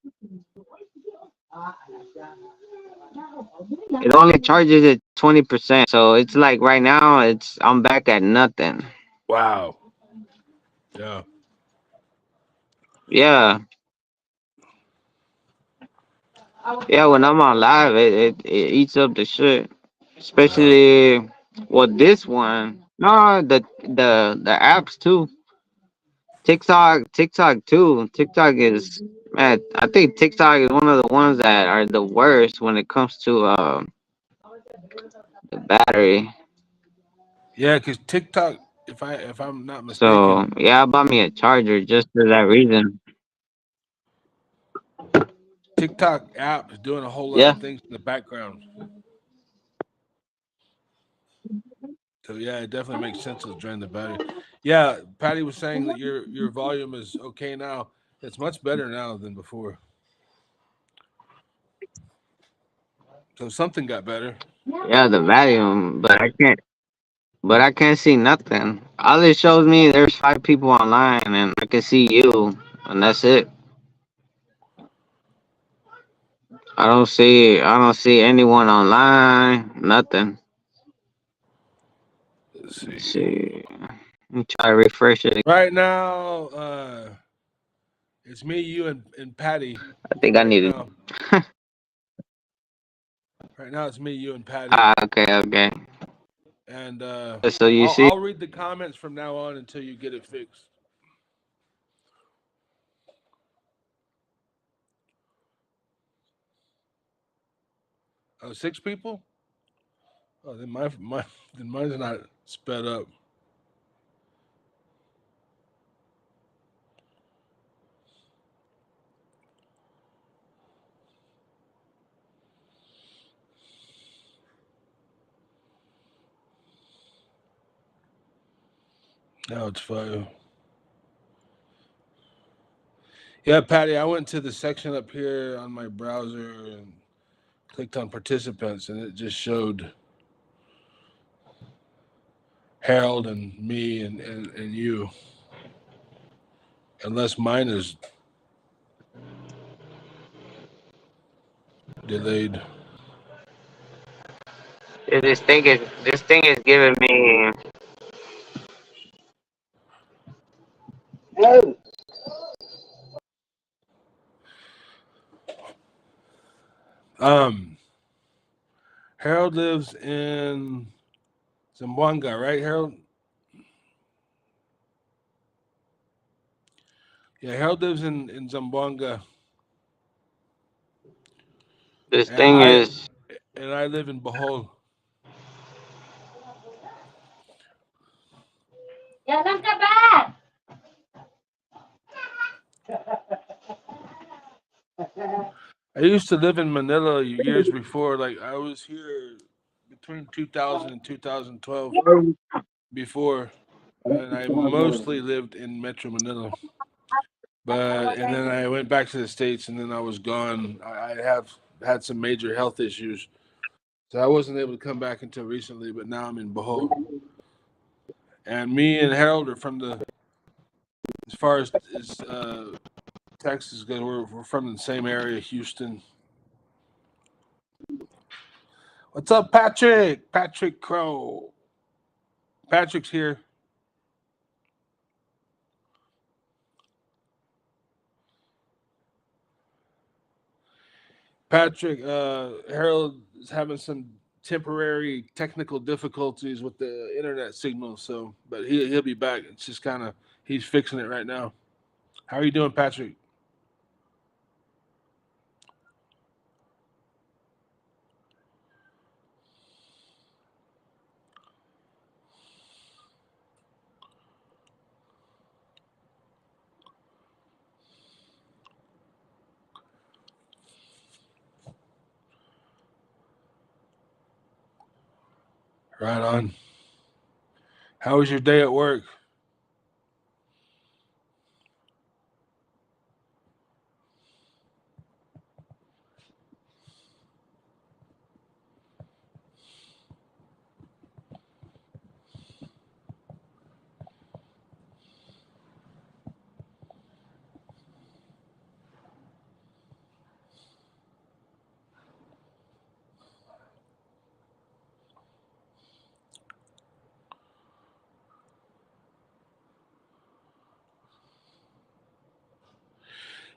It only charges it 20%. So it's like right now, I'm back at nothing. Wow. Yeah. Yeah, yeah. When I'm on live, it eats up the shit. Yeah. Especially this one. No, the apps too. TikTok too. TikTok is man. I think TikTok is one of the ones that are the worst when it comes to the battery. Yeah, because TikTok, if I'm not So mistaken, yeah, I bought me a charger just for that reason. TikTok app is doing a whole lot Yeah, of things in the background. So yeah, it definitely makes sense to drain the battery. Yeah, Patty was saying that your volume is okay now. It's much better now than before. So something got better. yeah, the volume, but I can't see nothing. All it shows me there's 5 people online, and I can see you, and that's it. I don't see anyone online. Nothing. Let's Let's see. see. Let me try to refresh it. Right now, it's me, you, and Patty. I think I Right need now, it. right now it's me, you, and Patty. Okay, okay. And So you I'll see, I'll read the comments from now on until you get it fixed. Oh, 6 people? Oh, then then mine's not sped up. Now it's 5. Yeah, Patty, I went to the section up here on my browser and clicked on participants, and it just showed Harold and me and you. Unless mine is delayed. this thing is giving me. Um, Harold lives in Zamboanga, right, Harold? Yeah, Harold lives in Zamboanga, This and thing I is. and I live in Bohol. Jalan ka ba? I used to live in Manila years before. Like I was here between 2000 and 2012 before, and I mostly lived in Metro Manila. But and then I went back to the States, and then I was gone. I have had some major health issues, so I wasn't able to come back until recently. But now I'm in Bohol, and me and Harold are from the as far as Texas goes. We're from the same area, Houston. What's up, Patrick? Patrick Crow. Patrick's here. Patrick, Harold is having some temporary technical difficulties with the internet signal, so but he'll be back. It's just kind of he's fixing it right now. How are you doing, Patrick? Right on. How was your day at work?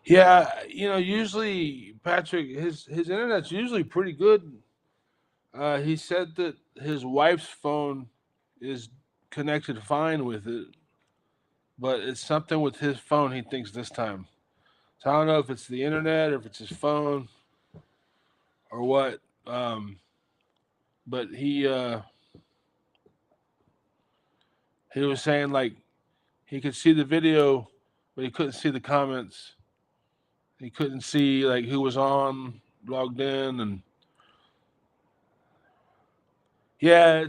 Yeah, usually Patrick, his internet's usually pretty good. He said that his wife's phone is connected fine with it, but it's something with his phone he thinks this time. So I don't know if it's the internet or if it's his phone or what. But he was saying like he could see the video, but he couldn't see the comments. He couldn't see like who was on logged in, and yeah,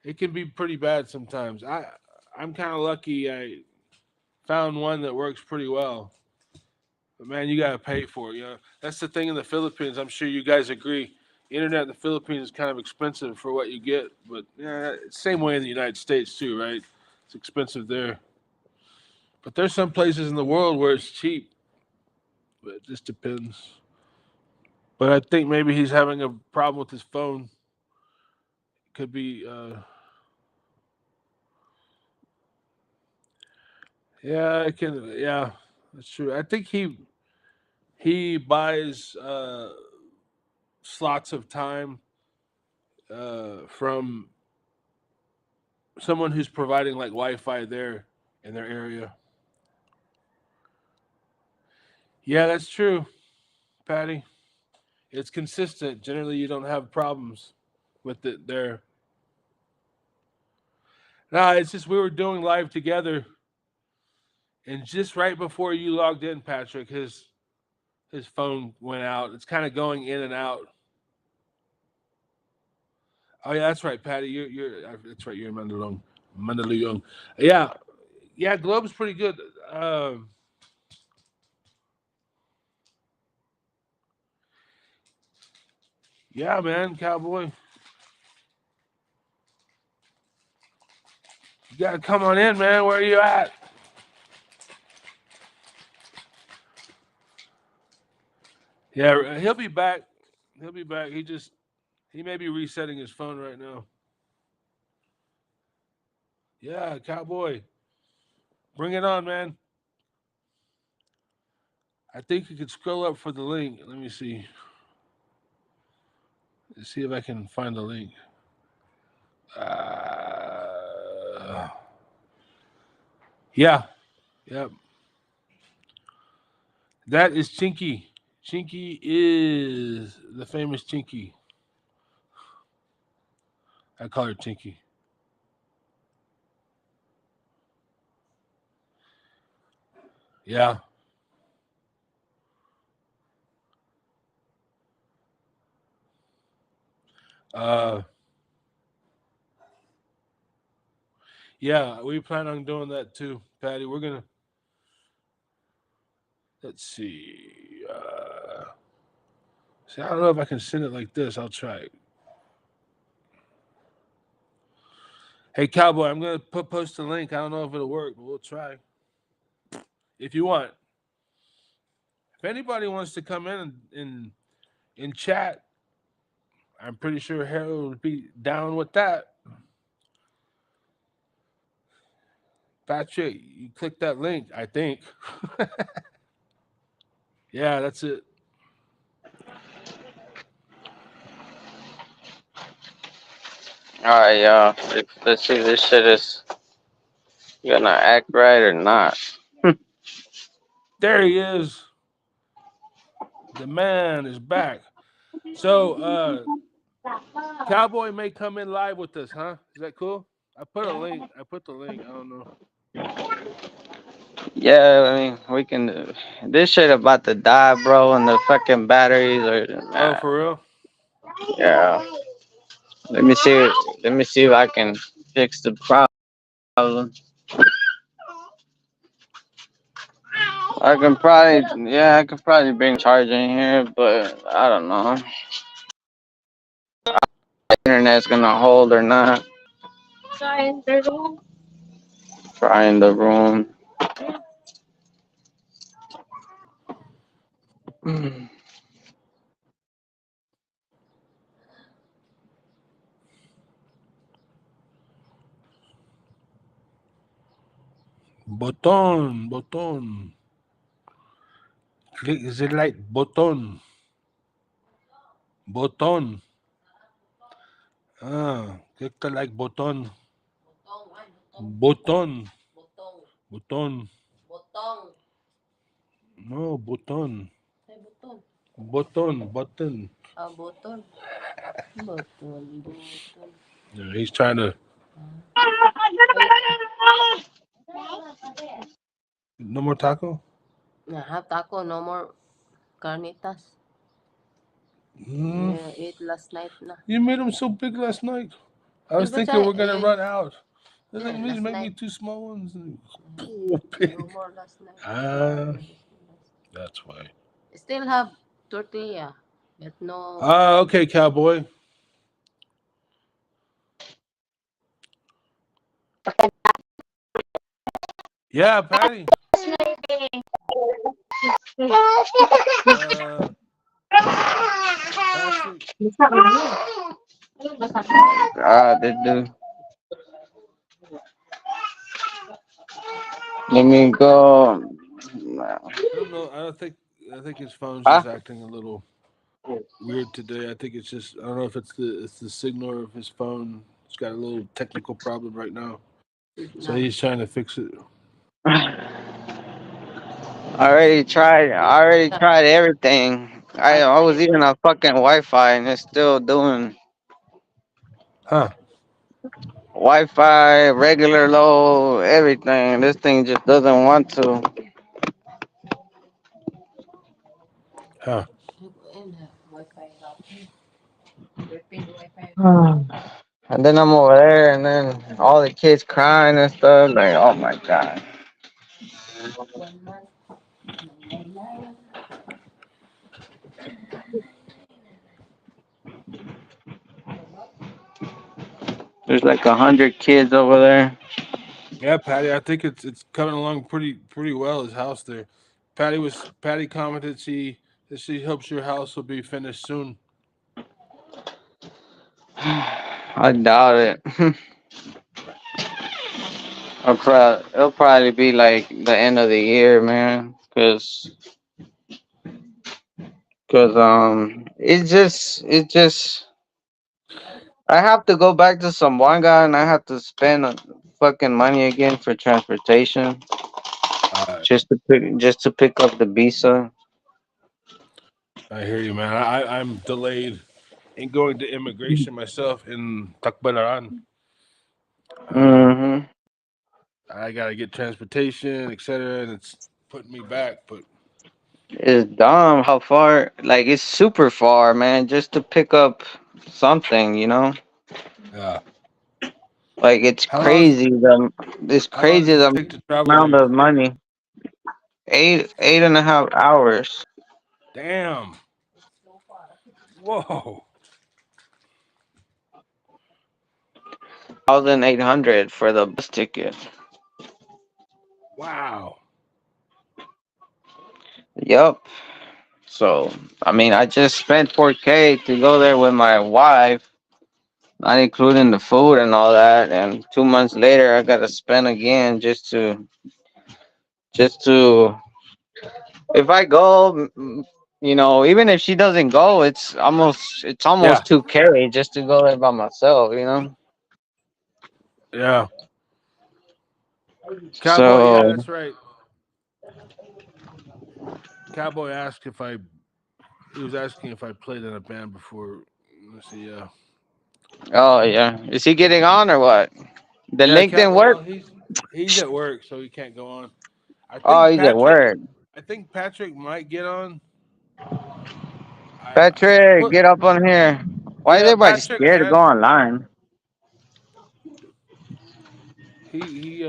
it can be pretty bad sometimes. I'm kind of lucky. I found one that works pretty well. But man, you gotta pay for it. That's the thing in the Philippines. I'm sure you guys agree. Internet in the Philippines is kind of expensive for what you get, but yeah, same way in the United States too, right? It's expensive there. But there's some places in the world where it's cheap. But it just depends. But I think maybe he's having a problem with his phone. Could be. Yeah, it can. Yeah, that's true. I think he buys slots of time from someone who's providing like Wi-Fi there in their area. Yeah, that's true, Patty. It's consistent. Generally, you don't have problems with it there. No, it's just we were doing live together, and just right before you logged in, Patrick, his phone went out. It's kind of going in and out. Oh yeah, that's right, Patty. That's right. You're in Mandaluyong. Mandaluyong. Yeah, yeah. Globe's pretty good. Um, yeah, man, Cowboy. You gotta come on in, man. Where are you at? Yeah, he'll be back. He'll be back. He may be resetting his phone right now. Yeah, Cowboy. Bring it on, man. I think you could scroll up for the link. Let me see. Let's see if I can find the link. Yeah. Yep. That is Chinky. Chinky is the famous Chinky. I call her Chinky. Yeah. Yeah, we plan on doing that too, Patty. We're gonna let's see. See, I don't know if I can send it like this. I'll try it. Hey, Cowboy, I'm gonna post a link. I don't know if it'll work, but we'll try. If you want, if anybody wants to come in chat, I'm pretty sure Harold would be down with that. Patrick, you click that link, I think. Yeah, that's it. All right, y'all. Let's see if this shit is gonna act right or not. There he is. The man is back. So, Cowboy may come in live with us, huh? Is that cool? I put a link. I put the link. I don't know. Yeah, I mean, we can. This shit about to die, bro, and the fucking batteries are. Oh, for real? Yeah. Let me see. Let me see if I can fix the problem. I can probably, yeah, I could probably bring charger in here, but I don't know. Internet's gonna hold or not. Try in the room. Button. Click the like button. Click the like button. Button. No, button. Button. Yeah, he's trying to. No more taco? Have taco, no more carnitas. Mm. Yeah, ate last night na. You made them so big last night. I was thinking we're gonna run out. They're like, please make me 2 small ones. No more last night. That's why. Still have tortilla, but no. Okay, Cowboy. Yeah, Patty. Patrick. They do. Let me go. I don't know. I think his phone's just acting a little weird today. I think it's just. I don't know if it's the signal or if his phone. It's got a little technical problem right now. So he's trying to fix it. I already tried everything. I was even on fucking Wi-Fi and it's still doing Huh. Wi-Fi, regular low, everything. This thing just doesn't want to. Huh. And then I'm over there, and then all the kids crying and stuff. Like, oh my god. There's like 100 kids over there. Yeah, Patty. I think it's coming along pretty well. His house there. Patty commented that she hopes your house will be finished soon. I doubt it. It'll probably be like the end of the year, man. Cause it's just I have to go back to Zamboanga and I have to spend fucking money again for transportation just to pick up the visa. I hear you, man. I'm delayed in going to immigration myself in Tagbilaran. Mm-hmm. I gotta get transportation, etc. And putting me back, but It's dumb how far, like it's super far, man, just to pick up something, you know? yeah. Like it's How long? crazy How long does it take to travel amount there? of money. 8.5 hours. Damn. Whoa. 1,800 for the bus ticket. Wow. Yep. So I mean I just spent 4K to go there with my wife, not including the food and all that, and 2 months later I gotta spend again just to if I go, even if she doesn't go, it's Yeah. almost 2K just to go there by myself, you know. Yeah. Cowboy. Yeah, So that's right. Cowboy asked if I. He was asking if I played in a band before. Let's see. Yeah. oh yeah, is he getting on or what? The Yeah. link didn't Well, work. he's at work, so he can't go on. I Oh, think he's at Patrick. work. I think Patrick might get on. I Patrick, put. get up on here. Why is Yeah, everybody Patrick scared to go had. online? He.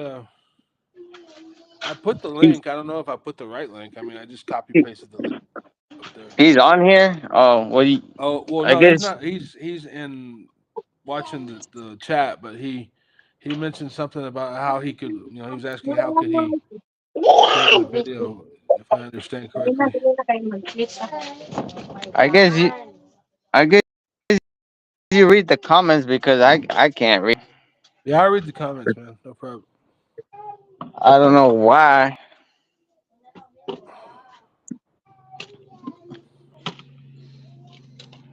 I put the He's link. I don't know if I put the right link. I mean, I just copy pasted the link up there. he's on here. Oh, well, Oh well, I no, he's guess. not. He's in watching the chat, but he mentioned something about how he could. He was asking how could he get on the video, if I understand correctly. I guess you. I guess you read the comments because I can't read. Yeah, I read the comments, man. No problem. I don't know why.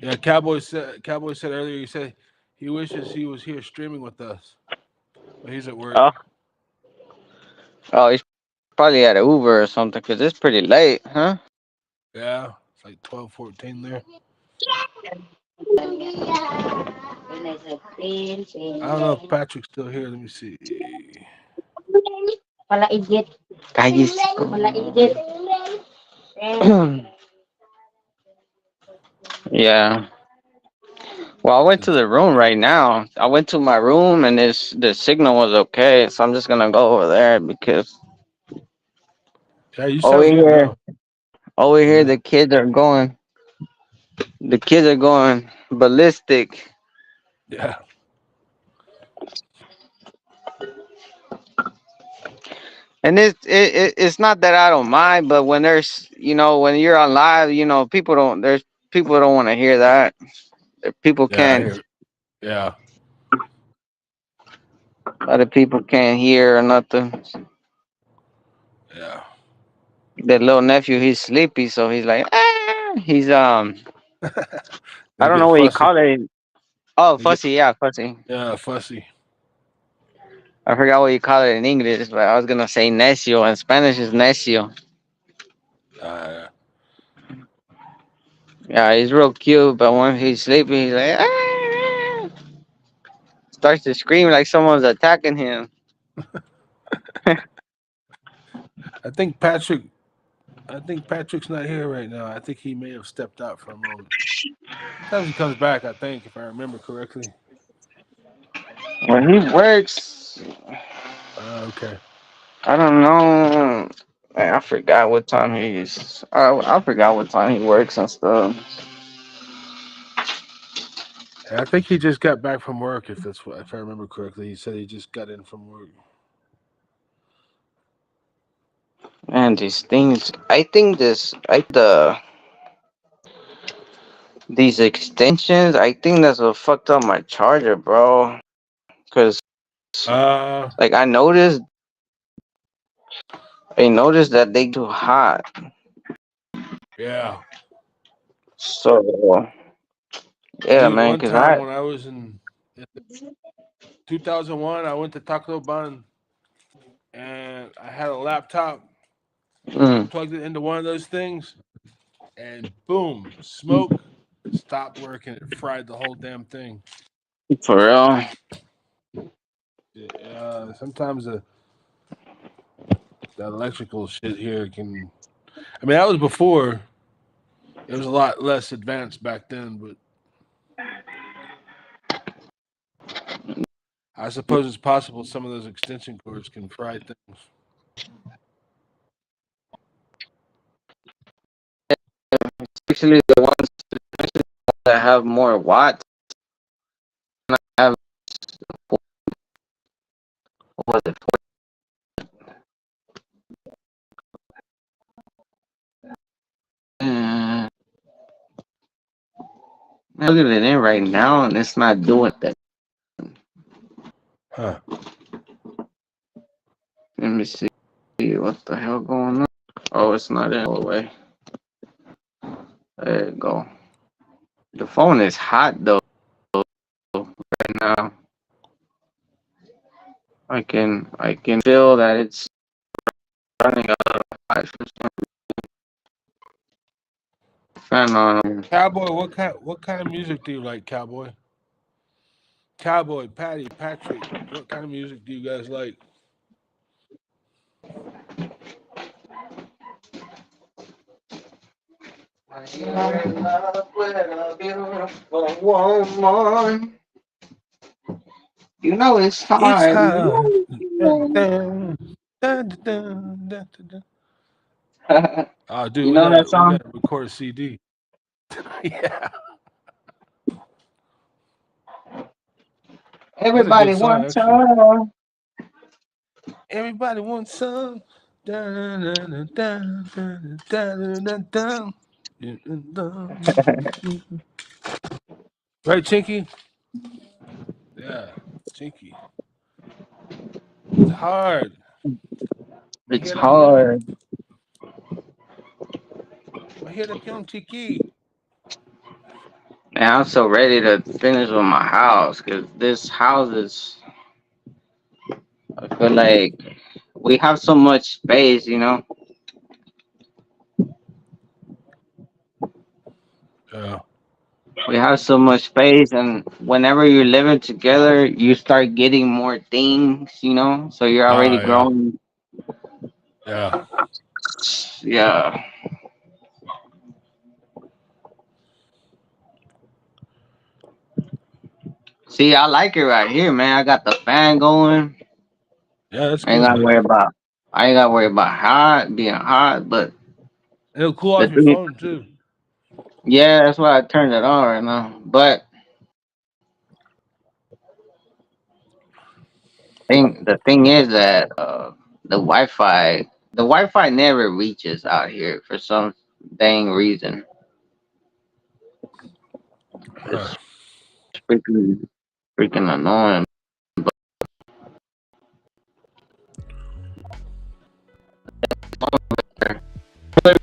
Yeah, Cowboy said earlier. He said he wishes he was here streaming with us, but he's at work. Oh, oh, he's probably at an Uber or something because it's pretty late, huh? Yeah, it's like 12:14 there. I don't know if Patrick's still here. Let me see. Cállese. Yeah. Well, I went to It's, the room right now. I went to my room and the signal was okay, so I'm just gonna go over there because yeah, you over sound good here, now. over here, Yeah, the kids are going ballistic. yeah, And it's not that I don't mind, but when when you're on live, people don't want to hear that. People yeah. I can't, hear. Yeah, other people can't hear or nothing. yeah. The little nephew, he's sleepy, so he's like, ah! I They don't know get what you fussy. call it. Oh, They get fussy, yeah, fussy. fussy. I forgot what you call it in English, but I was gonna say necio. In Spanish is necio. Uh, Yeah, he's real cute, but when he's sleeping, he's like, ah! Starts to scream like someone's attacking him. I think Patrick. I think Patrick's not here right now. I think he may have stepped out for a moment. Sometimes he comes back. I think, if I remember correctly. When he works, Okay. I don't know. Man, I forgot what time he's. I forgot what time he works and stuff. I think he just got back from work. If I remember correctly, he said he just got in from work. Man, these things. I think these extensions. I think that's what fucked up my charger, bro. Cause Uh, like I noticed that they too hot. yeah. So yeah, Dude, man. one Cause time when I was in 2001, I went to Taco Bun and I had a laptop. I mm, plugged it into one of those things, and boom, smoke stopped working. It fried the whole damn thing. for real. Sometimes That electrical shit here can. I mean, that was before. It was a lot less advanced back then, but I suppose it's possible some of those extension cords can fry things. Especially the ones that have more watts. I have, what was it? I'm looking at it right now, and it's not doing that. Huh. Let me see what the hell going on. Oh, it's not in all the way. There you go. The phone is hot though right now. I can feel that it's running out of hot. Fan on. Cowboy, what kind of music do you like, Cowboy? Cowboy, Patty, Patrick, what kind of music do you guys like? You're in love with a beautiful woman. You know it's It's hard. hard. Dun, dun, dun, dun, dun, dun. Oh, dude, You we know that gotta song? record a CD. Yeah, that's a Everybody good song, wants actually. her. Everybody wants some. Dun, dun, dun, dun, dun, dun, dun, dun, dun. Right, Chinky? Yeah, Chinky. It's hard. It's Mahira Pyong. hard. Mahira Pyong Chiki. Man, I'm so ready to finish with my house because this house is. I feel like we have so much space, you know. Yeah. We have so much space, and whenever you're living together, you start getting more things, you know. So you're already Ah, yeah. growing. Yeah. Yeah. See, I like it right here, man. I got the fan going. Yeah, that's I ain't good, gotta man. worry about. I ain't gotta worry about being hot. But It'll cool the off your thing, phone, too. yeah, that's why I turned it on right now. But the thing is that the Wi-Fi never reaches out here for some dang reason. Huh. It's freaking annoying. But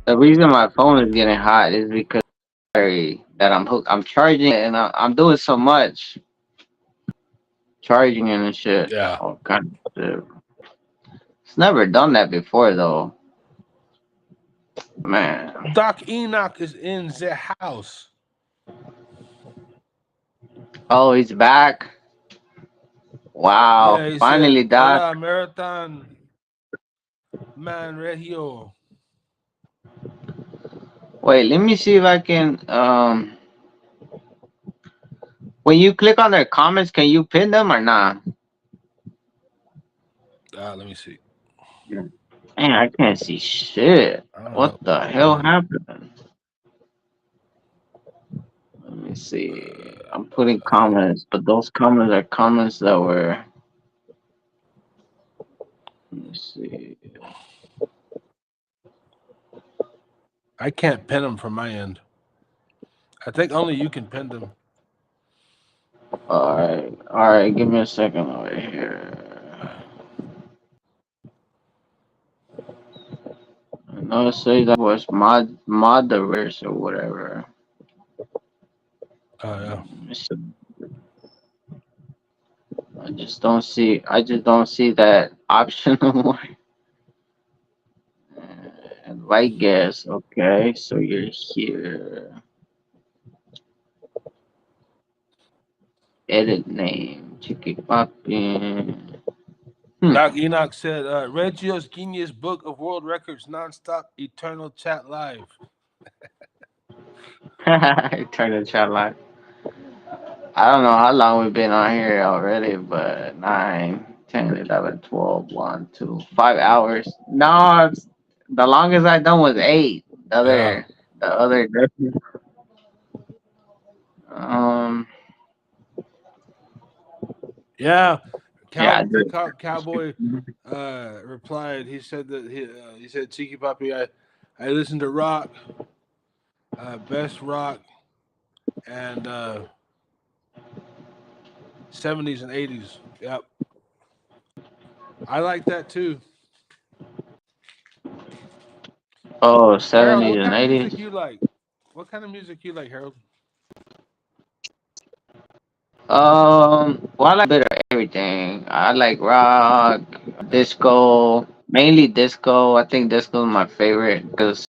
the reason my phone is getting hot is because that I'm charging it, and I'm doing so much charging it and shit. Yeah. Oh god, it's never done that before though, man. Doc Enoch is in the house. Oh, he's back. Wow, Yeah, he finally, said, Doc. Hola, Marathon Man Regio. Wait, let me see if I can. When you click on their comments, can you pin them or not? Let me see. Man, I can't see shit. I don't What know. the hell happened? Let me see. I'm putting comments, but those comments are comments that were. Let me see. I can't pin them from my end. I think only you can pin them. All right. Give me a second over here. I know it says that was moderators or whatever. Oh, yeah. Let me see. I just don't see that option no more. Invite guest. Okay, so you're here. Edit name. Chicky Poppin. Doc Enoch said, Reggio's Guinness Book of World Records, nonstop, eternal chat live. Turn the chat line. I don't know how long we've been on here already, but 9, 10, 11, 12, 1, 2, 5 hours. No, the longest I done was 8. Yeah. The other, um, Yeah. yeah, Cowboy replied. He said that he said, Cheeky Puppy, I listen to rock, best rock, and 70s and 80s. Yep. I like that too. oh, Harold, 70s what and kind of 80s. music you like? What kind of music you like, Harold? Well, I like a bit of everything. I like rock, disco, mainly disco. I think disco is my favorite because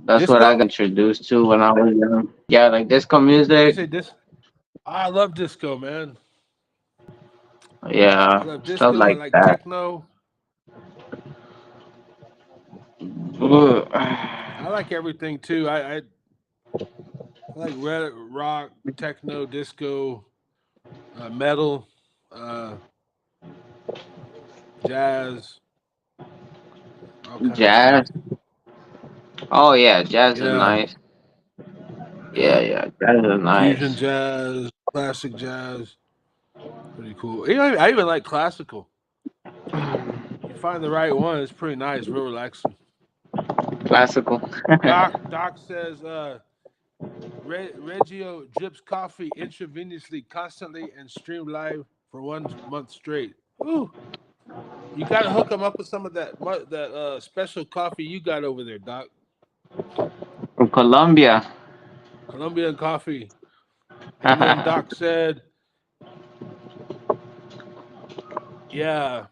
that's what I got Disco? introduced to when I was young. Yeah, like disco You music. say disco? I love disco, man. I Yeah, love stuff disco. I like like that. techno. Ugh. I like everything too. I like rock, techno, disco, metal, jazz, all kinds of stuff. Jazz. Oh yeah, jazz is Yeah, nice. yeah. Yeah, jazz is Fusion nice. jazz, classic jazz, pretty cool. I even like classical. You find the right one, it's pretty nice, real relaxing. Classical. Doc says Reggio drips coffee intravenously constantly and stream live for 1 month straight. Ooh, you got to hook him up with some of that special coffee you got over there, Doc. From Colombia. Colombian coffee. And then Doc said, yeah,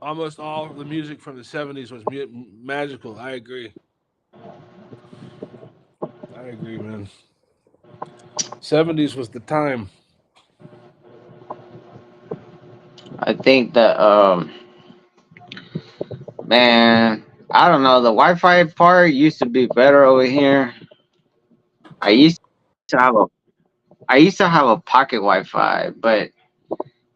almost all of the music from the 70s was magical. I agree. Man. 70s was the time. I think that man, I don't know. The Wi-Fi part used to be better over here. I used to have a I used to have a pocket Wi-Fi, but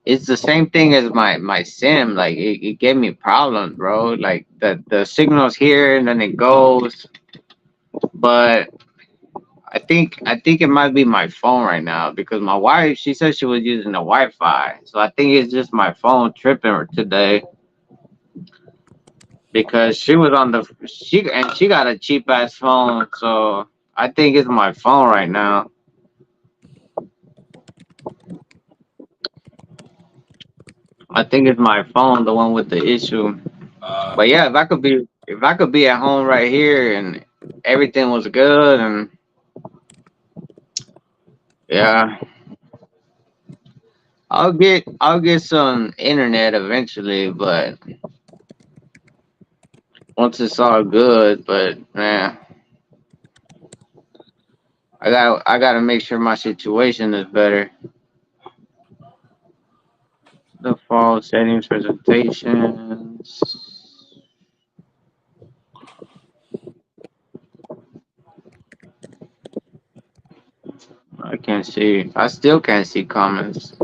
it's the same thing as my sim. Like it gave me problems, bro. Like the signal's here and then it goes. But I think it might be my phone right now because my wife, she said she was using the Wi-Fi, so I think it's just my phone tripping today because she was on the she got a cheap ass phone, so I think it's my phone right now. I think it's my phone, the one with the issue. But yeah, if I could be at home right here and everything was good and yeah, I'll get some internet eventually, but once it's all good, but man, I gotta make sure my situation is better. Default settings, presentations. I can't see. I still can't see comments.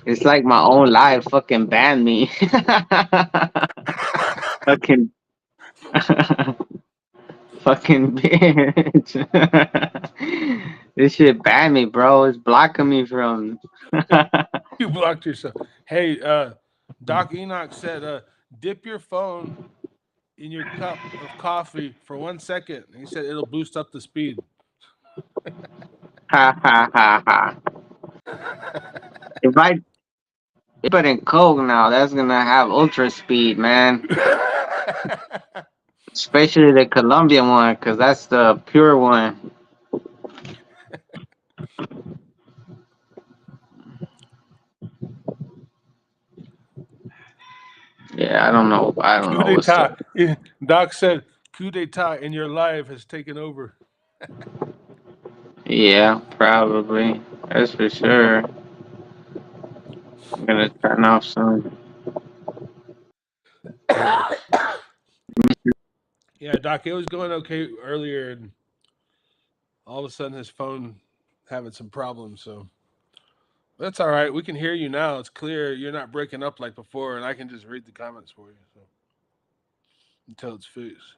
It's like my own life fucking banned me. fucking fucking bitch. This shit banned me, bro. It's blocking me from. You blocked yourself. Hey, Doc Enoch said, dip your phone in your cup of coffee for 1 second. And he said it'll boost up the speed. Ha ha ha ha. If I put in Coke now, that's gonna have ultra speed, man. Especially the Colombian one, cause that's the pure one. Yeah, I don't know. I don't know what's up. Doc said coup d'etat in your life has taken over. Yeah, probably. That's for sure. I'm gonna turn off soon. Yeah, Doc, it was going okay earlier, and all of a sudden his phone having some problems. So that's all right. We can hear you now. It's clear. You're not breaking up like before, and I can just read the comments for you. So until it's fixed.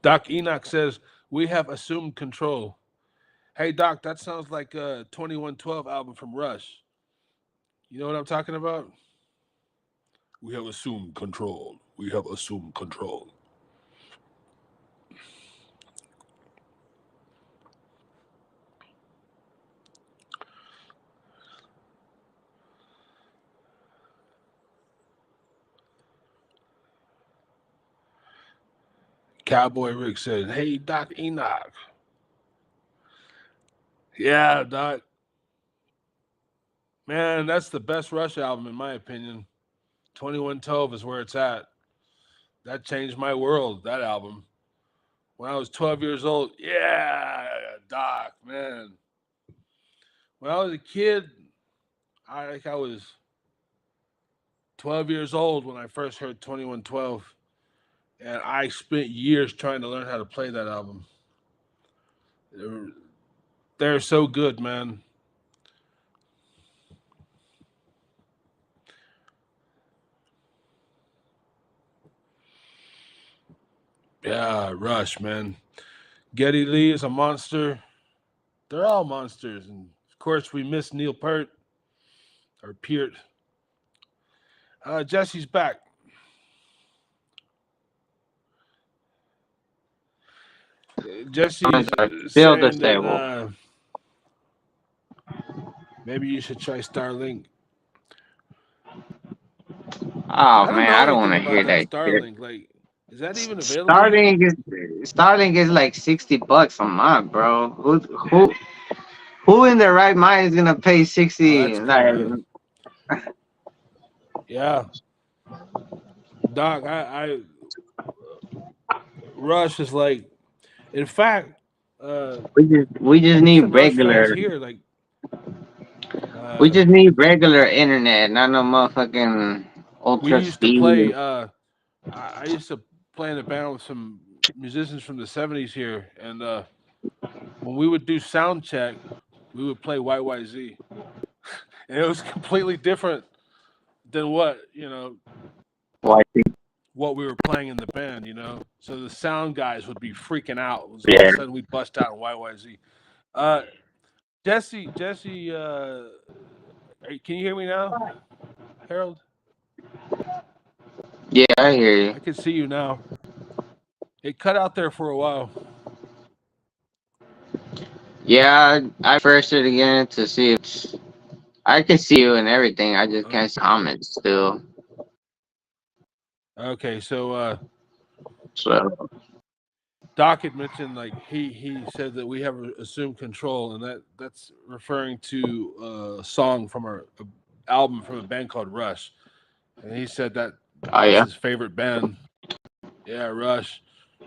Doc Enoch says we have assumed control. Hey Doc, that sounds like a 2112 album from Rush. You know what I'm talking about? We have assumed control. We have assumed control. Cowboy Rick said, "Hey Doc Enoch." Yeah, Doc. Man, that's the best Rush album in my opinion. 2112 is where it's at. That changed my world, that album. When I was 12 years old, yeah, Doc, man. When I was a kid, I was 12 years old when I first heard 2112, and I spent years trying to learn how to play that album. They're so good, man. Yeah, Rush, man. Geddy Lee is a monster. They're all monsters. And of course, we miss Neil Peart or Peart. Jesse's back. Jesse's Still the saying stable. that maybe you should try Starlink. Oh I don't man, know I don't want anything to about hear that that shit. Starlink. Like, is that even available? Starlink is like $60 a month, bro. Who in their right mind is gonna pay Oh, 60? that's cool, Like, man. Yeah, Doc. I Rush is like, in fact, we just there's need some Rush fans regular. here. Like, We uh, just need regular internet, not no motherfucking we ultra used to play. speed. I used to play in a band with some musicians from the '70s here, and when we would do sound check, we would play YYZ, and it was completely different than Why? what we were playing in the band. So the sound guys would be freaking out. It was all of Yeah. a sudden we bust out in YYZ. Jesse, can you hear me now, Harold? Yeah, I hear you. I can see you now. It cut out there for a while. Yeah, I first it again to see if I can see you and everything. I just can't see comments still. Okay, so So Doc had mentioned like he said that we have assumed control, and that's referring to a song from our album from a band called Rush, and he said that oh that's yeah. his favorite band. Yeah, Rush.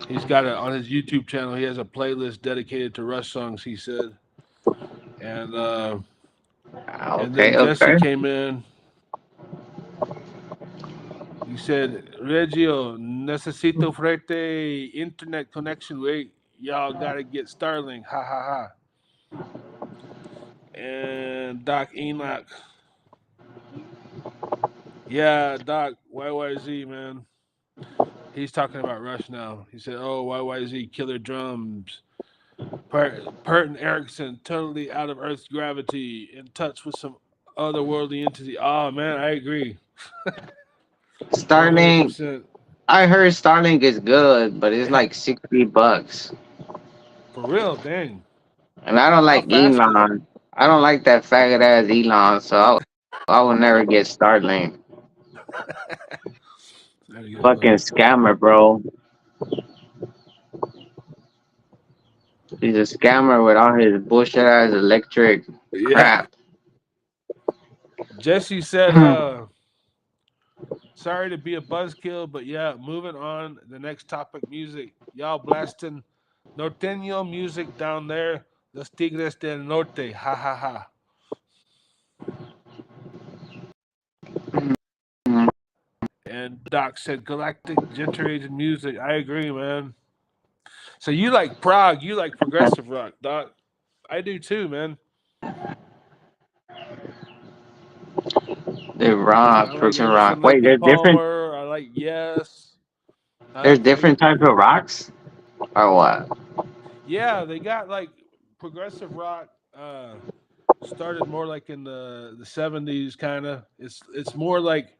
He's got it on his YouTube channel. He has a playlist dedicated to Rush songs. He said, and then Okay, Jesse okay. came in. He said, Regio, necesito frete internet connection. Wait, y'all gotta get Starlink. Ha ha ha. And Doc Enoch. Yeah, Doc, YYZ, man. He's talking about Rush now. He said, oh, YYZ, killer drums. Pert and Erickson, totally out of Earth's gravity, in touch with some otherworldly entity. Oh, man, I agree. Starlink. 100%. I heard Starlink is good, but it's like $60. For real, dang. And I don't How like fast is it? Elon. I don't like that faggot ass Elon, so I will never get Starlink. Fucking scammer, bro. He's a scammer with all his bullshit ass electric Yeah. crap. Jesse said, Sorry to be a buzzkill, but yeah, moving on. The next topic, music. Y'all blasting norteño music down there. Los Tigres del Norte. Ha ha ha. And Doc said galactic generated music. I agree, man. So you like prog, you like progressive rock, Doc. I do too, man. The rock, I like progressive Emerson, rock. Wait, Lake and there's different. Palmer. I like Yes. There's How you? different types of rocks, or what? Yeah, they got like progressive rock. Started more like in the 70s, kind of. It's more like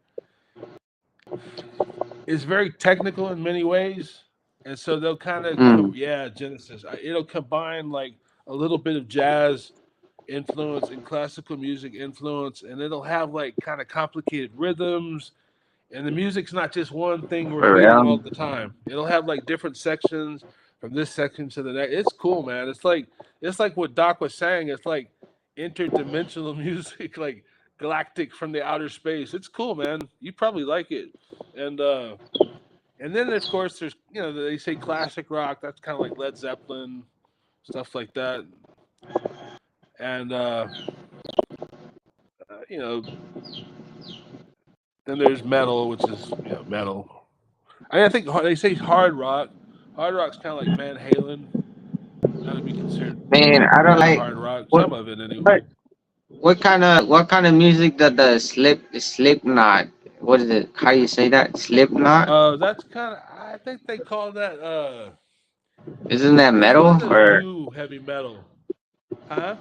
it's very technical in many ways, and so they'll kind of Mm. Genesis. It'll combine like a little bit of jazz influence and classical music influence, and it'll have like kind of complicated rhythms. And the music's not just one thing For repeating all real? the time. It'll have like different sections from this section to the next. It's cool, man. It's like what Doc was saying. It's like interdimensional music, like galactic from the outer space. It's cool, man. You probably like it. And then of course there's they say classic rock. That's kind of like Led Zeppelin, stuff like that. And you know then there's metal, which is metal. I think they say hard rock. Hard rock's kind of like Van Halen. That would be considered Man, I don't kind of like hard rock. what Some of it what anyway. what kind of music that the Slipknot? What is it? How you say that? Slipknot? That's kind of. I think they call that. Isn't that It's one of metal those or new heavy metal. Huh?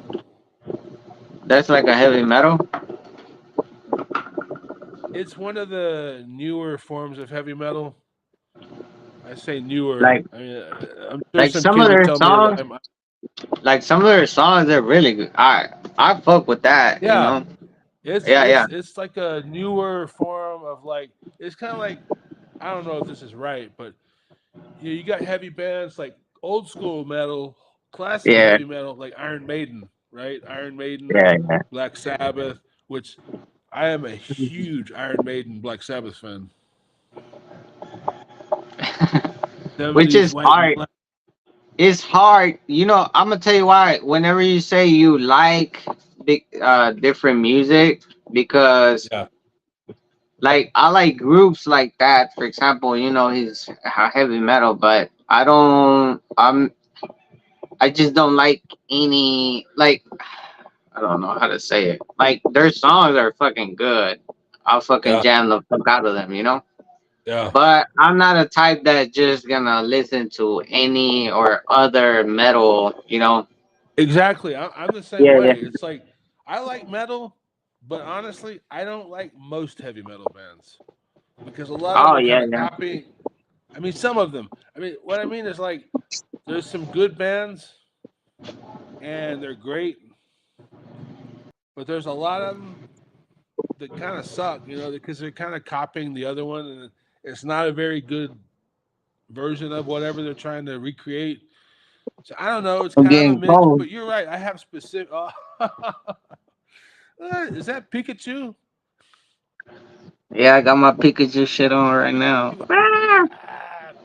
that's like a heavy metal? It's one of the newer forms of heavy metal. I say newer. Like I mean, I'm sure like some some of kid would their tell me that songs, are really good. I fuck with that, you yeah. know. It's Yeah, it's yeah. it's like a newer form of like. It's kind of like I don't know if this is right, but you got heavy bands like old school metal, classic Yeah, heavy metal like Iron Maiden, right? Iron Maiden, yeah, Black Sabbath, which I am a huge Iron Maiden, Black Sabbath fan. yeah. Which 70s is white and hard. black. It's hard. You know, I'm gonna tell you why. Whenever you say you like big different music, because Yeah. like I like groups like that. For example, he's heavy metal, but I just don't like any like I don't know how to say it. Like their songs are fucking good. I'll fucking Yeah. jam the fuck out of them, you know? Yeah. But I'm not a type that just gonna listen to any or other metal, you know? Exactly. I'm the same Yeah, yeah. way. It's like I like metal, but honestly, I don't like most heavy metal bands because a lot of them Oh are yeah, kind of yeah. copying. I mean, some of them. I mean, what I mean is like there's some good bands and they're great, but there's a lot of them that kind of suck, because they're kind of copying the other one, and it's not a very good version of whatever they're trying to recreate. So I don't know. It's I'm kind of a getting mix, cold. but you're right. I have specific. Is that Pikachu? Yeah, I got my Pikachu shit on right now.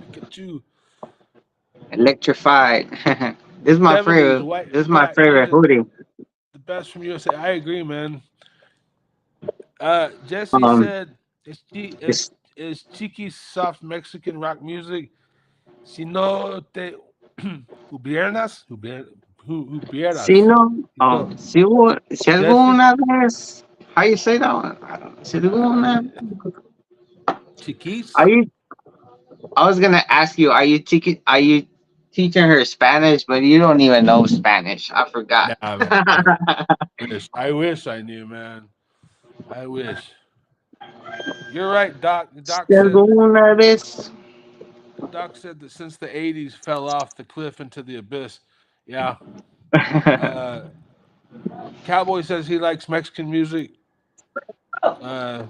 Pikachu. Electrified. This is my 70s favorite. white This and is my black. favorite Yeah, hoodie. the best from USA. I agree, man. Jesse Um, said, is it's is cheeky soft Mexican rock music. Si no te hubieras. Sino, Si no, si Jesse, alguna vez, how you say that one? I don't know. Si alguna, uh, chiquis. are you? I was gonna ask you, are you teaching her Spanish? But you don't even know Spanish. I forgot. Nah, man. I wish I knew, man. I wish. You're right, Doc. Si alguna vez. Doc said that since the '80s fell off the cliff into the abyss. Yeah. Uh, Cowboy says he likes Mexican music. Uh,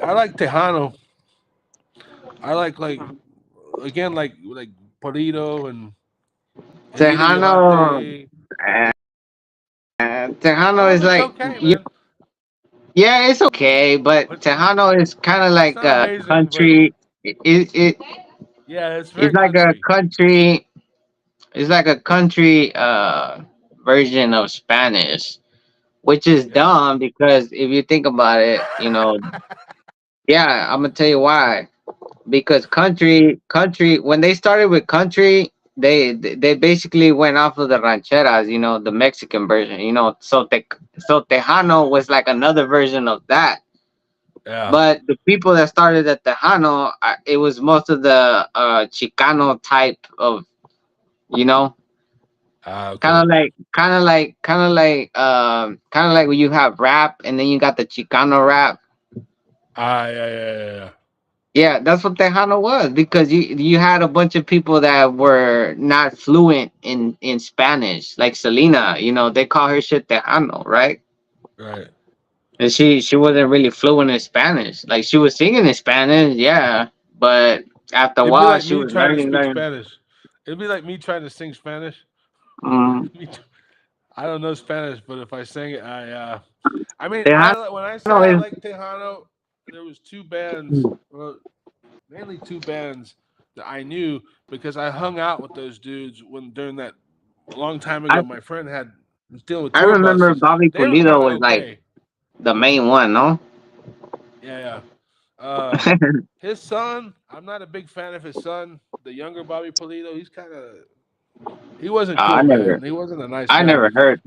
I like Tejano. I like again like Polito and Emilio Tejano, Yamate. Tejano Some is of it's like okay, man. Yeah, it's okay, but But Tejano is kind of it's like not a amazing. But country. It yeah, it's it's very like a country. country. It's like a country version of Spanish, which is Yeah. dumb because if you think about it, yeah, I'm gonna tell you why. Because country when they started with country, they basically went off of the rancheras, the Mexican version, so Tejano was like another version of that. Yeah. But the people that started at Tejano, it was most of the Chicano type of, you know, Ah, kind okay. of like, when you have rap and then you got the Chicano rap. Ah, yeah, yeah, yeah, yeah. Yeah, that's what Tejano was because you had a bunch of people that were not fluent in Spanish, like Selena. They call her shit Tejano, right? Right. And she wasn't really fluent in Spanish. Like she was singing in Spanish, yeah, but after a It'd be while like she me was trying to speak learning. Spanish. It'd be like me trying to sing Spanish. Mm. Me t- I don't know Spanish, but if I sing it, I mean, Tejano when I say I is like Tejano, there was two bands, well, mainly two bands that I knew because I hung out with those dudes when during that long time I ago. My friend was dealing with I tour remember buses. Bobby They were Pulido kind of was like okay. the main one, no? Yeah, yeah. His son, I'm not a big fan of his son. The younger Bobby Polito, he wasn't I cool, never man. He wasn't a nice I guy. never heard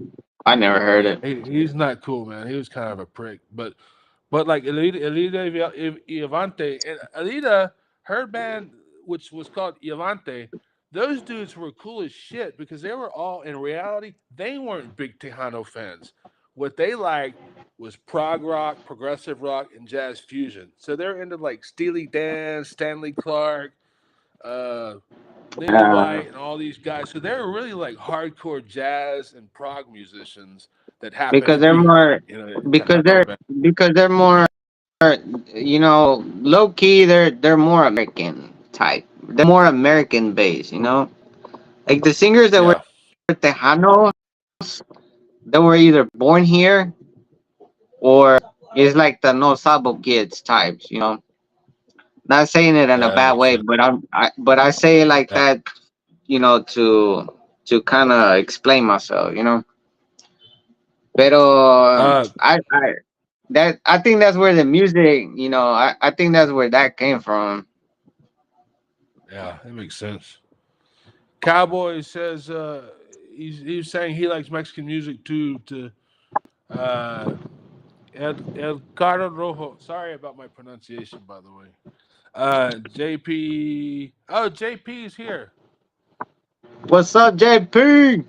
I never heard it. He's not cool, man. He was kind of a prick. But like Elida Iavante and Elida, her band, which was called Iavante, those dudes were cool as shit because they were all in reality, they weren't big Tejano fans. What they liked was prog rock, progressive rock, and jazz fusion. So they're into like Steely Dan, Stanley Clark, uh, Lily Uh, White, and all these guys. So they're really like hardcore jazz and prog musicians that happen because to they're be more in a because Tejano band. they're more, low key. They're more American type. They're more American based. Like the singers that were Yeah. Tejano, they were either born here or it's like the no sabo kids types. Not saying it in a Yeah, that bad makes way, sense. but I say it like Yeah. that, to kind of explain myself. Pero Uh, I think that's where the music, I think that's where that came from. yeah, that makes sense. Cowboy says he's saying he likes Mexican music too. To uh, El Cardo Rojo. Sorry about my pronunciation, by the way. JP. Oh, JP's here. What's up, JP?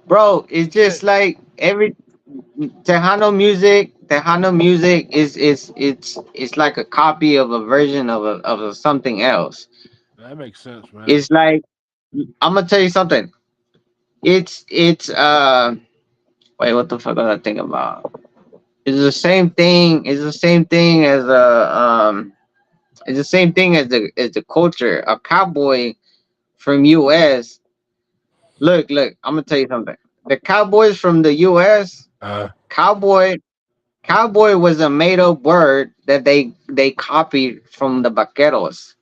Bro, it's He just said like every Tejano music it's like a copy of a version of something else. that makes sense, man. It's like I'm gonna tell you something. It's wait, what the fuck was I thinking about? It's the same thing. It's the same thing as it's the same thing as the culture. A cowboy from US. Look, I'm gonna tell you something. The cowboys from the US, Uh, cowboy cowboy was a made up word that they copied from the vaqueros.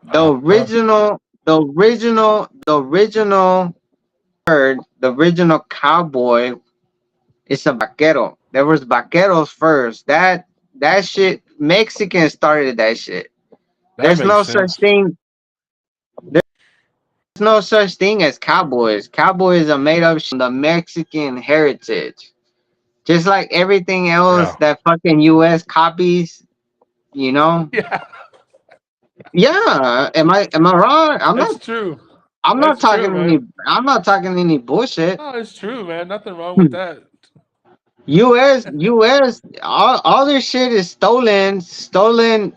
uh, uh, The original word, the original cowboy is a vaquero. There was vaqueros first. That shit, Mexicans started that shit. that There's makes no such sense. thing. There's no such thing as cowboys. Cowboys are made up from the Mexican heritage. Just like everything else Yeah. that fucking US copies, you know? Yeah, Yeah. Am I wrong? that's true. I'm not That's true, talking any man. I'm not talking any bullshit. No, it's true, man. Nothing wrong with that. US, all this shit is stolen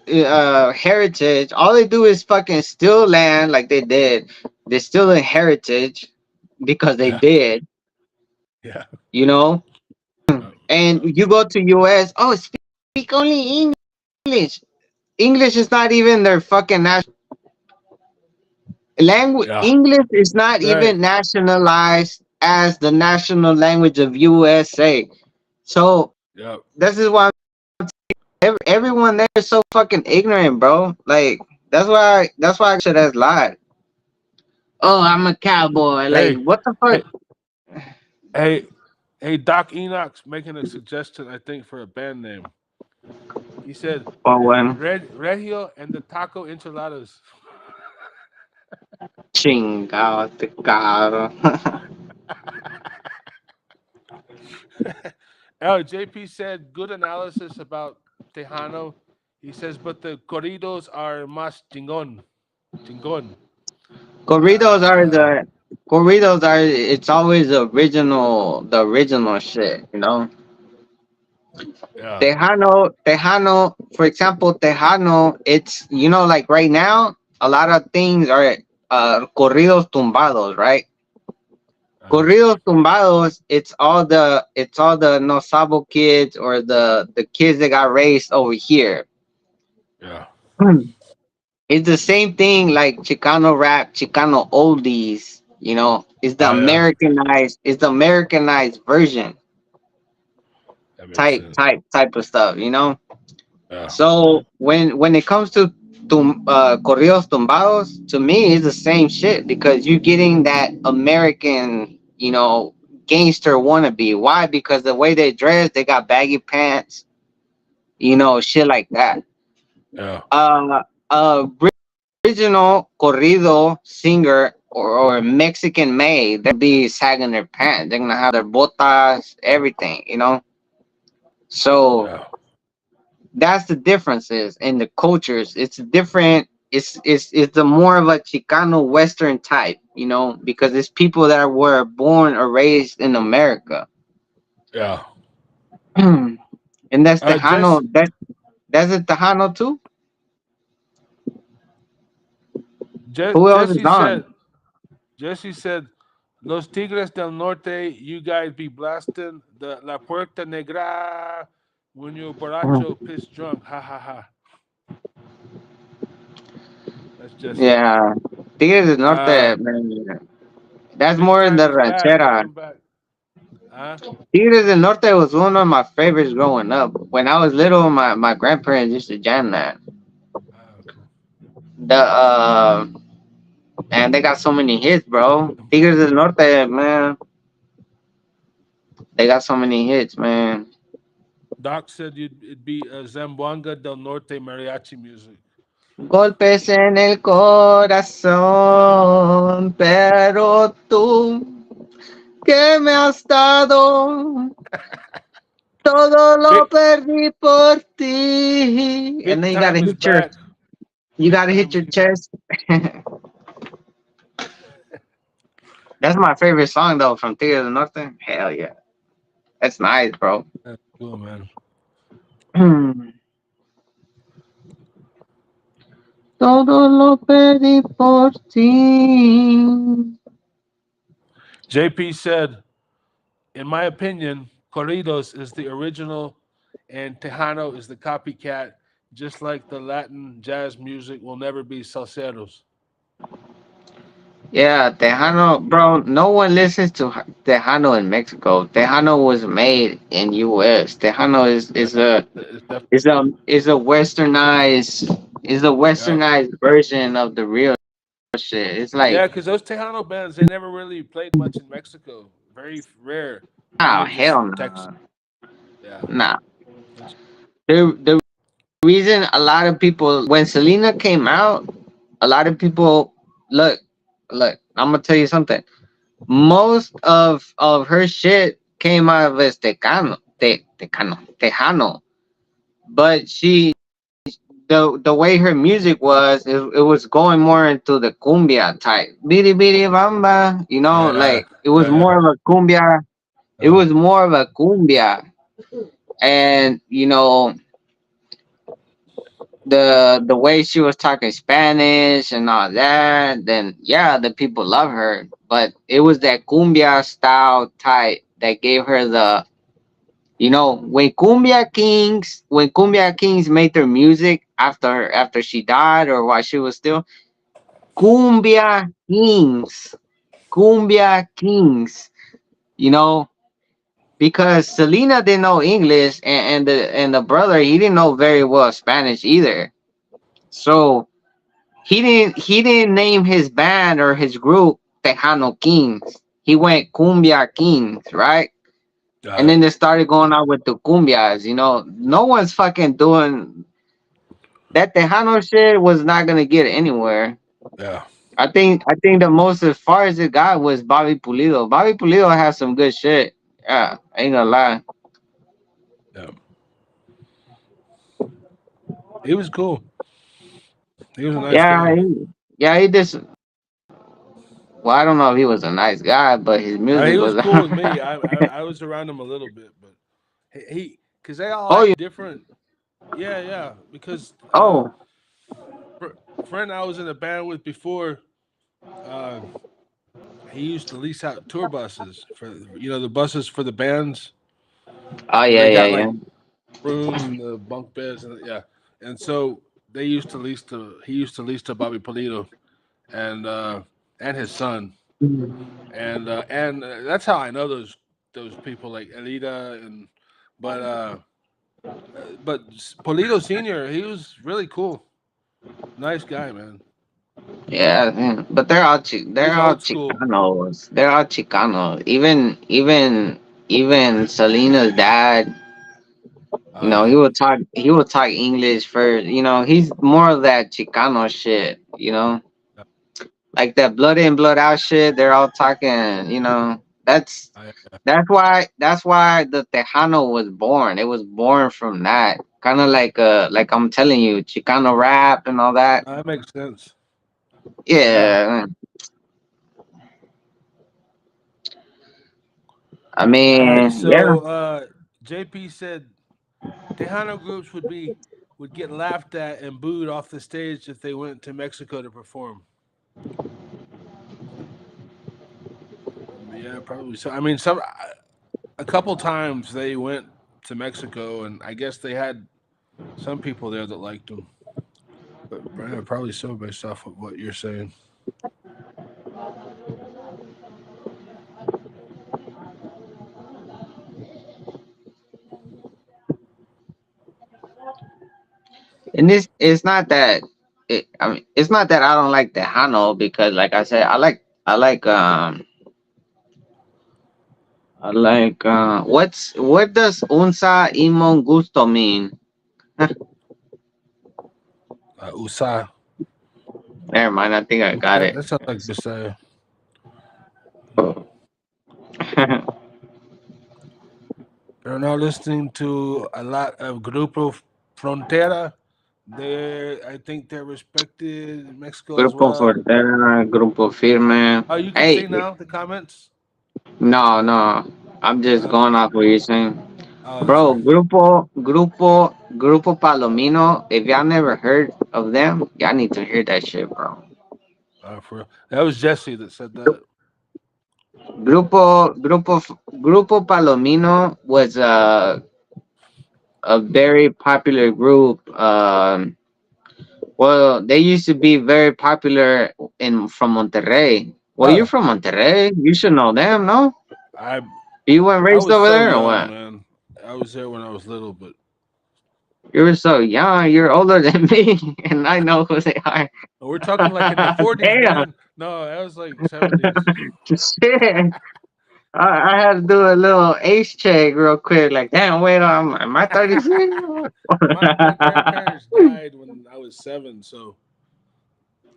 heritage. All they do is fucking steal land like they did. They're stealing heritage because they Yeah, did, yeah. you know? And you go to US, oh, speak only English. English is not even their fucking national language. Yeah. English is not Right. even nationalized as the national language of USA. So Yeah. This is why everyone there is so fucking ignorant, bro. Like that's why I should have lied. Oh, I'm a cowboy. Like Hey, what the fuck? hey, hey, hey, Doc Enoch's making a suggestion, I think, for a band name. He said Oh, when Regio and the Taco Enchiladas. chingado te caro. Oh, JP said good analysis about Tejano. He says, but the corridos are más chingon. Chingon. Corridos are Uh, the corridos are. It's always the original shit. You know. yeah, Tejano, for example, Tejano, it's, like right now, a lot of things are corridos tumbados, right? uh, Corridos tumbados, it's all the no sabo kids or the kids that got raised over here. yeah. It's the same thing like Chicano rap, Chicano oldies, it's the Oh, yeah. Americanized version That makes type sense. type type of stuff, Yeah, So when it comes to corridos tumbados, to me it's the same shit because you're getting that American, gangster wannabe. Why? Because the way they dress, they got baggy pants, shit like that. yeah, Uh, original corrido singer or Mexican made, they'll be sagging their pants. They're gonna have their botas, everything, So yeah. that's the differences in the cultures. It's different. It's the more of a Chicano Western type, because it's people that were born or raised in America. Yeah. And that's Jess, Tejano. That's a Tejano too. Who else is Jesse on? said, Jesse said, Los Tigres del Norte, you guys be blasting the La Puerta Negra when you're borracho, piss drunk. Ha ha ha. That's Jesse. Yeah, Tigres del Uh, Norte, man. That's Big more in time the is back. ranchera. Welcome back. Huh? Tigres del Norte was one of my favorites growing up. When I was little, my grandparents used to jam that. Cool. The And they got so many hits, bro. Tigres del Norte, man. They got so many hits, man. Doc said it'd be Zamboanga del Norte mariachi music. Golpes en el corazón, pero tú que me has dado, todo lo Big perdí por ti. And Big then time is back. you Big gotta time hit is your back. chest. That's my favorite song though from Tigres del Norte. Hell yeah, that's nice, bro. That's cool, man. Todo lo perdí por ti. JP said, in my opinion, corridos is the original and Tejano is the copycat, just like the Latin jazz music will never be salseros. Yeah, Tejano, bro. No one listens to Tejano in Mexico. Tejano was made in U.S. Tejano is Yeah, is a it's def- is a is a yeah. westernized version of the real shit. It's like, Yeah, because those Tejano bands, they never really played much in Mexico. Very rare. oh Mainly just hell Texas. no, Yeah. nah. The reason a lot of people when Selena came out, a lot of people look look. I'm gonna tell you something. Most of her shit came out of Tejano, but the way her music was, it was going more into the cumbia type, bidi bidi bamba, Yeah, like it was yeah, more of a cumbia. It yeah. was more of a cumbia, and the way she was talking Spanish and all that, then yeah, the people love her. But it was that cumbia style type that gave her the when Cumbia Kings made their music after she died or while she was still Cumbia Kings, Cumbia Kings, you know, because Selena didn't know English, and the brother, he didn't know very well Spanish either. So he didn't name his band or his group Tejano Kings. He went Cumbia Kings, right? And then they started going out with the cumbias. No one's fucking doing that. Tejano shit was not gonna get anywhere. Yeah. I think the most as far as it got was Bobby Pulido. Bobby Pulido has some good shit. Yeah, I ain't gonna lie. Yeah. He was cool. He was a nice Yeah, guy. he did. Well, I don't know if he was a nice guy, but his music He was was. cool with me. I was around him a little bit, but because they all Oh, had yeah. different. Yeah, yeah. Because Oh, friend I was in a band with before, uh, he used to lease out tour buses for the buses for the bands oh where yeah, they yeah, got yeah. like rooms and the bunk beds and yeah, and so they used to lease to he used to lease to Bobby Polito and his son and that's how I know those people like Elita and but uh but Polito Senior, he was really cool, nice guy, man. Yeah, man. But they're all they're He's all old school. Chicanos. They're all Chicanos. Even Selena's dad. He Yeah. would talk English for. He's more of that Chicano shit. Like that blood in blood out shit. They're all talking. That's I, that's why the Tejano was born. It was born from that kind of like I'm telling you, Chicano rap and all that. that makes sense. Yeah. Yeah, I All right. mean, yeah. So JP said Tejano groups would get laughed at and booed off the stage if they went to Mexico to perform. Yeah, probably so. I mean, a couple times they went to Mexico, and I guess they had some people there that liked them. But yeah, probably so based off of what you're saying. And it's not that it's not that I don't like Tejano because, like I said, what does unsa imon gusto mean? Usa. Never mind, I think I got it. That sounds like Bisaya. They're now listening to a lot of Grupo Frontera. I think they're respected in Mexico as Grupo well. Fortera, Grupo Firme. Oh, you can Hey, see now the comments. no, I'm just Uh, going off what you're saying. oh, that's Bro, right. Grupo Palomino. If y'all never heard of them, y'all need to hear that shit, bro. For real. That was Jesse that said that. Grupo Palomino was a very popular group. Well, they used to be very popular in from Monterrey. Well, you're Oh, from Monterrey. You should know them, no? I You weren't I raised was over so there or young, what? man. I was there when I was little, but You were so young. You're older than me, and I know who they are. we're talking like in the 40s, Damn. man. No, that was like 70s. Shit. I had to do a little ace check real quick. Like, damn, wait, am I 36? My grandparents died when I was 7, so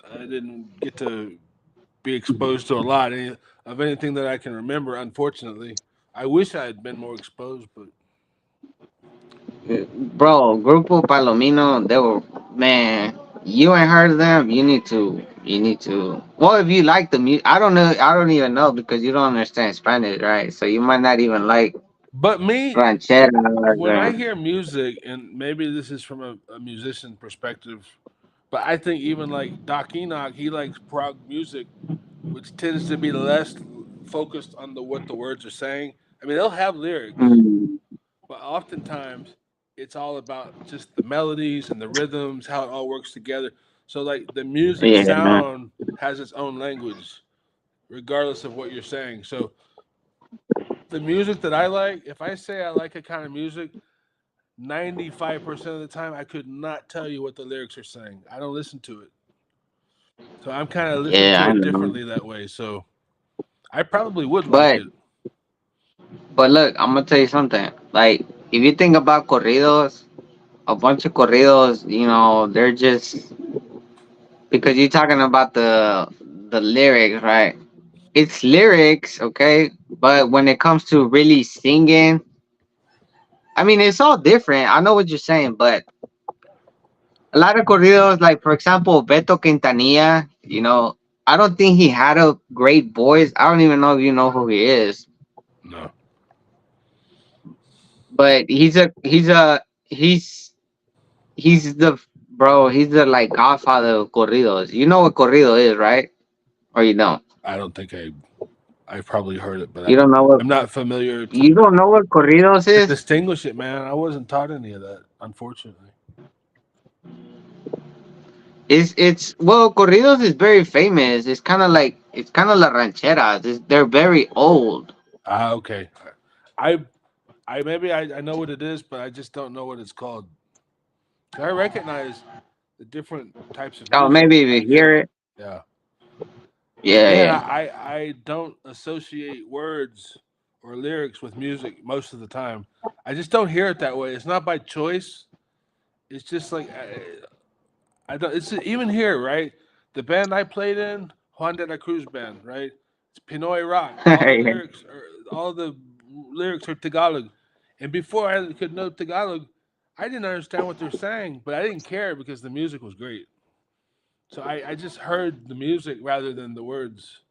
I didn't get to be exposed to a lot of anything that I can remember. Unfortunately, I wish I had been more exposed, but Bro, Grupo Palomino, they were, man, you ain't heard of them. You need to. Well, if you like the music, I don't know. I don't even know because you don't understand Spanish, right? So you might not even like me, rancheras when I or. hear music, and maybe this is from a musician perspective, but I think even like Doc Enoch, he likes prog music, which tends to be less focused on what the words are saying. I mean, they'll have lyrics, Mm, but oftentimes it's all about just the melodies and the rhythms, how it all works together. So, like the music yeah. sound has its own language, regardless of what you're saying. So, the music that I like, if I say I like a kind of music, 95% of the time I could not tell you what the lyrics are saying. I don't listen to it. So I'm kind of listening Yeah, to I it know. differently that way. So I probably would like But it. look, I'm gonna tell you something. Like, if you think about corridos, a bunch of corridos, you know, they're just because you're talking about the lyrics, right? It's lyrics, okay, but when it comes to really singing, I mean, it's all different. I know what you're saying, but a lot of corridos, like for example, Beto Quintanilla, you know, I don't think he had a great voice. I don't even know if you know who he is, No, but he's the bro. He's the like godfather of corridos. You know what corrido is, right? Or you don't? I don't think I've probably heard it, but You don't know what I'm not familiar you don't know what corridos to is? distinguish it, man. I wasn't taught any of that, unfortunately. It's well, corridos is very famous. It's kind of la rancheras. They're very old. Ah, okay. I I know what it is, but I just don't know what it's called. I recognize the different types of Oh, music. maybe if I you get, hear it. yeah. But Yeah, again, yeah. I don't associate words or lyrics with music most of the time. I just don't hear it that way. It's not by choice. It's just like I don't. It's even here, right? The band I played in, Juan de la Cruz band, right? It's Pinoy rock. All the lyrics are Tagalog. And before I could know Tagalog, I didn't understand what they're saying, but I didn't care because the music was great. So I just heard the music rather than the words.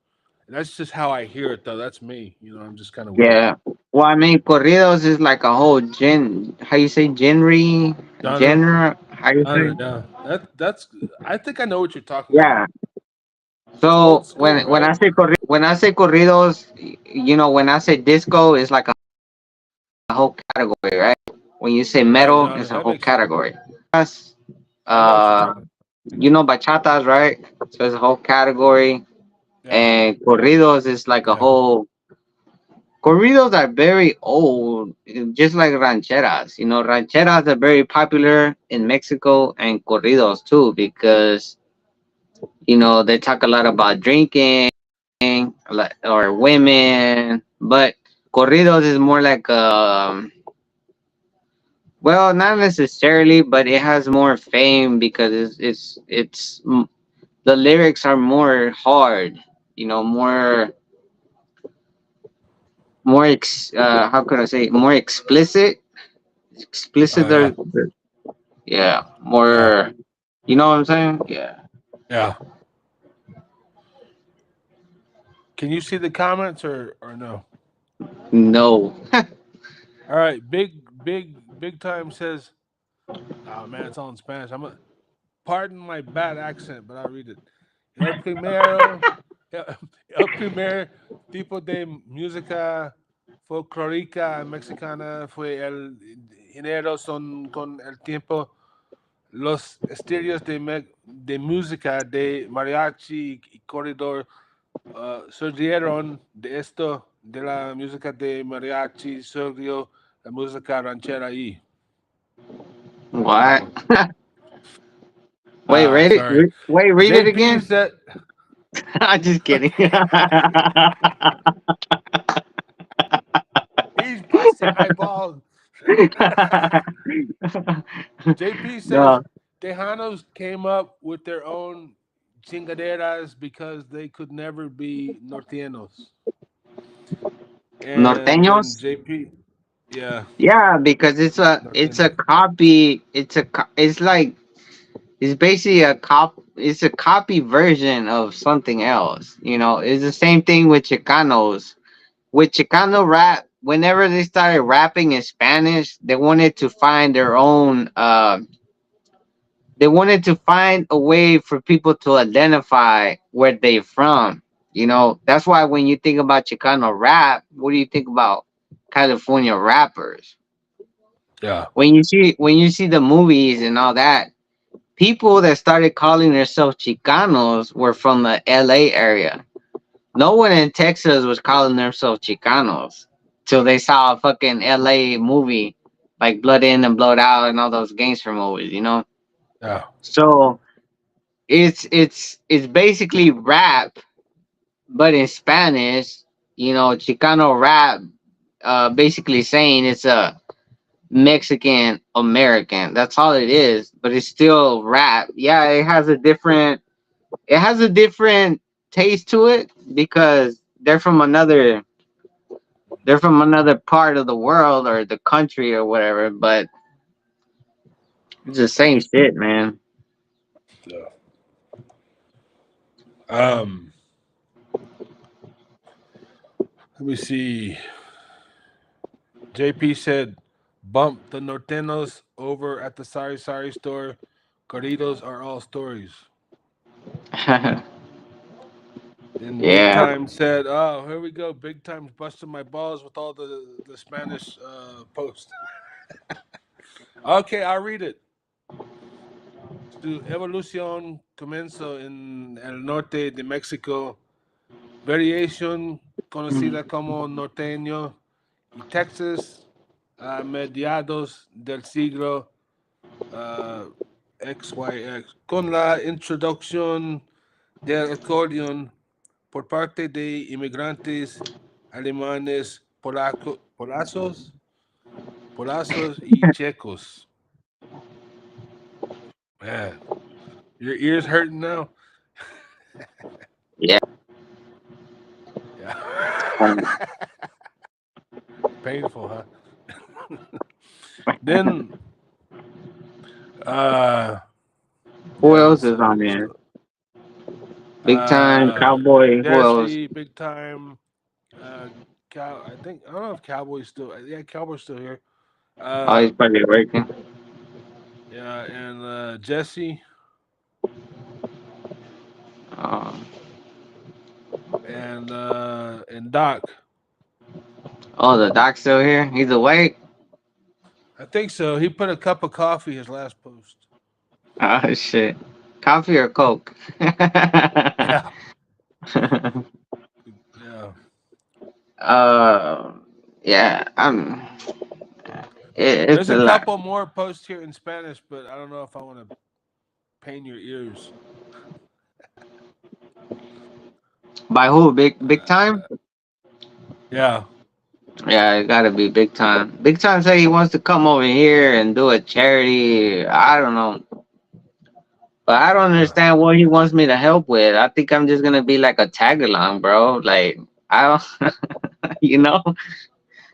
And that's just how I hear it, though. That's me. You know, I'm just kind of weird. Yeah. Well, I mean, corridos is like a whole how you say Genre, genre, how you genre, say? yeah. That's. I think I know what you're talking Yeah. about. It's old So school, right? when I say corridos, you know, when I say disco, it's like a whole category, right? When you say Right, metal, genre. it's a That whole makes sense. category. I know what you're Uh, talking. you know, bachatas, right? So it's a whole category, Yeah, and corridos is like a yeah. whole. Corridos are very old, just like rancheras. You know, rancheras are very popular in Mexico, and corridos too, because you know they talk a lot about drinking, or women. But corridos is more like well, not necessarily, but it has more fame because the lyrics are more hard. You know, how could I say more explicit. Oh Explicit yeah, yeah, yeah, more. You know what I'm saying? Yeah. yeah. Can you see the comments or no? No. All right, big time says. Oh man, it's all in Spanish. Pardon my bad accent, but I'll read it. El primero, el primer tipo de música folclórica mexicana fue el género son con el tiempo. Los estilos de música de mariachi y corredor surgieron de esto, de la música de mariachi, surgió la música ranchera y. What? So, Wait, read it. sorry. Wait, read it JP again. said, I'm just kidding. he's busting my balls. JP says No. Tejanos came up with their own chingaderas because they could never be norteños. And then Norteños. JP, yeah, Yeah, because it's a norteños. copy. It's like it's basically a cop. It's a copy version of something else. You know, it's the same thing with Chicanos. With Chicano rap, whenever they started rapping in Spanish, they wanted to find their own. They wanted to find a way for people to identify where they're from. You know, that's why when you think about Chicano rap, what do you think about California rappers? Yeah. When you see the movies and all that, people that started calling themselves Chicanos were from the LA area. No one in Texas was calling themselves Chicanos. till they saw a fucking LA movie like Blood In and Blood Out and all those gangster movies, you know. Yeah. So it's basically rap, but in Spanish, you know, Chicano rap, basically saying it's a Mexican American. That's all it is, but it's still rap. Yeah, it has a different taste to it because they're from another part of the world or the country or whatever, but it's the same shit, man. Yeah. Um. Let me see. JP said, "Bump the Nortenos over at the Sorry Sorry store. Corridos are all stories." And Big Yeah. Time said, "Oh, here we go. Big Time's busting my balls with all the Spanish post." Okay, I'll read it. Su evolución comenzó en el norte de México, variación conocida como norteño, y Texas a mediados del siglo XYX, con la introducción del acordeón por parte de inmigrantes alemanes, polacos y checos. Man, your ears hurting now? Yeah. Yeah. Um, Painful, huh? Then, uh, who yeah, else let's is on there? so, Big Time, Cowboy. Who else? Jesse, Big Time, I think, I don't know if Cowboy's still, yeah, Cowboy's still here. Oh, Uh, he's probably working. yeah, and Jesse Um, and Doc. oh, the doc's still here. He's awake. I think so. He put a cup of coffee his last post. Oh shit. Coffee or Coke? Yeah, yeah. uh, yeah. It's There's a a lot. couple more posts here in Spanish, but I don't know if I want to pain your ears. By who? Big Time? Yeah, Yeah, it gotta be Big Time. Big Time said he wants to come over here and do a charity. I don't know. But I don't yeah. understand what he wants me to help with. I think I'm just gonna be like a tag along, bro. Like I don't, you know,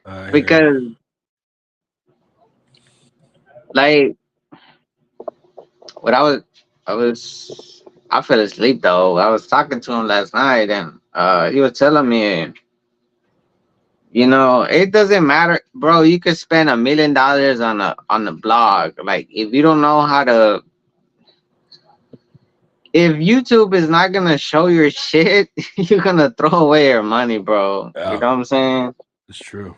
I hear you. because like what I fell asleep though. I was talking to him last night, and he was telling me, you know, it doesn't matter, bro. You could spend $1 million on a blog. Like if you don't know how to, if YouTube is not gonna show your shit, you're gonna throw away your money, bro. You Yeah, know what I'm saying? it's true.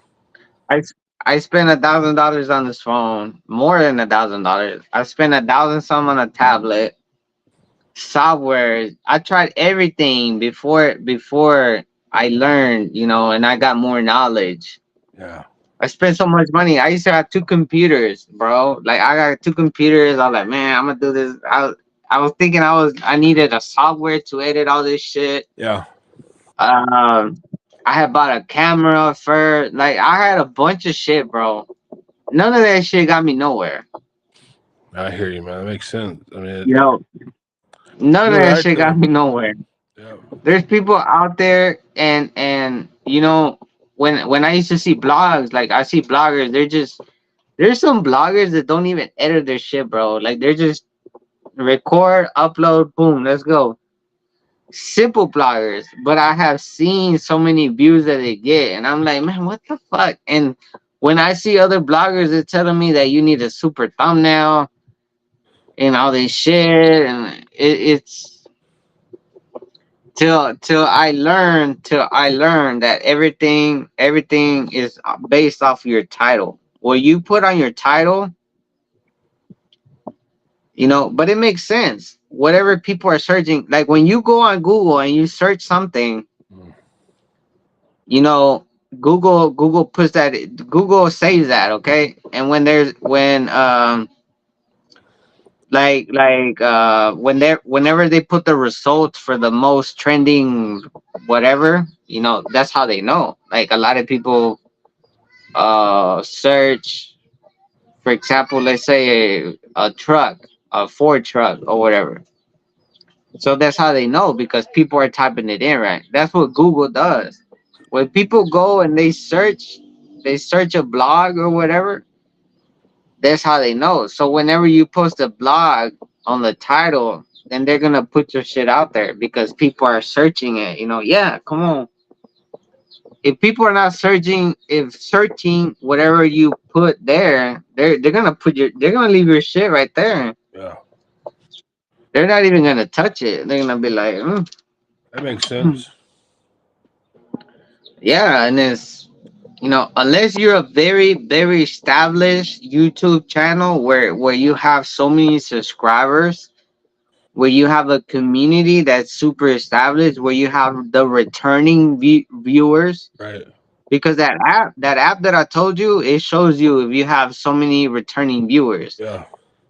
I I spent $1,000 on this phone, more than $1,000. I spent 1,000 some on a tablet, software. I tried everything before I learned, you know, and I got more knowledge. Yeah, I spent so much money. I used to have two computers, bro. Like I got two computers. I was like, man, I'm gonna do this. I was thinking I needed a software to edit all this shit. yeah. Um, I had bought a camera for like I had a bunch of shit, bro. None of that shit got me nowhere. I hear you, man. That makes sense. I mean, You know, none of you're that right shit got though. me nowhere. Yeah, There's people out there, and you know, when I used to see blogs, like I see bloggers, there's some bloggers that don't even edit their shit, bro. Like they're just record, upload, boom, let's go. Simple bloggers, but I have seen so many views that they get, and I'm like, man, what the fuck? And when I see other bloggers, they're telling me that you need a super thumbnail and all this shit, and it's till I learned that everything is based off your title. What you put on your title, you know, but it makes sense. Whatever people are searching, like when you go on Google and you search something, mm, you know, Google puts that, Google saves that, okay? And whenever they put the results for the most trending whatever, that's how they know. Like a lot of people search, for example, let's say a truck, a Ford truck or whatever. So that's how they know, because people are typing it in, right? That's what Google does. When people go and they search a blog or whatever, that's how they know. So whenever you post a blog on the title, then they're gonna put your shit out there because people are searching it. Yeah, come on. If people are not searching, if searching whatever you put there, they're gonna leave your shit right there. Yeah, They're not even gonna touch it. They're gonna be like, that makes sense. yeah, and it's unless you're a very very established YouTube channel where you have so many subscribers, where you have a community that's super established, where you have the returning viewers, Right. because that app that I told you, it shows you if you have so many returning viewers. Yeah.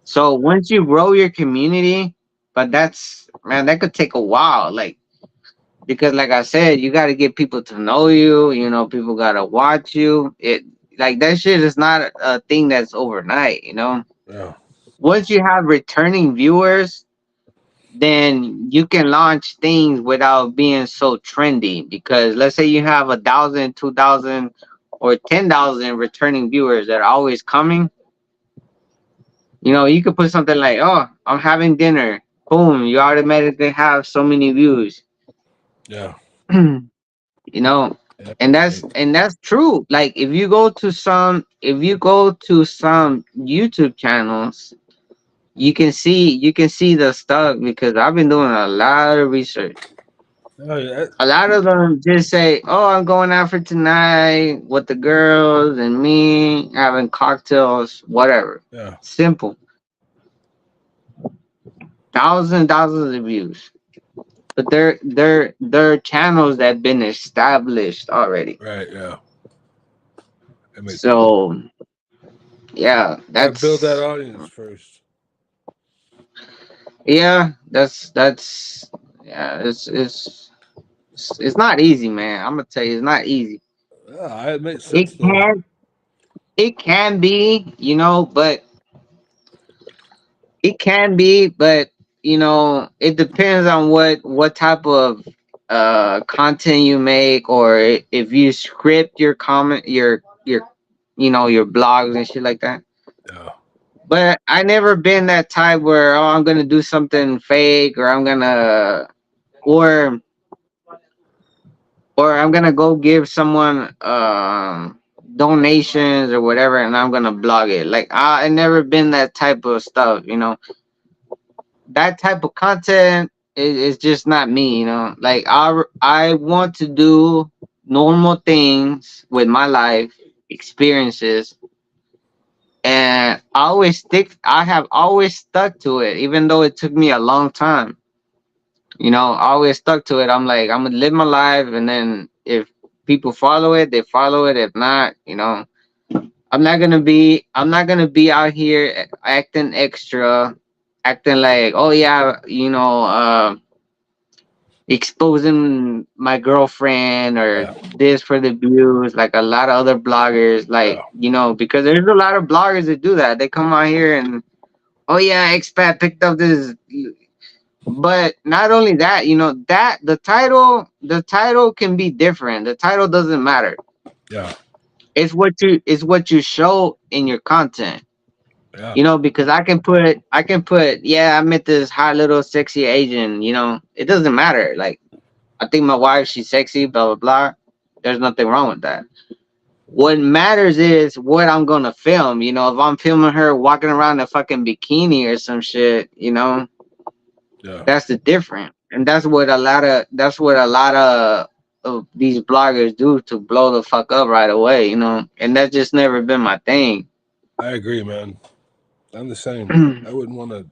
So once you grow your community, but that's, man, that could take a while, like, because like I said, you got to get people to know you. People got to watch you. It Like that shit is not a thing that's overnight. Yeah. Once you have returning viewers, then you can launch things without being so trendy. Because let's say you have 1,000, 2,000, or 10,000 returning viewers that are always coming. You could put something like, "Oh, I'm having dinner." Boom, you automatically have so many views. Yeah. you know Yeah. and that's true. Like if you go to some YouTube channels, you can see the stuff, because I've been doing a lot of research. Oh, yeah. A lot of them just say, "Oh, I'm going out for tonight with the girls and me having cocktails, whatever." Yeah. Simple. Thousands and thousands of views. But they're channels that have been established already. Right. Yeah. That makes sense. So yeah, Gotta build that that's audience first. yeah, that's yeah, it's not easy, man. I'm gonna tell you, it's not easy. Yeah, it makes It sense though. can it can be, but it depends on what type of content you make, or if you script your comment your blogs and shit like that. Yeah. But I never been that type where, oh, I'm gonna do something fake, or I'm gonna go give someone donations or whatever, and I'm gonna blog it. Like I never been that type of stuff. That type of content is just not me. Like I want to do normal things with my life experiences, and I have always stuck to it, even though it took me a long time. I always stuck to it. I'm like, I'm gonna live my life, and then if people follow it, they follow it. If not, I'm not gonna be out here acting extra, acting like, oh yeah, exposing my girlfriend or Yeah. this for the views, like a lot of other bloggers, like, Yeah. because there's a lot of bloggers that do that. They come out here and, oh yeah, expat picked up this. But not only that, that the title can be different. The title doesn't matter. Yeah. It's what you show in your content. Yeah. Because I can put, yeah, I met this hot little sexy Asian. It doesn't matter. Like, I think my wife, she's sexy, blah blah blah. There's nothing wrong with that. What matters is what I'm gonna film. If I'm filming her walking around in a fucking bikini or some shit, Yeah. that's the difference. And that's what a lot of these bloggers do to blow the fuck up right away. And that's just never been my thing. I agree, man. I'm the same. I wouldn't want to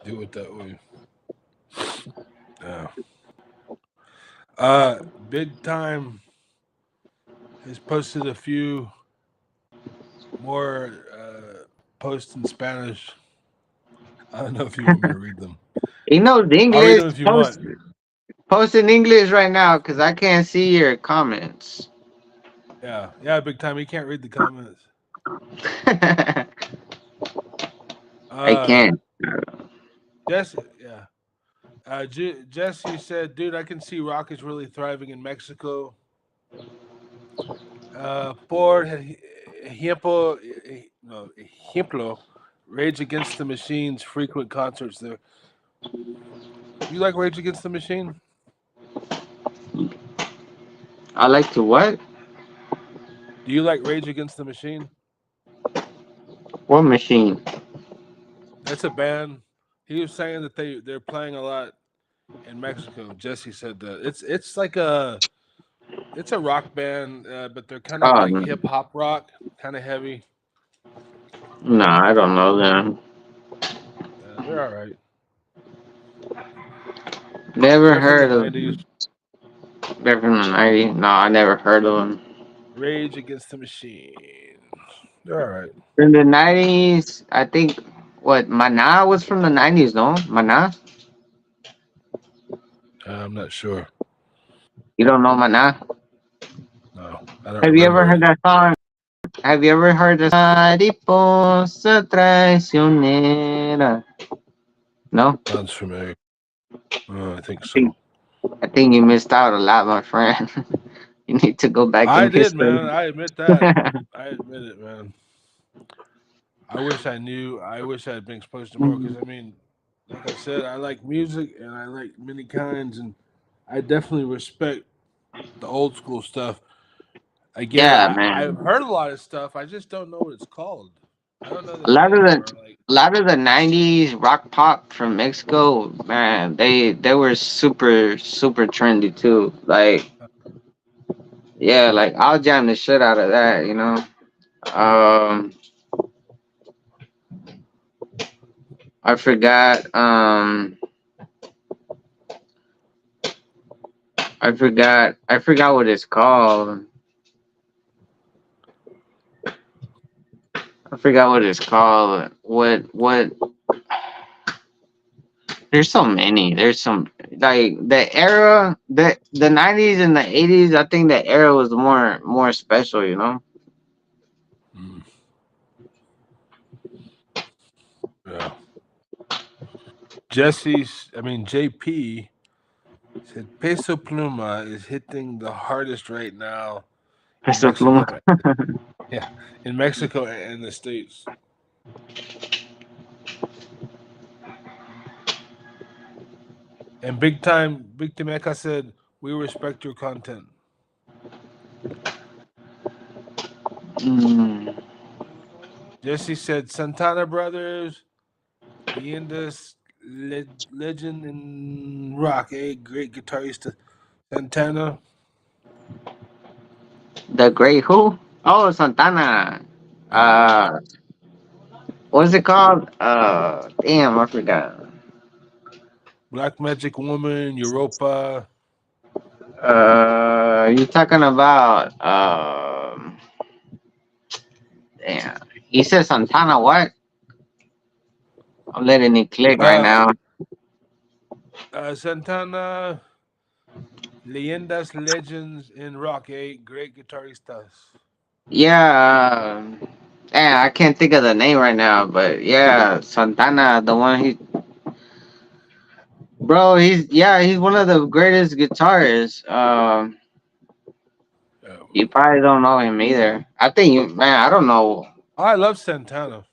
do it that way. Yeah. Big time has posted a few more posts in Spanish. I don't know if you want me to read them. He knows I'll read English. them if you want. Post in English right now because I can't see your comments. Yeah, big time. He can't read the comments. I can't. Jesse, Jesse said, "Dude, I can see rock is really thriving in Mexico." Por ejemplo, Rage Against the Machine's frequent concerts there. You like Rage Against the Machine? I like to what? Do you like Rage Against the Machine? What machine? That's a band. He was saying that they're playing a lot in Mexico. Jesse said that it's like a rock band, but they're kind of Oh, like no. hip hop rock, kind of heavy. No, I don't know them. They're all right. Never They're heard from of the them. 90s. They're from the 90s. No, I never heard of them. Rage Against the Machine. They're all right. In the 90s, I think, what, Mana was from the 90s, no? Mana? I'm not sure. You don't know Mana? No, I don't Have you ever remember heard it. that song? Have you ever heard the Mariposa Traicionera? No? Sounds familiar. I think so. I think you missed out a lot, my friend. You need to go back I in did, history. man. I admit that. I admit it, man. I wish I knew. I wish I had been exposed to more because, I mean, like I said, I like music and I like many kinds, and I definitely respect the old school stuff. Again, Yeah, man. I've heard a lot of stuff. I just don't know what it's called. I don't know the A lot of name. the a lot of the 90s rock pop from Mexico, man, they were super trendy too. Like, yeah, like I'll jam the shit out of that, you know. Um I forgot I forgot what it's called. I forgot what it's called. What There's so many. There's some like the era, the 90s and the 80s. I think the era was more special. You know. Mm. Yeah. JP said Peso Pluma is hitting the hardest right now in Peso Mexico. Pluma. Yeah, in Mexico and the States. And Big Timeka said, "We respect your content." Mm. Jesse said, "Santana Brothers, legend in rock, great guitarist, Santana." The Great Who? Oh, Santana. Yeah. What's it called? Damn, I forgot. Black Magic Woman, Europa. You talking about damn. He said Santana. What? I'm letting it click right now. Santana, leyendas, legends in rock, great guitaristas. Yeah. Damn, I can't think of the name right now, but yeah, Santana, the one bro, he's one of the greatest guitarists. You probably don't know him either. I think I don't know. I love Santana.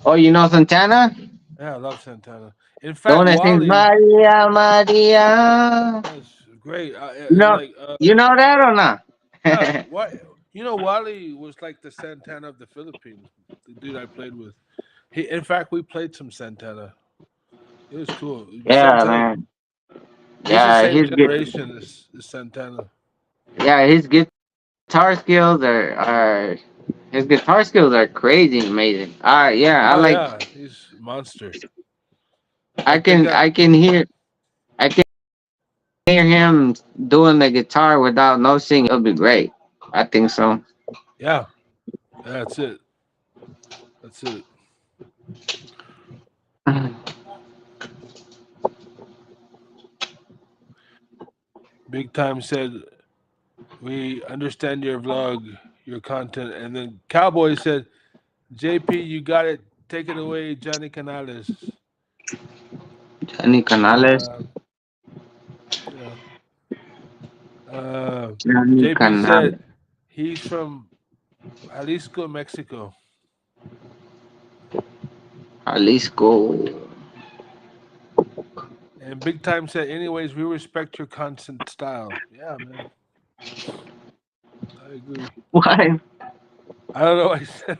Oh, you know Santana? Yeah, I love Santana. In The fact, one that sings Wally, Maria, Maria. that's great. You know, you know that or not? Yeah, what Wally was like the Santana of the Philippines. The dude I played with. In fact, we played some Santana. It was cool. Yeah, Santana. man. He's the Yeah, same he's good. generation as Santana. Yeah, his guitar skills are crazy amazing. Yeah, I Oh like. yeah, he's a monster. I can I can hear him doing the guitar without no singing. It'll be great. I think so. Yeah, that's it. That's it. Big Time said, "We understand your vlog, your content," and then Cowboy said, "JP, you got it. Take it away, Johnny Canales." Johnny Canales. Uh, yeah. Johnny JP said Canales. he's from Jalisco, Mexico. Jalisco. And Big Time said, "Anyways, we respect your content style." Yeah, man, I agree. Why? I don't know. I said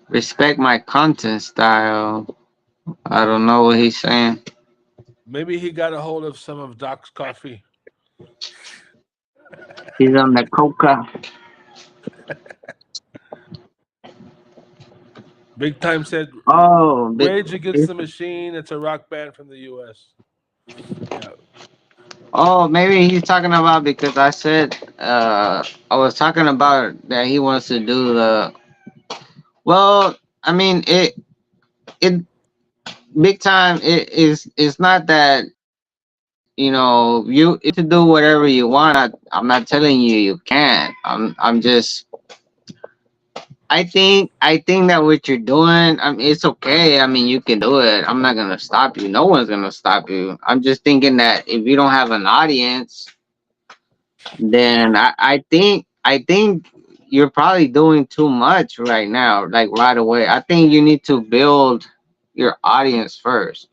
Respect my content style. I don't know what he's saying. maybe he got a hold of some of Doc's coffee. He's on the coca. Big Time said, Oh, "Rage Against the Machine. It's a rock band from the U.S." Yeah. oh, maybe he's talking about because I said I was talking about that he wants to do the. Well, I mean it big time. It is. It's not that you to do whatever you want. I'm not telling you you can't. I'm just. I think that what you're doing, I mean, it's okay. I mean, you can do it. I'm not gonna stop you. No one's gonna stop you. I'm just thinking that if you don't have an audience, then I think you're probably doing too much right now, like right away. I think you need to build your audience first.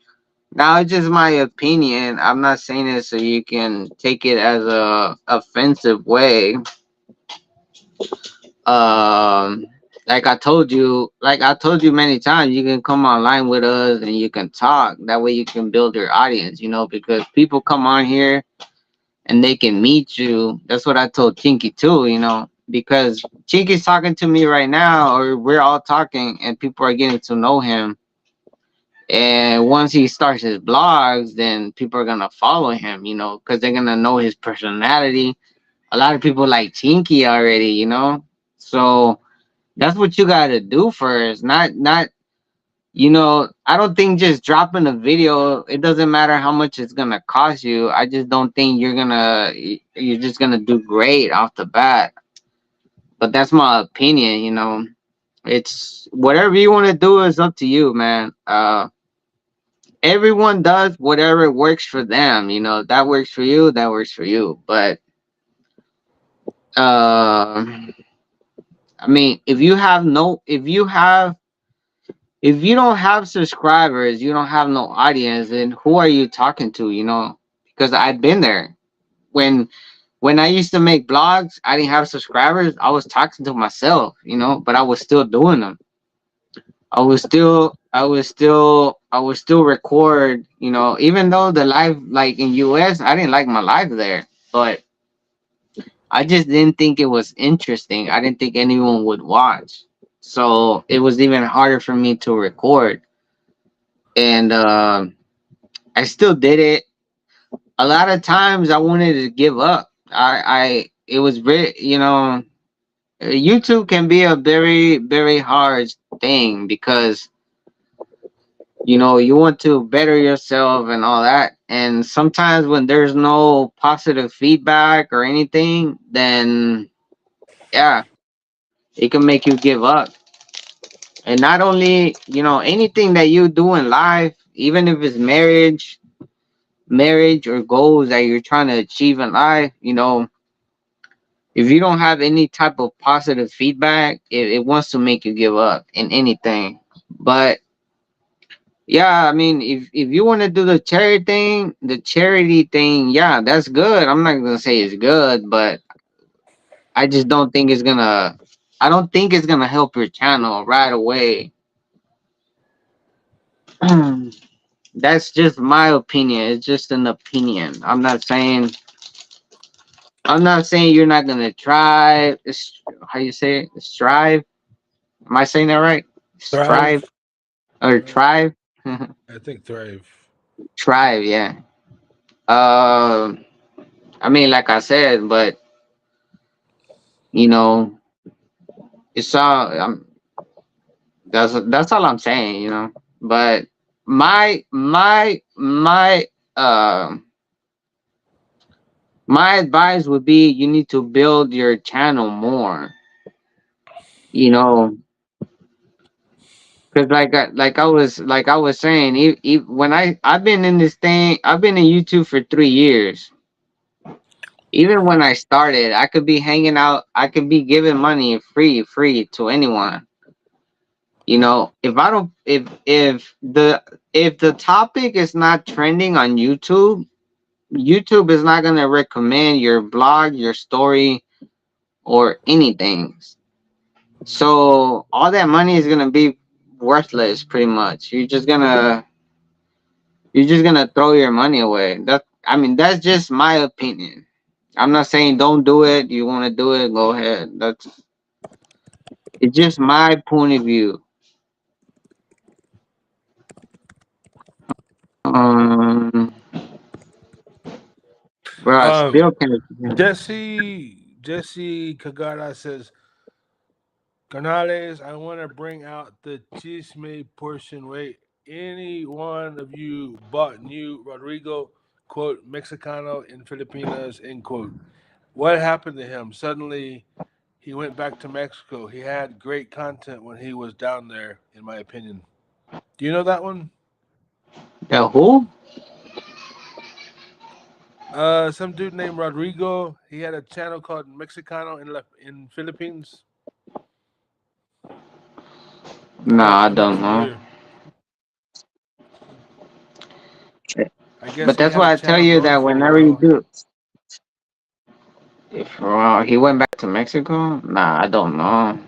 Now it's just my opinion. I'm not saying it so you can take it as a offensive way. Um like I told you many times, you can come online with us and you can talk. That way you can build your audience, because people come on here and they can meet you. That's what I told Chinky too, because Chinky's talking to me right now, or we're all talking, and people are getting to know him. And once he starts his blogs, then people are gonna follow him, because they're gonna know his personality. A lot of people like Chinky already, So that's what you gotta do first. Not I don't think just dropping a video, it doesn't matter how much it's gonna cost you. I just don't think you're just gonna do great off the bat. But that's my opinion. It's whatever you want to do is up to you, man. Everyone does whatever works for them. That works for you, that works for you. But uh, I mean, if you don't have subscribers, you don't have no audience, then who are you talking to? Because I've been there. When I used to make blogs, I didn't have subscribers. I was talking to myself, but I was still doing them. I would still record, even though the live, like in US, I didn't like my live there, but I just didn't think it was interesting. I didn't think anyone would watch. So it was even harder for me to record. And I still did it. A lot of times I wanted to give up. It was very, YouTube can be a very, very hard thing because you want to better yourself and all that, and sometimes when there's no positive feedback or anything, then yeah, it can make you give up. And not only anything that you do in life, even if it's marriage or goals that you're trying to achieve in life, if you don't have any type of positive feedback, it wants to make you give up in anything. But yeah, I mean, if you want to do the charity thing, yeah, that's good. I'm not gonna say it's good, but I just don't think it's gonna. I don't think it's gonna help your channel right away. That's just my opinion. It's just an opinion. I'm not saying you're not gonna try. How you say it? Strive. Am I saying that right? Strive Thrive. or Uh, thrive. I think thrive. Tribe, yeah. Uh, I mean, like I said, but you know, it's all. That's all I'm saying. But my uh my advice would be you need to build your channel more. You know, because like I was saying, when I've been in this thing, I've been in YouTube for 3 years. Even when I started, I could be hanging out, I could be giving money free to anyone. If I don't, if the topic is not trending on YouTube, YouTube is not gonna recommend your blog, your story, or anything. So all that money is gonna be worthless, pretty much. You're just gonna throw your money away. That's just my opinion. I'm not saying don't do it. You want to do it, go ahead. It's just my point of view. Um, bro, I Um, still can't. Jesse Kagara says, Canales, I want to bring out the chisme portion. Wait, any one of you bought new Rodrigo, quote, Mexicano in Filipinas, end quote. What happened to him? Suddenly, he went back to Mexico. He had great content when he was down there, in my opinion. Do you know that one? The who? Some dude named Rodrigo. He had a channel called Mexicano in Philippines. No, I I'm not don't know. familiar. I guess But he that's had a why I tell channel you going that for a whenever you while. do, if he went back to Mexico, nah, I don't know.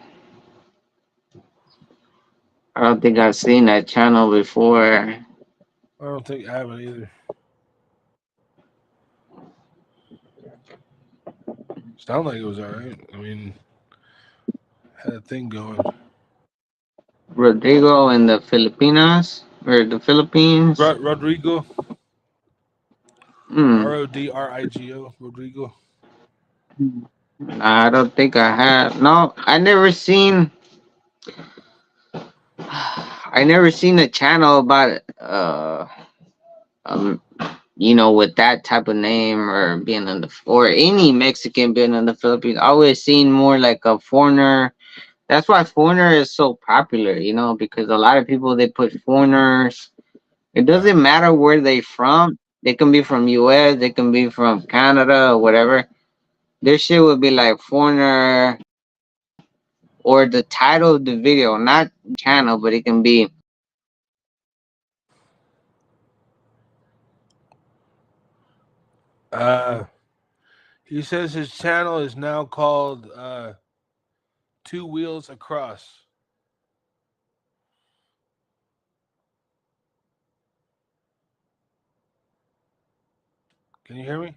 I don't think I've seen that channel before. I don't think I haven't either. Sound like it was alright. I mean, had a thing going. Rodrigo in the Filipinas or the Philippines. Rodrigo, Hmm. Rodrigo, Rodrigo. Nah, I don't think I have. No, I never seen. I never seen a channel about um with that type of name or being in the or any Mexican being in the Philippines. I always seen more like a foreigner. That's why foreigner is so popular, because a lot of people they put foreigners. It Yeah. doesn't matter where they from. They can be from US, they can be from Canada or whatever. Their shit would be like foreigner or the title of the video, not channel, but it can be. Uh, he says his channel is now called Two Wheels Across. Can you hear me?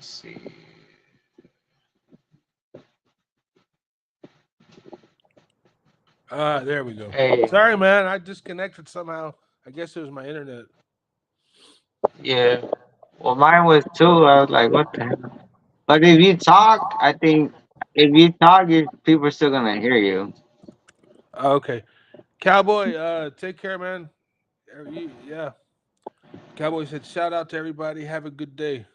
see. There we go. Hey, Sorry, man. I disconnected somehow. I guess it was my internet. yeah. Well, mine was too. I was like, what the hell? But if you talk, I think if you talk, people are still gonna hear you. Okay. Cowboy, take care, man. Yeah. Cowboy said, shout out to everybody. Have a good day.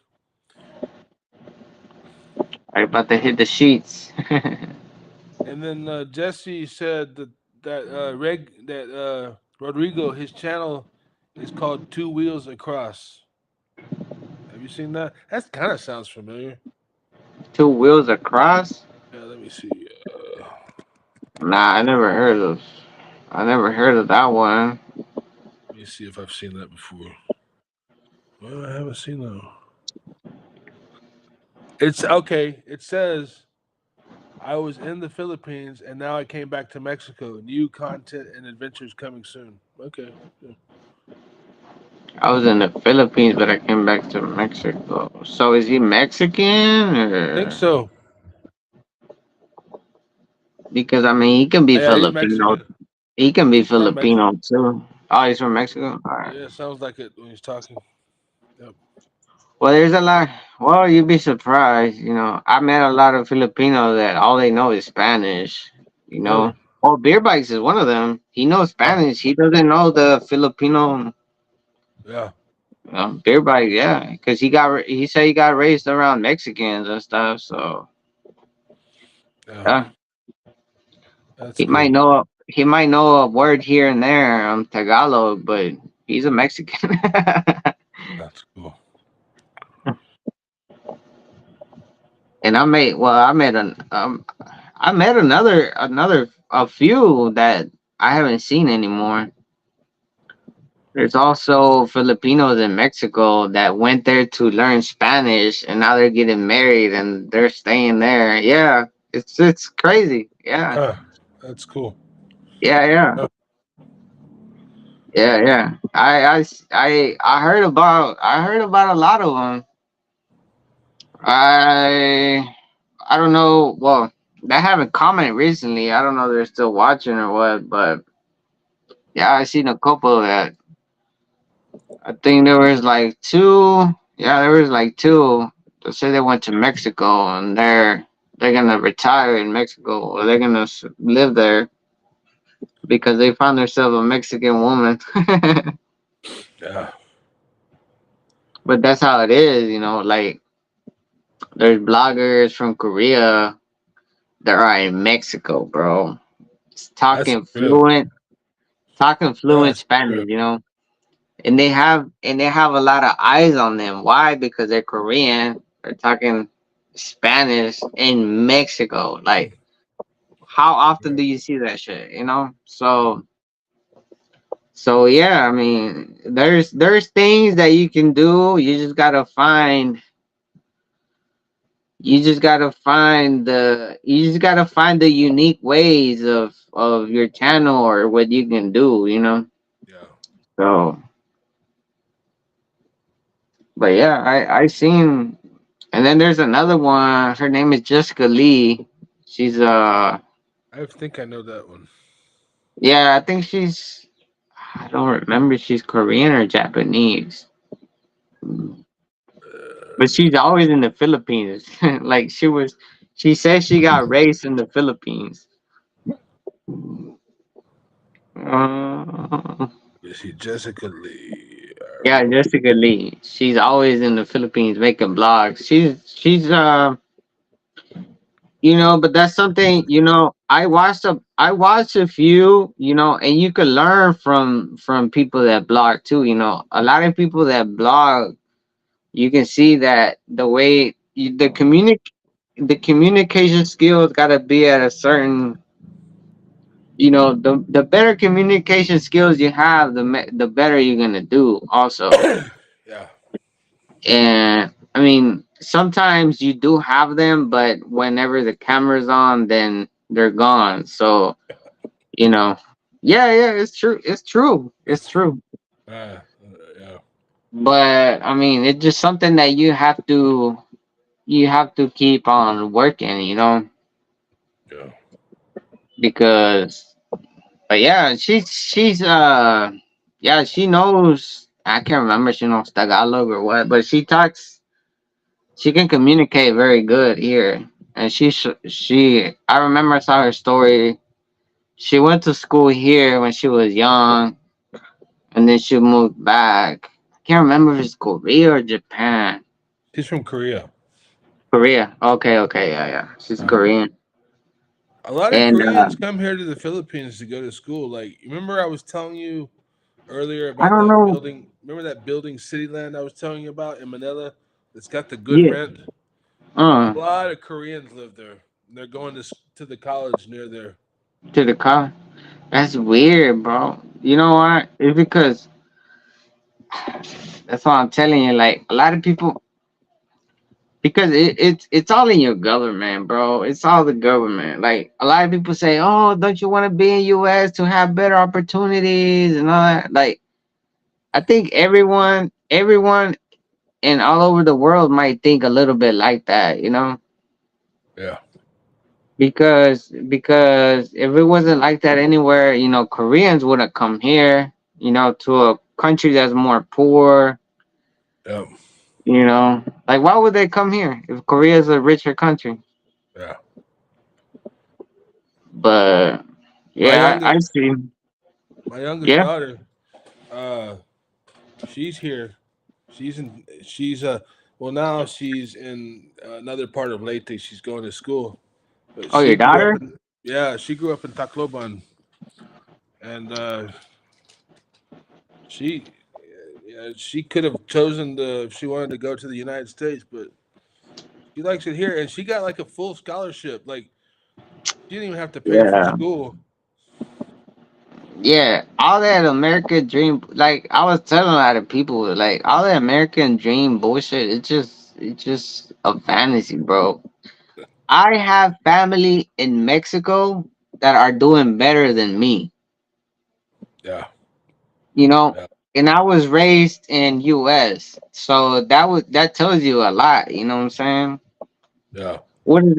I'm about to hit the sheets. And then Jesse said that Rodrigo, his channel is called Two Wheels Across. Have you seen that? That kind of sounds familiar. Two wheels across? Yeah, let me see. Nah, I never heard of that one. Let me see if I've seen that before. Well, I haven't seen that. It's okay. It says I was in the Philippines and now I came back to Mexico. New content and adventures coming soon. Okay. Yeah. I was in the Philippines, but I came back to Mexico. So is he Mexican I think or? so. Because I mean, he can be Yeah, he's Filipino. Mexican. He can be He's from Mexico. Filipino too. Oh, he's from Mexico. All right. Yeah, sounds like it when he's talking. Yep. Well, there's a lot. Well, you'd be surprised. You know, I met a lot of Filipinos that all they know is Spanish. You Really? know, oh, Beer Bikes is one of them. He knows Yeah. Spanish. He doesn't know the Filipino. Yeah. Beer Bike, yeah, because he said he got raised around Mexicans and stuff. So Yeah. yeah, That's cool. he might know a word here and there Tagalog, but he's a Mexican. That's cool. And I met another a few that I haven't seen anymore. There's also Filipinos in Mexico that went there to learn Spanish, and now they're getting married and they're staying there. Yeah, it's crazy. Yeah, That's cool. yeah, yeah, Yeah. yeah, yeah. I heard about a lot of them. I don't know. Well, they haven't commented recently. I don't know if they're still watching or what, but yeah, I seen a couple that I think there was like two. Yeah, there was like two that say they went to Mexico and they're gonna retire in Mexico or they're gonna live there because they found themselves a Mexican woman. Yeah. But that's how it is, you know. Like there's bloggers from Korea that are in Mexico, bro. It's That's true. talking fluent That's Spanish, true. you know. And they have a lot of eyes on them. Why? Because they're Korean. They're talking Spanish in Mexico. Like, how often do Right. you see that shit? You know. So yeah. I mean, there's things that you can do. You just gotta find the unique ways of your channel or what you can do. You know. Yeah. So, but yeah, I seen. And then there's another one. Her name is Jessica Lee. She's I think I know that one. yeah, I think she's I don't remember if she's Korean or Japanese. But she's always in the Philippines. Like she says she got raised in the Philippines. Uh, Is he Jessica Lee? yeah, Jessica Lee. She's always in the Philippines making blogs. She's you know, but that's something, you know, I watched a few, you know, and you could learn from people that blog too, you know. A lot of people that blog, you can see that the way the communication skills got to be at a certain, you know, the better communication skills you have, the better you're going to do also. Yeah. And I mean, sometimes you do have them, but whenever the camera's on, then they're gone. So, you know, yeah, yeah, it's true. It's true. It's true. Uh, yeah. But I mean, it's just something that you have to. you have to keep on working, you know, Yeah. because but yeah, she's yeah, she knows. I can't remember she knows Tagalog or what, but she talks. She can communicate very good here, and she. I remember I saw her story. She went to school here when she was young, and then she moved back. I can't remember if it's Korea or Japan. She's from Korea. Korea. Okay, okay, yeah, yeah. She's Uh, Korean, a lot of and Koreans come here to the Philippines to go to school. Like, remember I was telling you earlier I about don't that know. building? Remember that building, Cityland, I was telling you about in Manila? That's got the good Yeah. rent. A Uh, lot of Koreans live there. They're going to the college near there. to the car. That's weird, bro. You know what? It's because that's what I'm telling you. Like a lot of people, because it's all in your government, bro. It's all the government. Like a lot of people say, "Oh, don't you want to be in U.S. to have better opportunities and all that?" Like I think everyone, and all over the world might think a little bit like that, you know? Yeah. Because if it wasn't like that anywhere, you know, Koreans wouldn't come here, you know, to a country that's more poor, Yeah. you know. Like why would they come here if Korea is a richer country? Yeah. But My yeah, I youngest see. my youngest Yeah. daughter, uh, she's here. She's well, now she's in another part of Leyte. She's going to school. But Oh, your she grew up daughter? in yeah, she grew up in Tacloban, and she yeah, she could have chosen to if she wanted to go to the United States, but she likes it here, and she got like a full scholarship. Like she didn't even have to pay for Yeah. school. Yeah, all that American dream, like I was telling a lot of people, like all that American dream bullshit, it's just a fantasy, bro. I have family in Mexico that are doing better than me, Yeah, you know, yeah, and I was raised in US. So that tells you a lot, you know what I'm saying? yeah, What is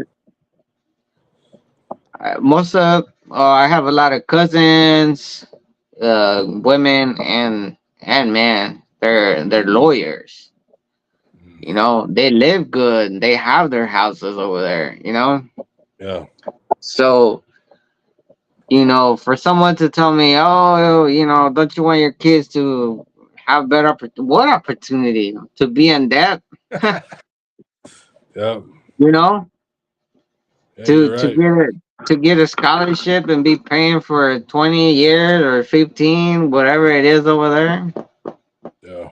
most of I have a lot of cousins, women and men. They're lawyers. mm, You know, they live good. They have their houses over there, you know? yeah, So you know, for someone to tell me, "Oh, you know, don't you want your kids to have better what opportunity to be in debt?" yeah, You know, yeah. to You're to right. get a to get a scholarship and be paying for 20 years or 15, whatever it is over there. Yeah,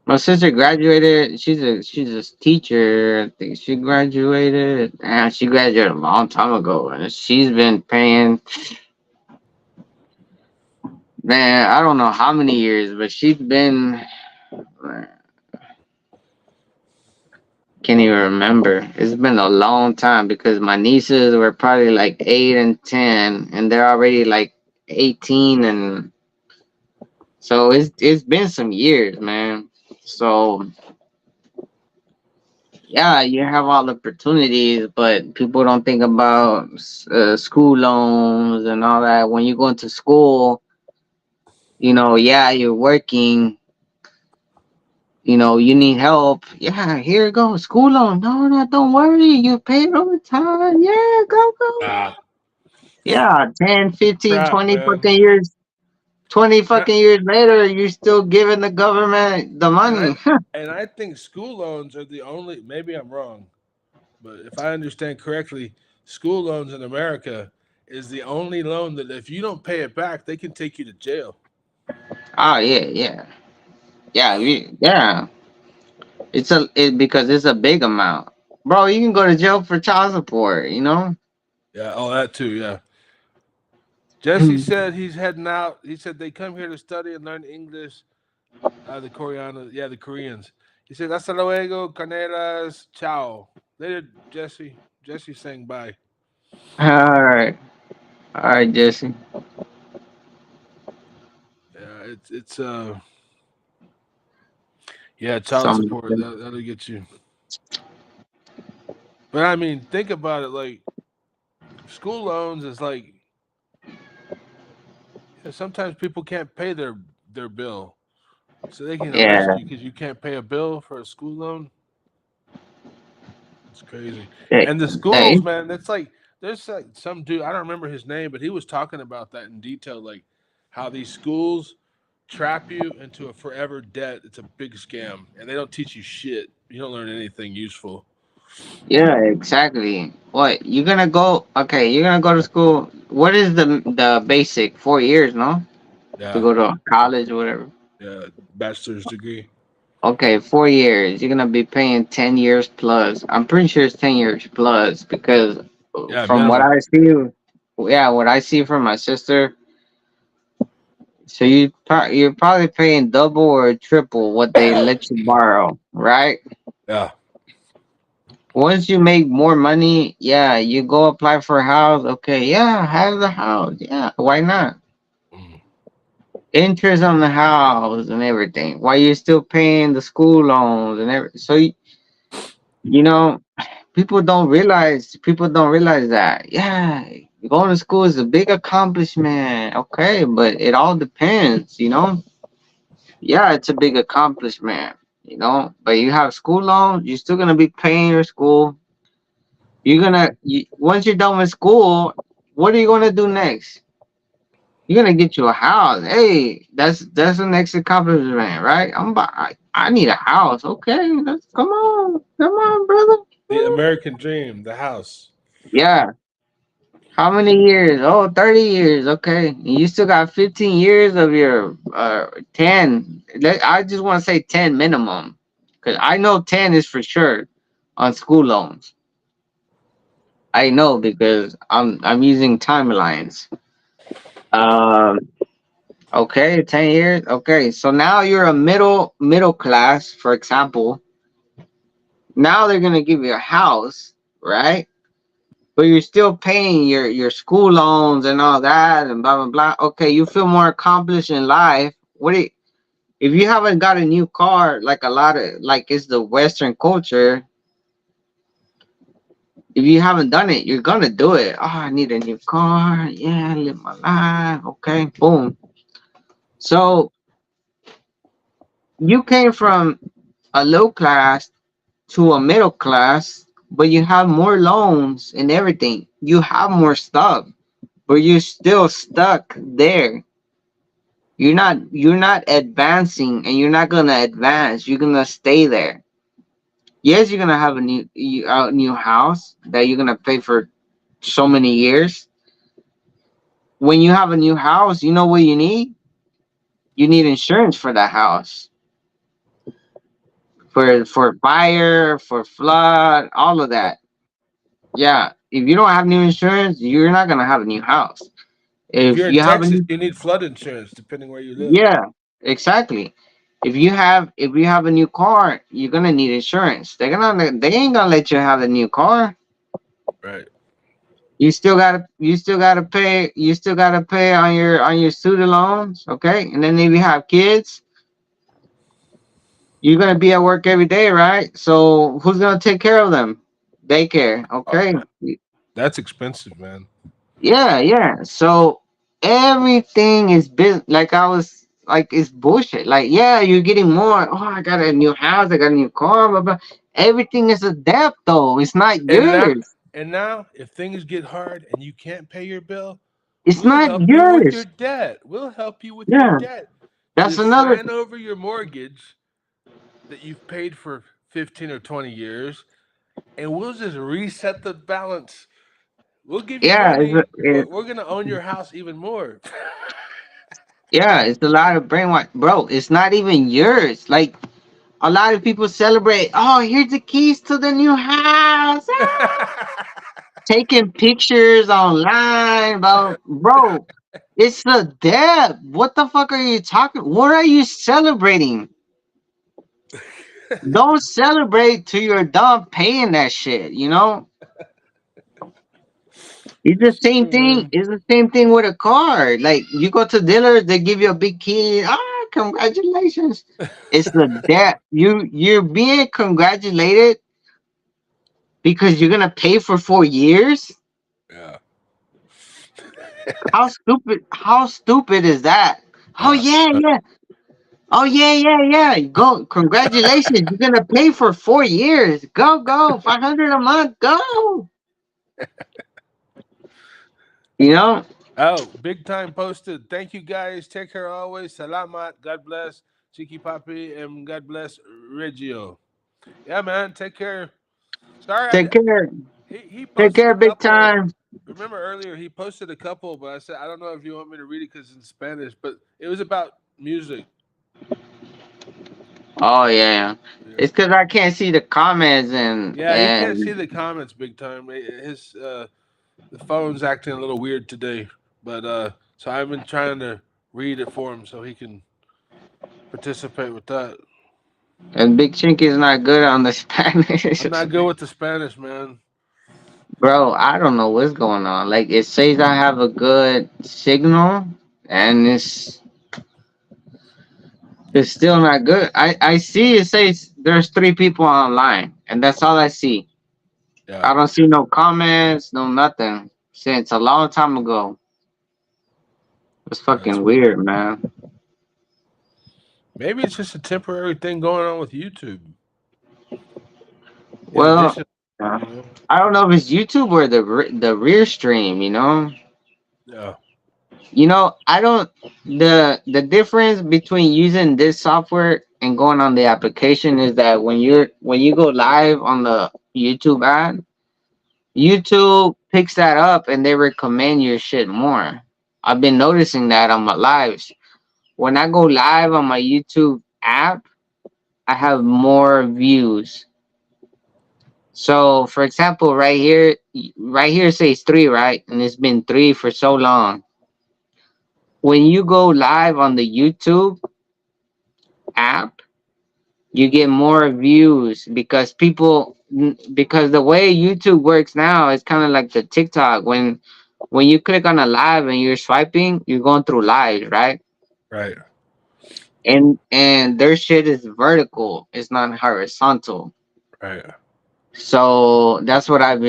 My sister graduated. She's a teacher. I think she graduated. And she graduated a long time ago, and she's been paying. Man, I don't know how many years, but she's been. Can't even remember. It's been a long time because my nieces were probably like 8 and 10, and they're already like 18, and so it's been some years, man. So yeah, you have all the opportunities, but people don't think about school loans and all that. When you go into school, you know, yeah, you're working. You know, you need help. Yeah, here you go, school loan. No, no, don't worry. You pay it over time. Yeah, go, go. ah, Yeah, 10, 15, crap, 20 man. fucking years. 20 And I, fucking years later, you're still giving the government the and I money. and I think school loans are the only. Maybe I'm wrong, but if I understand correctly, school loans in America is the only loan that if you don't pay it back, they can take you to jail. Oh, yeah, yeah. Yeah, yeah. Because it's a big amount. Bro, you can go to jail for child support, you know? Yeah, oh, that too. Yeah. Jesse said he's heading out. He said they come here to study and learn English. The Koreans, yeah, the Koreans. He said, "Hasta luego, canelas, ciao." Later, Jesse. Jesse's saying bye. All right. All right, Jesse. Yeah, it's yeah, child Some support. That'll get you. But I mean, think about it. Like school loans is like sometimes people can't pay their bill, so they can Yeah. arrest you because you can't pay a bill for a school loan. It's crazy. Hey, And the hey, schools, man, that's like there's like some dude, I don't remember his name, but he was talking about that in detail, like how these schools trap you into a forever debt. It's a big scam, and they don't teach you shit. You don't learn anything useful. yeah, exactly. What you're gonna go? Okay, you're gonna go to school. What is the basic 4 years? No, to Yeah, go to college or whatever. yeah, bachelor's degree. Okay, 4 years. You're gonna be paying 10 years plus. I'm pretty sure it's 10 years plus because Yeah, from what minimum. I see, yeah, what I see from my sister. So you're probably paying double or triple what they let you borrow, right? Yeah, Once you make more money, yeah, you go apply for a house. Okay, yeah, have the house. Yeah, why not? mm, Interest on the house and everything. While you're still paying the school loans and everything. So you know, people don't realize that. Yeah, going to school is a big accomplishment. Okay, but it all depends. Yeah, it's a big accomplishment. But you have school loans, you're still gonna be paying your school. Once you're done with school, what are you gonna do next? You're gonna get you a house. Hey, that's the next accomplishment, right? I need a house. Okay, come on, brother. the American dream, the house. Yeah. How many years? Oh, 30 years. Okay. You still got 15 years of your 10. I just want to say 10 minimum. Because I know 10 is for sure on school loans. I know because I'm using timelines. Um, okay, 10 years. Okay. So now you're a middle class, for example. Now they're gonna give you a house, right? But you're still paying your school loans and all that and blah blah blah. Okay, you feel more accomplished in life. If you haven't got a new car like a lot of like it's the Western culture, if you haven't done it, you're gonna do it. Oh, I need a new car. Yeah, live my life. Okay, boom. So you came from a low class to a middle class, but you have more loans and everything. You have more stuff, but you're still stuck there. You're not advancing, and you're not gonna advance. You're gonna stay there. Yes, you're gonna have a new house that you're gonna pay for so many years. When you have a new house, you know what you need? You need insurance for that house, for fire, for flood, all of that. Yeah, if you don't have new insurance, you're not gonna have a new house. If If you're in you have a Texas, new, you need flood insurance, depending where you live. yeah, exactly. If you have a new car, you're gonna need insurance. They ain't gonna let you have a new car. Right. You still gotta pay on your student loans, okay? And then if you have kids, you're gonna be at work every day, right? So who's gonna take care of them? Daycare, Uh, okay? that's expensive, man. Yeah, yeah. So everything is like I was like it's bullshit. Like, yeah, you're getting more. Oh, I got a new house, I got a new car, blah blah. Everything is a debt though. It's not And now, yours. and now, if things get hard and you can't pay your bill, It's we'll not help you with your yours. debt. We'll help you with your Yeah. debt. That's Just another sign over your mortgage that you've paid for 15 or 20 years, and we'll just reset the balance. We'll give you yeah, money, but we're going to own your house even more. it's a lot of brainwash. Bro, it's not even yours. Like a lot of people celebrate, oh, here's the keys to the new house. Taking pictures online about, bro, it's a debt. What the fuck are you talking? What are you celebrating? Don't celebrate till you're done paying that shit. It's the It's same true, thing. man. It's the same thing with a car. Like you go to dealers, they give you a big key. Ah, congratulations. It's the debt. You're being congratulated because you're gonna pay for 4 years. Yeah. How stupid is that? Oh Yeah. yeah, yeah. Oh yeah. Go, congratulations! You're gonna pay for 4 years. Go, 500 a month. Go. You know. Oh, big time posted. Thank you guys. Take care always. Salamat. God bless. Chiki Papi and God bless Regio. Yeah, man. Take care. Sorry, Take care. he Take posted a care, big couple. time. Remember earlier he posted a couple, but I said I don't know if you want me to read it because it's in Spanish. But it was about music. Oh yeah. Yeah, It's because I can't see the comments yeah. He can't see the comments big time. His the phone's acting a little weird today, but so I've been trying to read it for him so he can participate with that. and Big Chinky is not good on the Spanish. I'm not good with the Spanish, man. Bro, I don't know what's going on. Like it says I have a good signal, and it's still not good. I see it says there's 3 people online, and that's all I see. Yeah, I don't see no comments, no nothing. Since a long time ago. It's that's fucking weird, man. maybe it's just a temporary thing going on with YouTube. In Well, addition, uh, you know, I don't know if it's YouTube or the rear stream. yeah, I don't the difference between using this software and going on the application is that when you go live on the YouTube ad, YouTube picks that up and they recommend your shit more. I've been noticing that on my lives. When I go live on my YouTube app, I have more views. So, for example, right here it says 3, right? And it's been 3 for so long. When you go live on the YouTube app, you get more views because the way YouTube works now is kind of like the TikTok. When you click on a live and you're swiping, you're going through live, right? right, And their shit is vertical. It's not horizontal. right. So that's what I've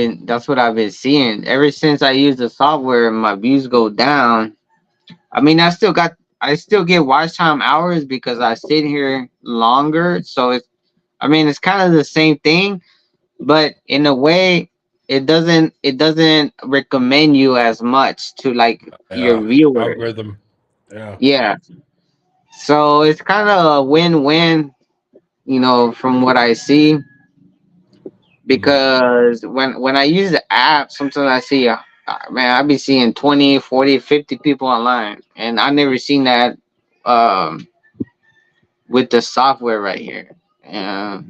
been seeing ever since I use the software. My views go down. I mean, I still get watch time hours because I sit here longer. So it's kind of the same thing, but in a way, it doesn't recommend you as much to like your Yeah, viewers. algorithm. Yeah, Yeah. So it's kind of a win-win, from what I see. mhm. Because when I use the app, sometimes I see man, I be seeing 20, 40, 50 people online, and I never seen that um with the software right here. Yeah.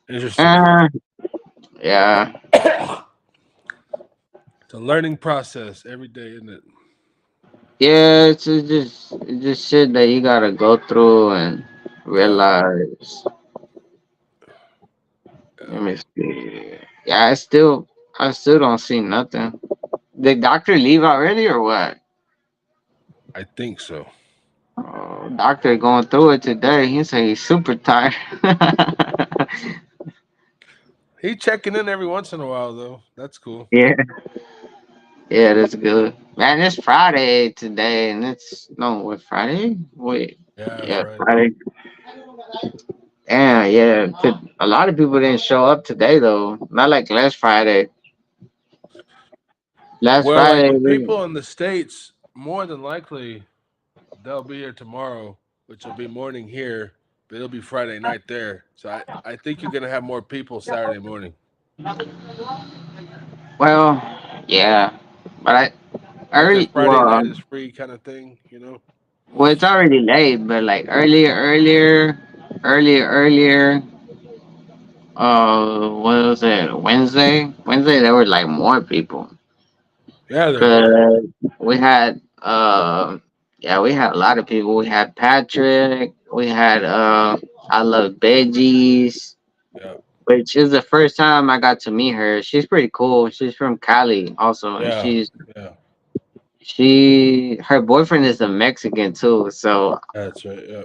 Interesting. uh, yeah. It's a learning process every day, isn't it? Yeah, it's just shit that you gotta go through and Yeah, realize. Let yeah. me see. Yeah, I still don't see nothing. Did doctor leave already or what? I think so. Oh, doctor going through it today. He said he's super tired. He checking in every once in a while, though. That's cool. Yeah, yeah, that's good. Man, it's Friday today, and it's no, what Friday? Wait, Yeah, yeah, Friday. Friday. Damn, yeah. A lot of people didn't show up today though. Not like last Friday. Last Well, like Friday, the people in the states, more than likely they'll be here tomorrow, which will be morning here, but it'll be Friday night there. So I think you're gonna have more people Saturday morning. well, yeah, but Like a Friday well, night is free kind of thing, you know? it's already late, but like earlier. What was it? Wednesday. Wednesday, there were like more people. Yeah, there were. 'Cause we had yeah, we had a lot of people. We had Patrick. We had I love veggies, Yeah, which is the first time I got to meet her. She's pretty cool. She's from Cali also, and yeah, yeah. her boyfriend is a Mexican too. So That's right. Yeah.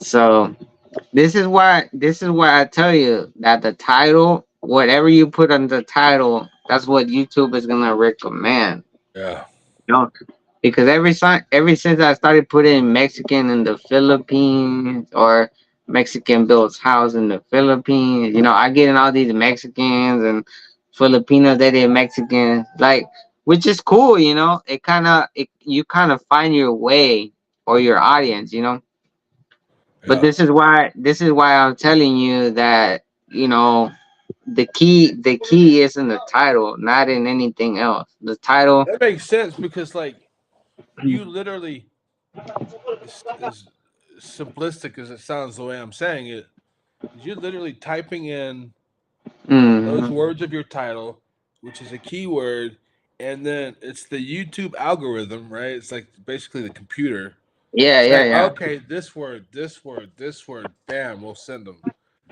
so This is why I tell you that the title, whatever you put on the title, that's what YouTube is gonna recommend. Yeah. You know, because ever since I started putting Mexican in the Philippines or Mexican builds house in the Philippines, you know, I get in all these Mexicans and Filipinos that are Mexicans, like, which is cool, you know. You kind of find your way or your audience, you know. But Yeah. this is why I'm telling you that, you know, the key is in the title, not in anything else. The title, That makes sense because like you literally, as simplistic as it sounds the way I'm saying it, you're literally typing in those mm, words of your title, which is a keyword, and then it's the YouTube algorithm, right? It's like basically the computer yeah, yeah, saying, yeah. okay, this word, this word, this word, bam, we'll send them.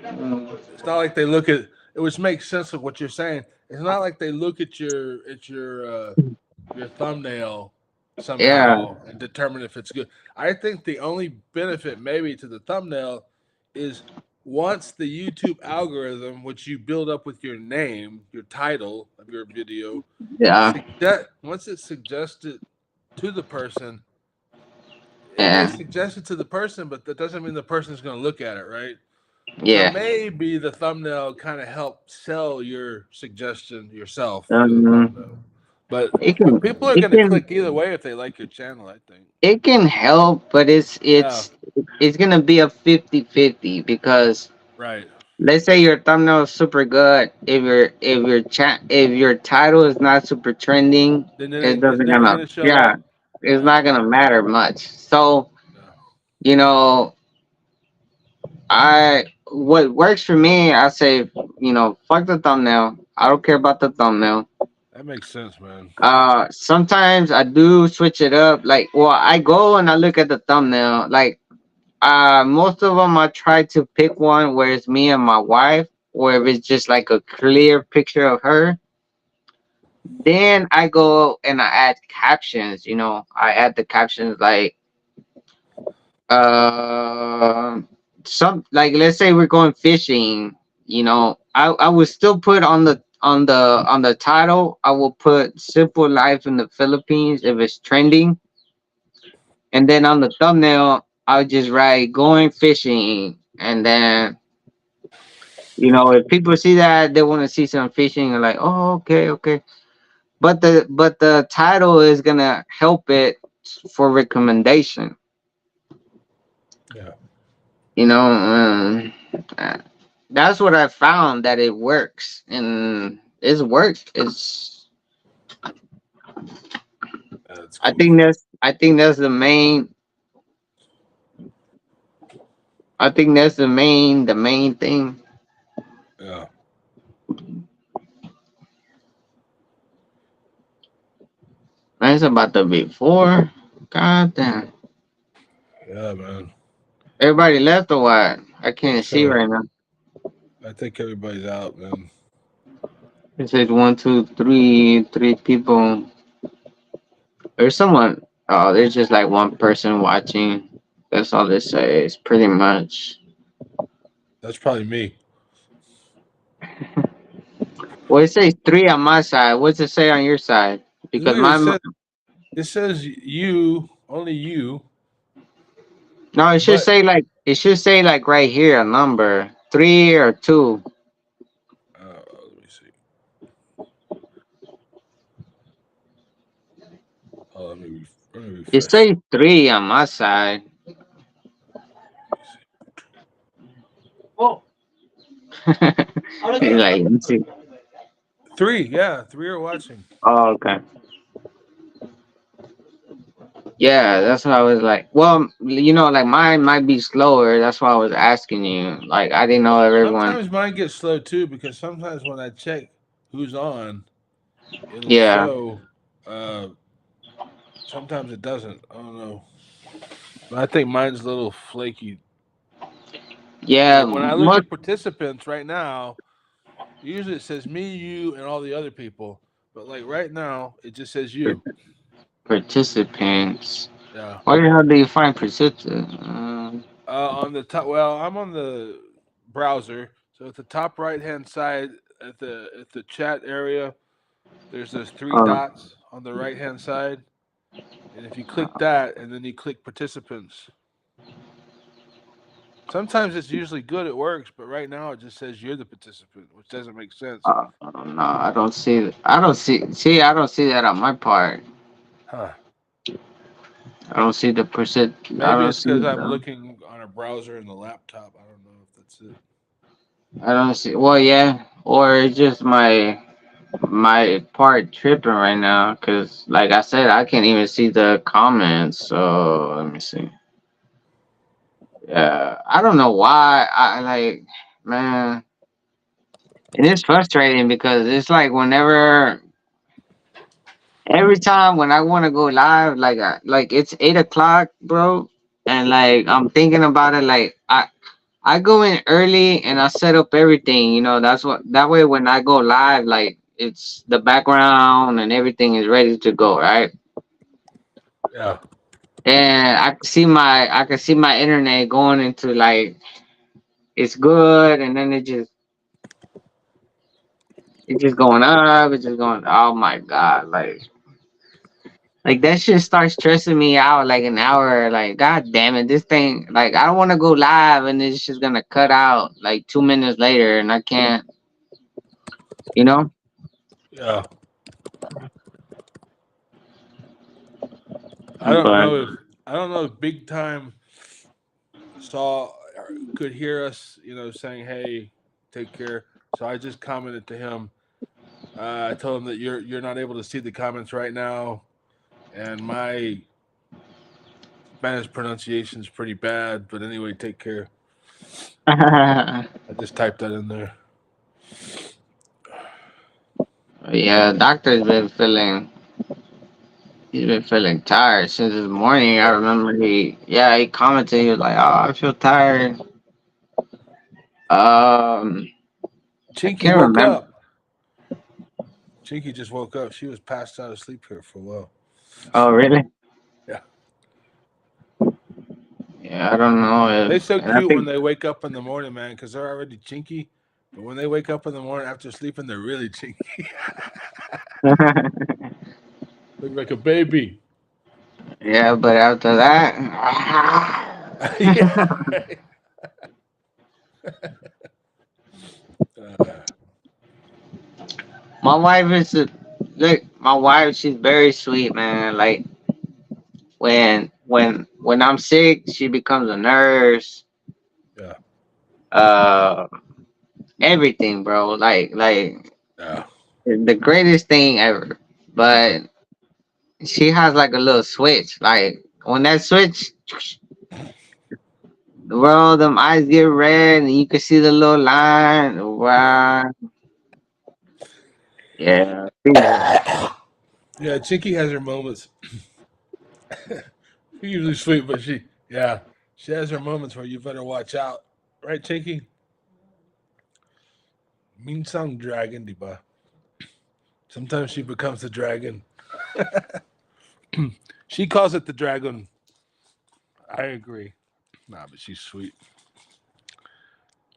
Mm, It's not like they look at it, which makes sense of what you're saying. It's not like they look at your thumbnail yeah, somehow and determine if it's good. I think the only benefit maybe to the thumbnail is once the YouTube algorithm, which you build up with your name, your title of your video, yeah, once it's suggested to the person, it may yeah, suggest it to the person, but that doesn't mean the person's going to look at it, right? So yeah. maybe the thumbnail kind of help sell your suggestion yourself through the Um, thumbnail. But it can, people are it going to can, click either way if they like your channel, I think. it can help, but it's Yeah, it's it's gonna be a 50-50 because right. let's say your thumbnail is super good. If your title is not super trending, Then it it's doesn't never gonna, going to show yeah, up. it's Yeah, not gonna matter much. So, yeah. you know, what works for me, I say, you know, fuck the thumbnail. I don't care about the thumbnail. That makes sense, man. Sometimes I do switch it up. Like, well, I go and I look at the thumbnail. Like, most of them I try to pick one where it's me and my wife, or if it's just like a clear picture of her. Then I go and I add captions. You know, I add the captions like, uh, some, like, let's say we're going fishing. You know, I would still put on the title. I will put simple life in the Philippines if it's trending, and then on the thumbnail I'll just write going fishing, and then, you know, if people see that, they want to see some fishing and like, oh, okay, okay. But the title is gonna help it for recommendation. Yeah. You know, uh, that's what I found that it works, and it's worked. It's That's I cool. think that's the main. I think that's the main thing. Yeah. That's about to be 4. God damn. Yeah, man. Everybody left or what? I I think can't see so. right now. I think everybody's out, man. It says one, two, three people. There's someone. Oh, there's just like one person watching. That's all it says, pretty much. That's probably me. Well, it says 3 on my side. What's it say on your side? It Because literally mine. says it says you, only you, No, but it should say like right here a number 3 or 2. let me see. Oh, let me It refresh. says 3 on my side. Oh, It's like, let's see. 3, yeah, 3 are watching. Oh, okay. Yeah, that's what I was like. Well, you know, like mine might be slower. That's why I was asking you. Like, I didn't know if everyone. Sometimes mine gets slow too because sometimes when I check who's on, it'll Yeah, show. Uh, Sometimes it doesn't. I don't know. But I think mine's a little flaky. yeah. Like when I look at participants right now, usually it says me, you, and all the other people. But like right now, it just says you. Participants. Yeah. Where the hell do you find participants? On the top, well, I'm on the browser, so at the top right hand side at the chat area, there's those three Oh, dots on the right hand side, and if you click that and then you click participants, sometimes it's usually good, it works, but right now it just says you're the participant, which doesn't make sense. no, I don't see. I don't see. See, I don't see that on my part. Huh. I don't see the percent. I Maybe don't it's see because I'm the. looking on a browser in the laptop. I don't know if that's it. I don't see. Well, yeah, or it's just my part tripping right now. Cause like I said, I can't even see the comments. So let me see. Yeah, I don't know why. I like, man, it is frustrating because it's like whenever, every time when I want to go live, like it's 8 o'clock, bro, and like I'm thinking about it, like I go in early and I set up everything. That's what that way when I go live, like it's the background and everything is ready to go, right? Yeah. And I can see my internet going into like it's good, and then it's just going up, it's just going. Oh my god, like that shit starts stressing me out like an hour. Like, god damn it, this thing. Like, I don't want to go live, and it's just gonna cut out like 2 minutes later, and I can't. You know. Yeah. But I don't know if Big Time saw or could hear us, saying, "Hey, take care." So I just commented to him. I told him that you're not able to see the comments right now, and my Spanish pronunciation is pretty bad. But anyway, take care. yeah, I just typed that in there. doctor's been feeling. He's been feeling tired since this morning. I remember he commented. He was like, "Oh, I feel tired." I Chinky can't woke remember. up. Chinky just woke up. She was passed out of sleep here for a while. Oh, really? Yeah. Yeah, I don't know They're if, so and I cute when think. they wake up in the morning, man, because they're already chinky. But when they wake up in the morning after sleeping, they're really chinky. Look like a baby. Yeah, but after that, Yeah. Right. Uh, my wife is look. My wife, she's very sweet, man. Like when I'm sick, she becomes a nurse. yeah. Uh, everything, bro. Like Yeah. the greatest thing ever. But she has like a little switch. Like when that switch, bro, them eyes get red and you can see the little line. Wow. Yeah. Yeah, Chinky has her moments. She's usually sweet, but she has her moments where you better watch out. Right, Chinky? Minsang dragon, diba? Sometimes she becomes the dragon. She calls it the dragon. I agree. Nah, but she's sweet.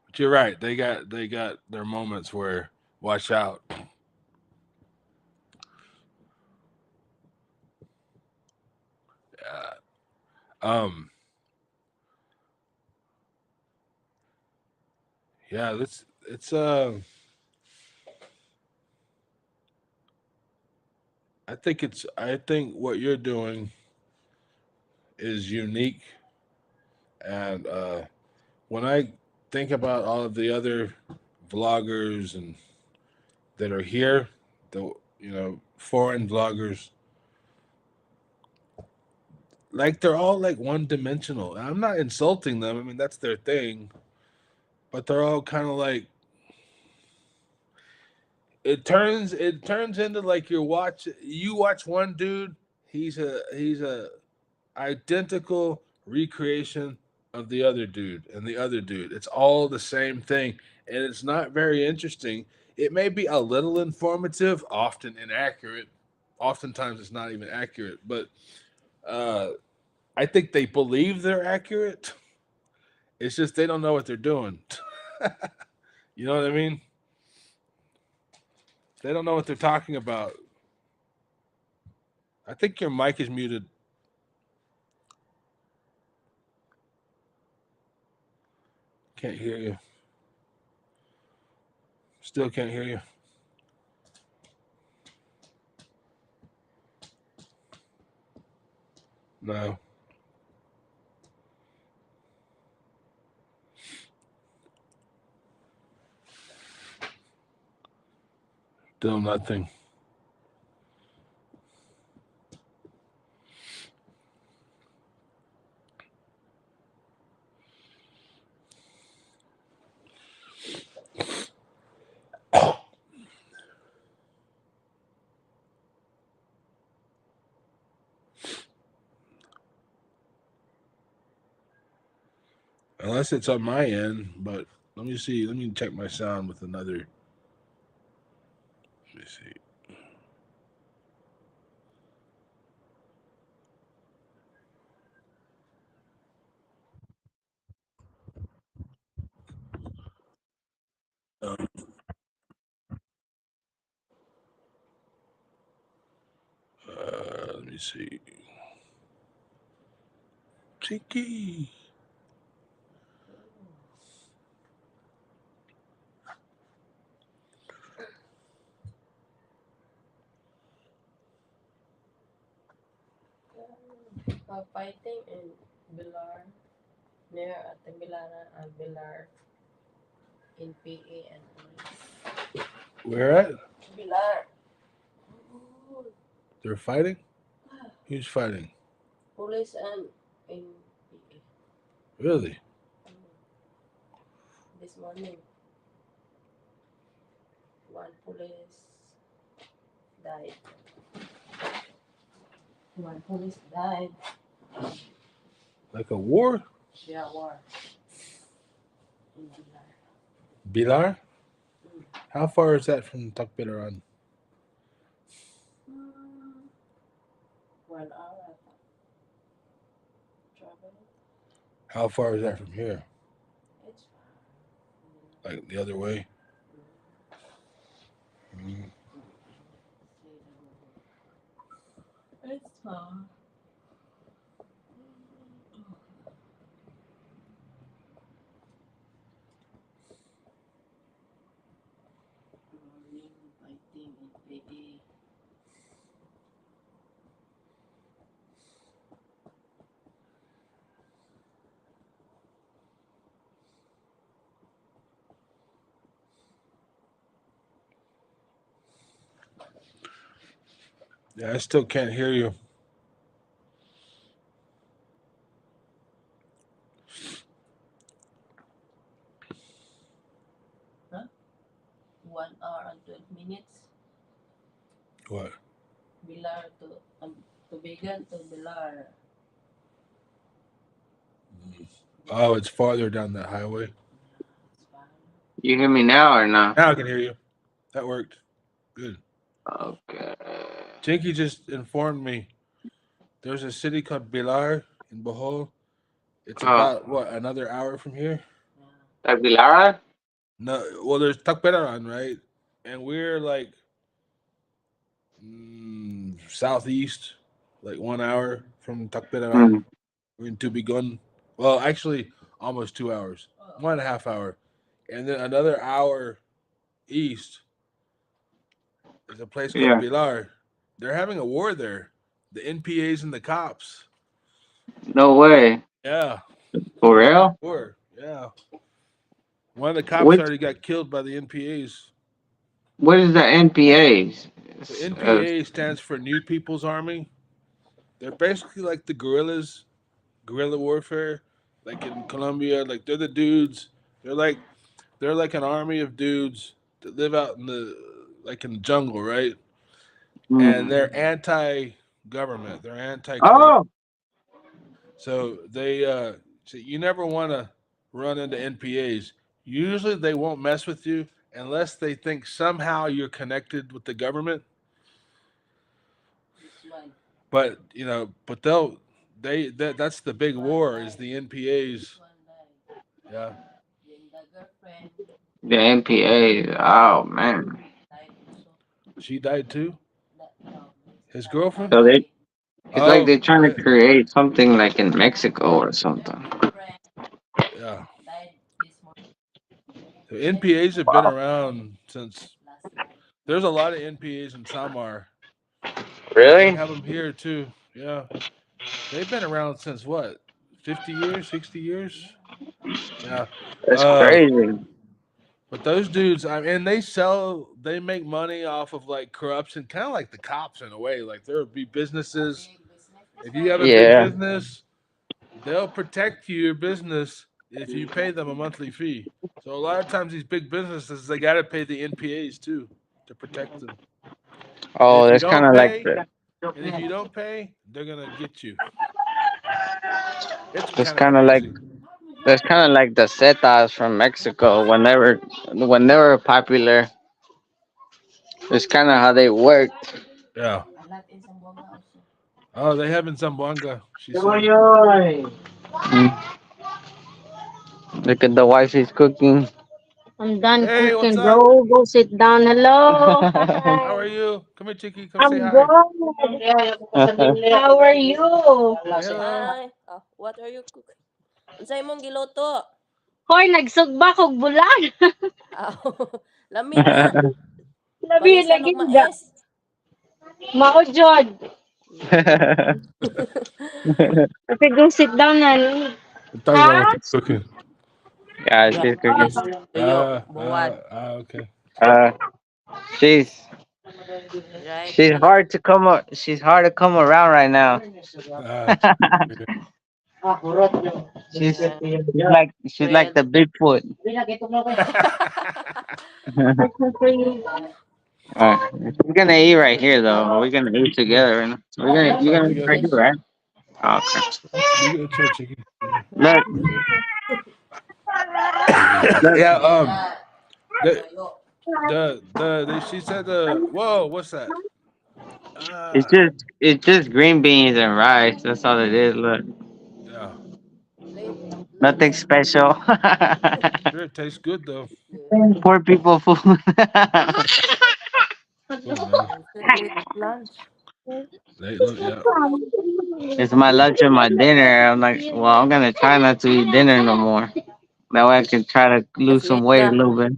But you're right. They got their moments where watch out. Yeah. Um. Yeah. It's. I think what you're doing is unique, and when I think about all of the other vloggers and that are here, the foreign vloggers, like they're all like one dimensional. I'm not insulting them. I mean that's their thing, but they're all kind of like it turns into like you watch one dude, he's a identical recreation of the other dude and the other dude. It's all the same thing, and it's not very interesting. It may be a little informative, often inaccurate. Oftentimes, it's not even accurate, but uh, I think they believe they're accurate. It's just they don't know what they're doing. You know what I mean? They don't know what they're talking about. I think your mic is muted. Can't hear you. Still can't hear you. No. Still nothing. Unless it's on my end, but let me see. Let me check my sound with another. Let me see. Let me see. Cheeky. Fighting in Bilar, near Tagbilaran and Bilar in PA and police. Where at? Bilar. They're fighting? Who's fighting? Police and in PA. Really? This morning, one police died. One police died. Like a war? Yeah, war. In Bilar. Bilar? How far is that from Tagbilaran? 1 hour travel. How far is that from here? It's far. Like the other way? It's far. Morning fighting in PA. Yeah, I still can't hear you. Huh? 1 hour and 12 minutes. What? Bilar to Bigan to Bilar. Oh, it's farther down that highway. It's far. You hear me now or not? Now I can hear you. That worked. Good. Okay. Jinky just informed me there's a city called Bilar in Bohol. It's about, what, another hour from here? Tagbilaran? No, well, there's Tagbilaran, right? And we're like southeast, like 1 hour from Tagbilaran. Mm. We're in Tubigon. Well, actually, almost 2 hours, 1.5 hour, and then another hour east is a place called Yeah. Pilar. They're having a war there. The NPAs and the cops. No way. Yeah, For they're having a real? war. Yeah, one of the cops What already got killed by the NPAs. what is the NPAs? The NPA stands for New People's Army. They're basically like the guerrillas, guerrilla warfare, like in Colombia. Like they're the dudes. They're like they're like an army of dudes that live out in the like in the jungle, right? And Mm. they're anti-government. They're anti-corrupt. Oh, So so you never want to run into NPAs. Usually they won't mess with you unless they think somehow you're connected with the government. This one. But but that's the big war is the NPAs. One died. Yeah. The NPA. Oh man. She died too. His girlfriend. So they, it's like Oh, they're trying to create something like in Mexico or something. yeah. The NPAs have been around since. There's a lot of NPAs in Samar. They Really? have them here too. Yeah. They've been around since what? 50 years, 60 years? Yeah. That's Uh, crazy. but those dudes, I mean, they make money off of like corruption, kind of like the cops in a way. Like there would be businesses. If you have a big Yeah, business, they'll protect your business if you pay them a monthly fee. So a lot of times these big businesses, they got to pay the NPAs too to protect them. And oh, if you that's kind don't of like pay, they're gonna get you. It's that's kind of kind of like crazy. that's kind of like the Zetas from Mexico. When they were popular, it's kind of how they worked. Yeah. Oh, they have in Zamboanga. She said. Mm. Look at the wife is cooking. I'm done Hey, what's cooking, up? bro. Go sit down. Hello. How are Hi. you? Come here, Chicky. Come say I'm hi. good. How are you? Say hello. Hi. Oh, what are you cooking? Unsay imong giluto? Hoy, nagsugba kog bulan. Aw, lami na. Labi Panisan lagi og da. mais. Mao jud. Mm. Okay, go sit down na. I'm talking about Ha? what you're cooking. Yeah, she's cooking. Rice, tuyo, buwad. Okay. Uh, she's Right? she's hard to come. She's hard to come around right now. Uh, she's Yeah. she's like Well. the Bigfoot. We're gonna eat right here though. We're gonna eat together. And yeah, you're sounds gonna eat good. right here, right? Okay. You get a chair, Chicky. Look, look. Yeah. The she said whoa, what's that? It's Uh, just green beans and rice. That's all it is. Look, yeah. Late nothing lunch. special. Sure, it tastes good though. Yeah. Poor people food. Good man. Late lunch. Late lunch, yeah. It's my lunch and my dinner. I'm like, well, I'm gonna try not to eat dinner no more. That way I can try to lose Kasi some late weight a na. little bit.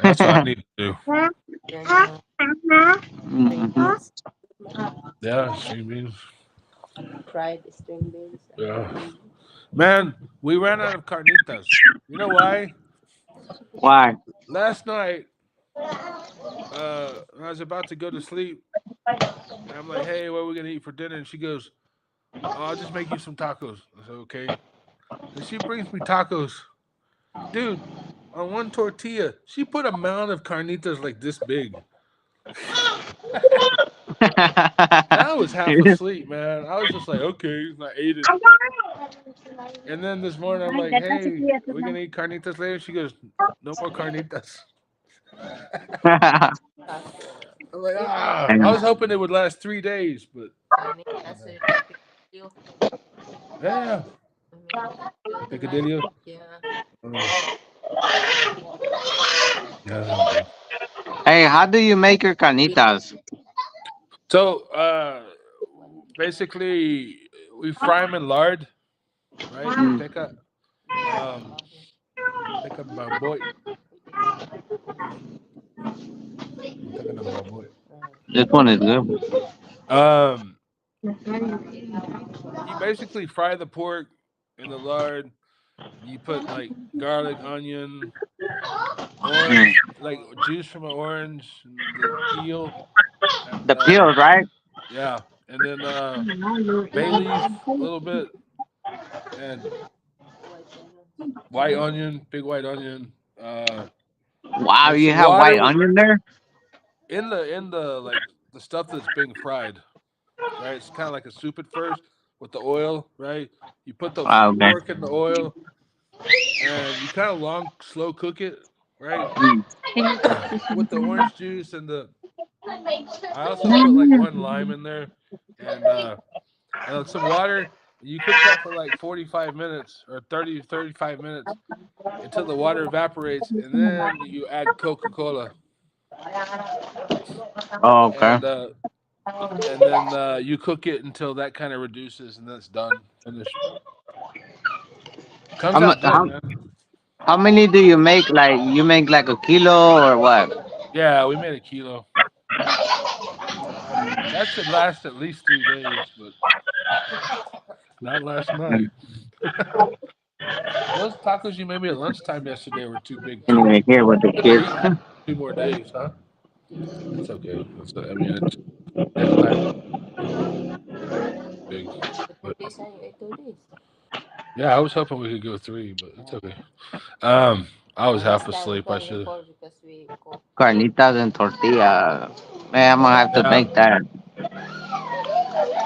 That's what I need to do. Yan yung string Mhm. beans. Yeah, string beans. Fried string beans. Yeah. Man, we ran out of carnitas. You know why? Why? Last night, when I was about to go to sleep, and I'm like, "Hey, what are we gonna eat for dinner?" And she goes, "Oh, I'll just make you some tacos." I said, "Okay." And she brings me tacos, dude. On one tortilla, she put a mound of carnitas like this big, and I was half asleep, man. I was just like, "Okay," and I ate it. And then this morning, I'm like, "Hey, are we gonna eat carnitas later?" She goes, "No more carnitas." Taco. I'm like, I was hoping it would last 3 days, but Carnitas with picadillo. yeah, picadillo. Yeah. Mm, yeah, that'll do. Hey, how do you make your carnitas? So, basically, we fry them in lard, right? Mm, Um, teka baboy. Teka ng baboy. this one is good. Um, you basically fry the pork in the lard. You put like garlic, onion, Mm. orange, like juice from an orange, and the peel, and The peels, right? yeah, and then bay leaf a little bit, and White onion. white onion, big white onion, Wow, and you some have water white onion there? in the like the stuff that's being fried. Right, it's kind of like a soup at first with the oil. Right, you put the Wow, okay. pork in the oil, and you kind of slow cook it. Right, Mm. with the orange juice and the. I also put like one lime in there, and some water. You cook that for like 45 minutes or 30, 35 minutes until the water evaporates, and then you add Coca-Cola, Oh, okay. and uh, and then you cook it until that kind of reduces, and then it's done. Finished. How, Comes mu- out good, how, man. how many do you make? Like, you make like a kilo or what? Yeah, we made a kilo. That should last at least 3 days, but not last night. Those tacos you made me at lunchtime yesterday were too big too. Anyway, here with the Could have kids. eaten 2 more days, huh? It's okay. I mean, it's not big, The but tortillas and you ate 2 days. yeah, I was hoping we could go three, but it's okay. I was And half last time we asleep. can I only should have. 4 because we cook. Carnitas and tortilla. Man, I'm gonna have to Yeah, make that.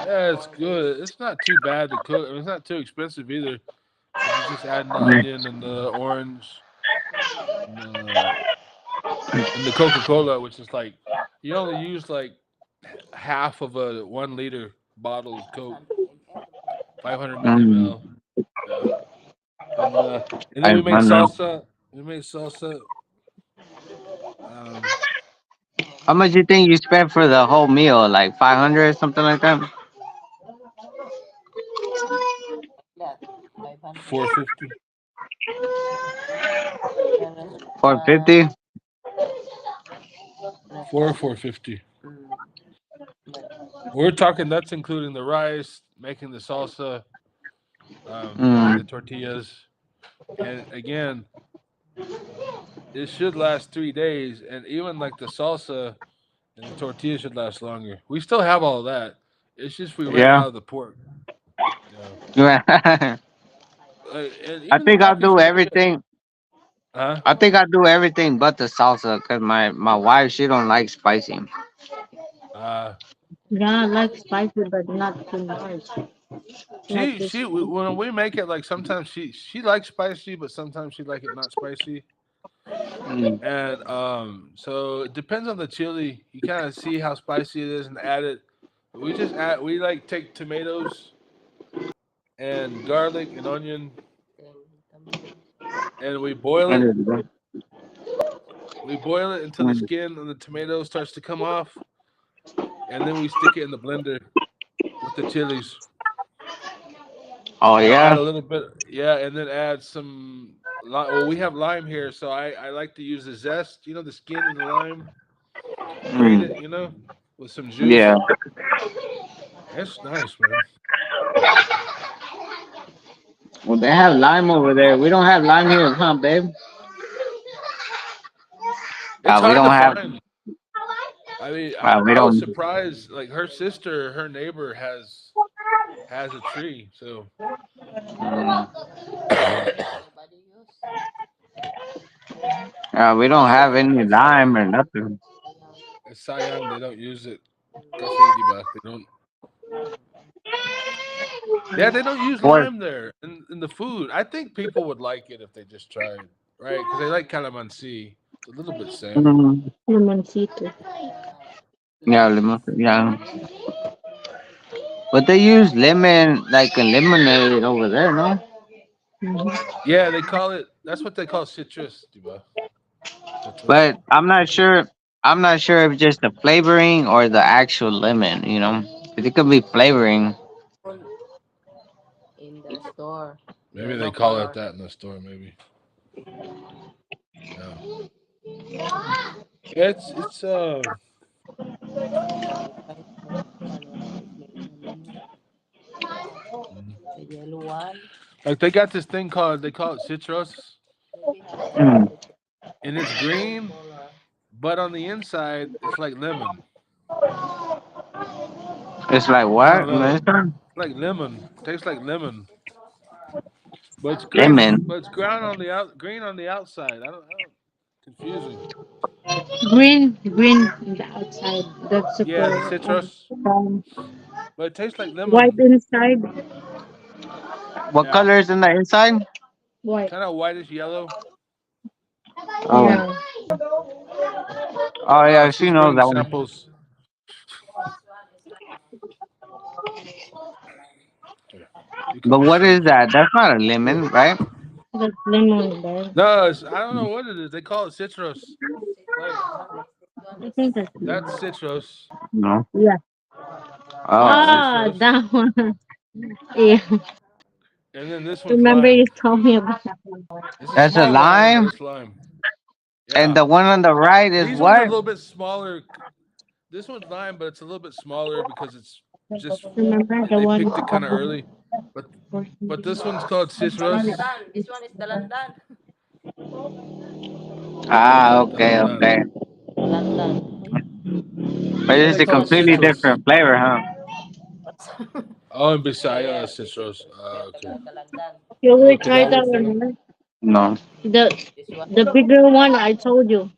yeah, it's 4 days. good. It's not too bad to cook. I mean, it's not too expensive either. Because you're just adding the Mm. onion and the orange and the Coca Cola, which is like you only use like half of a 1 liter bottle of Coke, 500 ml. 500 Mm. ml. Yeah, and uh, and then we made 500. salsa. We made salsa. Um, How much you think you spent for the whole meal? Like 500 or something like that? That 500. 450. The restaurant, 450? restaurant. 450. Mm, but We're talking that's including the rice, making the salsa, making the Mm. tortillas, and again, it should last 3 days, and even like the salsa and the tortilla should last longer. We still have all that. It's just we ran Yeah. out of the pork. Yeah, Yeah. and I even the think I'll tacos do you made me, everything. huh? I think I'll do everything but the salsa because my wife, she don't like spicy. Uh, Yeah, I like spicy, but not too much. Not too sweet. when we make it, like sometimes she likes spicy, but sometimes she like it not spicy. Mm. And so it depends on the chili. You kind of see how spicy it is and add it. We like take tomatoes and garlic and onion then tamarind. and we boil There it. you go. We boil it until the Mm. skin on the tomato starts to come off, and then we stick it in the blender with the chilies Oh, and add yeah. a little bit, yeah, and then add some. Well, we have lime here, so I like to use the zest. You know, the skin of the lime. Grate Mm. it, with some Yeah. juice. It's nice, man. Well, they have lime over there. We don't have lime here, huh, babe? It's We hard to don't have. find. I mean, We I was don't. surprised. Like her sister, her neighbor has a tree. So Mm. Nobody use. We don't it's have sayang. any It's lime sayang. or nothing. Sayang. It's sayang. They don't use it. Mm, Kasi diba? They don't. mm. Yeah, they don't use Or lime there in the food. I think people would like it if they just tried, right? Because they like calamansi. It's a little bit same. mm, Limoncito. Yeah. yeah, Lemon yeah. But they use lemon like in lemonade over there, no? Mm-hmm. Yeah, they call it. That's what they call citrus, diba? Citrus. But I'm not sure. I'm not sure if just the flavoring or the actual lemon. 'Cause it could be flavoring. juice in the store. Maybe they Yellow call it color. that in the store. Maybe. Yeah. It's. I tried the one what is made in lemonade. Mhm. The yellow one. Like they got this thing called they call it citrus, Maybe have the Mm. citrus and it's yellow green, color. but on the inside it's like lemon. It's like I don't what, know. mister? It's like lemon. Tastes like lemon, but it's green. Lemon. But it's brown on the green on the outside. I don't. Confusing. Green on the outside. That's Yeah, the super citrus, um, but it tastes like white lemon. inside. What Yeah, color is in the inside? White. kind of whitish yellow. Oh, Yeah. oh yeah, she She's knows bringing that one. samples. You But can what is search. that? That's not a lemon, right? That's lemon, there. No, I don't know what it is. They call it citrus. Wait, I think that's that's lemon. citrus. No. Yeah. That's Oh, Ah, citrus. that one. Yeah. And then this one's Remember you lime. told me about that one. It's a that's a small lime, but lime, it's lime. and Yeah. the one on the right is These ones are a what? little bit smaller. This one's lime, but it's a little bit smaller because it's just Remember the they one picked it kind of early. But this one's called citrus. Dalandan. This one is Dalandan. Ah, okay, Dalandan. okay. Dalandan. But This one it's they a call it completely citrus. different flavor, huh? What's Oh, and Bisaya yeah, is citrus. Okay. Dalandan. you Oh, will try that Tagalog one, pala. right? No. The This one. the bigger one I told you.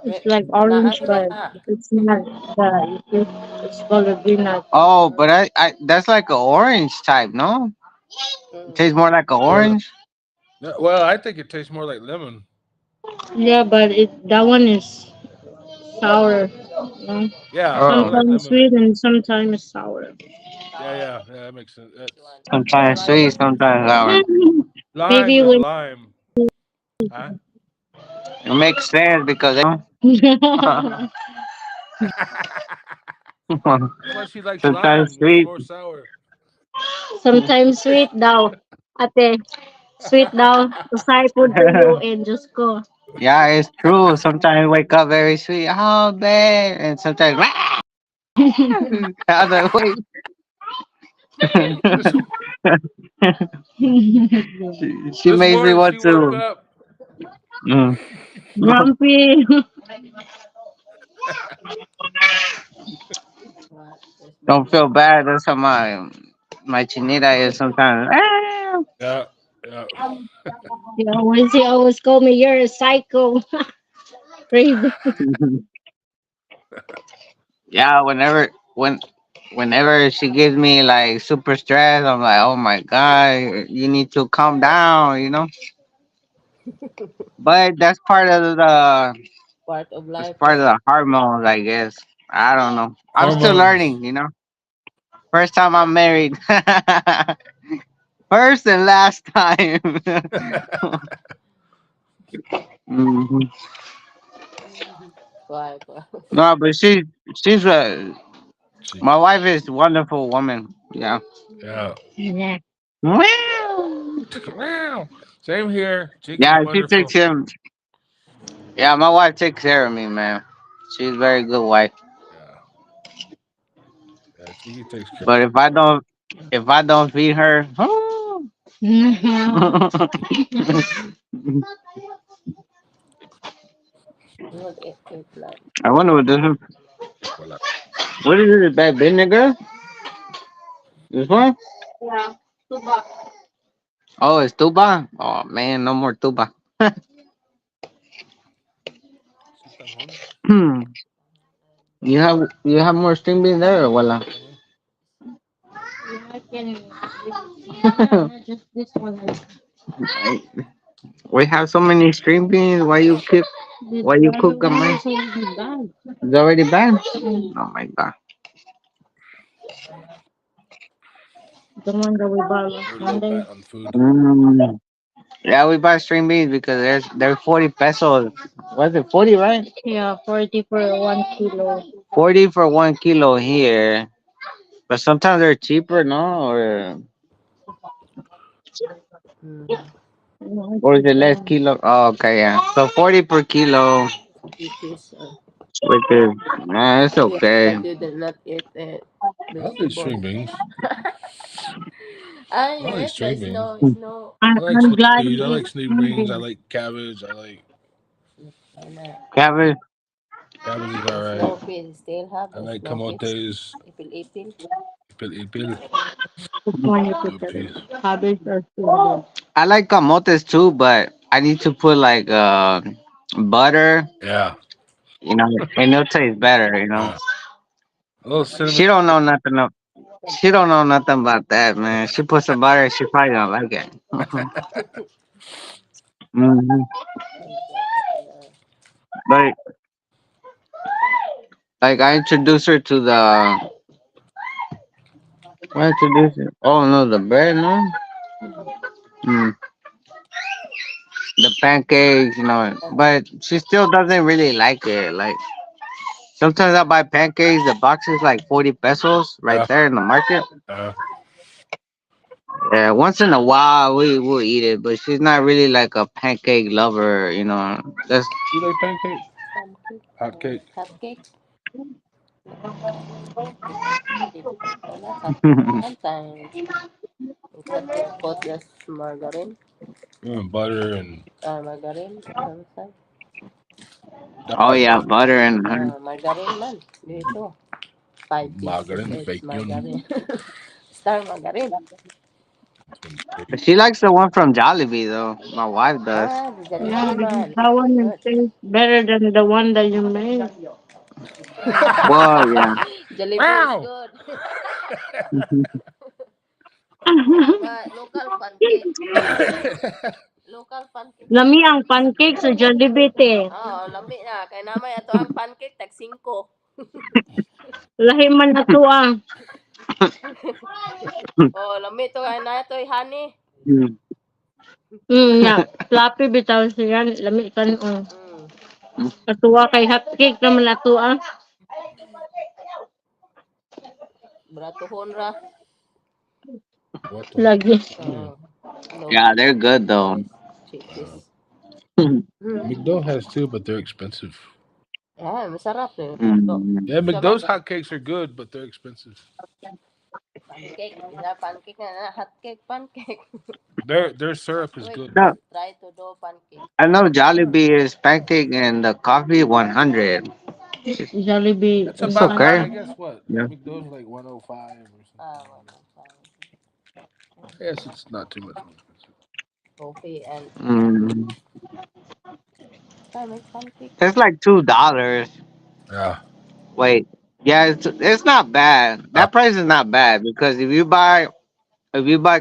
It's Wait, like naa orange, di ba but na? it's not the it's called peanut. Oh, but I that's like an orange type, no? It tastes more like an Well, orange. well, I think it tastes more like lemon. Yeah, but that one is sour. You know? Yeah, more Oh, like Sometimes lemon. sweet and sometimes sour. Yeah, Sour. yeah, yeah. That makes sense. This That's one. This sometimes one sweet, is sometimes sour. lime Maybe is when lime. Huh? It makes sense because That's why she likes sometimes lime. It's sweet. more sour. sometimes sweet daw. Ate, sweet daw. Usay po tuyo and just ko. Yeah, it's true. Sometimes wake up very sweet. Oh, babe. And sometimes, other way. This She this makes me morning want she woke to up. mm, Grumpy. this one. This don't bundle. feel bad. That's how my chinita is sometimes. Yeah, yeah. He always call me, you're a psycho. Crazy. Yeah, whenever she gives me like super stress, I'm like, oh my god, you need to calm down. But Part of that's life. part of the hormones, I guess. I don't know. I'm still Hormones. learning. First time I'm married. First and last time. Mhm. Why? No, but she's a She, my wife is a wonderful woman. Yeah. yeah. Yeah. Meow. Same here. Chickie's Yeah, she takes wonderful. him. Yeah, my wife takes care of me, man. She's a very good wife. Yeah, yeah. Chickie takes care. But if I don't feed her, Not eat blood. I wonder what this is. Wala. What is it? That vinegar? This one? Oh, it's tuba. Oh man, no more tuba. Sitangon. You have more string beans there or voila? Sitangon. I can just this one. We have so many string beans. Why you The cook other them, one man? is already done. It's already bad. Oh my god. The one that we bought last We're low Monday. bat on food. Mm. Yeah, we buy string beans because they're 40 pesos. Was it 40, right? Yeah, 40 for 1 kilo. 40 for 1 kilo here. But sometimes they're cheaper, no? Mm. No, Or is it's it less done. kilo? Oh, okay, yeah. So 40 per kilo, It is. which is, it's Yeah, okay. but you did not eat I like vegetable. string beans. Ah, I like yes, string there's beans. no, it's no. I like I'm sweet glad peas. I he like is sweet beans. I hungry. like cabbage. I like Why not? Cabbage. cabbage is all The right. snow peas still have I the like snow peas. camotes. Ipil-ipil. Ipil ipil. Which one you Good prefer? peas. Cabbage or strawberry? I like camotes too, but I need to put like butter, Yeah. and it'll taste better. Yeah. A little cinnamon. She don't know nothing. She don't know nothing about that, man. She put some butter, she probably don't like it. hmm Exactly. But like I introduced her to Why introduce it? Oh no, the bread, no. Mm, the pancakes, but she still doesn't really like it. Like sometimes I buy pancakes. The box is like 40 pesos right Yeah. there in the market. Uh, Yeah, once in a while we will eat it, but she's not really like a pancake lover. That's you like pancake? Pancake, Hot cake. hot cake. If, not hot. Sometimes we hot cake put just margarine. Butter and Margarine. Sometimes. oh hot yeah, cake. butter and honey. Margarine man. Dito. 5 pieces Margarine, each fake yum. margarine. Star margarine. But she likes the one from Jollibee though. My wife does. Ah, the Yeah, Jollibee because man. that one is Good. tastes better than the one that you made. Well, yeah. Jollibee is Wow. good. But local pancake. Local pancake Lami dito. ang pancake sa Jollibee, te. Oh, lami na. Kaya naman ito ang pancake, tag 5. Lahi man ato ah. Oh, lami ito. Kaya na ito, honey. Mm. Ya. Floppy bitaw siya. Lami kan. Mm. Atuwa kay hotcake naman ato ah. Bratuhon ra. What the? Lagi. Oh, no. Yeah, they're good though. Yes, cheapest. McDo has two, but they're expensive. Yeah, masarap eh. Mm. Yeah, Sama McDo's hotcakes are good, but they're expensive. pancake. Isa pancake na hot cake pancake. Their syrup is Wait, good. No, try to do pancake. I know Jollibee is pancake and the coffee 100. Jollibee. That's It's about right, okay. I guess. What Yeah. McDo's like 105 or Ah, something. 105. I guess it's not too much more expensive. Coffee and Mm. try make pancake. It's like $2. Yeah. Wait, yeah, it's not bad. Uh, That price is not bad because if you buy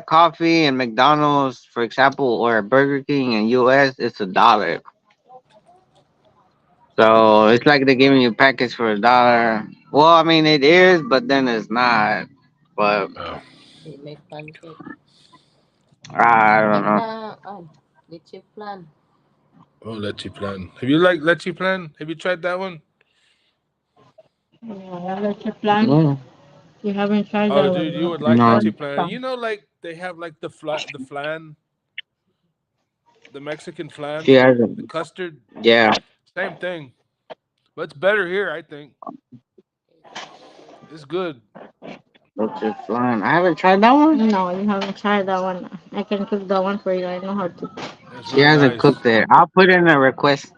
coffee in McDonald's, for example, or Burger King in US, it's $1. So it's like they're giving you packets for $1. Well, I mean it is, but then it's not. But uh, They make pancake. I don't Make know. na, leche flan. oh, Leche Plan. Have you liked Leche Plan? Have you tried that one? Yeah, that's your plan. Mm, You haven't tried Oh, that dude, you one. would like no. Leche Plan. You know, like they have like the flan, the Mexican She flan, the hasn't. custard. Yeah. Same thing, but it's better here. I think Okay. it's good. What's your flan? I haven't tried that one. No, you haven't tried that one. I can cook that one for you. I know how to. It's She really hasn't nice. cooked it. I'll put in a request.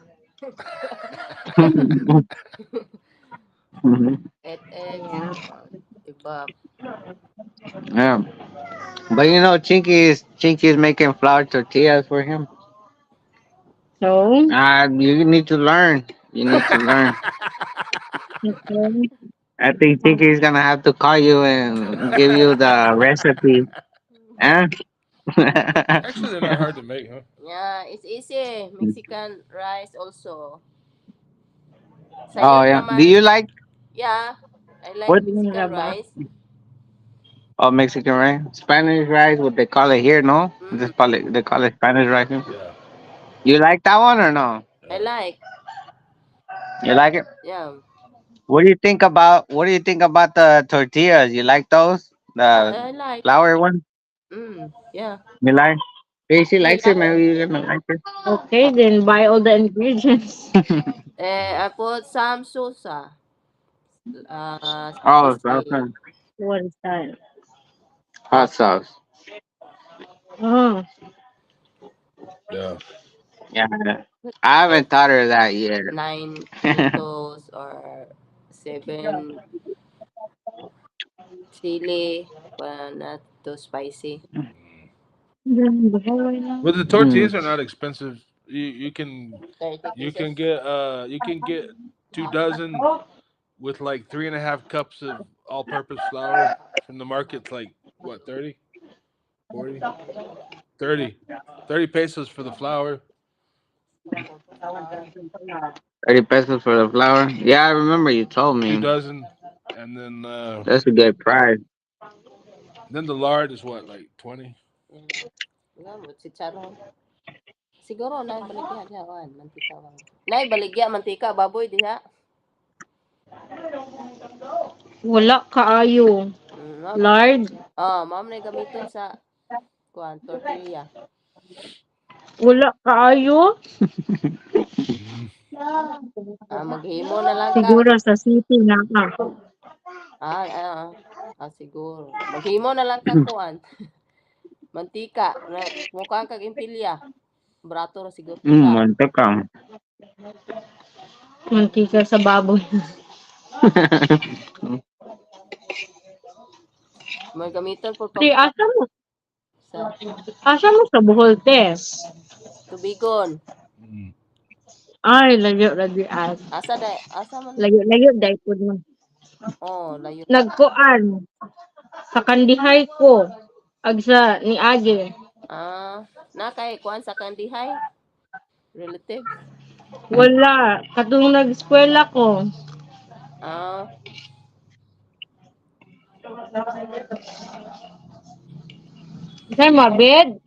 Eggs. Yeah. Iba. Yeah. But Chinky is making flour tortillas for him. So, You need to learn. You need to learn. okay. I think Chinky is gonna have to call you and give you the recipe. Huh? Actually, they're not hard to make, huh? Yeah, it's easy. Mexican rice also. Oh Sayang yeah. Do naman. you like Yeah, I like what? Mexican rice. Oh, Mexican rice, Spanish rice. What they call it here? No, Mm, they call it Spanish rice. Here. Yeah. You like that one or no? I Yeah. like. You like it? Yeah. What do you think about the tortillas? You like those? The I like. flour one? Yeah. You like? If she You likes it, like? maybe you're gonna like it. Okay, then buy all the ingredients. I put some salsa. Oh, Spicy. What is that? hot sauce. Oh, Yeah. Yeah, I Like haven't taught her that yet. 9 Doritos or 7 chili. Well, not too spicy. But the Mm. tortillas are not expensive. You can 30 you pieces. can get you can get 2 dozen with like 3.5 cups of all-purpose flour from the market. It's like what 30, 40, 30, 30 pesos for the flour. 30 pesos for the flour. Yeah, I remember you told Two me. dozen, and then That's a good price. Then the lard is what, like 20? Nga mo chicharon. Siguro na baligya diha mantika bang. Nay baligya mantika baboy diha. Wala kaayo. Lard. Ma'am na gamiton sa kuan tortilla. Wala kaayo. Maghimo na lang ka. Siguro sa city na ka. Siguro. Maghimo na lang ka kuan. Mantika na mukha kag impilya. Brato ra siguro ta. Mantika. Mantika sa baboy. May gamiton po Di, asa mo? sa Asa mo sa Bohol, te? tubigon. Ay, layo as. Asa man? Layo dai pud mo. Layo. Nagkuan sa kandihay ko ag sa ni Age. Na kay kuan sa kandihay. Relative. Wala, katong nag-eskwela ko. Isay mo, bed?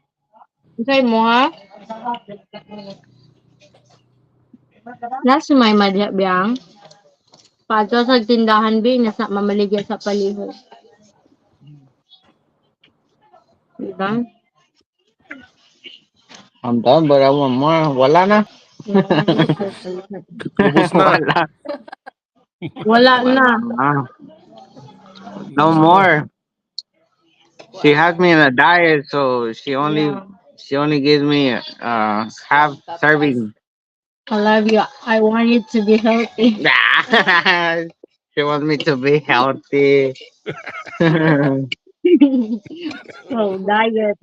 Isay mo, ha? Nasa may madya biyang. Pato sa tindahan, bi, nasa mamaligya sa palihog. Diba? I'm done, but I want more. Wala na. Ubos na. Wala na. No more. She has me in a diet, so she only gives me half serving. I love you. I want you to be healthy. She wants me to be healthy. Oh, diet.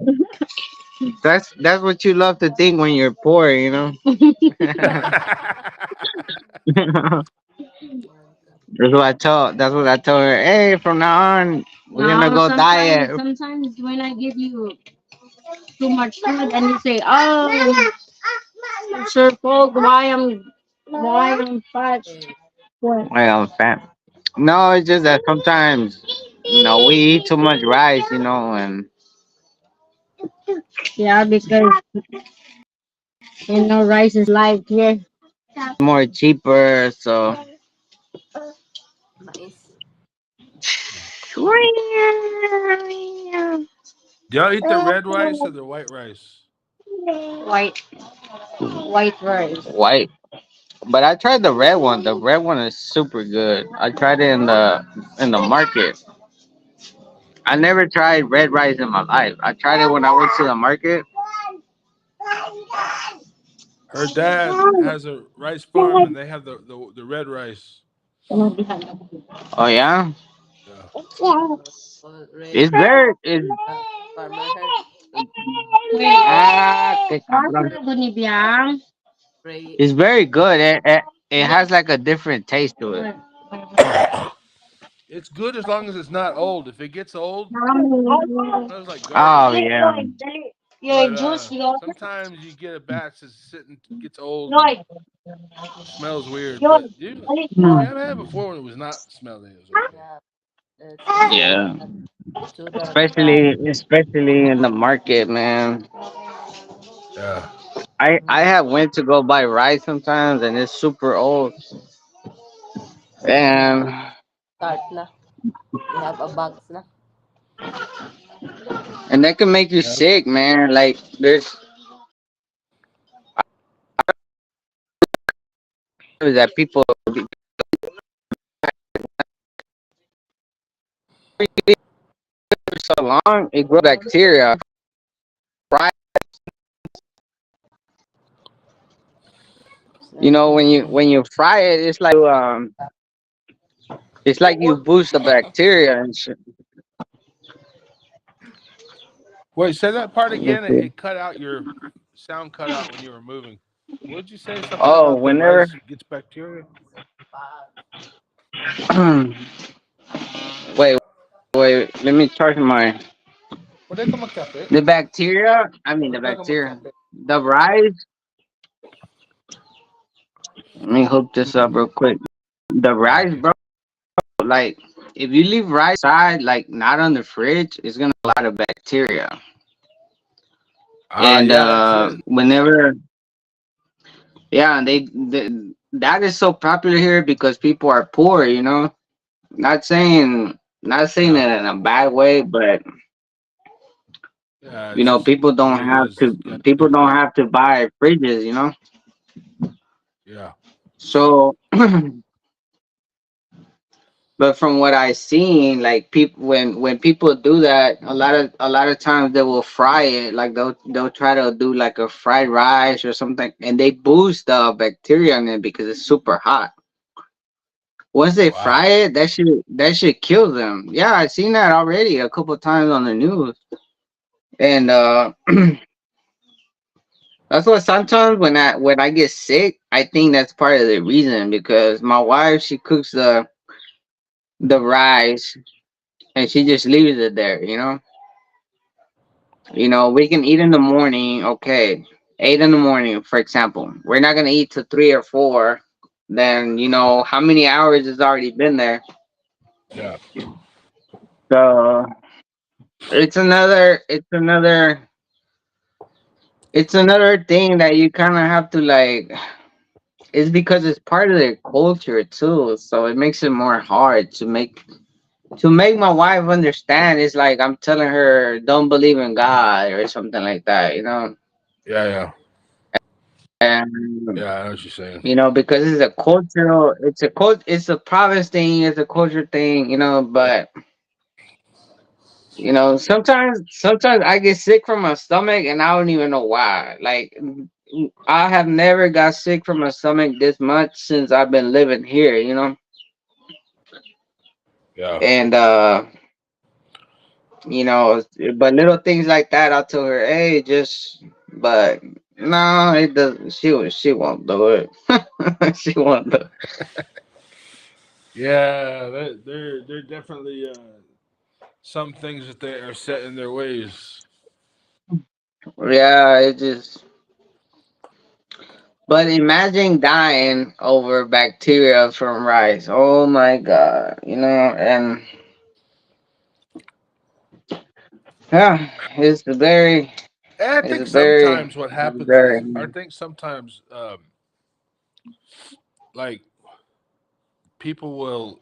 That's what you love to think when you're poor, you know. That's what I told her. Hey, from now on, we're gonna go diet. Sometimes when I give you too much food and you say, "Oh, it's your fault. Why I'm fat?" What? Why I'm fat. No, it's just that sometimes, we eat too much rice, and Yeah, because rice is life here. more cheaper. So Mais. Y'all eat the red rice or the white rice? White rice. white. But I tried the red one. The red one is super good. I tried it in the market. I never tried red rice in my life. I tried it when I went to the market. Her dad has a rice farm, and they have the red rice. Oh yeah, Yeah. it's very it's Farmer her. qué cabrón. Ray. It's very good. It has like a different taste to it. It's good as long as it's not old. If it gets old, it smells like Oh garbage. yeah. But sometimes you get a batch that's sitting, gets old, and smells weird. But Hmm. I've had it before when it was not smelling. It was okay. Yeah. To the Especially in the market, man. Yeah. I have went to go buy rice sometimes, and it's super old. And cart na. You have a box na. that can make you Yep. sick, man. Like there's that people for so long it grows bacteria. Right? When you fry it, it's like you boost the bacteria and shit. Wait, say that part again. Let's It, see. it cut out your sound cut out when you were moving. What did you say? Something Oh, about the whenever. rice gets bacteria? wait, wait. Let me charge my What they come a cafe? the bacteria. I mean the What they come a bacteria. cafe? The rice. Let me hook this up real quick. The rice, bro. Like if you leave rice outside, like not on the fridge, it's gonna have a lot of bacteria. And Yeah, that's it. whenever, yeah, that is so popular here because people are poor. You know, not saying Yeah, it in a bad way, but yeah. you It's know, just the way it is. You have to people cook don't right. have to buy fridges. You know, Yeah, so. But from what I seen, like people when people do that, a lot of times they will fry it. Like they'll try to do like a fried rice or something, and they boost the bacteria in it because it's super hot. Once they fry wow. it, that should kill them. Yeah, I've seen that already a couple times on the news, and that's what sometimes when I get sick, I think that's part of the reason because my wife she cooks the rice and she just leaves it there, you know. You know, we can eat in the morning, okay. 8 in the morning, for example. We're not gonna eat till 3 or 4. Then you know how many hours has already been there. Yeah, So it's another thing that you kind of have to like. It's because it's part of their culture too, so it makes it more hard to make my wife understand. It's like I'm telling her don't believe in God or something like that, you know. yeah, yeah, And yeah. I know what you're saying. you know, because it's a cultural, it's a province thing, it's a culture thing, you know. But you know, sometimes I get sick from my stomach, and I don't even know why. Like, I have never got sick from my stomach this much since I've been living here, you know. Yeah, And you know, but little things like that, I'll tell her, hey, just, but no, it does. She won't do it. She won't do it. yeah. They're definitely some things that they are set in their ways. Yeah, it just. But imagine dying over bacteria from rice. Oh my god, you know, and yeah, And I think it's sometimes what happens very, is I think sometimes like people will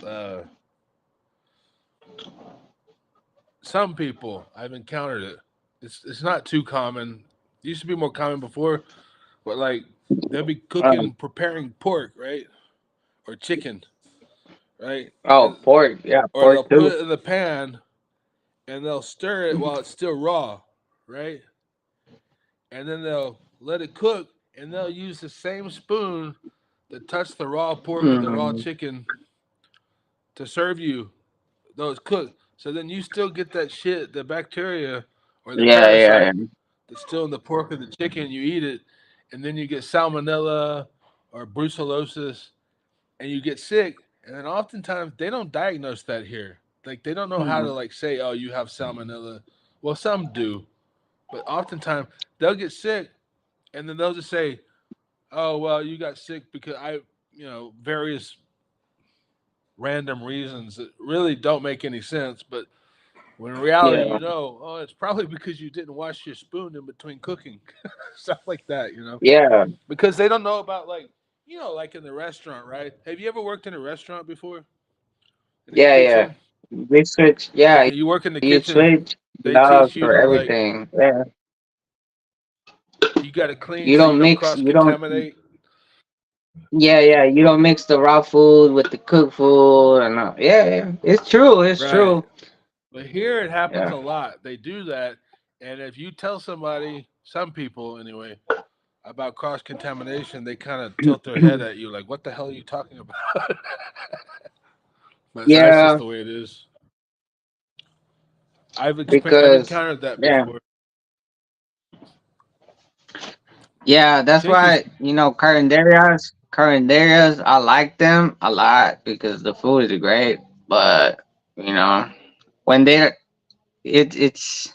some people I've encountered it. It's not too common. It used to be more common before, but like they'll be um, cooking, preparing pork, right, or chicken, right, and oh, pork, yeah, or they'll pork put too. it in the pan and they'll stir it while it's still raw, right, and then they'll let it cook and they'll use the same spoon that touched the raw pork or the raw Hmm. chicken to serve you those cooked. So then you still get that shit, the bacteria or the Yeah, yeah, parasite that's still in the pork or the chicken. You eat it, and then you get salmonella or brucellosis, and you get sick. And then oftentimes they don't diagnose that here. Like they don't know how yeah. to like say, "Oh, you have salmonella." Well, some do, but oftentimes they'll get sick, and then they'll just say, "Oh, well, you got sick because various random reasons that really don't make any sense." But when in reality, Yeah, oh, it's probably because you didn't wash your spoon in between cooking, stuff like that, yeah, because they don't know about like in the restaurant, right? Have you ever worked in a restaurant before in the yeah, yeah. kitchen? We switch. Yeah, Okay, you work in the you kitchen. switch They gloves teach you for to like everything. Yeah, you got to clean you so you don't don't mix. cross You don't. contaminate. Yeah, yeah. You don't mix the raw food with the cooked food, and yeah, yeah. It's true. It's Right. true. But here it happens Yeah. a lot. They do that, and if you tell somebody, some people anyway, about cross contamination, they kind of tilt their head at you like, "What the hell are you talking about?" But that's just Yeah, the way it is. I've because encountered that yeah, before. yeah. That's Chickens, why currenderias, I like them a lot because the food is great. But you know, when it's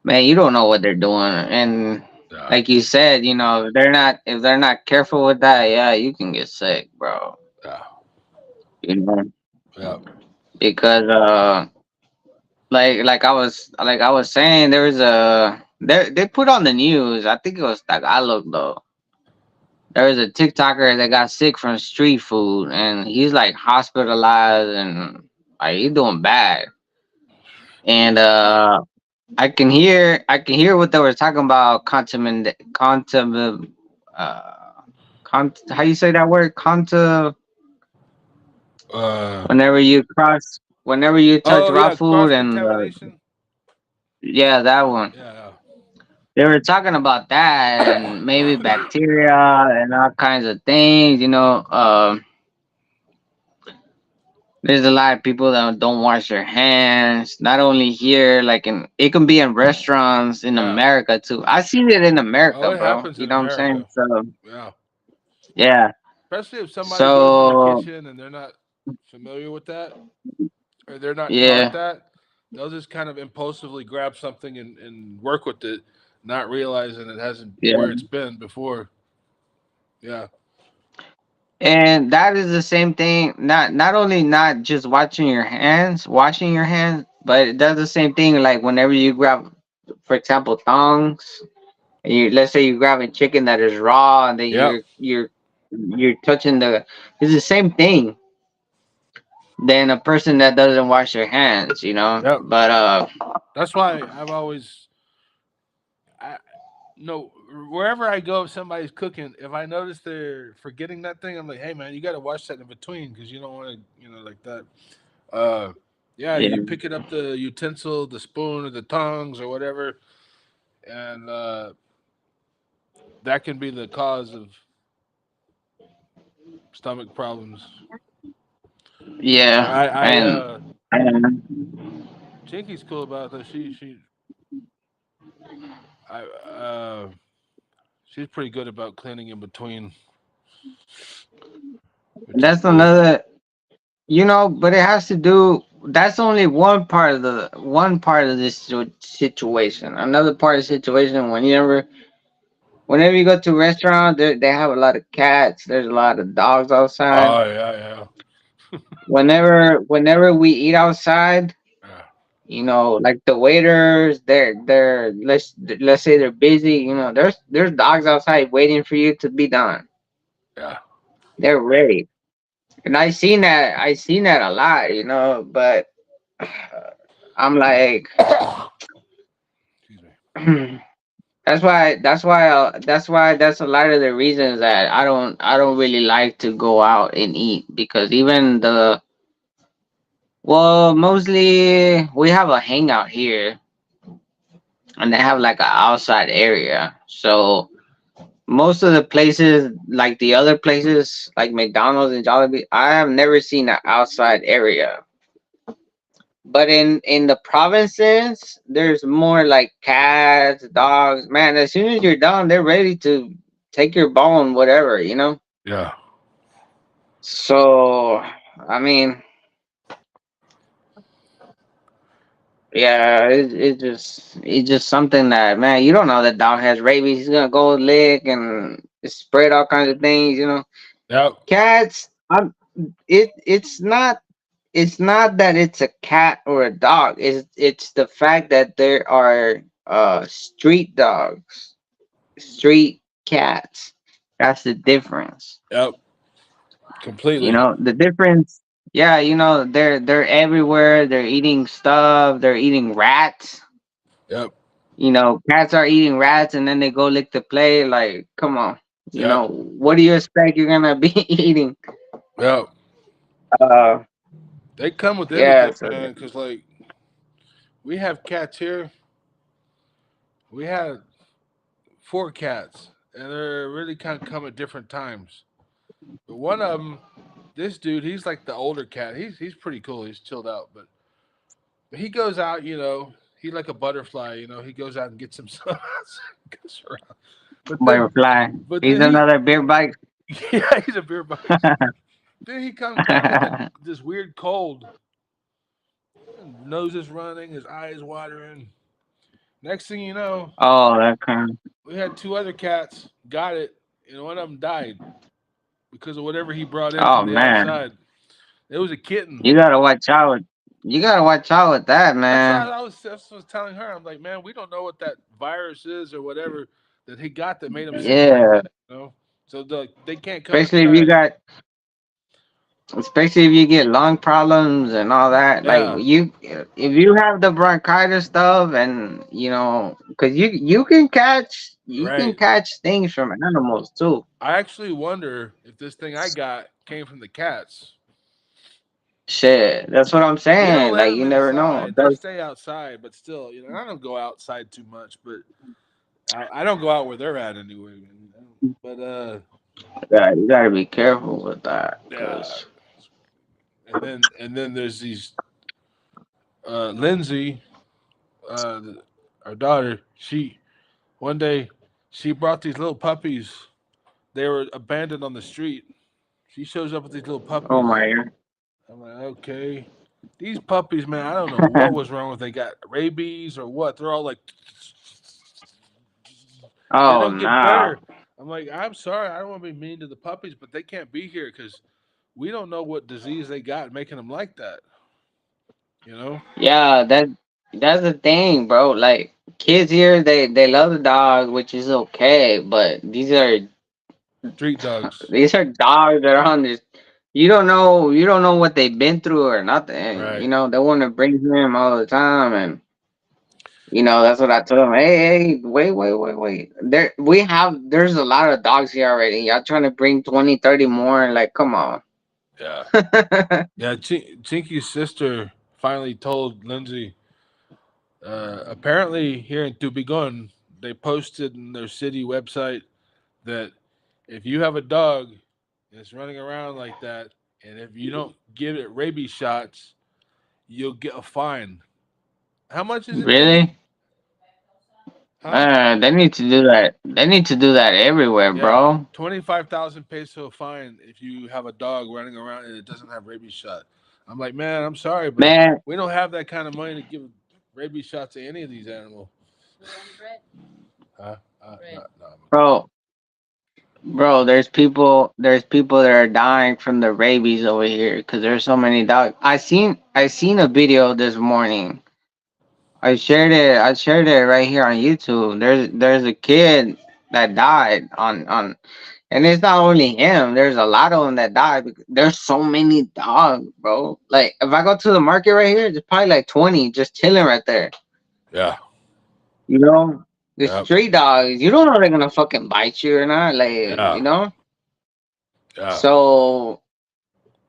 man, you don't know what they're doing, and yeah, like you said, you know, if they're not careful with that, yeah, you can get sick, bro. yeah, You know. yeah. because like I was saying, there was a they put on the news. I think it was Tagalog though. There was a TikToker that got sick from street food, and he's like hospitalized and like he's doing bad. And I can hear what they were talking about. Uh, how you say that word? Uh, Whenever you touch oh raw yeah, food cross and contamination. yeah, that one. Yeah, They were talking about that and maybe bacteria and all kinds of things. There's a lot of people that don't wash their hands. Not only here, it can be in restaurants in yeah. America too. I seen it in Oh, America, it bro. happens You in know what I'm saying? America. So Yeah, yeah. especially if somebody goes in the So kitchen and they're not familiar with that, or they're not taught yeah. that, they'll just kind of impulsively grab something and work with it, not realizing it hasn't Yeah. where it's been before. Yeah, And that is the same thing. Not only not just washing your hands, but it does the same thing. Like whenever you grab, for example, tongs. And let's say you're grabbing chicken that is raw, and then yep, you're touching the. It's the same thing than a person that doesn't wash their hands. yep. But That's why I've always, I no, wherever I go, if somebody's cooking, if I notice they're forgetting that thing, I'm like, hey man, you got to wash that in between because you don't want to, like that. Uh, yeah, yeah, you picking up the utensil, the spoon, or the tongs, or whatever, and that can be the cause of stomach problems. yeah, I and Chinky's cool about that. I she's pretty good about cleaning in between, which is that's cool. another. But it has to do. That's only one part of this situation. Another part of the situation, whenever you go to a restaurant, they have a lot of cats. There's a lot of dogs outside. Oh yeah, Whenever we eat outside, yeah, like the waiters, they're let's say they're busy. There's dogs outside waiting for you to be done. yeah, They're ready, and I seen that a lot. But I'm like, yeah. Excuse me. that's a lot of the reasons that I don't really like to go out and eat, because even mostly we have a hangout here, and they have like an outside area. So most of the places, like the other places, like McDonald's and Jollibee, I have never seen an outside area. But in the provinces, there's more like cats, dogs. Man, as soon as you're done, they're ready to take your bone, whatever. Yeah, So, I mean, yeah, it's just something that, man, you don't know that dog has rabies. He's gonna go lick and spread all kinds of things. yep, Cats, it's not that it's a cat or a dog. It's the fact that there are street dogs, street cats. That's the difference. yep. Completely. The difference. Yeah, they're everywhere. They're eating stuff. They're eating rats. Yep, Cats are eating rats, and then they go lick the plate. Like, come on. yep, What do you expect you're gonna be eating? yep. Uh, They come with yeah. everything, So man. Because like we have cats here. We had four cats, and they're really kind of come at different times. But one of them, this dude, he's like the older cat. He's pretty cool. He's chilled out, but he goes out. He like a butterfly. He goes out and gets himself. Goes around. But then, butterfly. but He's then he, another beer bike. yeah, he's a beer bug. Then he comes back with this weird cold. Nose is running, his eyes watering. Next thing you know, Oh, that kind. we had two other cats got it, and one of them died because of whatever he brought in Oh from the man. outside. It was a kitten. You gotta watch out. You gotta watch out with that, That's what man. I was telling her. I'm like, man, we don't know what that virus is or whatever that he got that made him sick like Yeah, that. You know, so they can't come especially if you inside. got, especially if you get lung problems and all that. Like Yeah, if you have the bronchitis stuff, and because you can right. catch things from animals too. I actually wonder if this thing I got came from the cats. Shit, that's what I'm We don't saying. let Like them you never know. inside. They stay outside, but still, I don't go outside too much. But I don't go out where they're at anyway. But Yeah, you gotta be careful with that, yeah. cause And then there's these Lindsay, uh, our daughter. She one day she brought these little puppies. They were abandoned on the street. She shows up with these little oh puppies. my I'm like, okay. These puppies, man, I don't know what was wrong with. They got rabies or what. They're all like, they oh don't get no. better. I'm like, I'm sorry, I don't want to be mean to the puppies, but they can't be here because we don't know what disease they got making them like that. You know, Yeah, that's the thing, bro. Like kids here, they love the dog, which is okay, but street dogs, these are dogs that are on this. You don't know what they've been through or nothing. right? They want to bring him all the time, and that's what I told them. Hey, wait. There's a lot of dogs here already. Y'all trying to bring 20, 30 more? Like, come on. Yeah, yeah. Chinky's sister finally told Lindsay. Apparently, here in Tubigon, they posted in their city website that if you have a dog that's running around like that, and if you don't give it rabies shots, you'll get a fine. How much is it, Mindy? Really? Huh? They need to do that. They need to do that everywhere, Yeah, bro. 25,000 peso fine if you have a dog running around and it doesn't have rabies shot. I'm like, man, I'm sorry, but Man, we don't have that kind of money to give rabies shots to any of these animals. Huh? No. bro, bro, there's people that are dying from the rabies over here because there's so many dogs. I seen a video this morning. I shared it right here on YouTube. There's a kid that died on and it's not only him. There's a lot of them that died because there's so many dogs, bro. Like if I go to the market right here, there's probably like 20 just chilling right there. Yeah. You know, the Yep. street dogs. You don't know they're gonna fucking bite you or not. Like Yeah. Yeah. so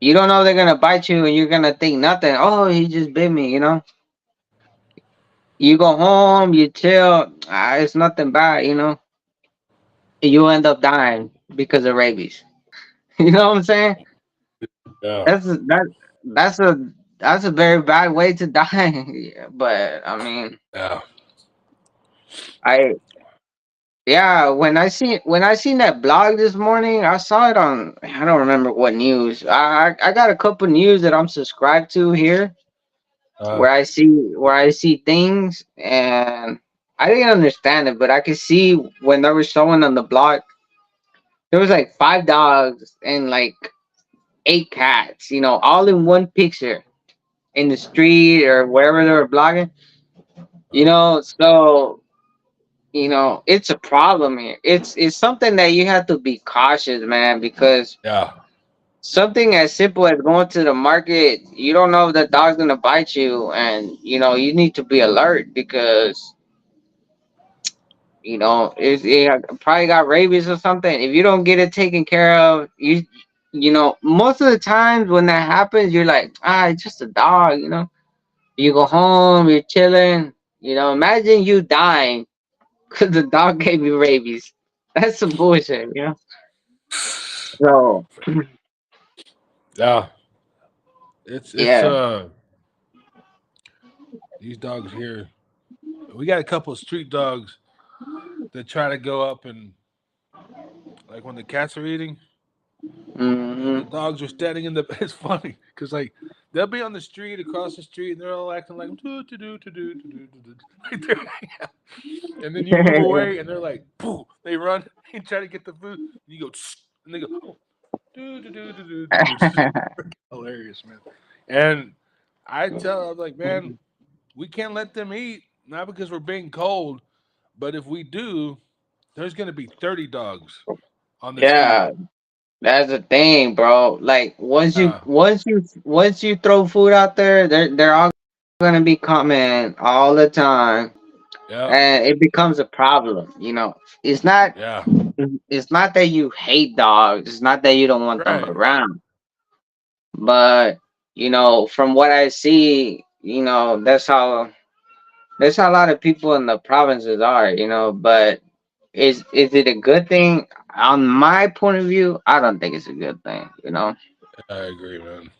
you don't know they're gonna bite you, and you're gonna think nothing. Oh, he just bit me. You go home, you chill. It's nothing bad. You end up dying because of rabies. You know what I'm saying? Yeah. That's a very bad way to die. But I mean, Yeah. I yeah. When I seen that blog this morning, I saw it on. I don't remember what news. I got a couple news that I'm subscribed to here Uh, where I see things, and I didn't understand it, but I could see when they were showing on the blog there was like 5 dogs and like 8 cats, all in one picture in the street or wherever they were blogging. So it's a problem here. It's something that you have to be cautious, man, because yeah. something as simple as going to the market, you don't know if the dog's gonna bite you, and you need to be alert because it probably got rabies or something. If you don't get it taken care of, most of the times when that happens, you're like, it's just a dog. You go home, you're chilling. Imagine you dying because the dog gave you rabies. That's some bullshit. So Yeah. It's yeah. these dogs here. We got a couple of street dogs that try to go up and like when the cats are eating and the Hmm. dogs are standing in the. It's funny because like they'll be on the street across the street and they're all acting like do like they're hanging out. And then you move away and they're like, pooh, they run and try to get the food. And you go, and they go, oh, Hilarious, man. And I tell, I'm like, man, we can't let them eat, not because we're being cold, but if we do, there's going to be 30 dogs on this Yeah, feed. that's the thing, bro. Like Uh, once you throw food out there, they're all gonna be coming all the time, yeah, and it becomes a problem. It's not yeah, it's not that you hate dogs. It's not that you don't want them right. around. But from what I see, that's how a lot of people in the provinces are. But is it a good thing? On my point of view, I don't think it's a good thing. I agree, man.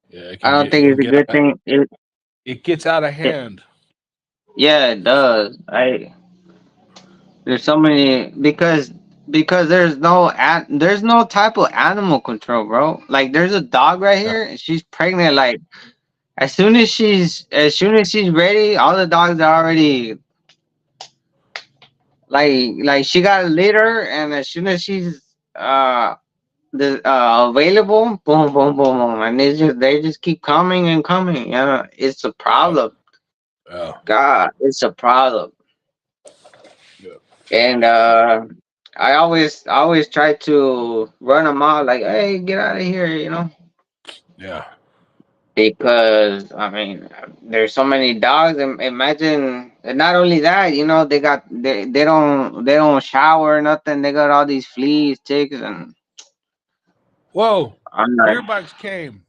Yeah, I don't it think can it's a get good thing. it gets out of It hand. Yeah, it does. There's so many because there's no type of animal control, bro. Like there's a dog right Yeah. here, and she's pregnant. Like as soon as she's ready, all the dogs are already like she got a litter, and as soon as she's available, boom, boom, boom, boom, and they just keep coming and coming. It's a Yeah. problem. Yeah. God, it's a problem. Yeah. And I always try to run them out, like, hey, get out of here, Yeah. because I mean, there's so many dogs. And imagine, and not only that, they don't shower or nothing. They got all these fleas, ticks, and Whoa. I'm like, Beer Box came.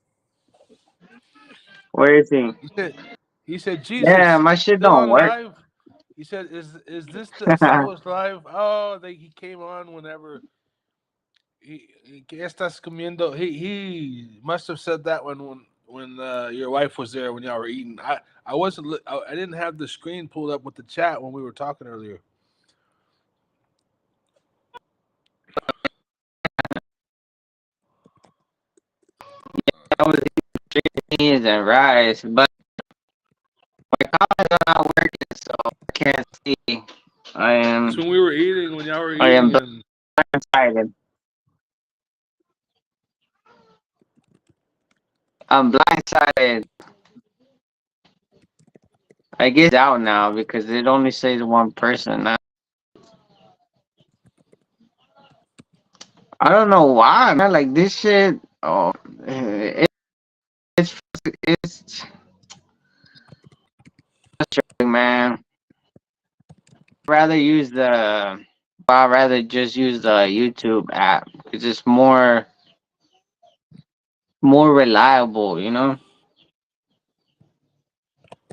where is he? He said he said, Yeah, Jesus, my shit still don't on work. live? He said, is this the established live? Oh, he came on whenever ¿Qué estás comiendo? He must have said that when your wife was there when y'all were eating. I wasn't I didn't have the screen pulled up with the chat when we were talking earlier. I was eating beans and rice, but my comments are not working, so I can't see. I It's am when we were eating, when y'all were I am eating, and blindsided. I'm blindsided. I guess it's out now because it only says one person now. I don't know why, man. Like this shit. Oh, it's it's frustrating, man. Rather use the. I'd rather just use the YouTube app because it's more reliable.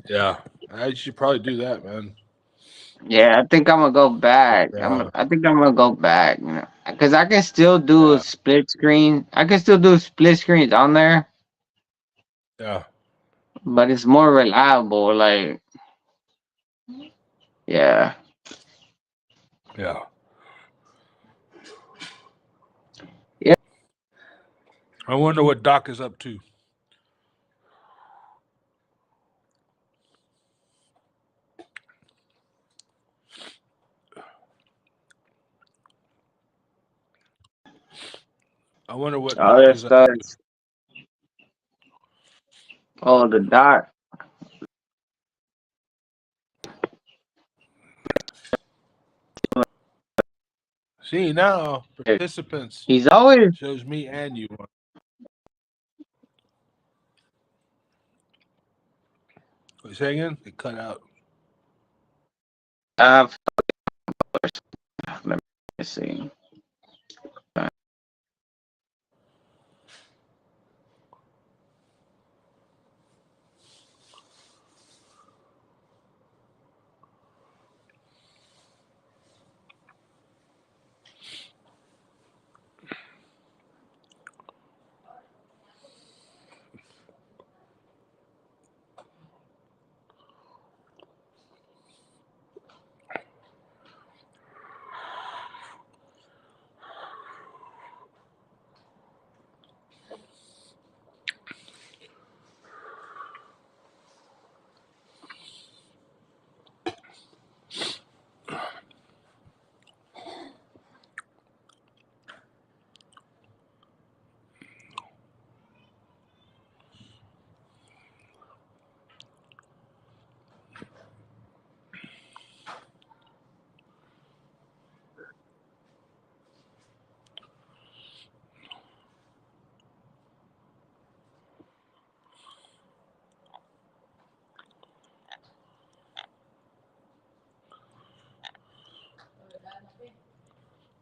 yeah, I should probably do that, man. Yeah, I think I'm gonna go back. Yeah, I think I'm gonna go back. Because I can still do yeah, split screen. I can still do split screens on there, yeah, but it's more reliable. Like, yeah. yeah. Yeah, I wonder what Doc is up to. I wonder what all Doc that is up stuff. to. Oh, the dot. See now, participants He's always shows me and you. What you saying again? It cut out. uh let me see.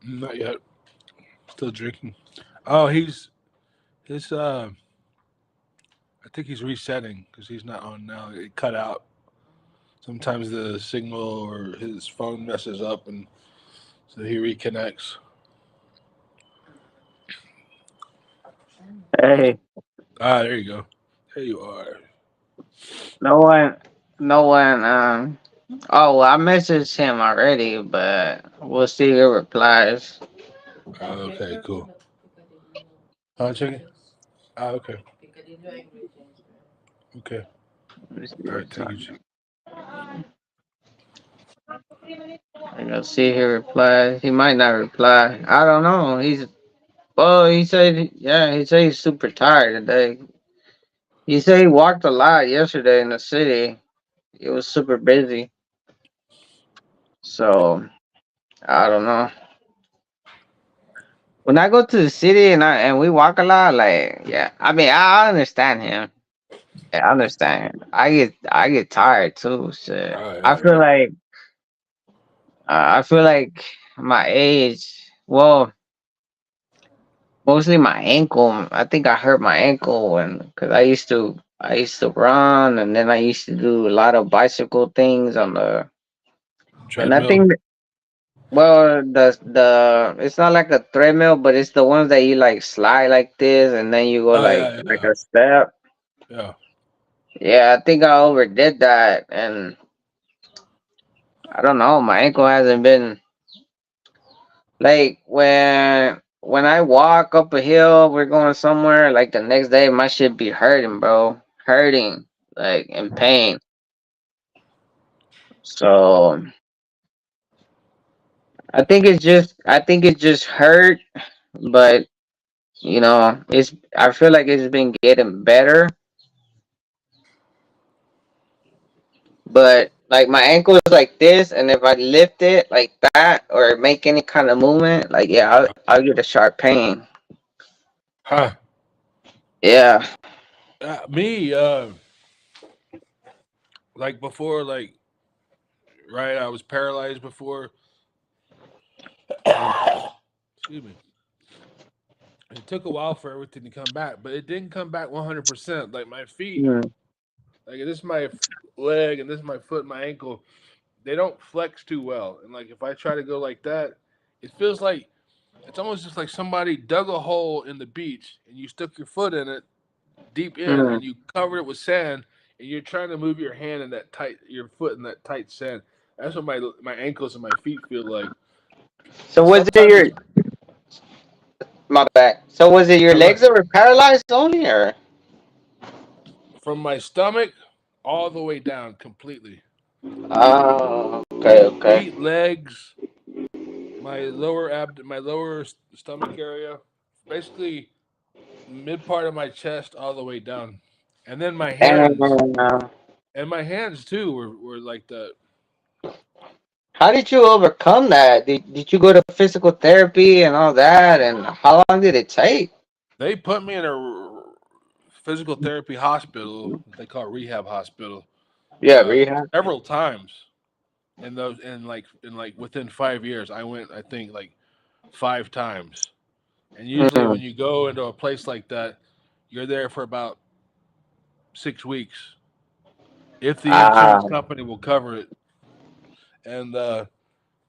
Not yet. Still drinking. Oh, his I think he's resetting because he's not on now. It cut out. Sometimes the signal or his phone messes up, and so he reconnects. Hey, There you go. There you are. no one, no one. Oh, well, I messaged him already, but we'll see your replies. Okay, cool. Chicken. Okay. Okay. Let me see All what right. Thank you, time. Chicken. I'm gonna see his replies. He might not reply. I don't know. Well, he said, yeah, he said he's super tired today. He said he walked a lot yesterday in the city. It was super busy. So I don't know. When I go to the city and we walk a lot, like yeah, I mean I understand him. Yeah, I understand him. I get tired too. Shit. All right. I All feel right. like I feel like my age. Well, mostly my ankle. I think I hurt my ankle when because I used to run and then I used to do a lot of bicycle things on the and I Treadmill. think well the it's not like a treadmill but it's the ones that you like slide like this and then you go Oh yeah, like yeah, a step. yeah. Yeah, I think I overdid that and I don't know. My ankle hasn't been like when I walk up a hill, we're going somewhere. Like the next day, my shit be hurting, bro, hurting, like in pain. So I think it just hurt, but I feel like it's been getting better. But like my ankle is like this, and if I lift it like that or make any kind of movement, like yeah, I'll get a sharp pain. Huh. Yeah. Me. Like before, like right. I was paralyzed before. Excuse me. It took a while for everything to come back, but it didn't come back 100%. Like my feet, Mm, like this is my leg and this is my foot, my ankle. They don't flex too well, and like if I try to go like that, it feels like it's almost just like somebody dug a hole in the beach and you stuck your foot in it deep in mm. and you covered it with sand and you're trying to move your hand in that tight, your foot in that tight sand. That's what my ankles and my feet feel like. So And was it sometimes your my back? So was it your no, go ahead. legs that were paralyzed only, or? From my stomach all the way down completely. Oh, okay, okay. Feet, legs, my lower stomach area, basically mid part of my chest all the way down, and then And my hands too were like that. how did you overcome that? Did you go to physical therapy and all that? And how long did it take? They put me in a physical therapy hospital, they call it rehab hospital, Yeah, rehab. several times. In those, in like within 5 years, I went. I think like 5 times. And usually, when Mm. you go into a place like that, you're there for about 6 weeks if the insurance Ah, company will cover it. And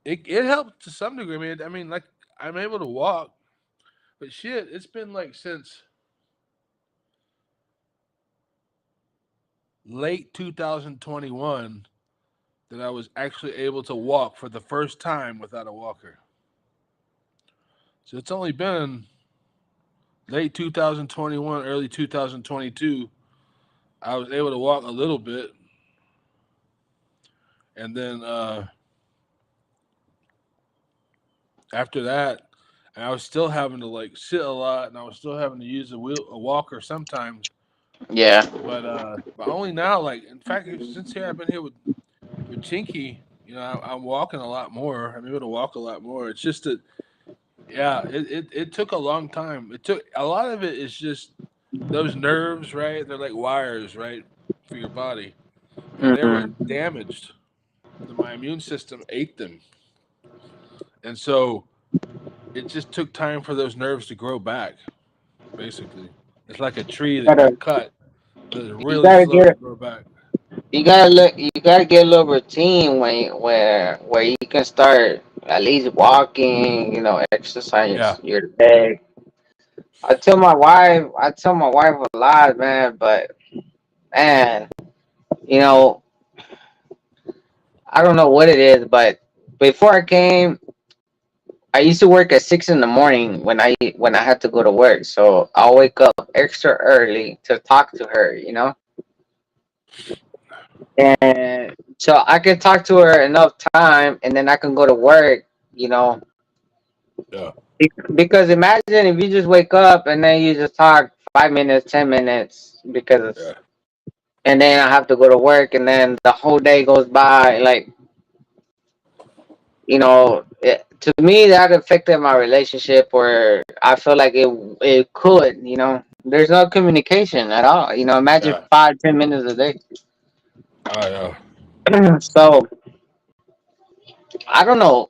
it helped to some degree. I mean, like I'm able to walk, but shit, it's been like since late 2021 that I was actually able to walk for the first time without a walker. So it's only been late 2021, early 2022. I was able to walk a little bit, and then after that, and I was still having to like sit a lot, and I was still having to use a walker sometimes. yeah. But only now, like in fact, since here I've been here with Chinky, I'm walking a lot more. I'm able to walk a lot more. It's just that, yeah, it took a long time. It took a lot of it is just those nerves, right? They're like wires, right, for your body, and they were Mm. damaged. My immune system ate them, and so it just took time for those nerves to grow back. Basically, it's like a tree that gotta, got cut. It's you really gotta slow to get, grow back. you gotta get a little routine where you can start at least walking, Yeah, exercise your leg. I tell my wife a lot, man, but man, you know, I don't know what it is, but before I came, I used to work at 6 in the morning when I had to go to work. So I'll wake up extra early to talk to her, and so I can talk to her enough time, and then I can go to work, you know. yeah, Because imagine if you just wake up and then you just talk 5 minutes, 10 minutes, yeah. and then I have to go to work, and then the whole day goes by. Like, to me, that affected my relationship, where I feel like it could, there's no communication at all. Imagine Yeah. 5, 10 minutes a day. Oh yeah. So I don't know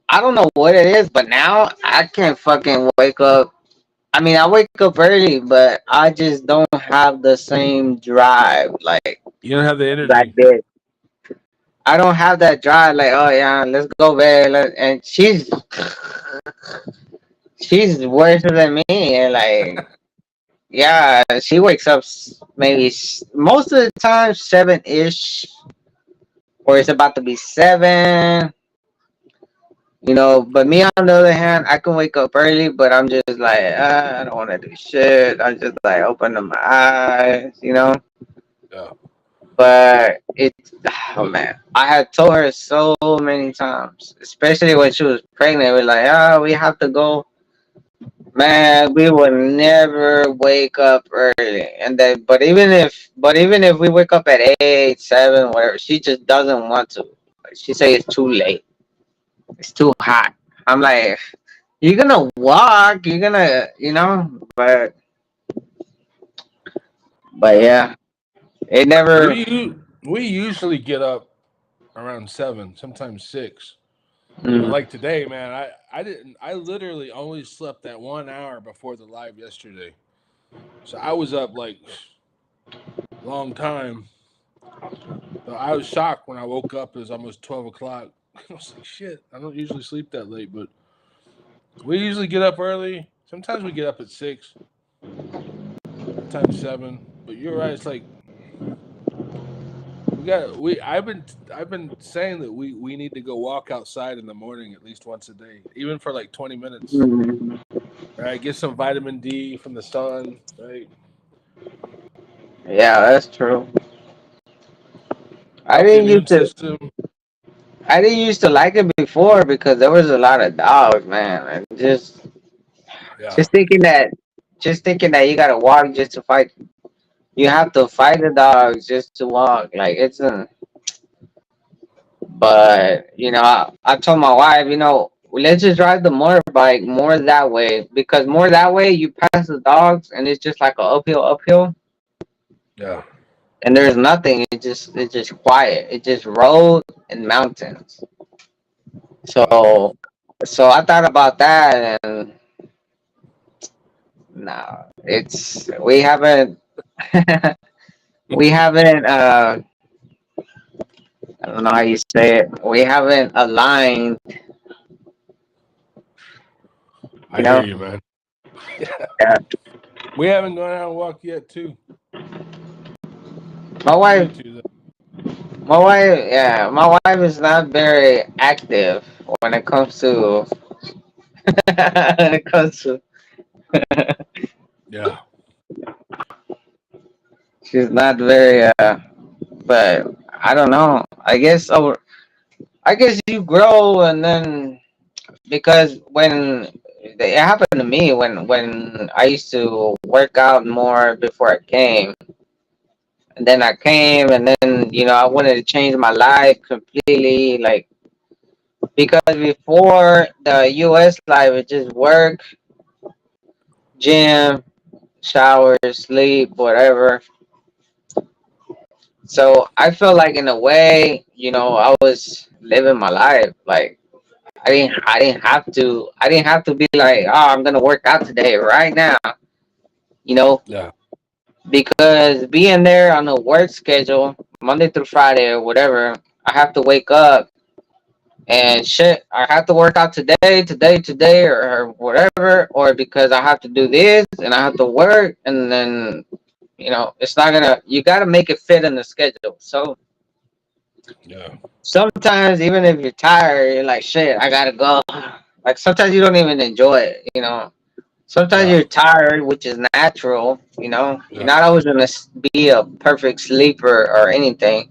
what it is, but now I can't fucking wake up. I mean, I wake up early, but I just don't have the same drive like You don't have the back energy. then. I don't have that drive. Like, oh yeah, let's go bed. And she's worse than me. And like, yeah, she wakes up maybe most of the time 7 ish, or it's about to be 7. But me on the other hand, I can wake up early, but I'm just like, I don't want to do shit. I just like open up my eyes. Yeah. But oh man, I had told her so many times, especially when she was pregnant. We're like, we have to go. Man, we would never wake up early, and then, but even if we wake up at 8, 7, whatever, she just doesn't want to. Like, she say it's too late. It's too hot. I'm like, you're gonna walk. You're gonna, but yeah, it never. We usually get up around 7, sometimes 6. But Mm, like today, man, I didn't. I literally only slept that 1 hour before the live yesterday. So I was up like long time. So I was shocked when I woke up. It was almost 12 o'clock. I was like, shit. I don't usually sleep that late, but we usually get up early. Sometimes we get up at 6, sometimes 7. But you're right. It's like I've been saying that we need to go walk outside in the morning at least once a day, even for like 20 minutes. mm. Right? Get some vitamin D from the sun, right? Yeah, that's true. I Help the didn't immune used to. system. I didn't used to like it before because there was a lot of dogs, man. And Yeah. just thinking that, you gotta walk just to fight. You have to fight the dogs just to walk. Like it's a. But I told my wife, let's just drive the motorbike more that way, because more that way you pass the dogs and it's just like a uphill, Yeah. and there's nothing. It's just quiet. It's just road and mountains. Yeah. So I thought about that, and no, it's we haven't we haven't I don't know how you say it. We haven't aligned, you I hear know. you, man. Yeah. Yeah. We haven't gone out and walked yet, too. My We wife need to. Though. my wife is not very active when it comes to when it comes to Yeah. she's not very but I don't know. I guess you grow, and then, because when it happened to me when I used to work out more before I came, and then I came, and then I wanted to change my life completely, like, because before the US life, it just work, gym, shower, sleep, whatever. So I felt like, in a way, I was living my life, like, I didn't have to be like, oh, I'm gonna work out today right now, you know, Yeah. because being there on a work schedule, Monday through Friday or whatever, I have to wake up and shit. I have to work out today, or whatever, or because I have to do this and I have to work, and then it's not gonna. You got to make it fit in the schedule. So Yeah. sometimes, even if you're tired, you're like, shit, I gotta go. Like sometimes you don't even enjoy it. Sometimes Yeah. you're tired, which is natural. You're Yeah. not always gonna be a perfect sleeper or anything.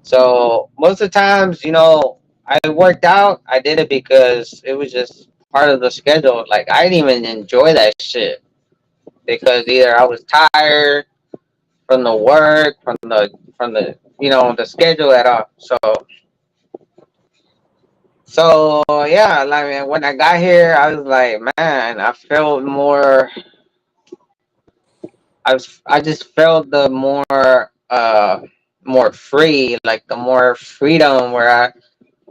So most of the times, I worked out. I did it because it was just part of the schedule. Like I didn't even enjoy that shit because either I was tired from the work, from the the schedule at all. So yeah, like when I got here, I was like, man, I felt more. I just felt the more free, like the more freedom where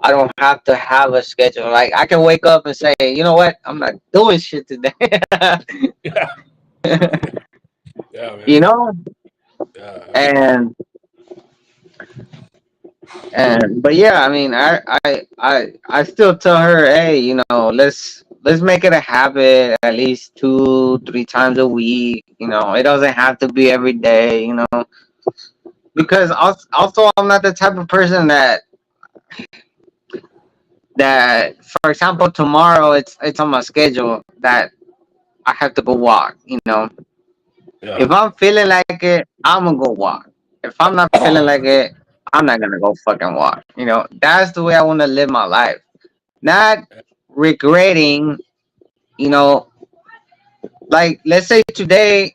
I don't have to have a schedule. Like I can wake up and say, you know what, I'm not doing shit today. Yeah. Yeah, you man. know, Yeah, absolutely. and but yeah, I mean, I still tell her, hey, let's make it a habit at least 2 3 times a week. It doesn't have to be every day. Because also I'm not the type of person that for example tomorrow it's on my schedule that I have to go walk. Yeah. If I'm feeling like it, I'm gonna go walk. If I'm not feeling like it, I'm not gonna go fucking walk. That's the way I want to live my life. Not regretting, you know, like let's say today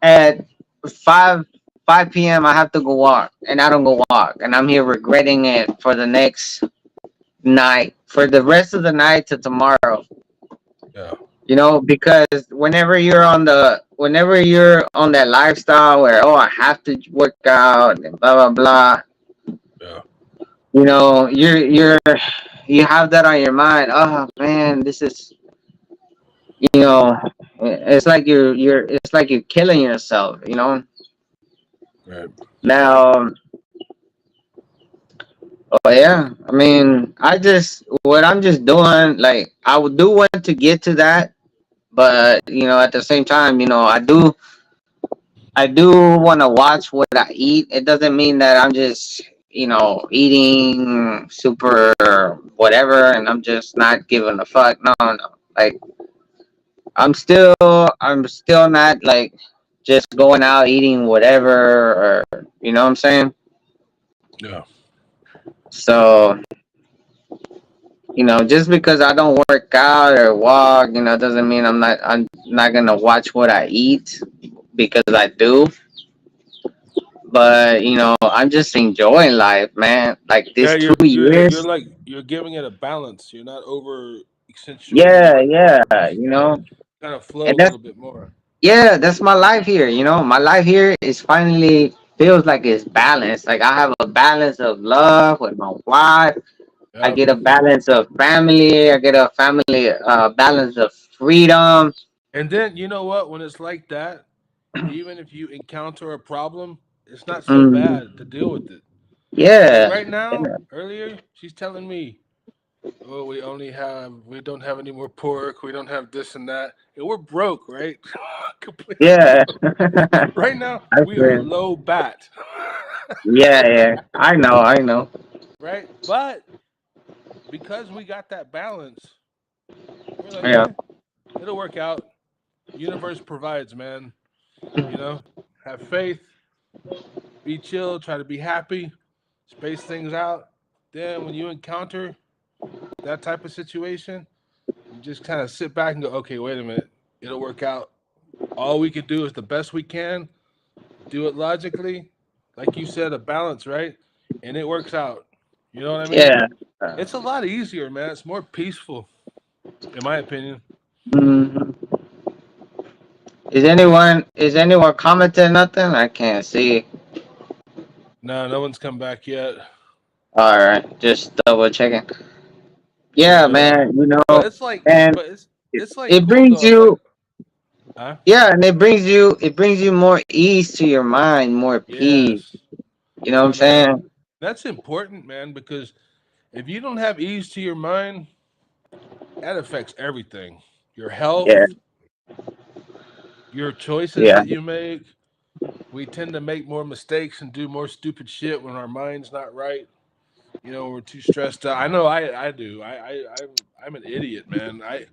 at 5 5 p.m. I have to go walk and I don't go walk and I'm here regretting it for the next night, for the rest of the night to tomorrow. Yeah. Because whenever you're on that lifestyle where, oh, I have to work out and blah blah blah, Yeah. you have that on your mind. Oh man, this is, you know it's like you're killing yourself. Right. Now, oh yeah, I mean, what I'm just doing, like I would do want to get to that, but at the same time, I do want to watch what I eat. It doesn't mean that I'm just, eating super whatever and I'm just not giving a fuck. No, no. Like I'm still not like just going out eating whatever, or what I'm saying? Yeah. So, just because I don't work out or walk, doesn't mean I'm not gonna watch what I eat, because I do. But I'm just enjoying life, man. Like Yeah, this two you're years. like you're giving it a balance. You're not over accentuating Yeah, one yeah, part. Just kind of and flow a that's little bit more. that's my life here. My life here is finally feels like it's balanced. Like I have a balance of love with my wife. I Yeah. get a balance of family. I get a family balance of freedom. And then you know what? When it's like that, even if you encounter a problem, it's not so Mm, bad to deal with it. Like yeah, right now, yeah, earlier, she's telling me, "Oh, we don't have any more pork. We don't have this and that, and we're broke, right? Completely yeah. broke. Right now, I we are feel. low bat, Yeah, yeah. I know. right? But because we got that balance, we're like, Yeah, it'll work out. Universe provides, man. You know, have faith, be chill, try to be happy, space things out. Then when you encounter that type of situation, you just kind of sit back and go, okay, wait a minute, it'll work out. All we can do is the best we can, do it logically, like you said, a balance, right? And it works out. You know what I mean? yeah. It's a lot easier, man. It's more peaceful, in my opinion. Mhm. Is anyone commenting nothing? I can't see. No, no one's come back yet. All right, just double checking. Yeah, man. But it's like, And but it's like it cool brings though. It's like, you, huh? yeah, and it brings you more ease to your mind, more peace. Yes. You know what Yeah, I'm man. saying? That's important, man, because if you don't have ease to your mind, that affects everything. Your Yeah, health, your choices yeah. that you make. We tend to make more mistakes and do more stupid shit when our mind's not right. You know, we're too stressed out. I know I do. I'm an idiot, man. I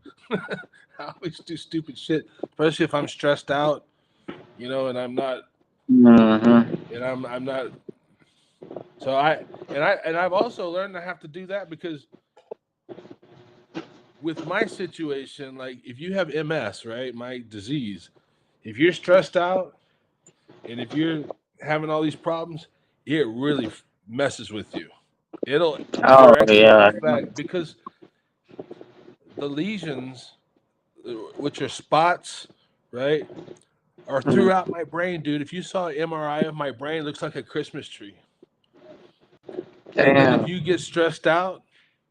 always do stupid shit, especially if I'm stressed out, you know, and I'm not Hmm. and I'm not so I've also learned I have to do that because with my situation, like if you have MS, right, my disease, if you're stressed out and if you're having all these problems, it really messes with you. It'll Oh directly yeah. affect because the lesions, which are spots, right, are Mhm. throughout my brain, dude. If you saw an MRI of my brain, it looks like a Christmas tree. And then if Damn. you get stressed out,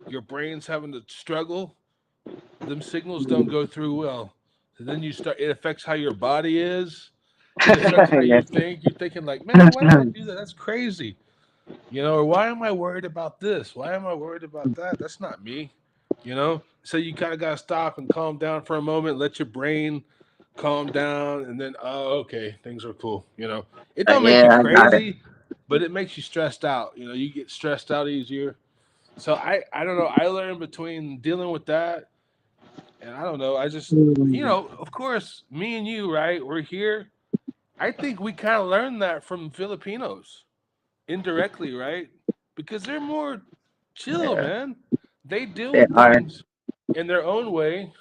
your brain's having to struggle, them signals don't go through well. So then you start, it affects how your body is. It affects how Yeah. you think. You're thinking like, man, why did I do that? That's crazy. You know, or why am I worried about this? Why am I worried about that? That's not me. You know? So you kind of got to stop and calm down for a moment, let your brain calm down, and then, oh, okay, things are cool. You know, it don't make you Yeah, I got it. crazy, but it makes you stressed out. You know, you get stressed out easier. So I don't know. I learned between dealing with that and I don't know. I just, you Mm. know, of course, me and you, right? We're here. I think we kind of learned that from Filipinos indirectly, right? Because they're more chill, Yeah, man. They deal they with are. things in their own way,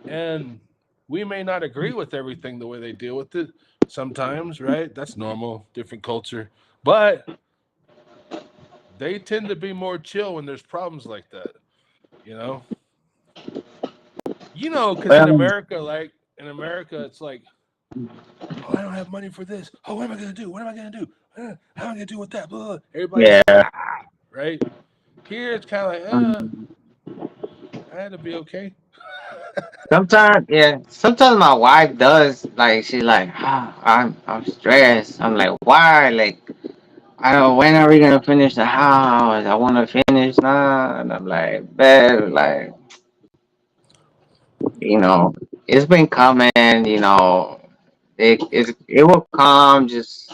and we may not agree with everything the way they deal with it sometimes, right? That's normal, different culture. But they tend to be more chill when there's problems like that, you know? Because in Well, America, like in America, it's like, oh, I don't have money for this. Oh, what am I gonna do? What am I gonna do? How am I gonna do with that? Blah, blah. Everybody's yeah. right. Here it's kind of like, Mm. I had to be okay. Sometimes, yeah. Sometimes my wife does like she's like, I'm stressed. I'm like, why? Like, I don't. When are we gonna finish the house? I want to finish now, and I'm like, babe, like, you know, it's been coming. It will come. Just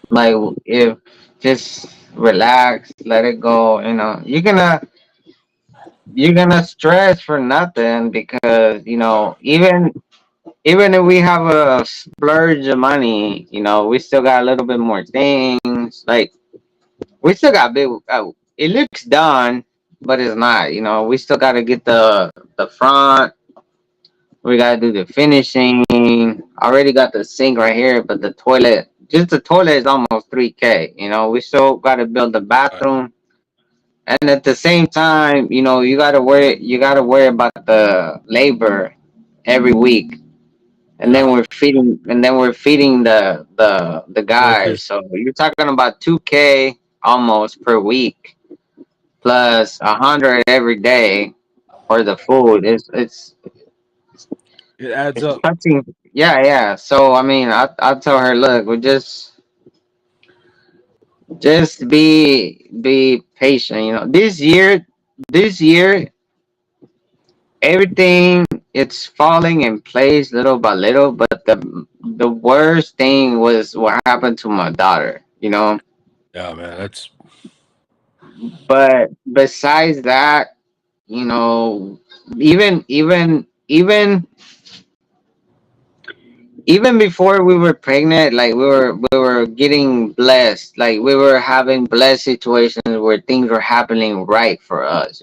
like if just relax, let it go. You're gonna stress for nothing because even if we have a splurge of money, we still got a little bit more things. Like we still got big. It looks done, but it's not. We still got to get the front. We got to do the finishing. I already got the sink right here, but just the toilet is almost 3K. We still got to build the Right. bathroom. And at the same time, you gotta worry about the labor every week, and then Yeah. we're feeding the guys. Workers. So you're talking about 2K almost per week, plus 100 every day for the food. It adds It's up. touching. Yeah, yeah. So I mean, I tell her, look, we just be patient. This year everything it's falling in place little by little, but the worst thing was what happened to my daughter. Yeah, man. That's But besides that, you know even before we were pregnant, like we were getting blessed, like we were having blessed situations where things were happening right for us.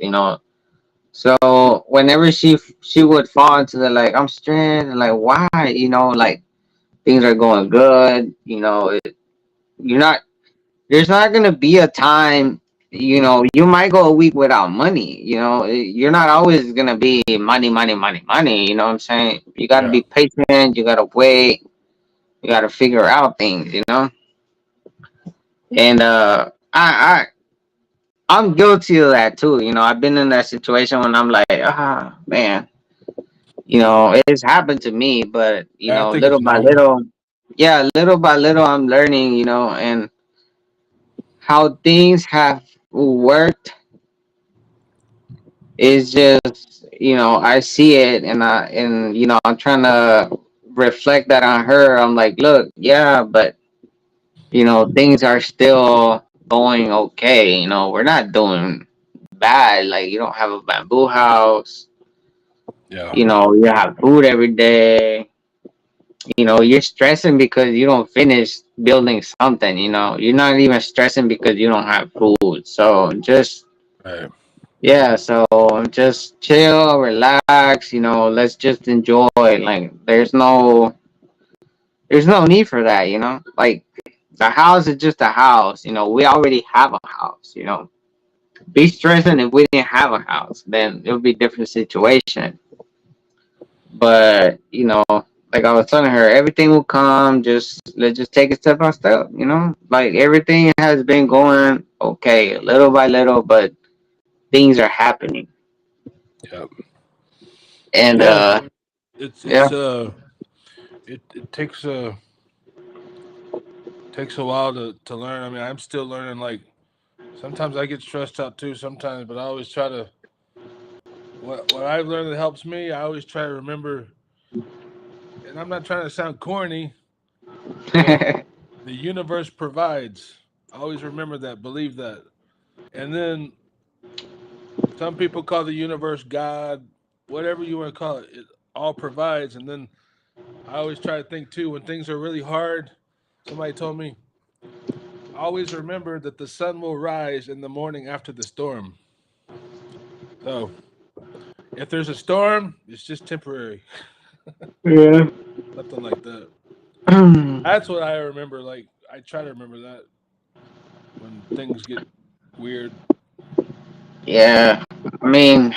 So whenever she would fall into the like, I'm stressed, like why, like things are going good. You're not. There's not gonna be a time. You might go a week without money. You're not always gonna be money, money, money, money. You know what I'm saying? You gotta yeah. be patient. You gotta wait. You gotta figure out things. And I I'm guilty of that too. I've been in that situation when I'm like, man, it's happened to me, but I think little it's by normal. little, yeah, little by little, I'm learning, and how things have worked is just, I see it, and I'm trying to reflect that on her. I'm like, look, yeah, but things are still going okay. We're not doing bad. Like, you don't have a bamboo house. Yeah. You have food every day. You're stressing because you don't finish building something. You're not even stressing because you don't have food. So just, Right. yeah, so just chill, relax. Let's just enjoy. Like, there's no need for that. Like, the house is just a house. We already have a house. Be stressing if we didn't have a house, then it would be a different situation. But like I was telling her, everything will come. Let's just take it step by step. Like, everything has been going okay, little by little, but things are happening. Yeah. And Yeah. It's yeah. it takes a while to learn. I mean, I'm still learning. Like sometimes I get stressed out too. Sometimes, but I always try to. What I've learned that helps me, I always try to remember. And I'm not trying to sound corny, but the universe provides. Always remember that. Believe that. And then some people call the universe God, whatever you want to call it. It all provides. And then I always try to think too when things are really hard. Somebody told me always remember that the sun will rise in the morning after the storm. So if there's a storm, it's just temporary. Yeah. Something like that. That's what I remember. Like I try to remember that when things get weird. Yeah. I mean,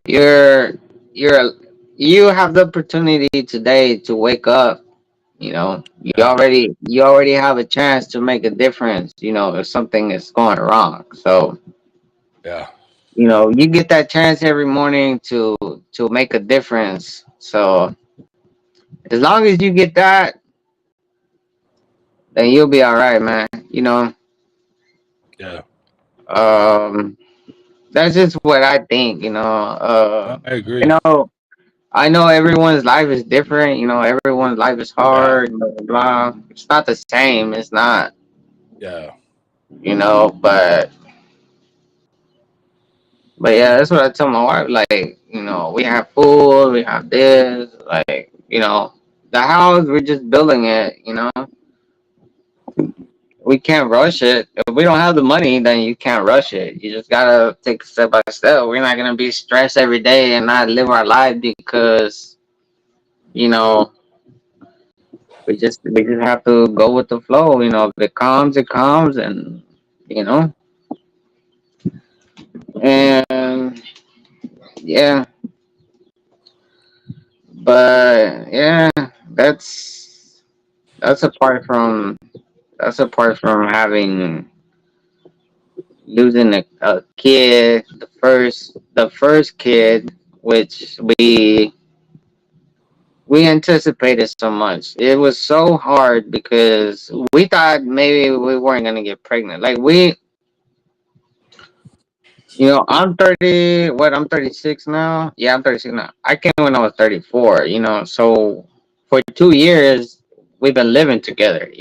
you're you're you have the opportunity today to wake up. You Yeah. already have a chance to make a difference. If something is going wrong. So Yeah. you get that chance every morning to make a difference. So as long as you get that, then you'll be all right, man. Yeah. Um, that's just what I think. No, I I agree. know, I know everyone's life is different. Everyone's life is Yeah. hard. Blah, blah, blah. It's not the same. It's not. Yeah. But yeah, that's what I tell my wife. Like, we have food, we have this. Like, the house, we're just building it. We can't rush it. If we don't have the money, then you can't rush it. You just gotta take it step by step. We're not gonna be stressed every day and not live our life because you know we just have to go with the flow. If it comes, it comes, and you know, and yeah. But yeah, that's that's apart from that's apart from having losing a kid, the first kid, which we anticipated so much. It was so hard because we thought maybe we weren't gonna get pregnant. Like, I'm 30. What? I'm 36 now. Yeah, I'm 36 now. I came when I was 34. So for 2 years we've been living together.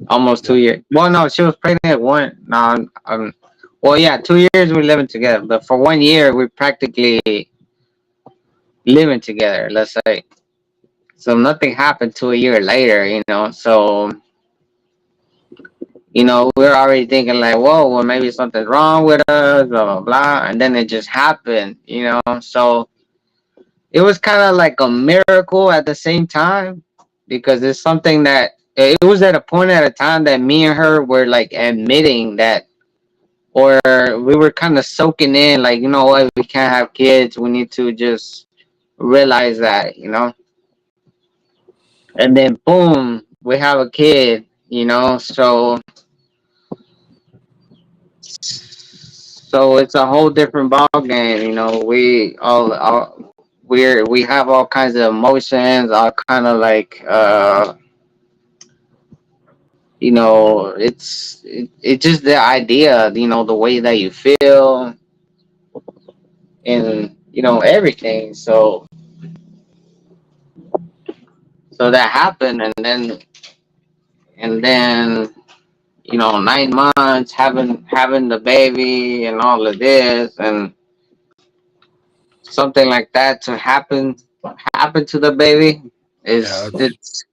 Almost Yeah. 2 years. Well, no, she was pregnant at one. No, well, yeah, 2 years we're living together, but for 1 year we're practically living together. Let's say. So nothing happened to a year later. So we're already thinking like, whoa, well, maybe something's wrong with us, blah blah blah, and then it just happened. So it was kind of like a miracle at the same time because it's something that it was at a point at a time that me and her were like admitting that, or we were kind of soaking in, like, you know what, we can't have kids. We need to just realize that. And then boom, we have a kid. So So it's a whole different ball game. You know, we have all kinds of emotions, all kind of like you know, it's just the idea, you know, the way that you feel and you know everything. So that happened, and then you know 9 months having the baby and all of this and something like that to happen to the baby Yeah, is that's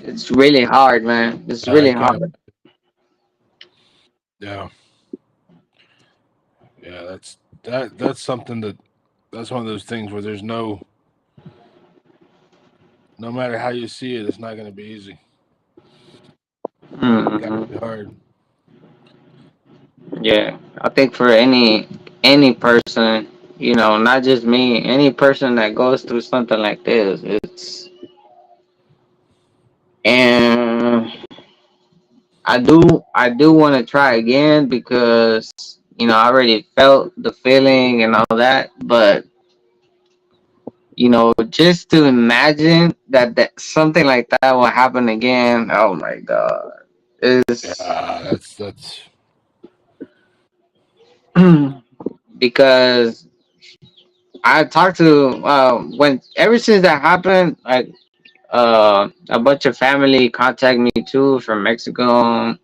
it's really hard, man. It's I really can't. hard. Yeah, yeah. That's something that's one of those things where there's no matter how you see it, it's not going to be easy. Got to Hmm. be hard. Yeah, I think for any person, you know, not just me, any person that goes through something like this, it's and I do want to try again because you know I already felt the feeling and all that, but you know just to imagine that something like that will happen again, oh my god, Yeah, is that's because I talked to when ever since that happened, like a bunch of family contact me too from Mexico,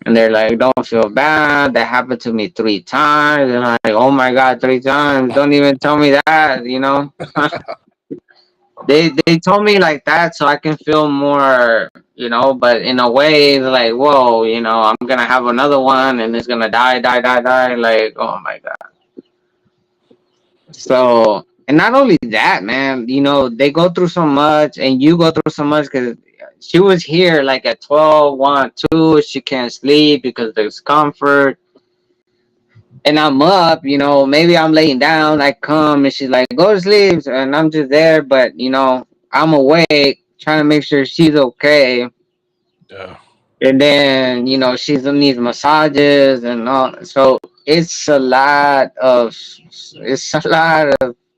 and they're like, "Don't feel bad. That happened to me 3 times." And I'm like, "Oh my god, 3 times! Don't even tell me that." You know, they told me like that so I can feel more. You know, but in a way, they're like, "Whoa, you know, I'm gonna have another one, and it's gonna die, die, die, die." Like, oh my god. So, and not only that, man, you know, they go through so much and you go through so much because she was here like at 12, 1, 2. She can't sleep because there's comfort. And I'm up, you know, maybe I'm laying down. I come and she's like, go to sleep. And I'm just there, but, you know, I'm awake trying to make sure she's okay. yeah, And then, you know, she needs massages and all. So it's a lot of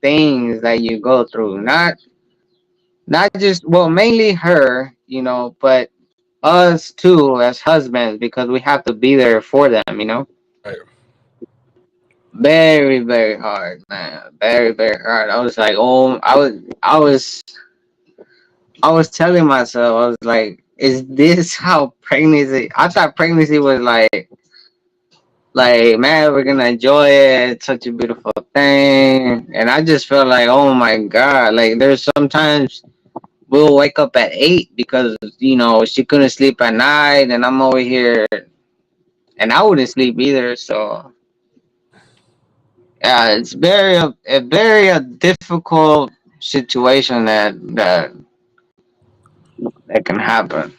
things that you go through. Not just, well, mainly her, you know, but us too as husbands because we have to be there for them, you know. right. Very, very hard, man. Very, very hard. I was like, oh, I was telling myself, I was like, is this how pregnancy? I thought pregnancy was like, man, we're gonna enjoy it. It's such a beautiful thing, and I just felt like, oh my god, like there's sometimes we'll wake up at 8 because you know she couldn't sleep at night, and I'm over here, and I wouldn't sleep either. So yeah, it's a very difficult situation that can happen.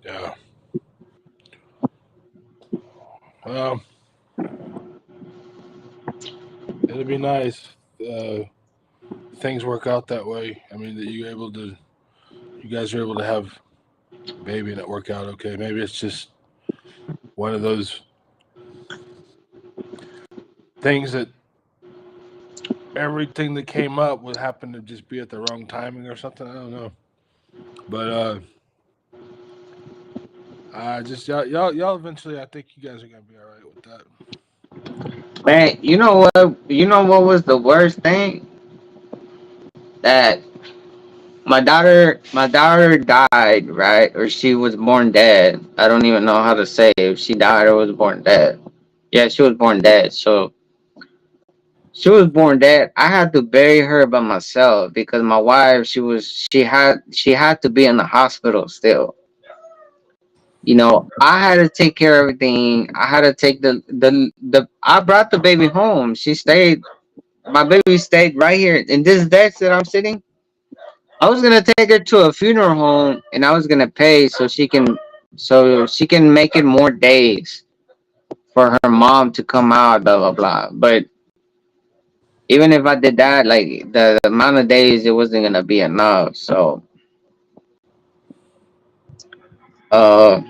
Yeah. Well, it'd be nice. Things work out that way. I mean, that you guys are able to have a baby and it work out okay. Maybe it's just one of those things that everything that came up would happen to just be at the wrong timing or something. I don't know, but just y'all eventually. I think you guys are gonna be all right with that. Man, you know what? You know what was the worst thing? That my daughter died, right? Or she was born dead. I don't even know how to say if she died or was born dead. Yeah, she was born dead. So she was born dead. I had to bury her by myself because my wife, she had to be in the hospital still. You know, I had to take care of everything. I had to take the I brought the baby home. My baby stayed right here in this desk that I'm sitting. I was gonna take her to a funeral home and I was gonna pay so she can make it more days for her mom to come out, blah blah blah. But even if I did that, like the amount of days, it wasn't gonna be enough. So uh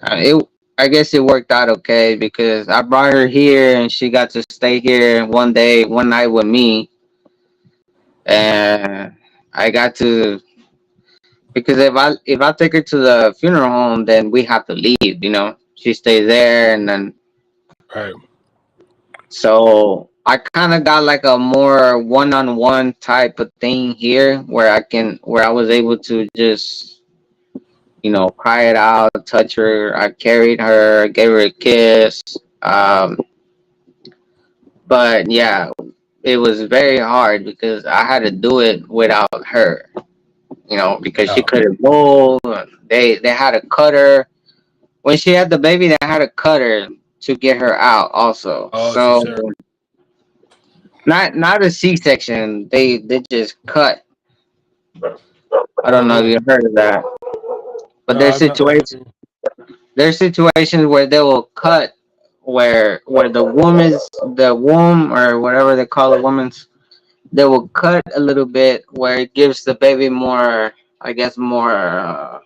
it I guess it worked out okay because I brought her here and she got to stay here one night with me, and I got to because if I take her to the funeral home, then we have to leave. She stays there, and then Right. so I kind of got like a more one-on-one type of thing here, where I was able to just cry it out, touch her. I carried her, gave her a kiss. Um, but yeah, it was very hard because I had to do it without her. Because she Oh, couldn't move. They had to cut her when she had the baby. They had to cut her to get her out also. oh, So cesarean. not a C-section. They just cut. I Oh, don't know if really? you heard of that, but No, I've not. there's situations where they will cut where the womb or whatever they call it, woman's, they will cut a little bit where it gives the baby more, I guess, more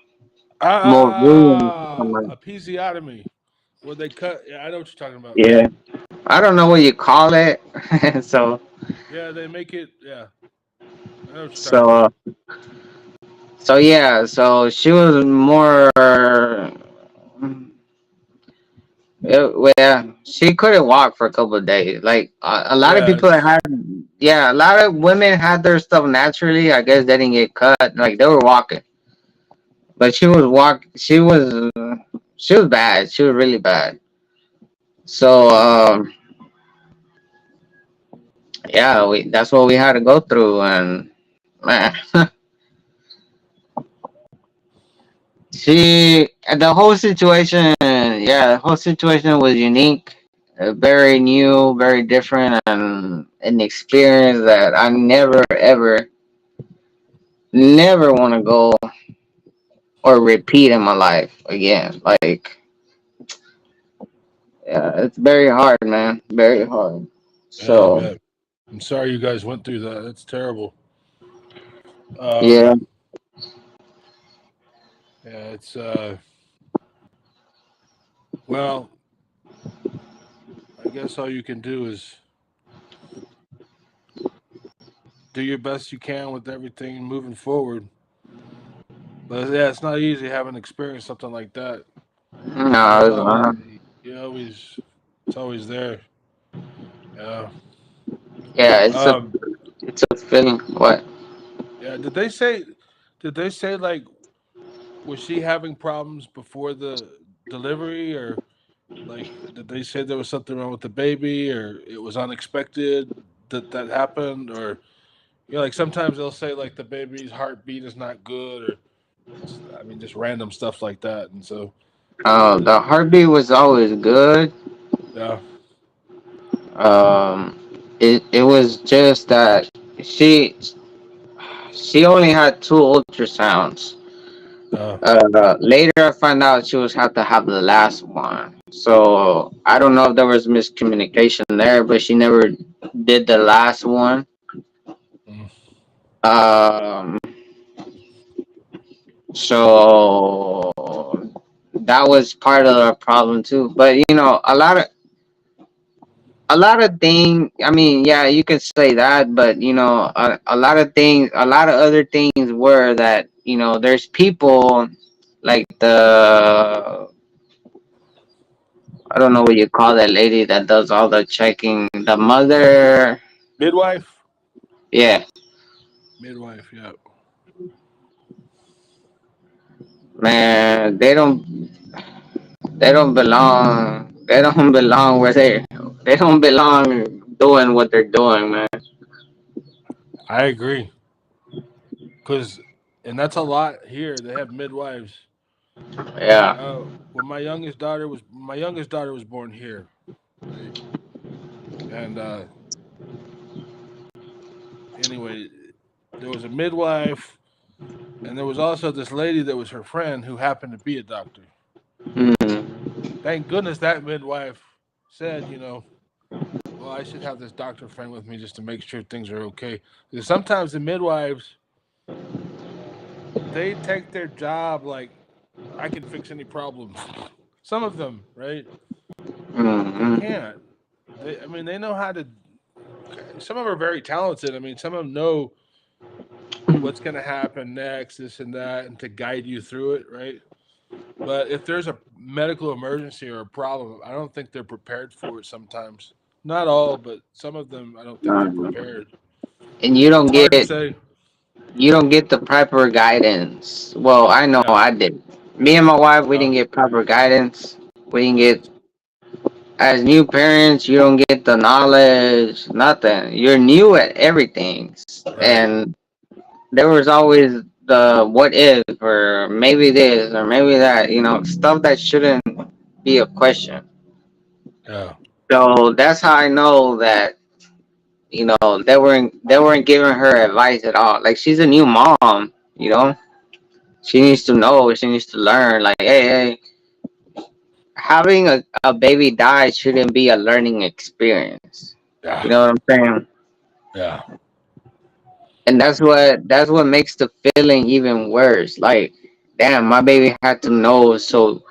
room to come out. A episiotomy where they cut. Yeah, I know what you're talking about. Yeah, I don't know what you call it. so Yeah, they make it. Yeah, I know what you're talking so about. so yeah, so she was more. Well, yeah, she couldn't walk for a couple of days. Like a lot of Yeah, people that had, yeah, a lot of women had their stuff naturally. I guess they didn't get cut. Like they were walking, but she was walk. She was bad. She was really bad. So yeah, that's what we had to go through, and man, the whole situation, yeah, the whole situation was unique, very new, very different, and an experience that I never want to go or repeat in my life again. Like, yeah, it's very hard, man, very hard. yeah, I So bet. I'm sorry you guys went through that. That's terrible. Um, yeah, yeah, it's well, I guess all you can do is do your best you can with everything moving forward. But yeah, it's not easy having experienced something like that. no, It's always you always it's always there. Yeah. yeah, Um. it's a feeling. What? Yeah. Did they say like was she having problems before the delivery, or like did they say there was something wrong with the baby, or it was unexpected that happened, or like sometimes they'll say like the baby's heartbeat is not good, or I mean just random stuff like that, and so The heartbeat was always good. yeah. Um, it was just that she she only had two ultrasounds. Uh, Later I found out she was have to have the last one. So I don't know if there was miscommunication there, but she never did the last one. mm, Um, so that was part of the problem too. But a lot of things, I mean, yeah, you could say that, but a lot of things, a lot of other things were that there's people like the, I don't know what you call that lady that does all the checking, the mother. midwife, Yeah, midwife, yeah. man, they don't belong where they don't belong doing what they're doing, man. I agree, because and that's a lot here. They have midwives. Yeah. When my youngest daughter was born here, right? And anyway, there was a midwife, and there was also this lady that was her friend who happened to be a doctor. Mm. Thank goodness that midwife said, well, I should have this doctor friend with me just to make sure things are okay. Because sometimes the midwives they take their job like I can fix any problem. Some of them, right? Mm-hmm. They can't. I mean, they know how to. Some of them are very talented. I mean, some of them know what's going to happen next, this and that, and to guide you through it, right? But if there's a medical emergency or a problem, I don't think they're prepared for it sometimes. Not all, but some of them, I don't think they're prepared. And you don't It's hard to get say. the proper guidance. Well, I know Yeah. I did. Me and my wife, we Yeah. didn't get proper guidance. We didn't get, as new parents, you don't get the knowledge, nothing. You're new at everything, Right. and there was always the what if, or maybe this, or maybe that. Stuff that shouldn't be a question. Yeah. So that's how I know that they weren't giving her advice at all. Like, she's a new mom, she needs to know, she needs to learn. Like, hey, having a baby die shouldn't be a learning experience. You Yeah. know what I'm saying? Yeah. And that's what makes the feeling even worse. Like, damn, my baby had to know so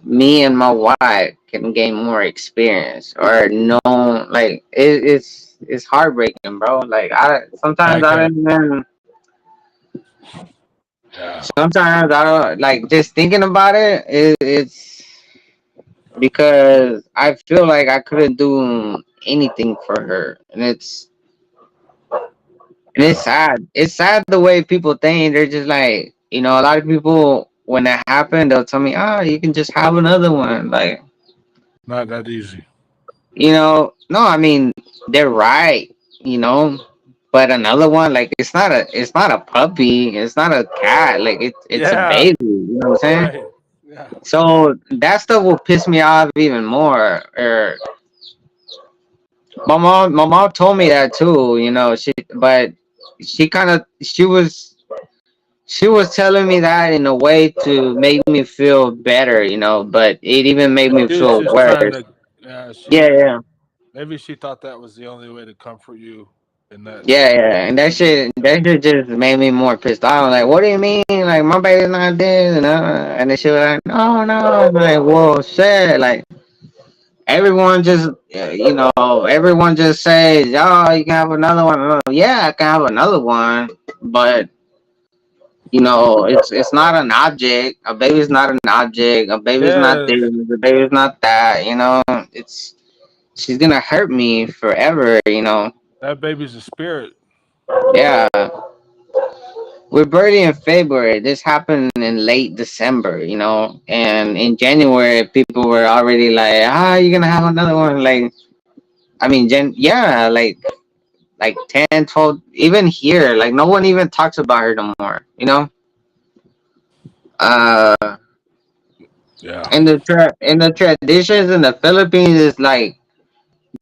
me and my wife can gain more experience, or no, like it's heartbreaking, bro. Like, I I sometimes I get it. don't even Yeah. sometimes I don't like just thinking about it's because I feel like I couldn't do anything for her, and it's Yeah. sad. It's sad the way people think. They're just like, a lot of people, when that happened, they'll tell me, you can just have another one. Like, Not that easy. no, I mean, they're right, but another one, like, it's not a puppy, it's not a cat, like, it's a Yeah. baby. You know what I'm saying? Right. Yeah. So that stuff will piss me off even more. Or my mom told me that too. But she was telling me that in a way to make me feel better. But it even made me She was feel just trying worse. to. Yeah. Yeah, yeah, Maybe she thought that was the only way to comfort you in that. yeah, yeah. And that In that shit, time. that shit just made me more pissed off. I was like, what do you mean? Like, my baby's not this, and then she was like, no, no. I'm like, well, shit, like. Everyone just, everyone just says, "Oh, you can have another one." Yeah, I can have another one, but it's not an object. A baby's not an object. A baby's not this. Yes. A baby's not that. It's she's gonna hurt me forever. That baby's a spirit. Yeah, we're birthday in February. This happened in late December. And in January, people were already like, you're gonna have another one." Like, I mean, yeah, like 10, 12, even here, like, no one even talks about her no more. Uh, Yeah. in the traditions in the Philippines, is like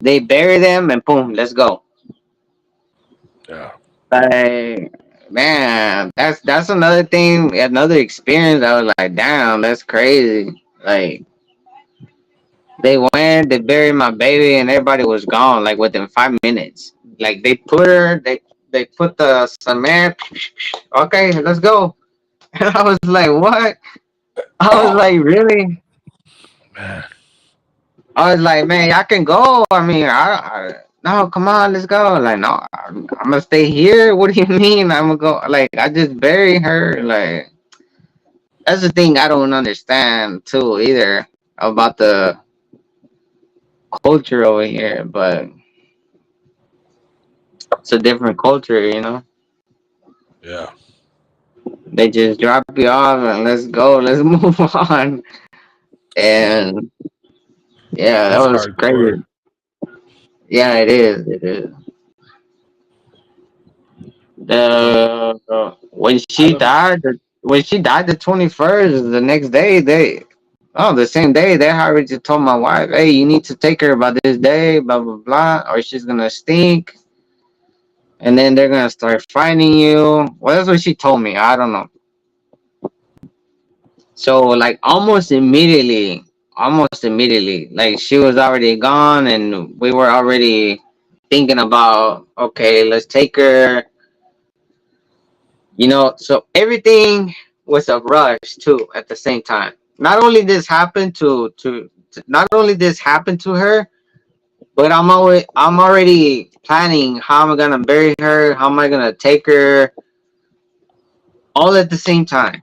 they bury them and boom, let's go. Yeah. Like, man, that's another thing, another experience. I was like, damn, that's crazy. Like, they went, they buried my baby, and everybody was gone like within 5 minutes. Like, they put the cement. Okay, let's go. And I was like, what? I was like, really? Man. I was like, man, y'all can go. I mean, no, come on, let's go. Like, no, I'm gonna stay here. What do you mean? I'm gonna go. Like, I just buried her. Like, that's the thing I don't understand too either about the culture over here. But it's a different culture. Yeah. They just drop you off and let's go. Let's move on. And yeah, that It's was hardcore. crazy. Yeah, it is. It is. But The when I she don't. died, the 21st, the next day the same day, they already told my wife, hey, you need to take her by this day, blah blah blah, or she's gonna stink, and then they're gonna start finding you. Well, that's what she told me. I don't know. So, like, almost immediately, like, she was already gone, and we were already thinking about, okay, let's take her. So everything was a rush too at the same time. not only this happened to not only this happened to her, but I'm already planning how I'm gonna bury her, how am I gonna take her, all at the same time.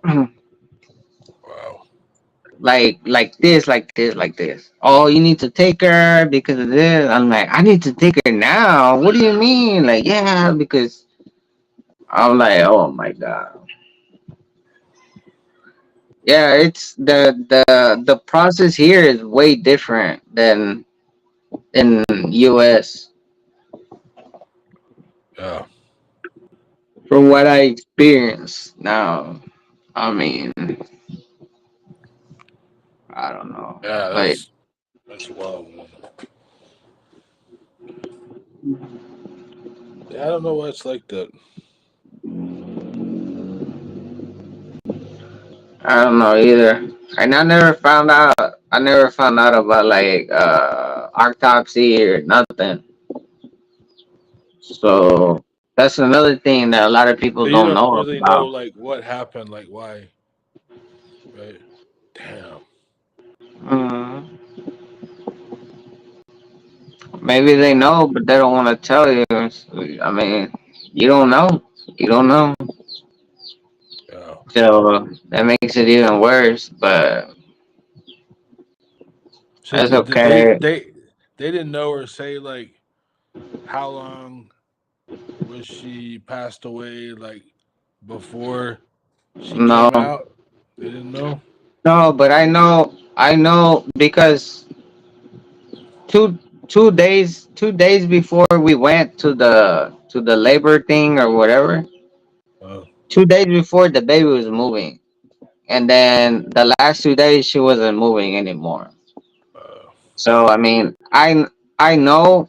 Wow. Like this. Oh, you need to take her because of this. I'm like, I need to take her now. What do you mean? Like, yeah, because I'm like, oh my god. Yeah, it's the process here is way different than in US Yeah. from what I experienced now. I mean, I don't know. Yeah. But That's wild. Man. Yeah, I don't know why it's like that. I don't know either. And I never found out about like autopsy or nothing. So that's another thing that a lot of people So you don't don't know really know about. like what happened, like why, right? Damn. Mm, maybe they know, but they don't want to tell you. I mean, you don't know. You don't know. Yeah. So that makes it even worse. But So that's did okay. they didn't know or say like how long was she passed away like before she No, came out? They didn't know. no, but I know because two 2 days before we went to the labor thing or whatever. Uh, 2 days before the baby was moving, and then the last 2 days she wasn't moving anymore. uh, So I mean, I know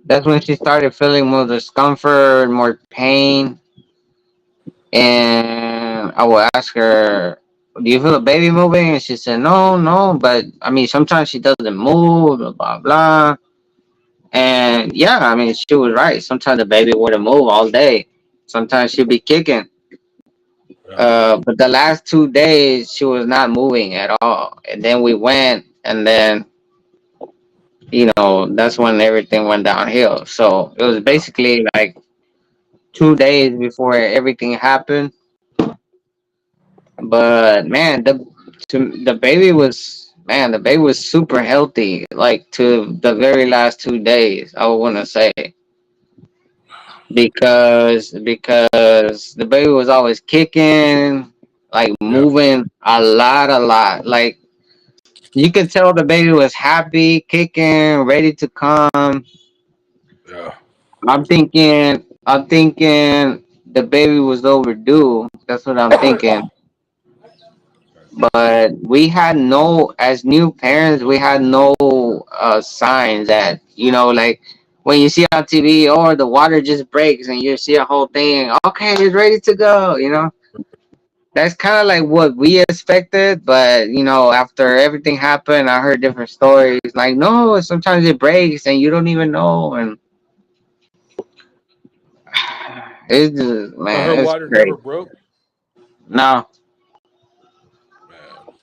that's when she started feeling more discomfort, more pain, and I would ask her, "Do you feel the baby moving?" And she said, "No, no, but I mean sometimes she doesn't move, blah blah blah." And yeah, I mean she was right. Sometimes the baby wouldn't move all day. Sometimes she'd be kicking. yeah, But the last 2 days she was not moving at all. And then we went, and then that's when everything went downhill. So it was yeah. basically like 2 days before everything happened. But man, the baby was super healthy. Like to the very last 2 days, I would want to say because the baby was always kicking, like Yeah, moving a lot. Like you could tell the baby was happy, kicking, ready to come. yeah, I'm thinking the baby was overdue. That's what I'm thinking. But we had no, as new parents, we had no signs that, like when you see on TV, or the water just breaks and you see a whole thing, okay, it's ready to go. That's kind of like what we expected, but after everything happened, I heard different stories. Like, no, sometimes it breaks and you don't even know, and it's just, so her man, it's water never great. broke. No, Man.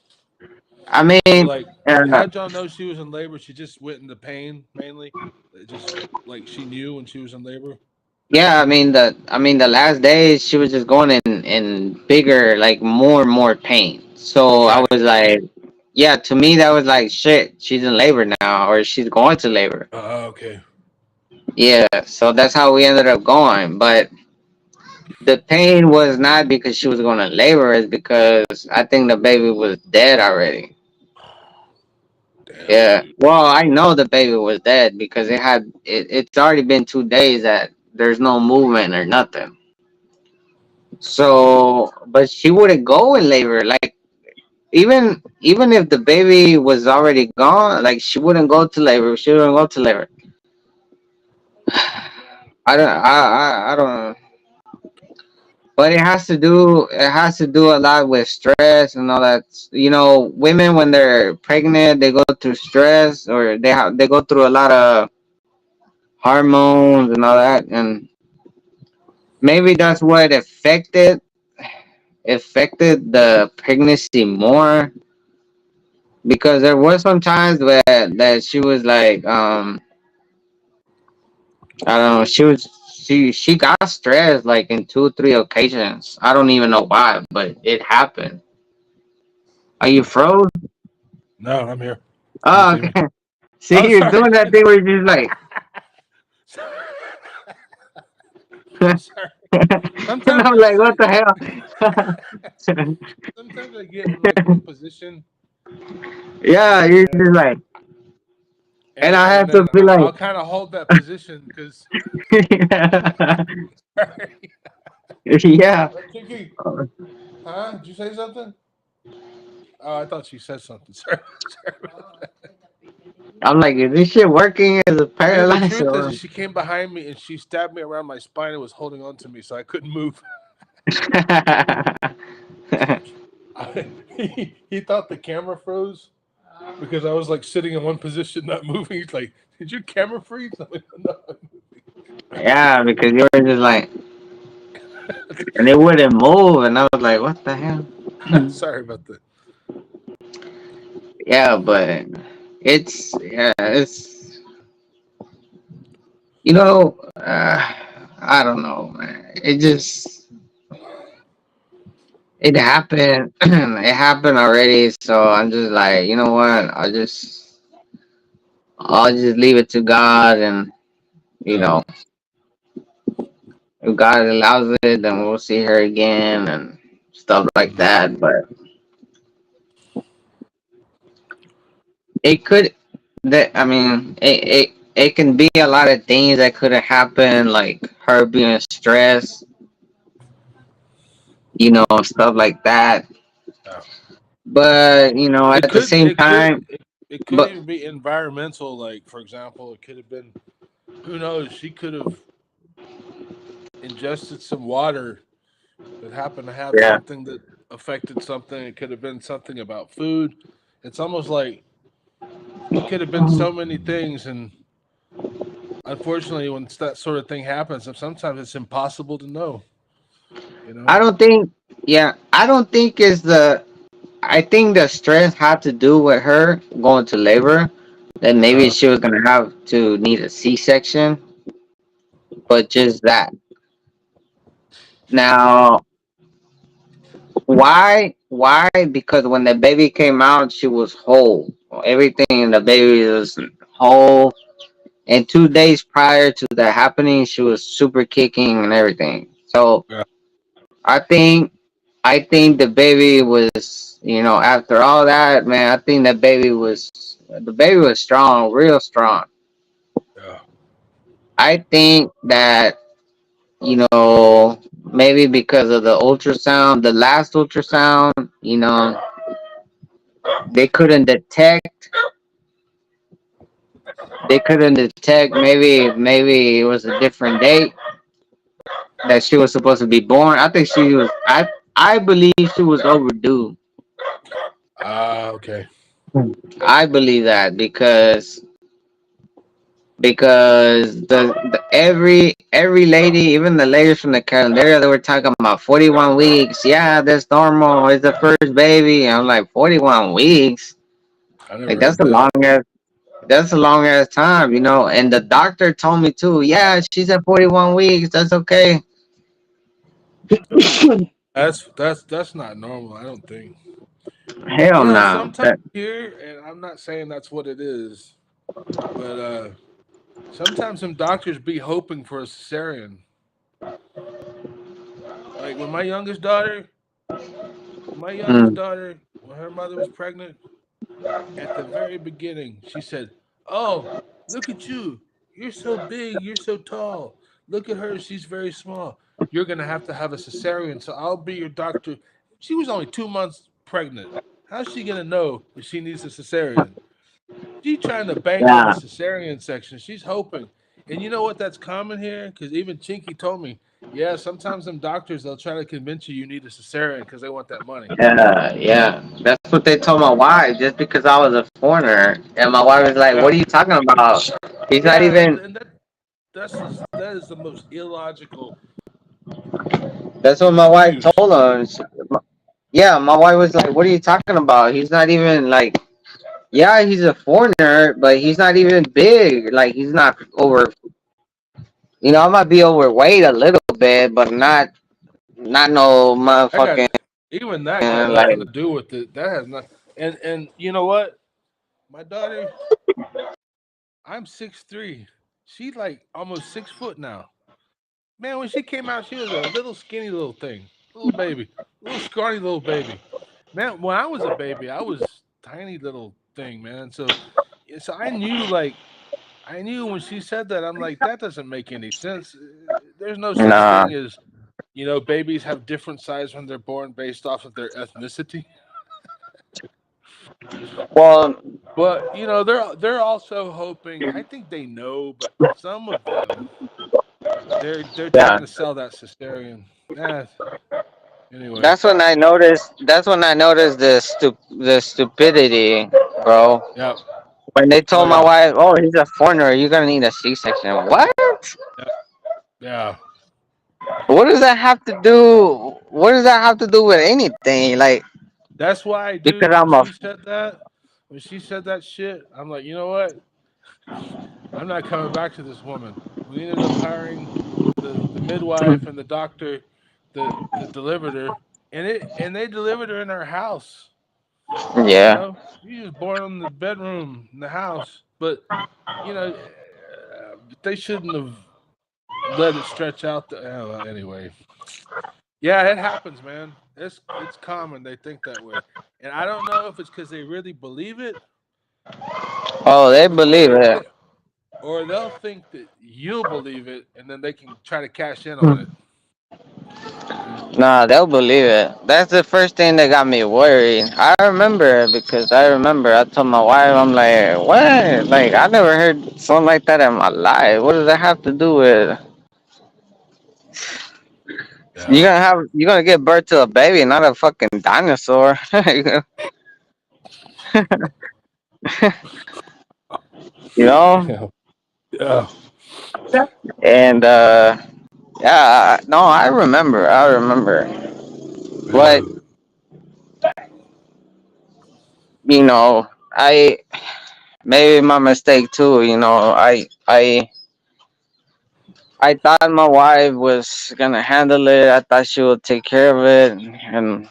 I So mean, like, uh, how'd y'all know she was in labor? She just went into pain mainly. It just like she knew when she was in labor. yeah, I mean the last days she was just going in bigger, like more and more pain. So I was Gotcha. like, yeah, to me that was like, shit, she's in labor now, or she's going to labor. Okay. Yeah, so that's how we ended up going. But the pain was not because she was going to labor, it's because I think the baby was dead already. Damn, Yeah. dude. Well, I know the baby was dead because it's already been 2 days that there's no movement or nothing. So, but she wouldn't go in labor. Like even if the baby was already gone, like she wouldn't go to labor. She wouldn't go to labor. I don't. But it has to do a lot with stress and all that. Women when they're pregnant, they go through stress, or they go through a lot of hormones and all that, and maybe that's what affected. affected the pregnancy more because there was some times where that she was like, I don't know, she got stressed like in 2 3 occasions. I don't even know why, but it happened. Are you froze? No, I'm here. Can you Oh, see me? okay. See, Oh, you're sorry. doing that thing where you're just like, Sorry. and Sometimes I'm I like, what sit. the hell? Sometimes I get in like one position, Yeah, you're just and like, and and I and have to then be like, I'll kind of hold that position because. yeah. Kiki, huh? Did you say something? Oh, I thought she said something. Sorry. Sorry about that. I'm like, is this shit working as a Dude, the paralyzed truth or? is, she came behind me and she stabbed me around my spine and was holding on to me, so I couldn't move. He thought the camera froze because I was like sitting in one position, not moving. He's like, "Did your camera freeze?" I'm like, "No." Yeah, because you were just like, and it wouldn't move, and I was like, what the hell? Sorry about that. Yeah, but it's you know, I don't know, man. It just it happened. It happened already, so I'm just like, you know what? I'll just leave it to God, and you Yeah. know, if God allows it, then we'll see her again and stuff like Mhm. that. But it could that I mean, it can be a lot of things that could have happened, like her being stressed, stuff like that. Yeah. But It at the could. same It could. time, It could but even be environmental. Like, for example, it could have been. Who knows? She could have ingested some water that happened to have yeah, something that affected something. It could have been something about food. It's almost like it could have been so many things, and unfortunately, when that sort of thing happens, sometimes it's impossible to know. You I know? don't think. Yeah, I don't think it's the. I think the stress had to do with her going to labor. That maybe Uh, she was gonna have to need a C-section, but just that. Now, why? Why? Because when the baby came out, she was whole. Everything in the baby was whole. And 2 days prior to that happening, she was super kicking and everything. So yeah. I think, I think the baby was, after all that, man, I think the baby was strong, real strong. Yeah. I think that, maybe because of the ultrasound, the last ultrasound, they couldn't detect, maybe it was a different date that she was supposed to be born. I think I believe she was overdue. Ah, okay. I believe that because every lady, even the ladies from the calendar, they were talking about 41 weeks. Yeah, that's normal. It's the first baby. I'm like 41 weeks. I never Like heard that. that's a long ass time, And the doctor told me too. Yeah, she's at 41 weeks. That's okay. That's not normal. I don't think. Hell no. Sometimes here, and I'm not saying that's what it is, but sometimes some doctors be hoping for a cesarean. Like when my youngest Mm, daughter, when her mother was pregnant, at the very beginning, she said, "Oh, look at you! You're so big. You're so tall. Look at her. She's very small. You're gonna have a cesarean. So I'll be your doctor." She was only 2 months pregnant. How's she gonna know if she needs a cesarean? She's trying to bank on the yeah. cesarean section. She's hoping. And you know what? That's common here because even Chinky told me, yeah, sometimes them doctors they'll try to convince you need a cesarean because they want that money. Yeah, yeah. That's what they told my wife just because I was a foreigner. And my wife was like, Yeah, what are you talking about? He's not yeah, even. and that is the most illogical That's what my wife Confused. told her. Yeah, my wife was like, "What are you talking about? He's not even like, yeah, he's a foreigner, but he's not even big. Like, he's not over. I might be overweight a little bit, but not no That got motherfucking even that got like." nothing to do with it. That has not. And you know what? My daughter, I'm 6'3". She's like almost 6 foot now. Man, when she came out, she was a little skinny little thing, little baby, little scrawny little baby. Man, when I was a baby, I was tiny little thing, man. So I knew when she said that, I'm like, that doesn't make any sense. There's no such Nah. thing as, babies have different size when they're born based off of their ethnicity. Well, But they're also hoping. I think they know, but some of them they're yeah. trying to sell that cesarean. Anyway, That's when I noticed. That's when I noticed the stupidity, bro. yeah, When they oh told my yeah, wife, "Oh, he's a foreigner. You're gonna need a C-section." What? yeah, yeah. What does that have to do? What does that have to do with anything? Like, That's why, because dude. I'm a When she said that shit, I'm like, you know what? I'm not coming back to this woman. We ended up hiring the midwife and the doctor that delivered her, and they delivered her in our house. yeah. She was born in the bedroom in the house, but they shouldn't have let it stretch out. Anyway, yeah, it happens, man. It's common. They think that way, and I don't know if it's because they really believe it, Oh, they or believe they it. think, or they'll think that you'll believe it, and then they can try to cash in on it. Yeah. Nah, they'll believe it. That's the first thing that got me worried. I remember it because I told my wife, I'm like, what? Like, I never heard something like that in my life. What does that have to do with? Yeah. You're gonna give birth to a baby, not a fucking dinosaur. you know? Yeah. Yeah. And yeah, no, I remember. I remember. Yeah. But I maybe my mistake too. I thought my wife was gonna handle it. I thought she would take care of it, and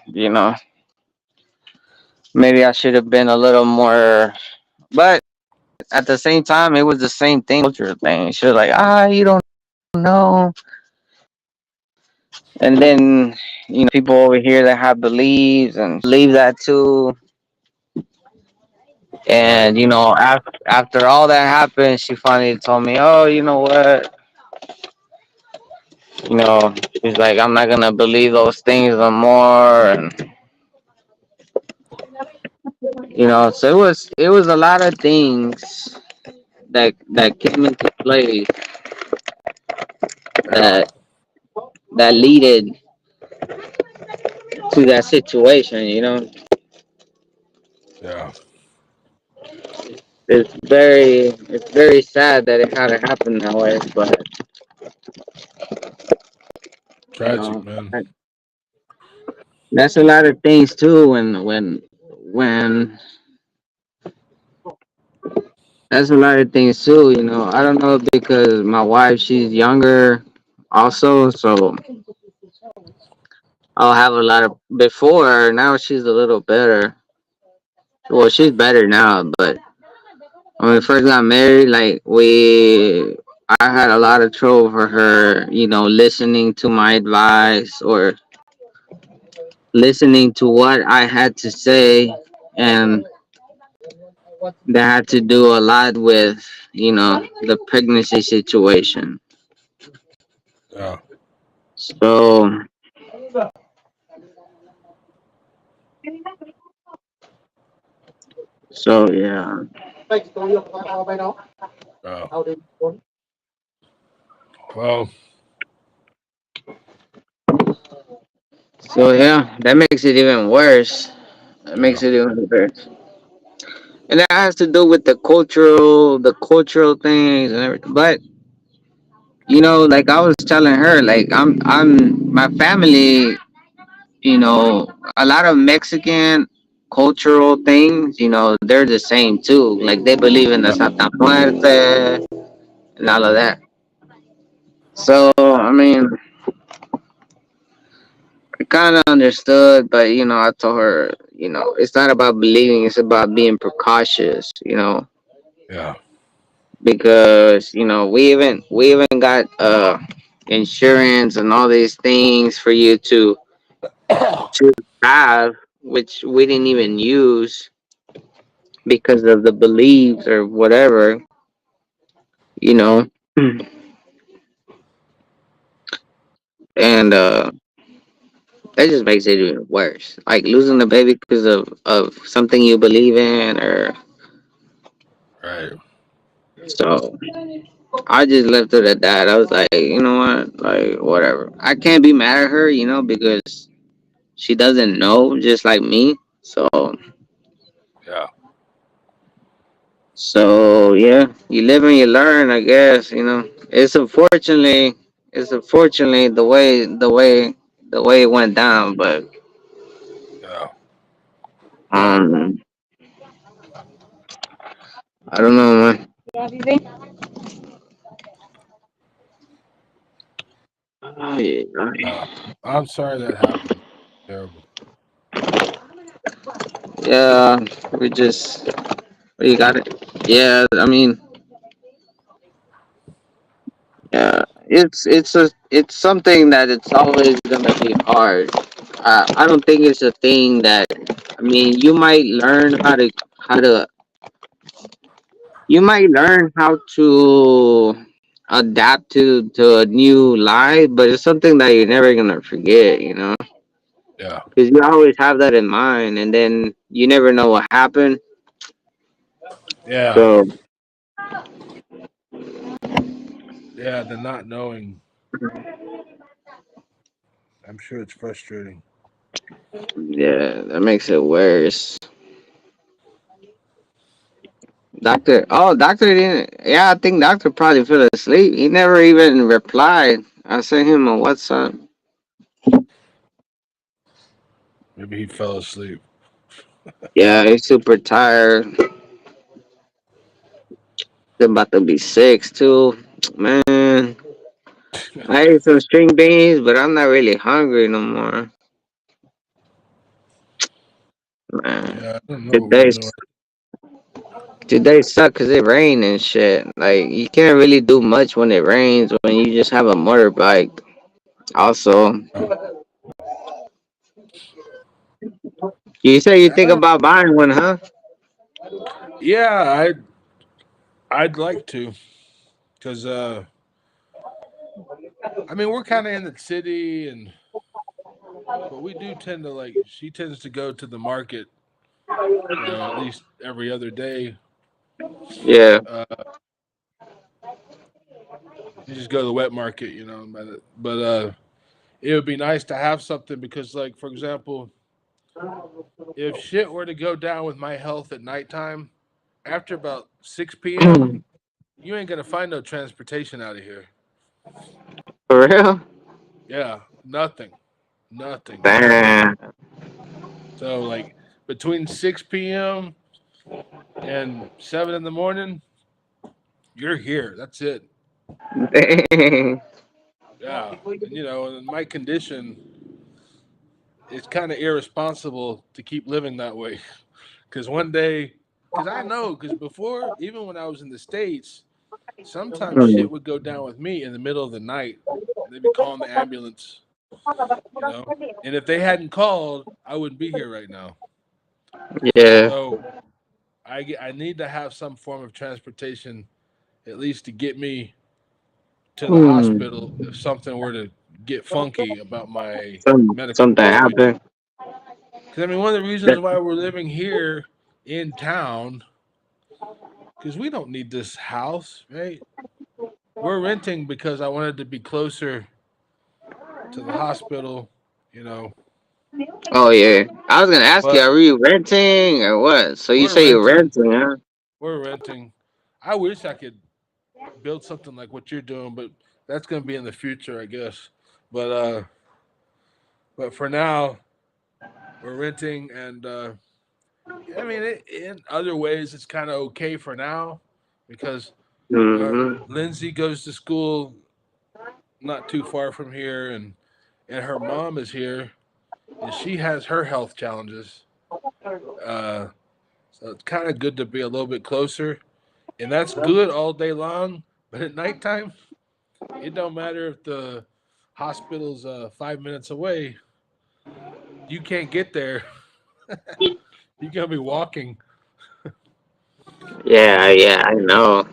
maybe I should have been a little more. But at the same time, it was the same thing, culture thing. She was like, you don't know, and then people over here that have beliefs and believe that too. Right. And after all that happened, she finally told me, "Oh, you know what? She's like, I'm not gonna believe those things no more." And so it was a lot of things that came into play Yeah. that that leaded to that situation. Yeah. It's very sad that it had to happen that way, but you Tragic, know man. that's a lot of things too. When That's a lot of things too. I don't know because my wife, she's younger also, so I'll have a lot of before. Now she's a little better. Well, she's better now, but when we first got married, like I had a lot of trouble for her, listening to my advice or listening to what I had to say, and that had to do a lot with, the pregnancy situation. Yeah. So, yeah. Yeah. Well, So yeah, that makes it even worse. That yeah. makes it even worse. And that has to do with the cultural things and everything. But you know, like I was telling her, like I'm my family, you know, a lot of Mexican cultural things, you know, they're the same too. Like they believe in the Yeah. Santa Muerte and all of that. So I mean, I kind of understood, but you know, I told her, you know, it's not about believing; it's about being precautious. You know, Yeah. because you know we even got insurance and all these things for you to have, which we didn't even use because of the beliefs or whatever. You know, and that just makes it even worse. Like losing the baby because of something you believe in, or Right. so. I just left it at that. I was like, you know what, like whatever. I can't be mad at her, you know, because she doesn't know, just like me. Yeah. So yeah, you live and you learn, I guess. You know, it's unfortunately the way it went down, but Yeah. um, I don't know, man. Ay, Yeah. ay. I'm sorry that happened. Terrible. Yeah, we just you got it. Yeah, I mean, yeah, it's something that it's always gonna be hard. I don't think it's a thing that I mean you might learn how to adapt to a new life, but it's something that you're never gonna forget, you know, Yeah. because you always have that in mind, and then you never know what happened. Yeah. So Yeah. The not knowing, I'm sure it's frustrating. yeah, that makes it worse. Doctor didn't. Yeah, I think Doctor probably fell asleep. He never even replied. I sent him a WhatsApp. Maybe he fell asleep. Yeah, he's super tired. He's about to be 6 too. Man, I ate some string beans, but I'm not really hungry no more. Man, Yeah. I don't know what we're today doing. today sucked because it rained and shit. Like you can't really do much when it rains when you just have a motorbike. Also, you say you think Uh, about buying one, huh? yeah. I'd like to, because I mean we're kind of in the city, and but we do tend to like. She tends to go to the market, at least every other day. Yeah. You just go to the wet market, but it would be nice to have something because, like, for example, if shit were to go down with my health at nighttime, after about 6 p.m., you ain't gonna find no transportation out of here. For real? Yeah, nothing, nothing. Damn. So, like, between 6 p.m. and 7 in the morning, you're here. That's it. Dang. Yeah, and in my condition, it's kind of irresponsible to keep living that way. Because one day, because I know, because before, even when I was in the States, sometimes Hmm. shit would go down with me in the middle of the night. And they'd be calling the ambulance, you know? And if they hadn't called, I wouldn't be here right now. Yeah. So I need to have some form of transportation, at least to get me to the Hmm. hospital if something were to get funky about my medical Something history. happened. Because, I mean, one of the reasons That- why we're living here in town, because we don't need this house, right? We're renting because I wanted to be closer to the hospital, you know. Oh yeah. I was gonna ask you, But are you renting or what? So you we're say you're renting. renting, huh? We're renting. I wish I could build something like what you're doing, but that's gonna be in the future, I guess. But for now, we're renting, and I mean, in other ways, it's kind of okay for now because Lindsay goes to school not too far from here, and her mom is here, and she has her health challenges. Uh, so it's kind of good to be a little bit closer, and that's good all day long. But at nighttime, it don't matter if the hospital's 5 minutes away. You can't get there. You gotta be walking. Yeah, yeah, I know.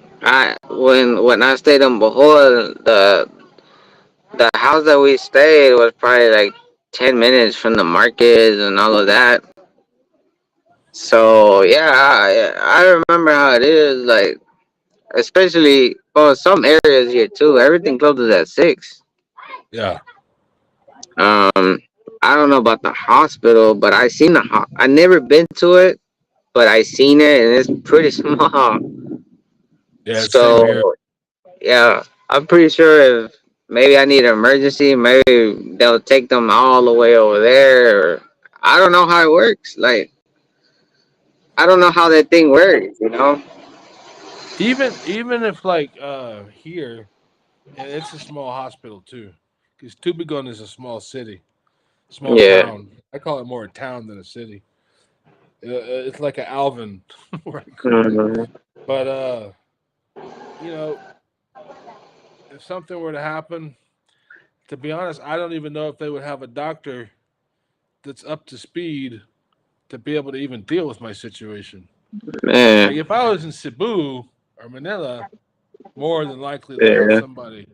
When I stayed in Bohol, the house that we stayed was probably like 10 minutes from the markets and all of that. So yeah, I remember how it is. Like especially some areas here too. Everything closes at 6. Yeah, Um, I don't know about the hospital, but I seen I never been to it, but I seen it and it's pretty small. yeah, same So here. yeah, I'm pretty sure if maybe I need an emergency, maybe they'll take them all the way over there. Or, I don't know how it works. Like I don't know how that thing works. You know? Even if like here, and it's a small hospital too, because Tubigon is a small city, small Yeah. town. I call it more a town than a city. It's like an Alvin where I grew up. Mhm. But you know, if something were to happen, to be honest, I don't even know if they would have a doctor that's up to speed to be able to even deal with my situation. Like Man. if I was in Cebu or Manila, more than likely they have Yeah. somebody.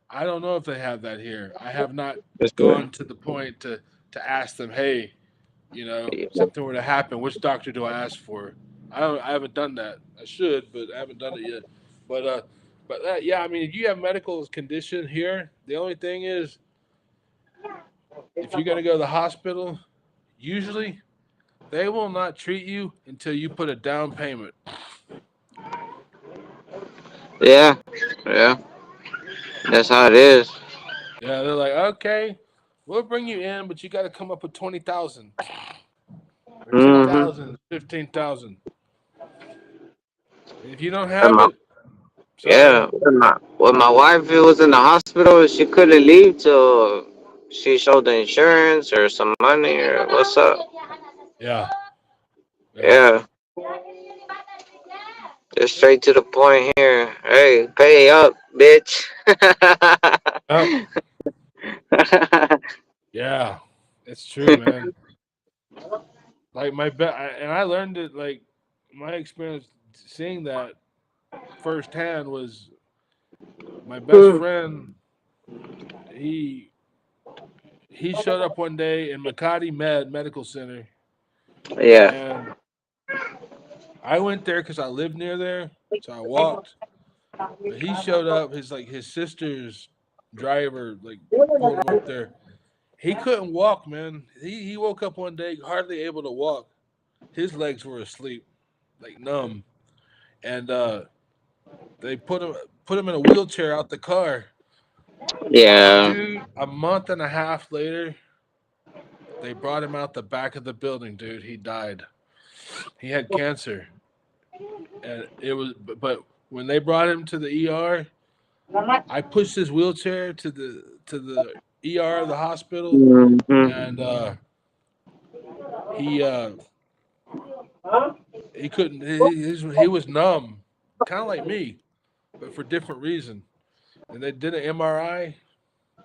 I don't know if they have that here. I have not That's gone to the point to ask them, hey, something were to happen, which doctor do I ask for? I haven't done that. I should, but I haven't done it yet. But yeah, I mean, if you have medical condition here, the only thing is if you're gonna go to the hospital, usually they will not treat you until you put a down payment. Yeah. Yeah. That's how it is. Yeah, they're like, okay, we'll bring you in, but you got to come up with 20,000 or ten Mm-hmm. thousand, 15,000. If you don't have it, sorry. Yeah, when my wife was in the hospital, she couldn't leave till she showed the insurance or some money or what's up. Yeah, yeah. Yeah, just straight to the point here. Hey, pay up, bitch. Oh, yeah. It's true, man. Like and I learned it. Like my experience seeing that firsthand was my best friend. He he showed up one day in Makati Medical Center, Yeah. and I went there because I lived near there, so I walked. But he showed up. His sister's driver pulled him up there. He couldn't walk, man. He woke up one day hardly able to walk. His legs were asleep, like numb, and they put him in a wheelchair out the car. Yeah. Dude, a month and a half later, they brought him out the back of the building. Dude, he died. He had cancer, and it was. But when they brought him to the ER, I pushed his wheelchair to the ER of the hospital, Mm-hmm. and he he couldn't. He was numb, kind of like me, but for different reason. And they did an MRI,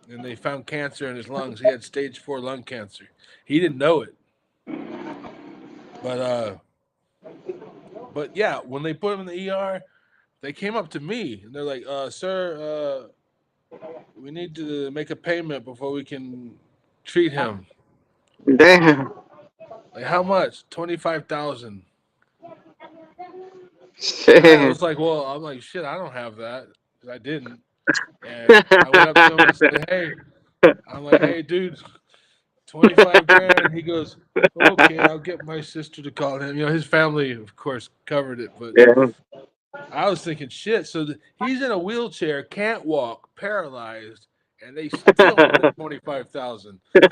and they found cancer in his lungs. He had stage 4 lung cancer. He didn't know it, but yeah, when they put him in the ER, they came up to me and they're like, "Sir, we need to make a payment before we can treat him." Damn. Like how much? 25,000. And I Shit. was like, well, I'm like, shit, I don't have that because I didn't. And I went up to him and said, hey, I'm like, hey, dude, 25 grand. He goes, okay, I'll get my sister to call him. His family, of course, covered it, but Yeah. I was thinking, shit. So he's in a wheelchair, can't walk, paralyzed, and they still want 25,000. Damn.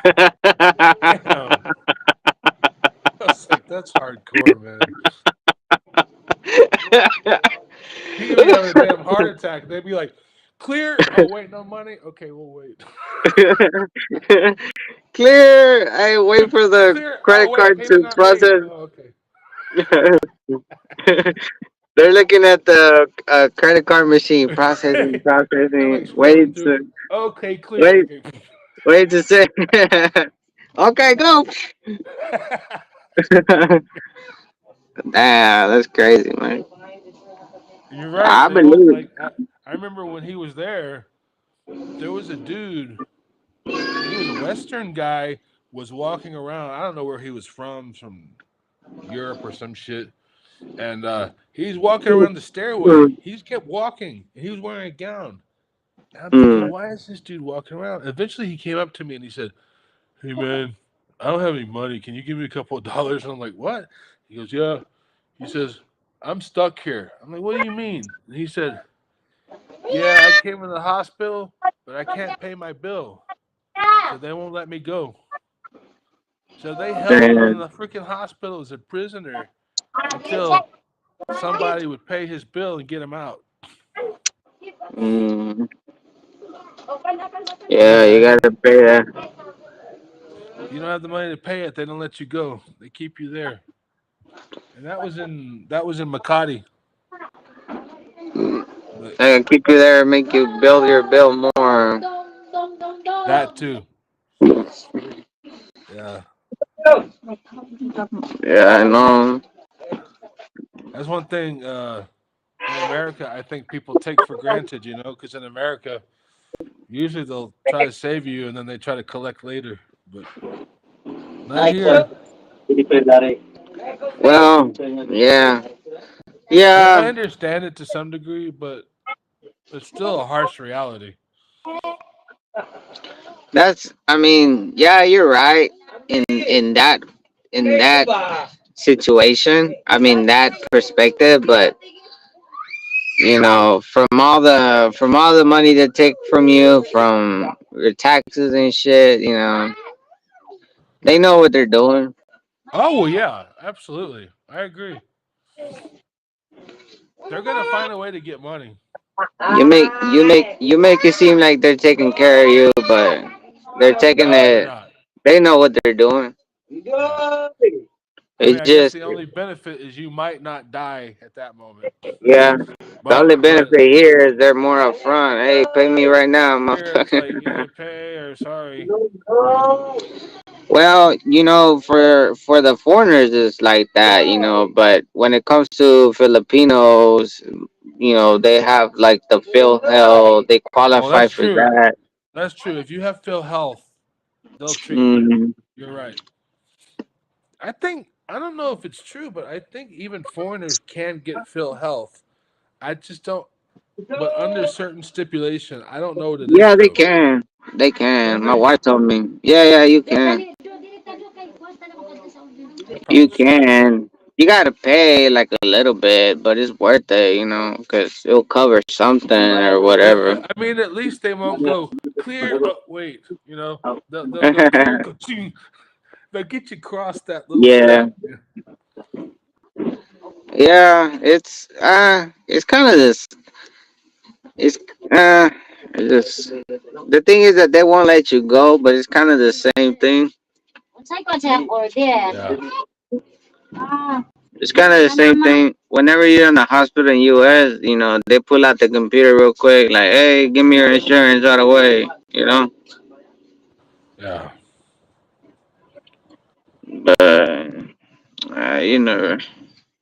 I was like, that's hardcore, man. He could be having a damn heart attack. They'd be like, clear. Oh wait, no money. Okay, we'll wait. Clear. I wait for the Clear. Oh credit wait, card payment to not made. process. Oh, okay. They're looking at the credit card machine, processing, They're like processing. scrolling through. Okay, clear. Wait, Okay. wait to say. Okay, go. Damn, that's crazy, man. You're right. I They won't believe. like. I remember when he was there. There was a dude. He was a Western guy. Was walking around. I don't know where he was from Europe or some shit. And he's walking around the stairway. He just kept walking. And he was wearing a gown. And I'm thinking, Mm. why is this dude walking around? Eventually, he came up to me and he said, "Hey man, I don't have any money. Can you give me a couple of dollars?" And I'm like, "What?" He goes, "Yeah." He says, "I'm stuck here." I'm like, "What do you mean?" And he said, "Yeah, I came to the hospital, but I can't pay my bill, so they won't let me go." So they held him in Man. the freaking hospital as a prisoner until somebody would pay his bill and get him out. Mm. Can you Yeah, you imagine? gotta pay that. If you don't have the money to pay it, they don't let you go. They keep you there. And that was in Makati. But They gotta keep you there, make you build your bill more. that too. Yeah. Yeah, I know. That's one thing in America I think people take for granted, because in America usually they'll try to save you and then they try to collect later. But not here. Well, yeah, I mean, I yeah. understand it to some degree, but it's still a harsh reality. That's. I mean, yeah, you're right. In that situation, I mean that perspective, but from all the money they take from you, from your taxes and shit, they know what they're doing. Oh well, yeah, absolutely. I agree. They're gonna find a way to get money. You make it seem like they're taking care of you, but they're taking No, they're it. not. They know what they're doing. Yeah. I mean, It's I guess just, the only benefit is you might not die at that moment. yeah. The But only but benefit here is they're more upfront. Hey, pay me right now, here it's motherfucker. like you didn't pay or sorry. Well, for the foreigners, it's like that, But when it comes to Filipinos, they have like the Phil Health. They Well, qualify that's for true. that. That's true. If you have Phil Health, they'll treat you. Mm, You're right. I don't know if it's true, but I think even foreigners can get Phil Health. I just don't. But under certain stipulation, I don't know what it is yeah, they though. can. They can. Can My they? wife told me. Yeah, yeah, you can. That You probably sucks. can. You gotta pay like a little bit, but it's worth it, because it'll cover something or Yeah, whatever. I mean, at least they won't go clear. Oh, wait, they'll go clear. Ka-ching. They'll get you across that little Yeah, step. yeah. It's kind of this. It's uh, it's just the thing is that they won't let you go, but it's kind of the same thing. Yeah. It's kind of the same thing. Whenever you're in the hospital in U.S., they pull out the computer real quick, like, "Hey, give me your insurance right away," Yeah. But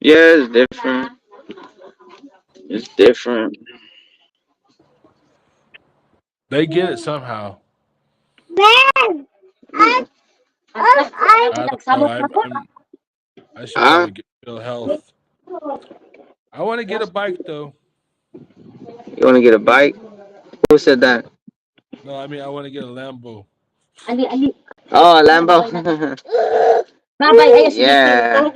yeah, it's different. It's different. They get it somehow. I don't know. I should Huh? probably get Phil Health. I want to get a bike though. You want to get a bike? Who said that? No, I mean I want to get a Lambo. Oh, a Lambo. Yeah.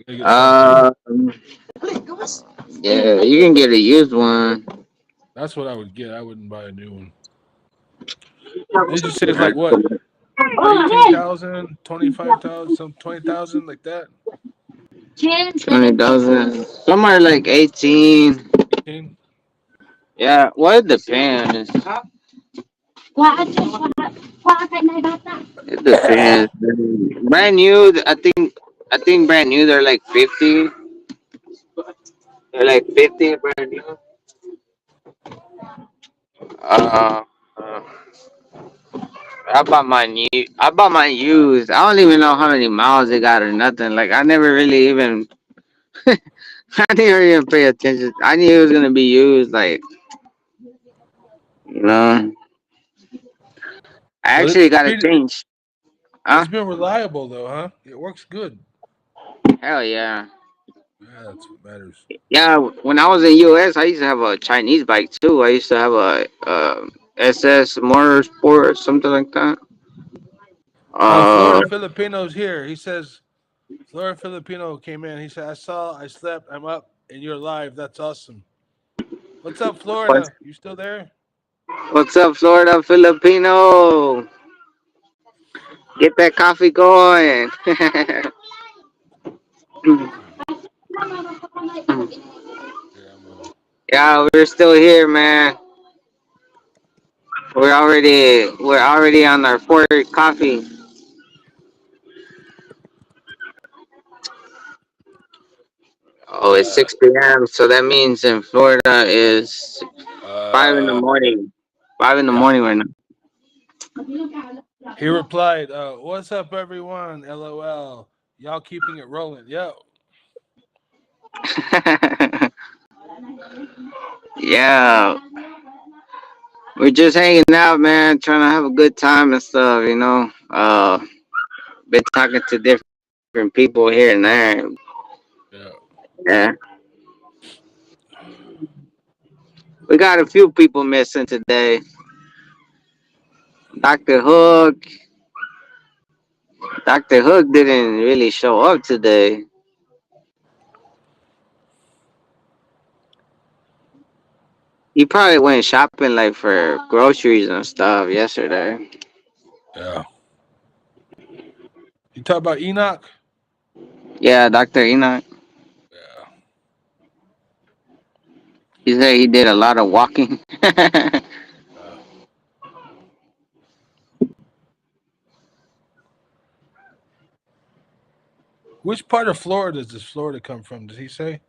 They get salty. Yeah, you can get a used one. That's what I would get. I wouldn't buy a new one. They just say it's like what? 18,000, 25,000, some 20,000 like that. 20,000. Some are like 18. 18. Yeah, well, it depends. It depends. Brand new, I think brand new they're like 50. They're like 50 brand new. Uh, uh, I bought mine used. I don't even know how many miles it got or nothing. Like I never really even I didn't even pay attention. I knew it was gonna be used. Like you know, I But actually got it changed. Huh? it's been reliable though, huh? It works good. Hell yeah. Yeah, that's what matters. Yeah, when I was in US, I used to have a Chinese bike too. I used to have a SS Motorsport or something like that. Uh, Florida Filipino's here. He says Florida Filipino came in. He said, I slept, I'm up, and you're live. That's awesome. What's up, what's Florida? You still there? what's up, Florida Filipino? Get that coffee going. Yeah, I'm on. Yeah, we're still here, man. We're already on our fourth coffee. Oh, it's Yeah. 6 p.m. So that means in Florida is 5 in the Uh, morning. 5 in the yeah. morning right He replied, "What's up, everyone? LOL. Y'all keeping it rolling? Yeah, now. Yeah, we're just hanging out, man. Trying to have a good time and stuff. Been talking to different people here and there. yeah. Yeah, we got a few people missing today. Doctor Hook. Doctor Hook didn't really show up today. He probably went shopping like for groceries and stuff yesterday. Yeah. You talk about Enoch? Yeah, Doctor Enoch. Yeah. He said he did a lot of walking. Uh, which part of Florida does Florida come from? Did he say?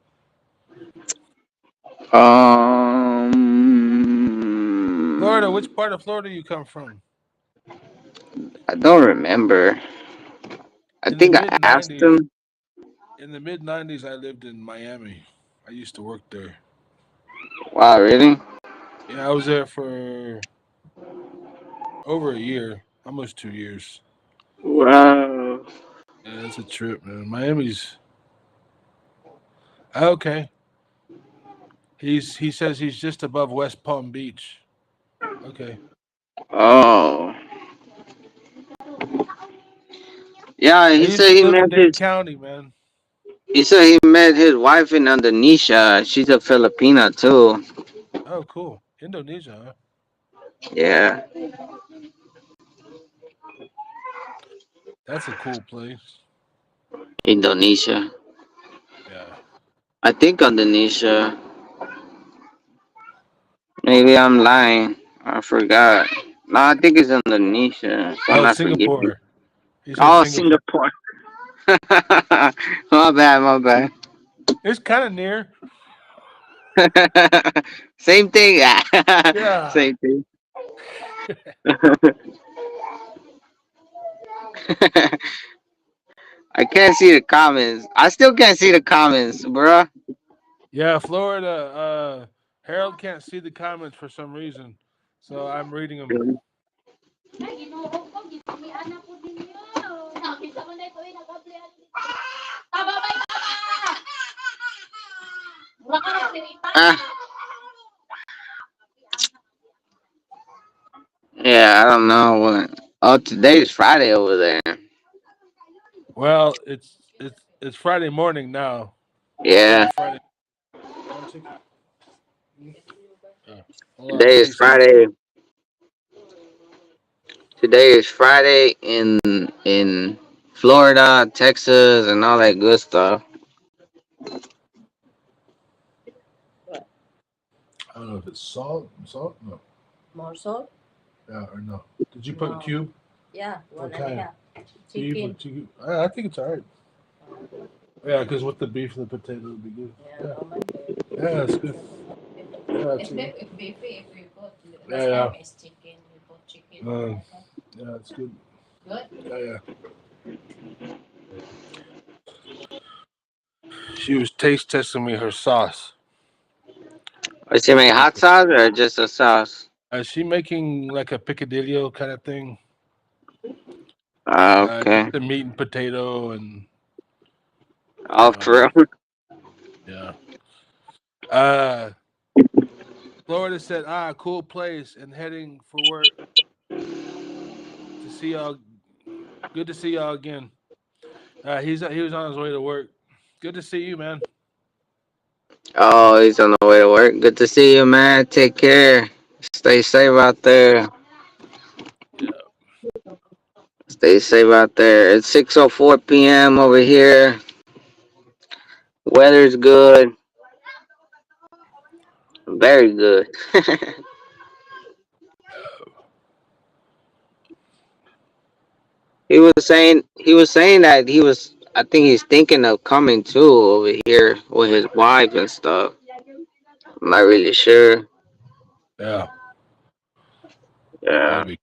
Florida. um, Which part of Florida you come from? I don't remember. I In the think I mid asked '90s. him. In the mid '90s, I lived in Miami. I used to work there. Wow, really? Yeah, I was there for over a year, almost 2 years. Wow. Yeah, it's a trip, man. Miami's okay. He says he's just above West Palm Beach. Okay. Oh, yeah. I He used said to he live in met Dade his. County, man. He said he met his wife in Indonesia. She's a Filipina too. Oh, cool. Indonesia, huh? Yeah, That's a cool place. Indonesia. Yeah. I think Indonesia. Maybe I'm lying. I forgot. No, I think it's Indonesia. So I'm Oh, not forgetting. Singapore. He said Oh, Singapore. Singapore. My bad, my bad. It's kind of near. Same thing. Yeah. Same thing. I can't see the comments. I still can't see the comments, bruh. Yeah, Florida. Harold can't see the comments for some reason, so I'm reading them. Ah, yeah, I don't know what. Oh, today's Friday over there. Well, It's Friday morning now. Yeah, Maybe Friday. One second. Hold on, today is Stacy. Friday. Today is Friday in Florida, Texas, and all that good stuff. I don't know if it's salt. Salt? No. More salt? Yeah or no? Did you put No. cube? Yeah, one Okay. and a half. Beef Chicken. with chicken. I think it's alright. Yeah, because with the beef and the potato would be good. Yeah, Yeah, normal. yeah, it's good. Yeah, It's chicken. beefy if we put. Yeah, Last yeah. time is chicken. We put chicken. Yeah, it's good. Good. Yeah, yeah. She was taste testing me her sauce. Is she make hot sauce or just a sauce? Is she making like a picadillo kind of thing? Just Okay. the meat and potato and Oh, uh, for real? yeah. Uh, Florida said, cool place and heading for work to see y'all. Good to see y'all again. He was on his way to work. Good to see you, man. Oh, he's on the way to work. Good to see you, man. Take care. Stay safe out there. Yeah. Stay safe out there. It's 6:04 p.m. over here. Weather's good. Very good. He was saying that I think he's thinking of coming too over here with his wife and stuff. I'm not really sure. Yeah. Yeah. That'd be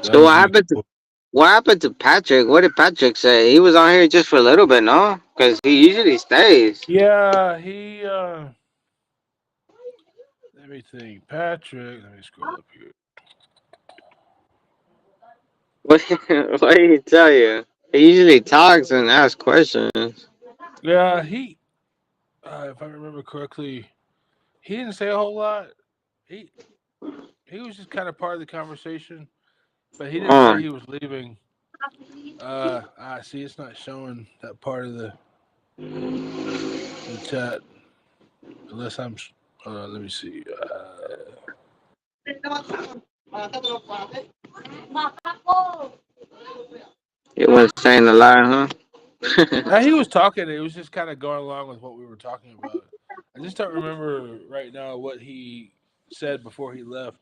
So that'd be cool. what happened to Patrick? What did Patrick say? He was on here just for a little bit, no? Because he usually stays. Yeah, he let me think. Patrick, let me scroll up here. What what did he tell you? He usually talks and asks questions. Yeah, he if I remember correctly, he didn't say a whole lot. He he was just kind of part of the conversation, but he didn't say Uh, he was leaving. I see it's not showing that part of the chat unless hold on, let me see. he was saying a lot, huh? He was talking. It was just kind of going along with what we were talking about. I just don't remember right now what he said before he left.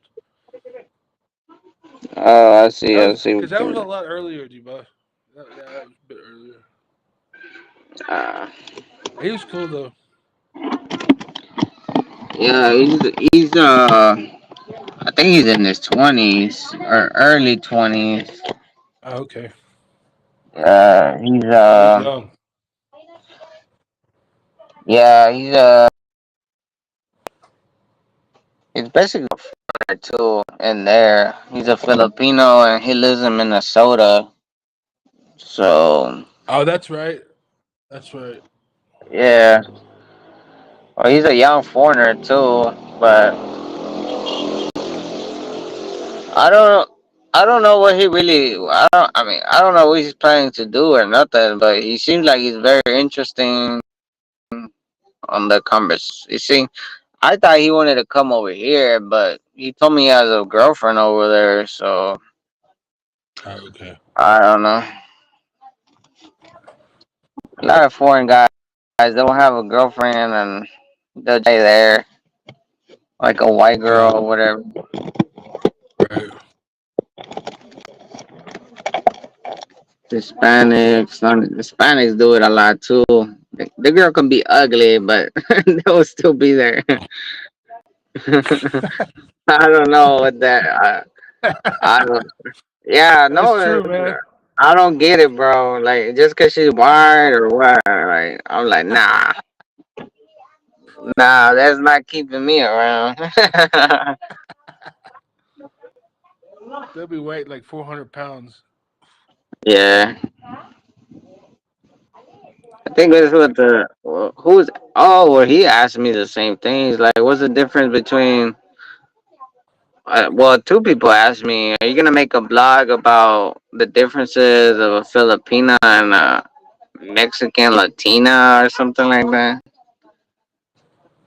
Oh, I see. That I was see. because that was a lot earlier, Deba. That was a bit earlier. Uh, He was cool though. yeah, I think he's in his 20s or early 20s. Okay, He's he's young. yeah, he's basically a foreigner too in there. He's a Filipino and he lives in Minnesota. So Oh, that's right. That's right. yeah, well, he's a young foreigner too. But I don't, I don't know what he really. I don't know what he's planning to do or nothing. But he seems like he's very interesting on the converse. You see, I thought he wanted to come over here, but he told me he has a girlfriend over there. So Oh, okay. I don't know. A lot of foreign guys don't have a girlfriend and they'll stay there like a white Yeah. girl or whatever. Right. Hispanics do it a lot too. The girl can be ugly, but they'll still be there. I don't know what that. I don't. Yeah, That's no, true, man. I don't get it, bro. Like just cause she's white or what? Like I'm like, nah, nah. That's not keeping me around. They'll be weighing like 400 pounds. Yeah, I think Yeah. that's what the who's. Oh, well, he asked me the same things. Like, what's the difference between Well, two people asked me, "Are you gonna make a blog about the differences of a Filipina and a Mexican Latina or something like that?"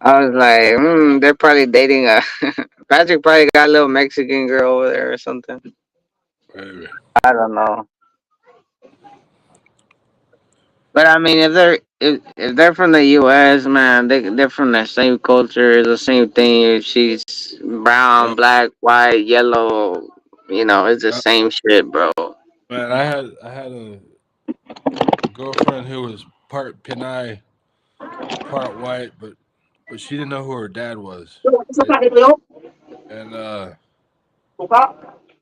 I was like, they're probably dating a Patrick probably got a little Mexican girl over there or something. Maybe. I don't know. But I mean, if they're from the U.S., man, they're from the same culture, the same thing. If she's brown, Yep. black, white, yellow, it's the Yep. same shit, bro. Man, I had a girlfriend who was part Pinay, part white, but she didn't know who her dad was, right? And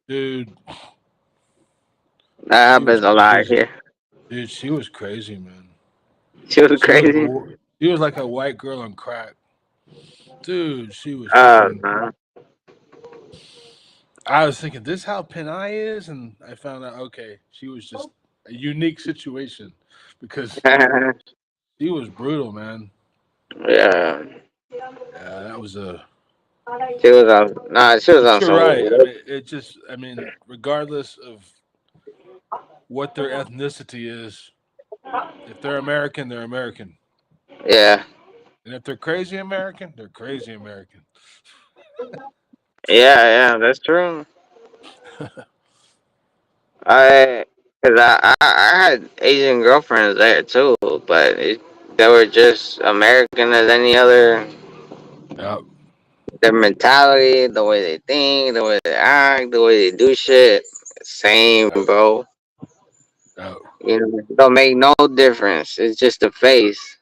dude, That she was happens a lot crazy. here. Dude, she was crazy, man. She was She was crazy. she was like a white girl on crack. Dude, she was Oh freaking. no. I was thinking, this how Pinay is, and I found out, okay, she was just a unique situation because she was brutal, man. Yeah. Yeah, that was a. She was on. Nah, she was But on you're some. right. I mean, regardless of what their ethnicity is, if they're American, they're American, Yeah. and if they're crazy American, they're crazy American. Yeah. Yeah. That's true. I, cause I had Asian girlfriends there too, but they were just American as any other. Yeah, Their mentality, the way they think, the way they act, the way they do shit, same, yeah, bro. yeah. It don't make no difference. It's just a face.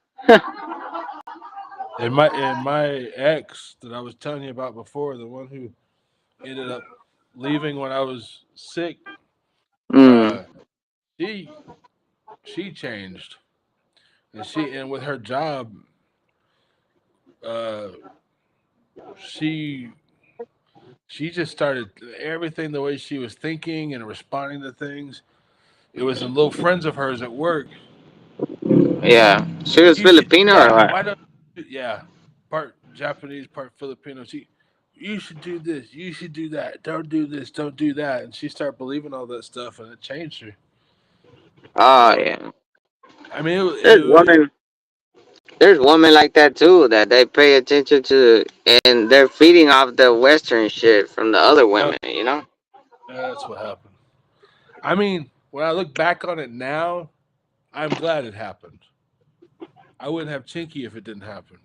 And my ex that I was telling you about before, the one who ended up leaving when I was sick, Mm. uh, she she changed, and with her job, uh, she she just started everything the way she was thinking and responding to things. It was in little friends of hers at work. Yeah. She was You should do Filipino or that. what? Why don't? Yeah, part Japanese, part Filipino. You should do this. You should do that. Don't do this. Don't do that. And she started believing all that stuff, and it changed her. Oh So yeah. I mean, There's women. There's women like that too that they pay attention to, and they're feeding off the Western shit from the other yeah, women. that's what happened. I mean, when I look back on it now, I'm glad it happened. I wouldn't have Chinky if it didn't happen.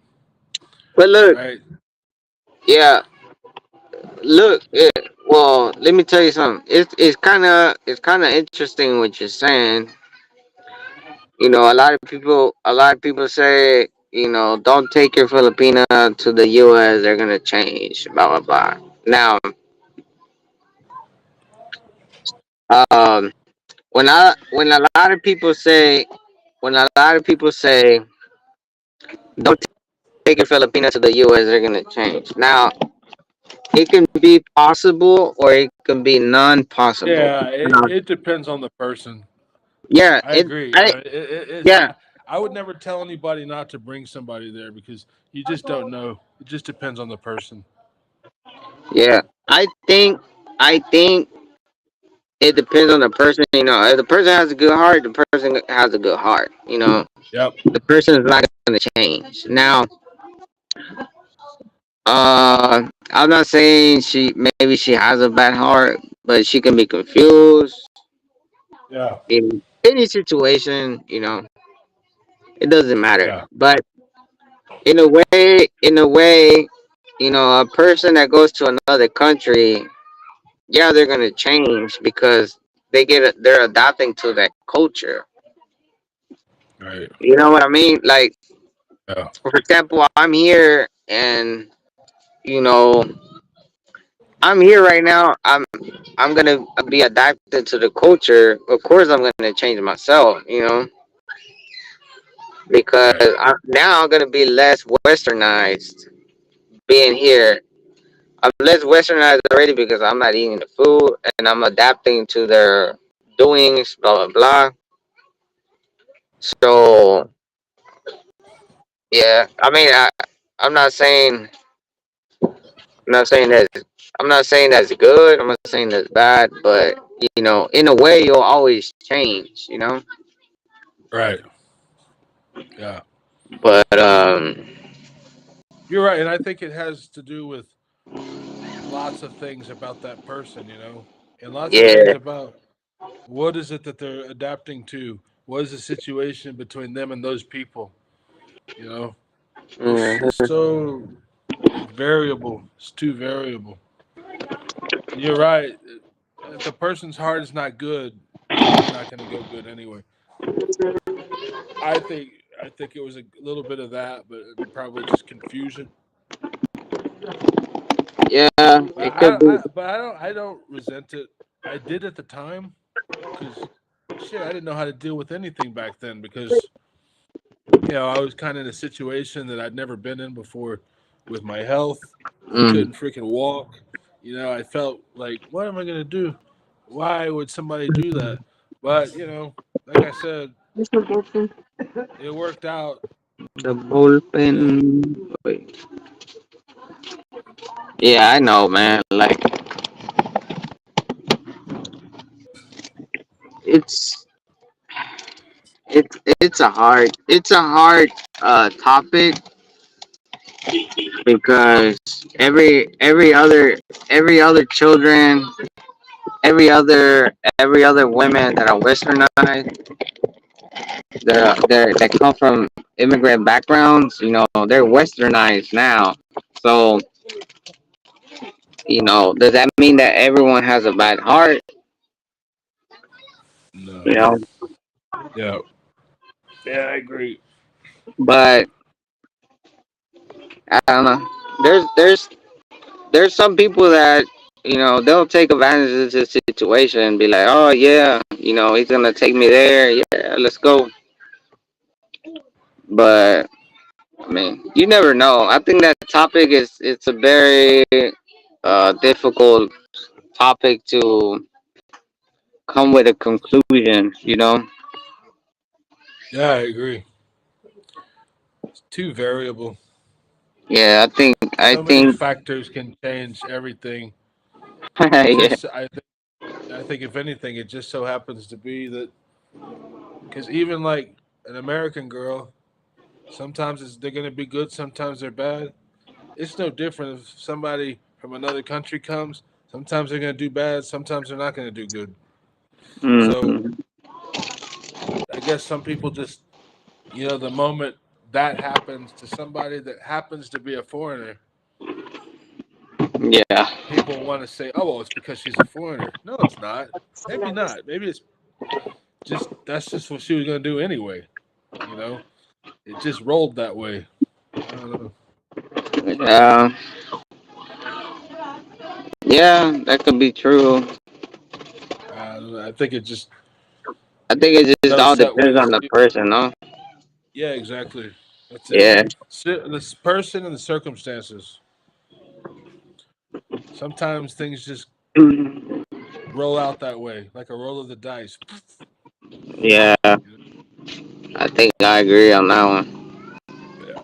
But look, Right? yeah, look. Well, let me tell you something. It's kind of interesting what you're saying. A lot of people say, don't take your Filipina to the U.S. They're gonna change. Blah blah blah. Now, um, when a lot of people say don't take your Filipina to the U.S. They're gonna change. Now, it can be possible or it can be non-possible. Yeah, it depends on the person. Yeah, I agree. yeah, I would never tell anybody not to bring somebody there because you just don't know. It just depends on the person. yeah. I think it depends on the person. If the person has a good heart, the person has a good heart. Yep. The person is not going to change. Now, I'm not saying maybe she has a bad heart, but she can be confused Yeah. in any situation. It doesn't matter. Yeah. But in a way, a person that goes to another country, yeah, they're gonna change because they're adapting to that culture. Right. You know what I mean? Like, Yeah. for example, I'm here and you know I'm here right now. I'm gonna be adapted to the culture. Of course, I'm gonna change myself. Because Right. now I'm gonna be less westernized being here. I'm less westernized already because I'm not eating the food and I'm adapting to their doings, blah blah blah. So yeah, I mean, I'm not saying I'm not saying that's good. I'm not saying that's bad, but in a way, you'll always change. Right. Yeah. But You're right, and I think it has to do with lots of things about that person, and lots of things yeah, about what is it that they're adapting to. What is the situation between them and those people? You know, it's mhm. so variable. It's too variable. And you're right. If the person's heart is not good, it's not going to go good anyway. I think I think it was a little bit of that, but probably just confusion. Yeah, But it could be. I don't resent it. I did at the time because shit, I didn't know how to deal with anything back then because I was kind of in a situation that I'd never been in before with my health. I Mm. couldn't freaking walk. I felt like, what am I gonna do? Why would somebody do that? But like I said, it worked out. The bullpen. And Wait. Yeah, I know, man. Like it's it's a hard topic because every other children, every other women that are westernized, that come from immigrant backgrounds, they're westernized now. So, does that mean that everyone has a bad heart? You no, know, yeah, yeah, I agree. but I don't know. There's some people that they'll take advantage of the situation and be like, oh yeah, he's gonna take me there. Yeah, let's go. But I mean, you never know. I think that topic it's a very difficult topic to come with a conclusion. Yeah, I agree. It's too variable. Yeah, I So many think factors can change everything. It yeah. just, I think if anything, it just so happens to be that because even like an American girl, sometimes they're going to be good, sometimes they're bad. It's no different if somebody from another country comes. Sometimes they're going to do bad, sometimes they're not going to do good. So Mm, I guess some people just, the moment that happens to somebody that happens to be a foreigner, yeah. people want to say, "Oh, well, it's because she's a foreigner." No, it's not. Maybe not. Maybe it's just that's just what she was going to do anyway. You know, it just rolled that way. I don't know. Uh, yeah, that could be true. I don't know. I think it just I think it just those all set depends on ways. the person, no? Yeah, exactly. That's it. Yeah. This person and the circumstances. Sometimes things just roll out that way, like a roll of the dice. Yeah, I think I agree on that one. Yeah,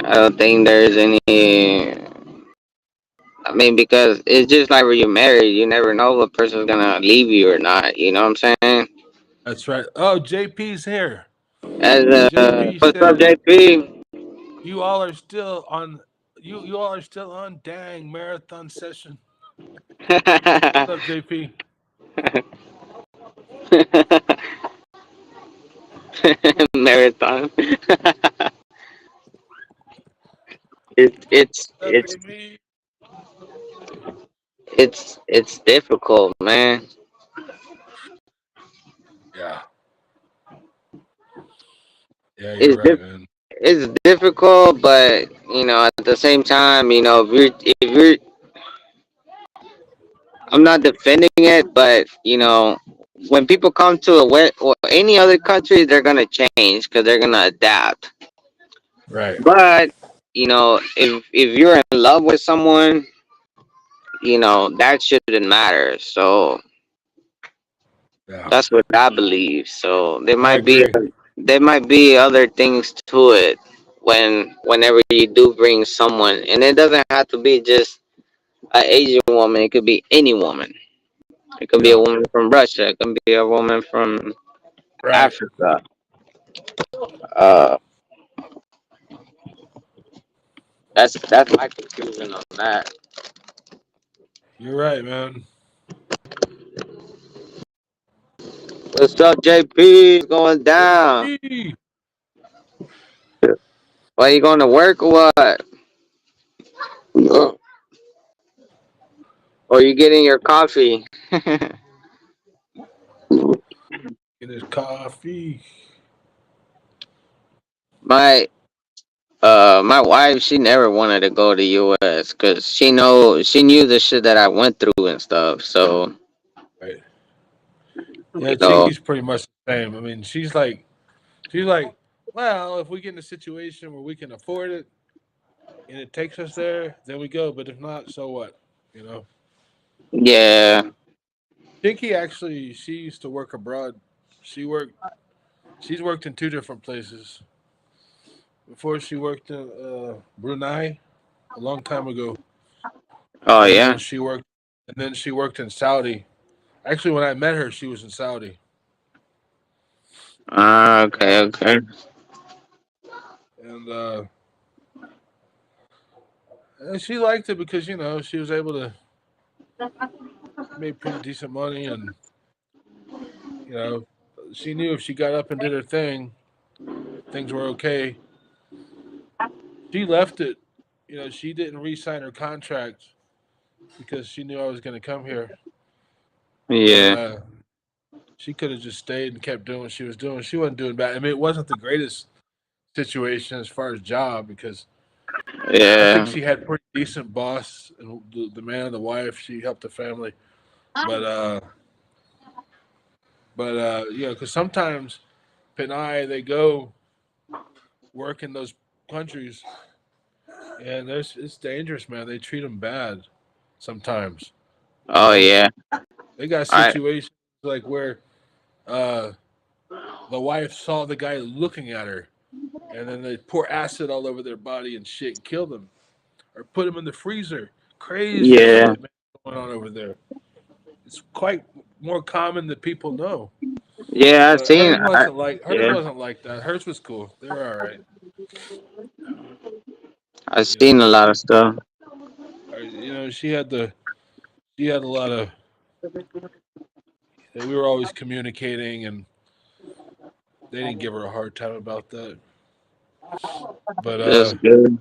I don't think there's any. I mean, because it's just like when you're married, you never know if a person's gonna leave you or not. You know what I'm saying? that's right. Oh, JP's here. As JP what's up, said, JP? "You all are still on. You all are still on. Dang marathon session." What's up, JP? Marathon. it, it's What's up, it's JP? it's difficult, man. Yeah, yeah, you're It's right, man. it's difficult, but at the same time, if you're I'm not defending it, but when people come to or any other country, they're gonna change because they're gonna adapt. Right. But if you're in love with someone, that shouldn't matter. So Yeah, that's what I believe. So there I might be agree. other things to it. whenever you do bring someone, and it doesn't have to be just an Asian woman. It could be any woman. It could be a Yeah. woman from Russia. It could be a woman from Right. Africa. Uh, that's my conclusion on that. You're right, man. What's up, JP? What's going down? Hey, Why you going to work or what? Or you getting your coffee? get his coffee. my my wife, she never wanted to go to US because she knew the shit that I went through and stuff. So Right. Yeah, you know, Chinky's pretty much the same. I mean, she's like, well, if we get in a situation where we can afford it and it takes us there, then we go. But if not, so what? You know. yeah. Chinky actually, she used to work abroad. She worked. She's worked in two different places. Before she worked in Brunei a long time ago, Oh and yeah. then she worked in Saudi. Actually, when I met her, she was in Saudi, Okay, okay. and she liked it because she was able to make pretty decent money, and you know she knew if she got up and did her thing, things were okay. She left it. She didn't re-sign her contract because she knew I was going to come here, but Yeah, she could have just stayed and kept doing what she was doing. She wasn't doing bad. I mean, it wasn't the greatest situation as far as job because I think yeah, she had pretty decent boss and the man and the wife. She helped the family, but because sometimes Pinay they go work in those countries and it's dangerous, man. They treat them bad sometimes. You oh know, yeah. they got I situations like where uh, the wife saw the guy looking at her, and then they pour acid all over their body and shit and kill them, or put them in the freezer. Crazy yeah, shit, man, going on over there. It's quite more common than people know. yeah. But hers Yeah, wasn't like that. Hers was cool. They were all right. I You know, seen a lot of stuff. she had a lot of. We were always communicating, and they didn't give her a hard time about that. But That's good.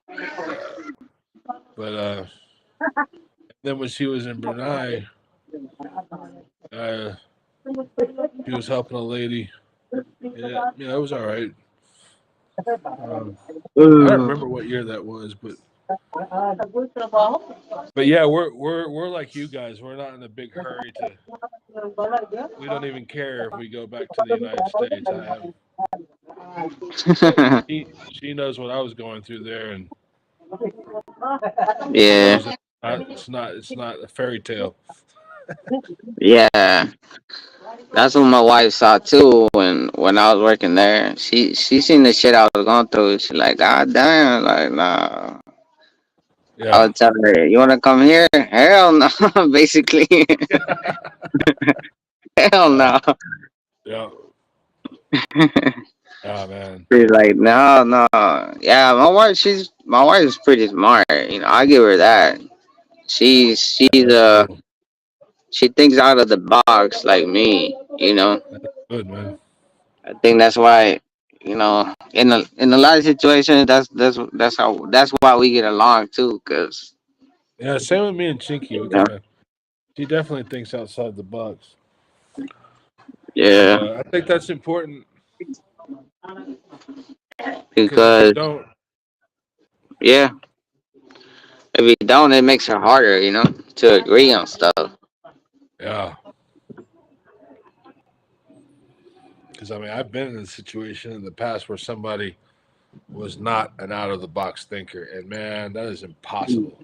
yeah, but then when she was in Brunei, uh, she was helping a lady. Yeah, it was all right. Um, I don't remember what year that was, but yeah, we're like you guys. We're not in a big hurry to. We don't even care if we go back to the United States. I have she knows what I was going through there, and she Yeah, knows that it's not a fairy tale. yeah. That's what my wife saw too when I was working there. She seen the shit I was going through. She like, God damn, like nah. I Yeah, would tell her, you wanna come here? Hell no, basically. Hell yeah, no. yeah, yeah, man. She's like, no, no. Yeah, my wife is pretty smart. I give her that. That's cool. She thinks out of the box like me. That's good, man. I think that's why, in a lot of situations, that's why we get along too. Cause Yeah, same with me and Chinky. you We know, kind of she definitely thinks outside the box, and yeah, I think that's important because if you because don't, yeah, if you don't, it makes it harder, to agree on stuff. yeah, because I mean I've been in a situation in the past where somebody was not an out of the box thinker, and man, that is impossible.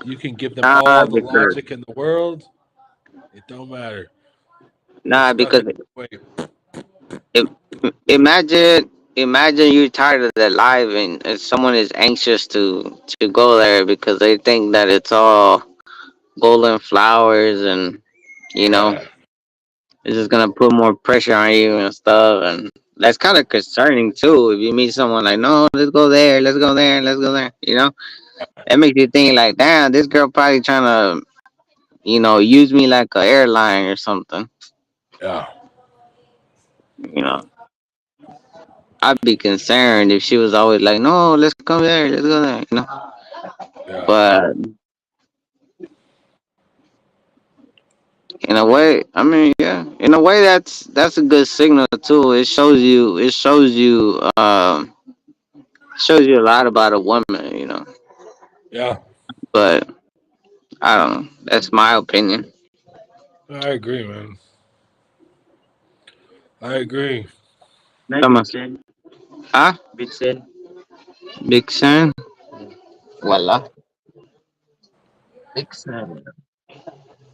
You can give them Nah, all the because logic in the world, it don't matter. They're nah, stuck because in their way. it, imagine. imagine you're tired of that life, and someone is anxious to go there because they think that it's all golden flowers, and you know Yeah. it's just gonna put more pressure on you and stuff, and that's kind of concerning too. If you meet someone like, no, let's go there, let's go there, let's go there, it makes you think like, damn, this girl probably trying to, use me like a airline or something. Yeah. You know, I'd be concerned if she was always like, no, let's come there, let's go there. Yeah. But in a way, I mean, yeah, in a way, that's a good signal too. It shows you a lot about a woman. Yeah. But I don't know. That's my opinion. I agree, man. I agree. Come on. Huh? Big Sam? Voila. Big Sam.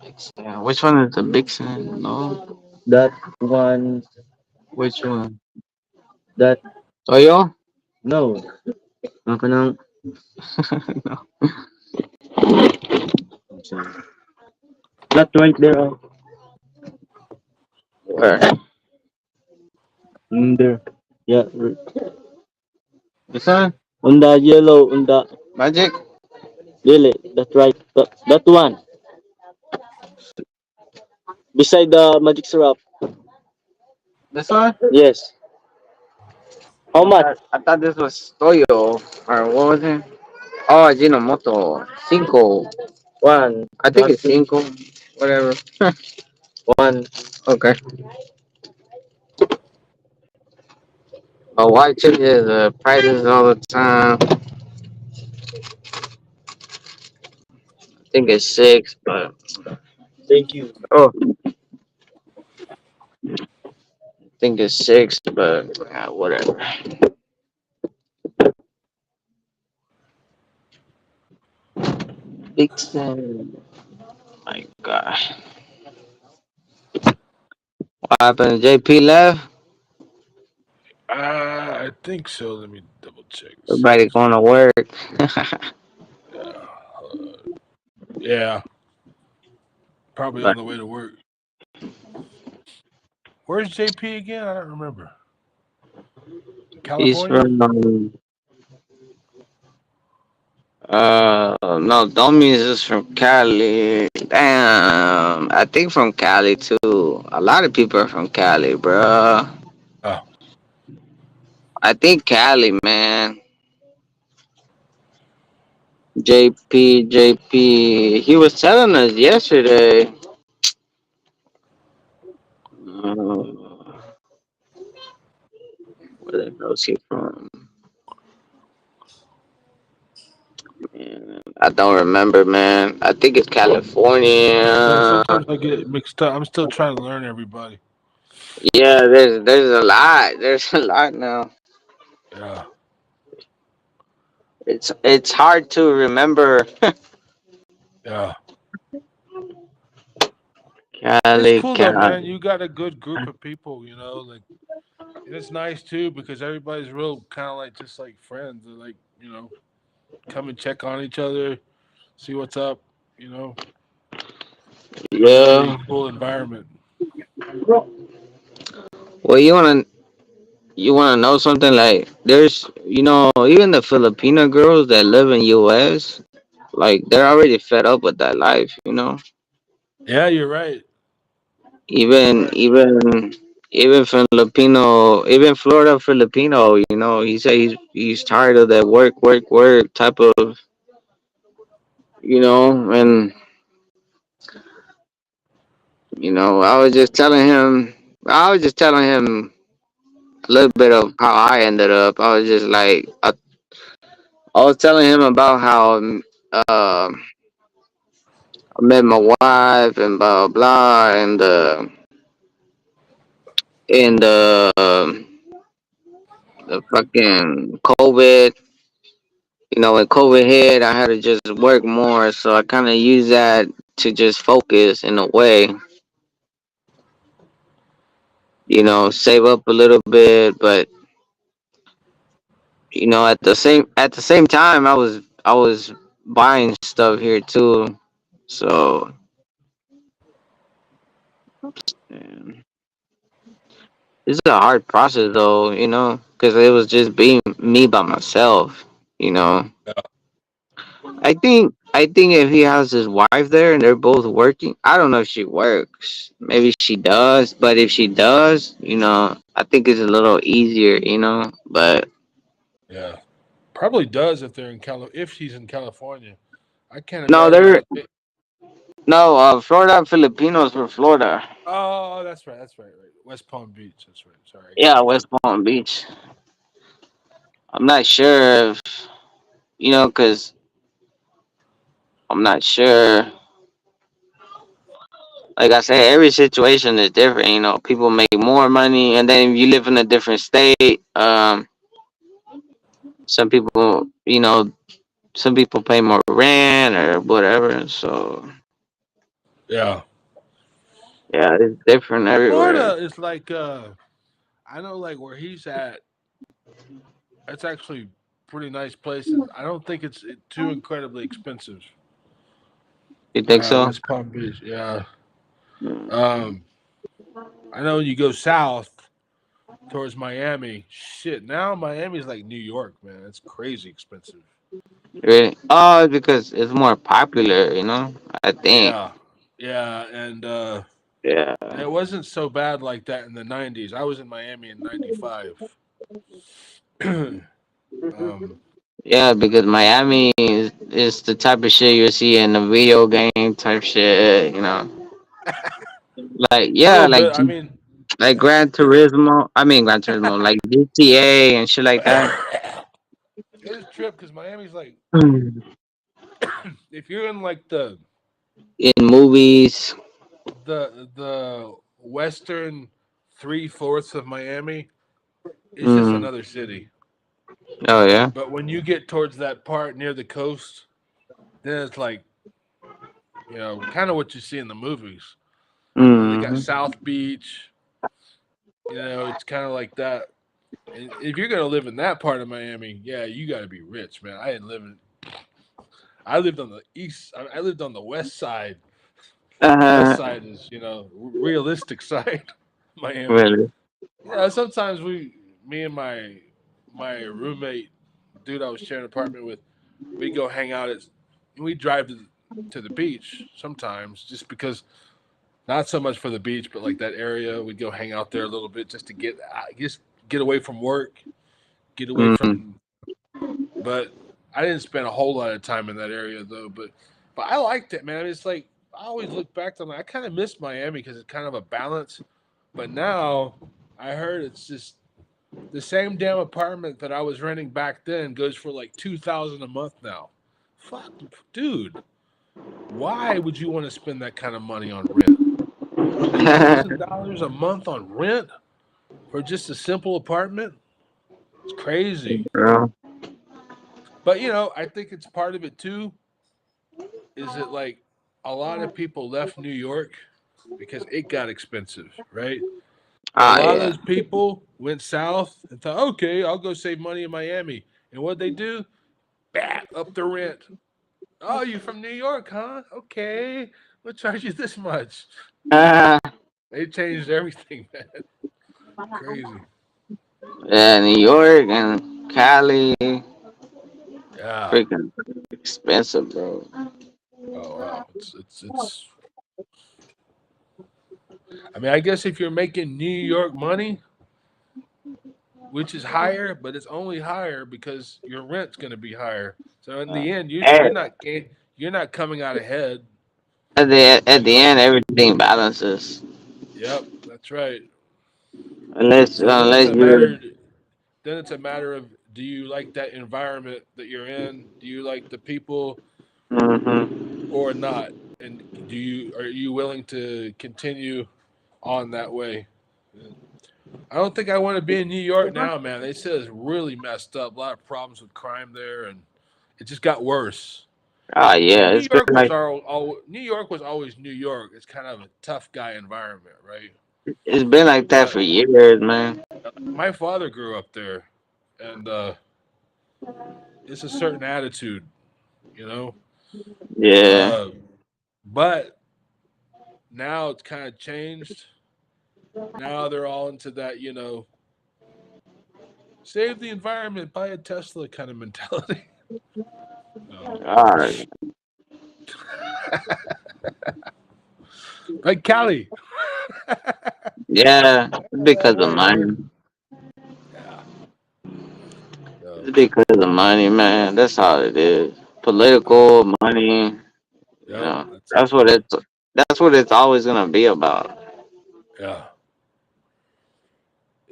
Big Sam. Which one is the Big Sam? No. That one, Which one? that, Toyo? no. Ang kanang, No. that right there, Where? there. Yeah, This one? on the yellow, on the Magic? lily, that's right. That one, beside the magic syrup. This one? Yes. How much? I thought this was Toyo. Or what was it? Oh, Ajinomoto. Cinco. One, I think it's Cinco. Whatever. one. Okay. But why changes the prices all the time? I think it's six, but Thank you. oh, I think it's six, but whatever. Big Sam. My gosh. What happened? JP left. I think so. Let me double check. See Everybody what's going going to on. work. Yeah. Yeah. Probably on But the way to work. Where's JP again? I don't remember. he's California? from no, Domi is from Cali. Damn, I think from Cali too. A lot of people are from Cali, bro. Oh. I think Cali, man. JP. He was telling us yesterday. Where the hell is he from? Man, I don't remember, man. I think it's Yeah, California. sometimes I get it mixed up. I'm still trying to learn everybody. Yeah, there's a lot. There's a lot now. Yeah. It's hard to remember. Yeah. It's Cali, cool though, man. Cali. You got a good group of people, like, and it's nice too because everybody's real kind of like just like friends. They're like, come and check on each other, see what's up. You know, it's a really Yeah. cool environment. Well, you wanna know something? Like, there's even the Filipino girls that live in U.S. like they're already fed up with that life. Yeah, you're right. You're Even right. even even Filipino, even Florida Filipino. He said he's tired of that work type of. And I was just telling him a little bit of how I ended up. I was just like, I was telling him about how I met my wife and blah blah blah, and the fucking COVID. When COVID hit, I had to just work more, so I kind of use that to just focus in a way. Save up a little bit, but you know, at the same time, I was buying stuff here too. So man, this is a hard process though, you know, because it was just being me by myself. You know, I think if he has his wife there and they're both working, I don't know if she works. Maybe she does, but if she does, you know, I think it's a little easier, you know. But Yeah, probably does if they're in if she's in California. I can't no, imagine they're how. no Florida Filipinos for Florida. Oh, that's right. That's right. Right. West Palm Beach. That's right. Sorry, I got Yeah, you. West Palm Beach. I'm not sure if you know, cause I'm not sure. Like I said, every situation is different. You know, people make more money, and then if you live in a different state, some people, you know, some people pay more rent or whatever. So Yeah, yeah, it's different everywhere. Florida is like I know like where he's at. It's actually pretty nice places. I don't think it's too incredibly expensive. You think so? West Palm Beach. Yeah. Mm. Um, I know when you go south towards Miami. Shit, now Miami's like New York, man. It's crazy expensive. Really? Oh, because it's more popular. You know, I think. Yeah, yeah, and Yeah. it wasn't so bad like that in the '90s. I was in Miami in '95. um, Yeah, because Miami is the type of shit you see in a video game type shit. You know, like a yeah, little bit. I mean, Like Gran Turismo. I mean Gran Turismo, like GTA and shit like that. it was a trip because Miami's like Mm. if you're in like the In movies. the western 3/4 of Miami, it's just Mm. another city. Oh yeah. But when you get towards that part near the coast, then it's like kind of what you see in the movies. They got Mm. South Beach. It's kind of like that. And if you're gonna live in that part of Miami, yeah, you got to be rich, man. I didn't live in. I lived on the east. I lived on the west side. West Uh, side is realistic side, Miami. really. Yeah, sometimes me and my roommate, dude, I was sharing an apartment with, we go hang out we drive to the beach sometimes just because not so much for the beach, but like that area, we'd go hang out there a little bit just to get away from work, get away Mm. from. But I didn't spend a whole lot of time in that area though. But I liked it, man. It's like I always look back to I kind of miss Miami because it's kind of a balance. But now I heard it's just the same damn apartment that I was renting back then goes for like 2,000 a month now. Fuck, dude. Why would you want to spend that kind of money on rent? $2,000 a month on rent for just a simple apartment? It's crazy. Bro. But I think it's part of it too. Is it like a lot of people left New York because it got expensive, right? But a Ah lot of yeah. those people went south and thought, okay, I'll go save money in Miami. And what they do? Bat up the rent. Oh, you from New York, huh? Okay, we'll charge you this much. Uh, They changed everything, man. Crazy. yeah, New York and Cali, Yeah. freaking expensive, bro. Oh wow. It's. I mean, I guess if you're making New York money, which is higher, but it's only higher because your rent's going to be higher. So in the end, Hey, you're not coming out ahead. at You the know. end, everything balances. Yep, that's right. So then it's Unless a you. matter. Then it's a matter of do you like that environment that you're in? Do you like the people Hmm. or not? And are you willing to continue on that way? I don't think I want to be in New York now, man. They said it's really messed up. A lot of problems with crime there, and it just got worse. Oh And yeah, New it's been York was like New York was always New York. It's kind of a tough guy environment, right? it's been like that But for years, man. my father grew up there, and it's a certain attitude, you know. Yeah. But now it's kind of changed. Now they're all into that, you know, save the environment, buy a Tesla kind of mentality. No. All right. Like Cali. Yeah, because of money. Yeah. It's because of money, man. That's all it is. Political money. You Yep. know, That's it, what man. it's. That's what it's always gonna be about. Yeah.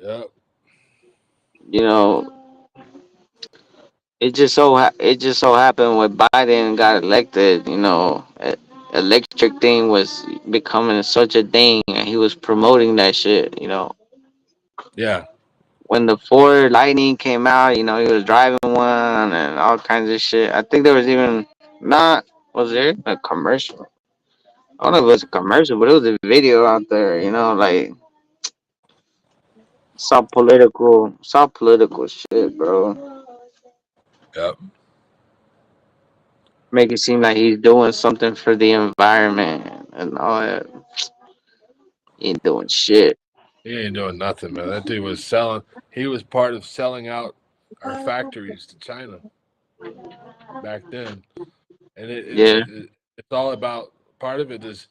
Yep. You know, it just so happened when Biden got elected. You know, electric thing was becoming such a thing, and he was promoting that shit. You know, Yeah. when the Ford Lightning came out, you know, he was driving one and all kinds of shit. I think there was even not was there a commercial? I don't know if it was a commercial, but it was a video out there. You know, like some political shit, bro. Yep. Make it seem like he's doing something for the environment and all that. He ain't doing shit. He ain't doing nothing, man. That dude was selling. He was part of selling out our factories to China back then, and Yeah. it's all about. Part of it is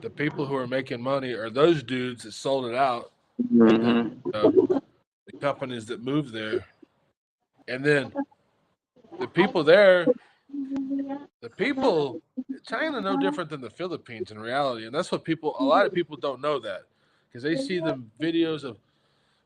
the people who are making money are those dudes that sold it out, the Hmm. the companies that moved there, and then the people there, the people. China no different than the Philippines in reality, and that's what people. A lot of people don't know that because they see the videos of,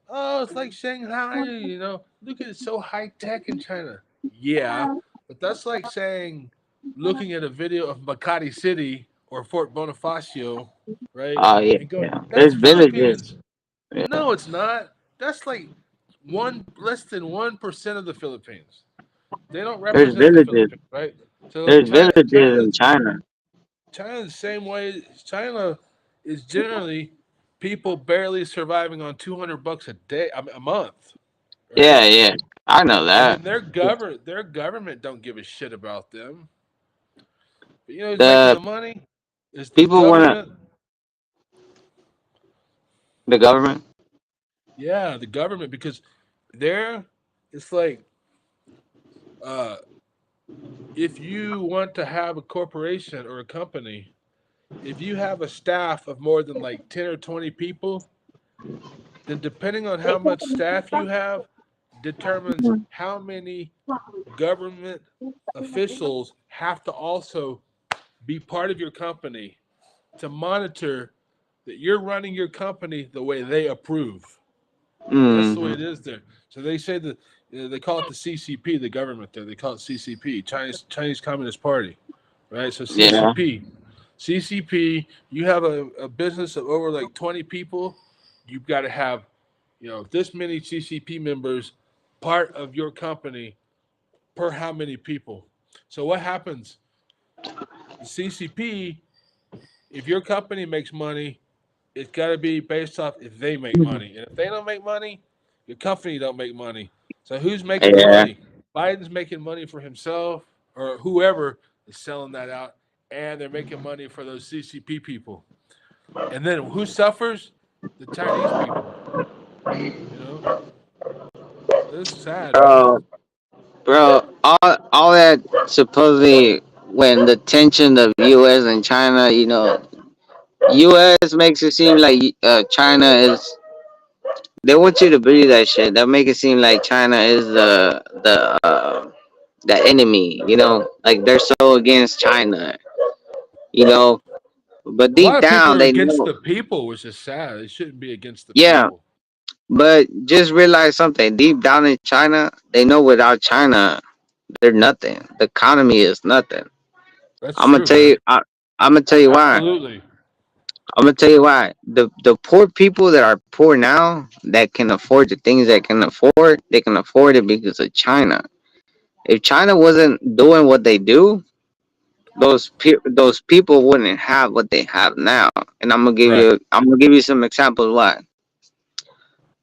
oh, it's like Shanghai, you know, look at it, so high tech in China. Yeah, but that's like saying, looking at a video of Makati City or Fort Bonifacio, right, Oh yeah, and going, yeah. that's There's villages. Philippines. Yeah. No, it's not. That's like one less than 1% of the Philippines. They don't There's represent the villages. Philippines, right? So like There's villages in China. China the same way. China is generally people barely surviving on $200 a day, I mean, a month, Yeah, right? yeah. I know And that. then their government don't give a shit about them. But you know who's making The the money? Is the people want government. the government. Yeah, the government, because there it's like, uh, if you want to have a corporation or a company, if you have a staff of more than like 10 or 20 people, then depending on how much staff you have determines how many government officials have to also be part of your company to monitor that you're running your company the way they approve. That's the way it Hmm. is there. So they say that, they call it the CCP, the government there. They call it CCP, Chinese Communist Party, right? So Yeah. CCP. You have a business of over like 20 people. You've got to have, you know, this many CCP members part of your company per how many people. So what happens? The CCP, if your company makes money, it's got to be based off if they make money, and if they don't make money, your company don't make money. So who's making the Yeah. money? Biden's making money for himself, or whoever is selling that out, and they're making money for those CCP people. And then who suffers? The Chinese people. You know, it's sad, man. Bro, all that supposedly when the tension of U.S. and China, you know, U.S. makes it seem like China is. They want you to believe that shit. They make it seem like China is the enemy. You know, like they're so against China. You know, but A deep lot of people down are they against know. the people, which is sad. They shouldn't be against the Yeah, people. but just realize something. Deep down in China, they know without China, they're nothing. The economy is nothing. That's I'm gonna true, tell you. man. I'm gonna tell you why. Absolutely. I'm gonna tell you why. The poor people that are poor now that can afford the things that can afford, they can afford it because of China. If China wasn't doing what they do, those people wouldn't have what they have now. And I'm gonna give Right. you some examples why.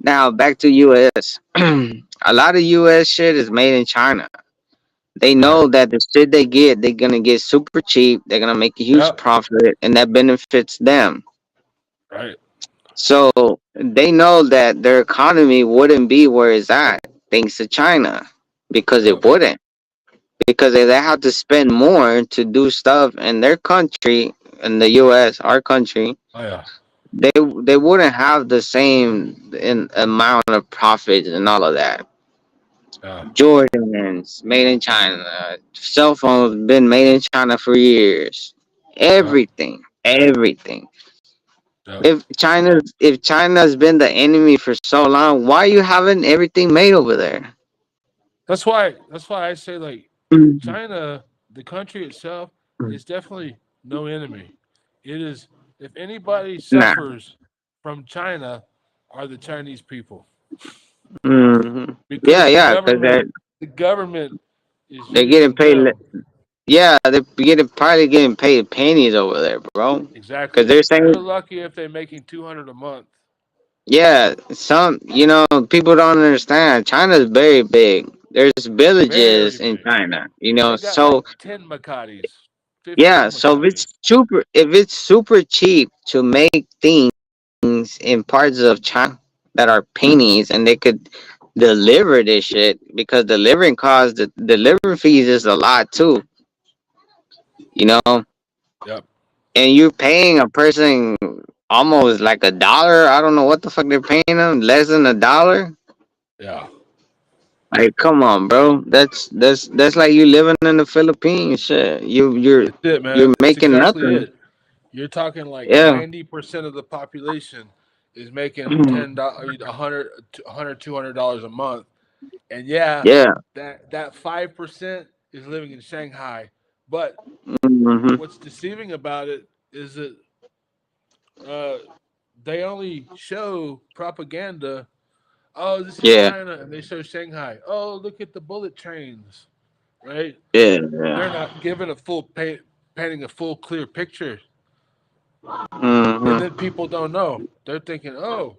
Now back to US. A lot of US shit is made in China. They Right. know that the shit they get, they're gonna get super cheap. They're gonna make a huge Yep. profit, and that benefits them. Right. So they know that their economy wouldn't be where it's at thanks to China, because it Yep. wouldn't. Because they have to spend more to do stuff in their country, in the US, our country. Oh yeah. They wouldn't have the same amount of profits and all of that. Yeah. Jordans made in China, cell phones been made in China for years. Yep. Everything. Yep. If China's been the enemy for so long, why you having everything made over there? That's why. That's why I say like Mhm. China, the country itself, is definitely no enemy. It is. If anybody Nah. suffers from China, are the Chinese people Yeah, because yeah, because the government is they're getting using paid. them Yeah, they're probably getting paid pennies over there, bro. Because exactly. they're saying, They're lucky if they're making 200 a month. yeah, people don't understand. China's very big. There's Very villages in big. China, They got like so 10 Makatis, yeah, 15 so Makatis. if it's super cheap to make things in parts of China that are pennies, and they could deliver this shit, because delivering costs, the delivery fees is a lot too, you know, Yep. and you're paying a person almost like $1. I don't know what the fuck they're paying them, less than $1. Yeah. Like, come on, bro. That's like you living in the Philippines. Shit, That's it, you're man. That's making exactly nothing. it. You're talking like Yeah, 90% of the population is making $10, 100, $200 a month. And yeah, yeah. that 5% is living in Shanghai. But Hmm. what's deceiving about it is that uh, they only show propaganda. Oh, this is Yeah, China, and they show Shanghai. Oh, look at the bullet trains, right? yeah, They're yeah. not giving a painting a full clear picture. And Hmm. then people don't know. They're thinking, oh,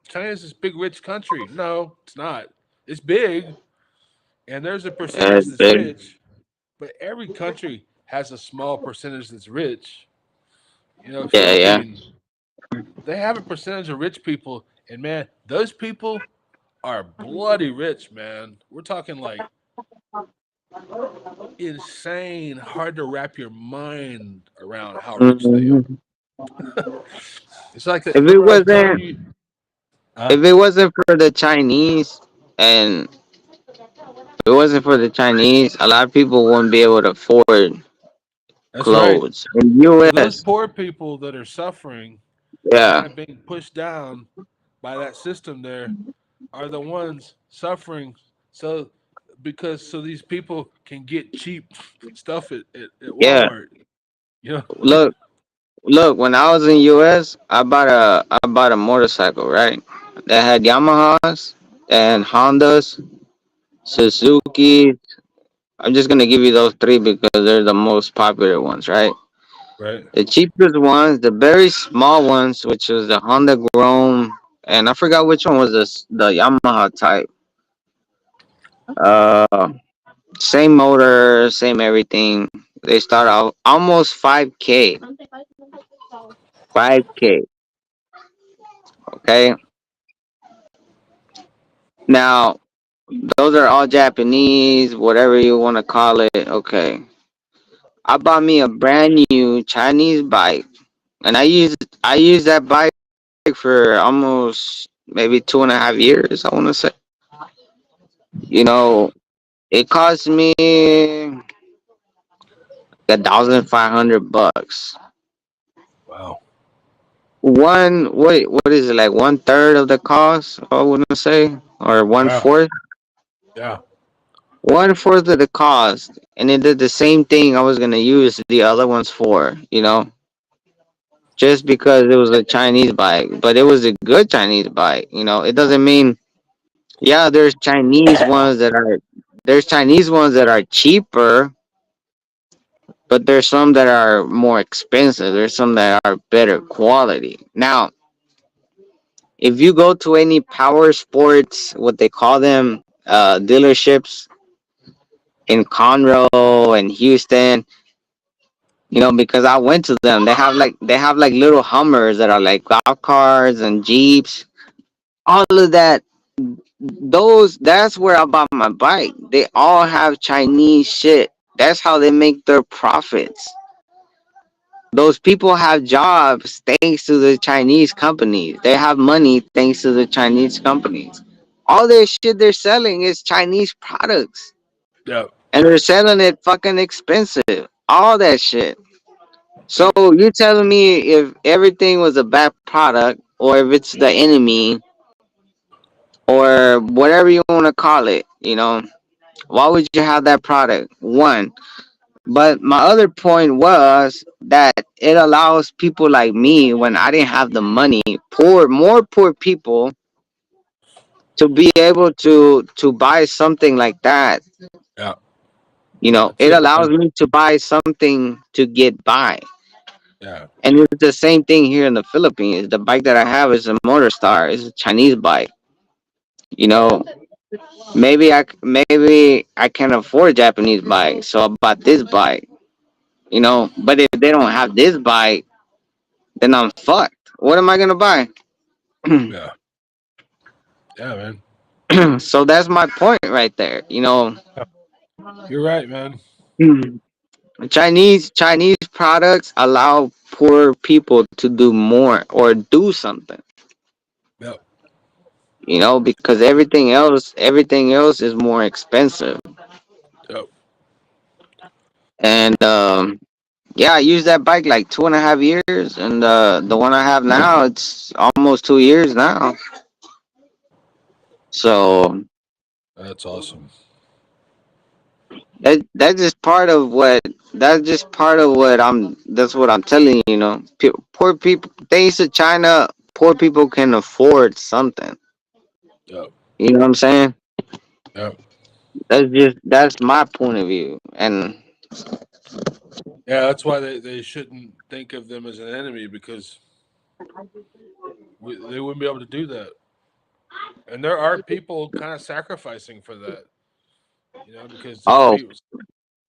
China's this big rich country. No, it's not. It's big, and there's a percentage That's that's big. rich, but every country has a small percentage that's rich. You know, Yeah, yeah. Philippines, they have a percentage of rich people, and man, those people are bloody rich, man. We're talking like insane, hard to wrap your mind around how rich they are. Hmm. It's like that. If it Remember, I was telling wasn't, you, huh? if it wasn't for the Chinese, and if it wasn't for the Chinese, a lot of people wouldn't be able to afford That's right. clothes in So those U.S. poor people that are suffering and kind Yeah, of being pushed down by that system there are the ones suffering. So so these people can get cheap stuff at yeah. Walmart. You know, Look, look. When I was in U.S., I bought a motorcycle, right? That had Yamahas and Hondas, Suzuki. I'm just gonna give you those three because they're the most popular ones, right? right? The cheapest ones, the very small ones, which was the Honda Grom, and I forgot which one was the Yamaha type. Uh, Same motor, same everything. They start out almost 5K. 5K. Okay. Now those are all Japanese, whatever you want to call it. Okay. I bought me a brand new Chinese bike, and I used that bike for almost maybe 2.5 years. I want to say. You know, it cost me $1,500. Wow. What is it, like 1/3 of the cost? I wouldn't say, or one Yeah. fourth, Yeah. 1/4 of the cost, and it did the same thing I was gonna use the other ones for. Just because it was a Chinese bike, but it was a good Chinese bike. It doesn't mean, yeah, there's Chinese ones that are cheaper, but there's some that are more expensive. There's some that are better quality. Now, If you go to any power sports, what they call them, dealerships in Conroe and Houston, because I went to them. They have like little Hummers that are like golf cars and Jeeps. All of that. That's where I bought my bike. They all have Chinese shit. That's how they make their profits. Those people have jobs thanks to the Chinese companies. They have money thanks to the Chinese companies. All their shit they're selling is Chinese products. Yeah. And they're selling it fucking expensive. All that shit. So you're telling me if everything was a bad product, or if it's the enemy, or whatever you want to call it, why would you have that product? One. But my other point was that it allows people like me, when I didn't have the money, more poor people, to be able to buy something like that. Yeah. That's It it, allows man. me to buy something to get by. Yeah. And it's the same thing here in the Philippines. The bike that I have is a Motor Star. It's a Chinese bike. You Yeah. know, maybe I can afford a Japanese bike, so I bought this bike. But if they don't have this bike, then I'm fucked. What am I gonna buy? Yeah. Yeah, man. So that's my point right there. You're right, man. Chinese products allow poor people to do more or do something. Yep. Because everything else is more expensive. Yep. And yeah, I used that bike like 2.5 years, and the one I have now, it's almost 2 years now. So That's awesome. that's what I'm telling you. Poor people, thanks to China, poor people can afford something. Yep. You know what I'm saying? Yep. That's my point of view. And Yeah, that's why they shouldn't think of them as an enemy, because they wouldn't be able to do that. And there are people kind of sacrificing for that, because oh,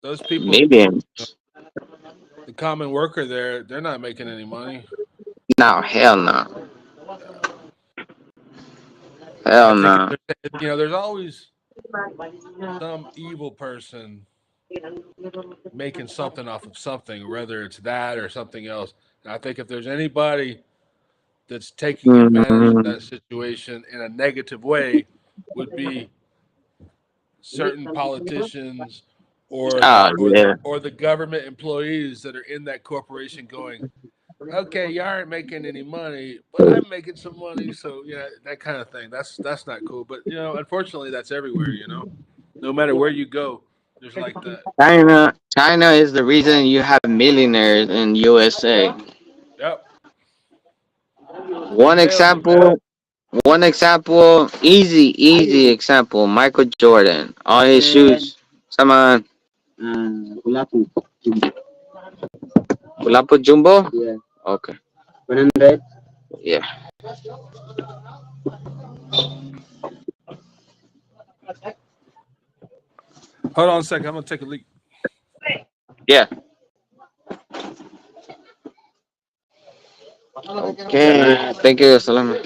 those people, maybe the common worker there, they're not making any money. no, hell no, Yeah. And I hell think no. there's always some evil person making something off of something, whether it's that or something else. And I think if there's anybody that's taking advantage of Mhm. that situation in a negative way, would be certain politicians or the Oh or yeah. or the government employees that are in that corporation going, okay, you aren't making any money, but I'm making some money, so yeah, that kind of thing. That's not cool. But unfortunately, that's everywhere. No matter where you go, there's like that. China is the reason you have millionaires in USA. Yep, it One nails it, man. example, easy example. Michael Jordan, all his shoes. Come on, Kulapo Jumbo. Yeah. Okay. 100. Yeah. Hold on a second. I'm gonna take a leak. Yeah. Okay. Thank you. Salam.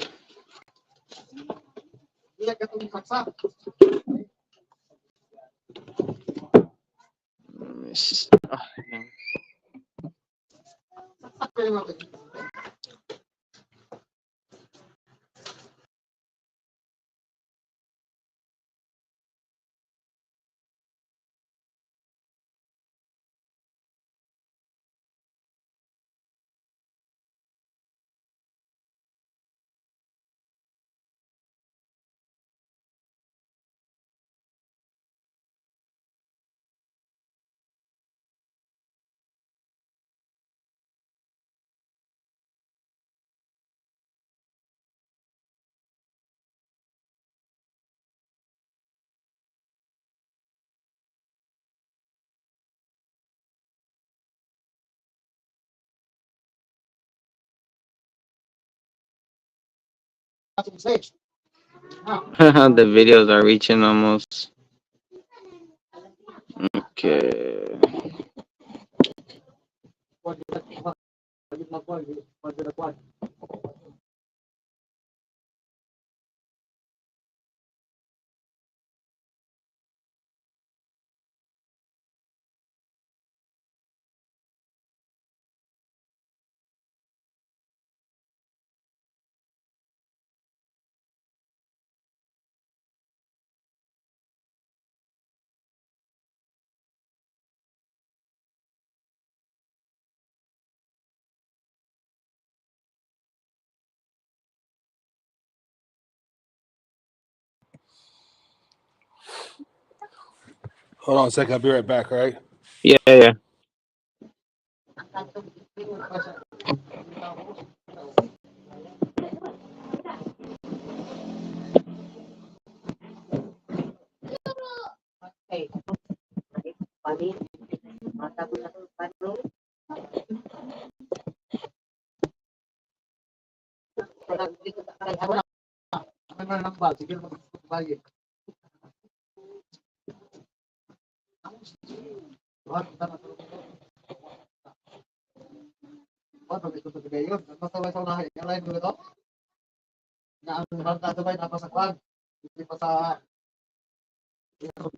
The videos are reaching almost. Okay. Hold on a second. I'll be right back. All right. Yeah, yeah.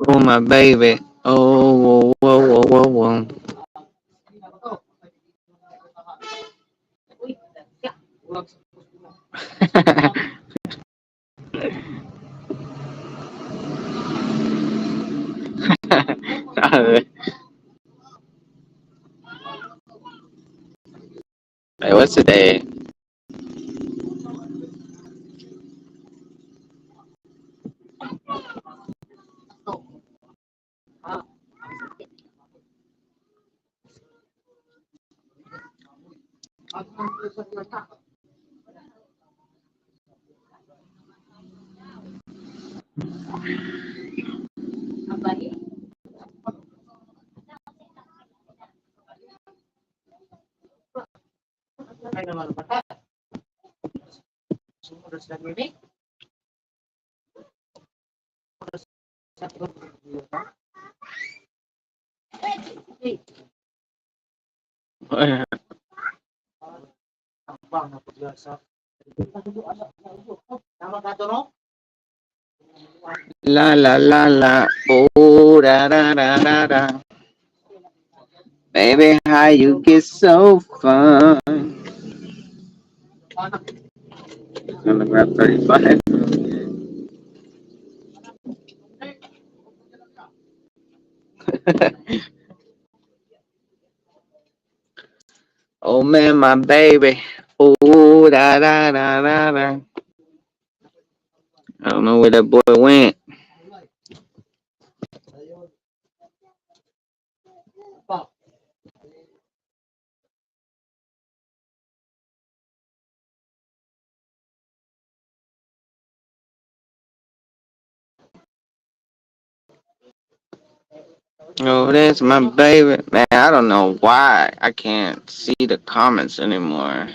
Oh, my baby. Oh, whoa, whoa, whoa, whoa, whoa. Hey, what's today? La la la la. Oh, da da da da da. Baby, how you get so fun? Gonna grab 35. Oh man, my baby. Oh, da da da da da. I don't know where that boy went. Oh, that's my baby. Man, I don't know why I can't see the comments anymore.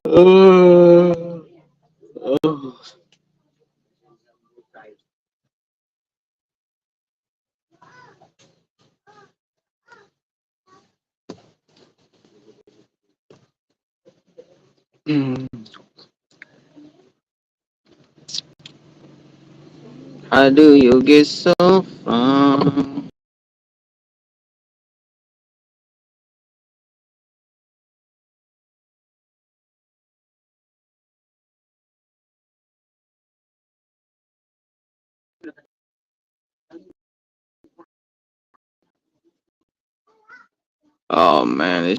Oh, oh. Mm. How do you get so fun? Oh man,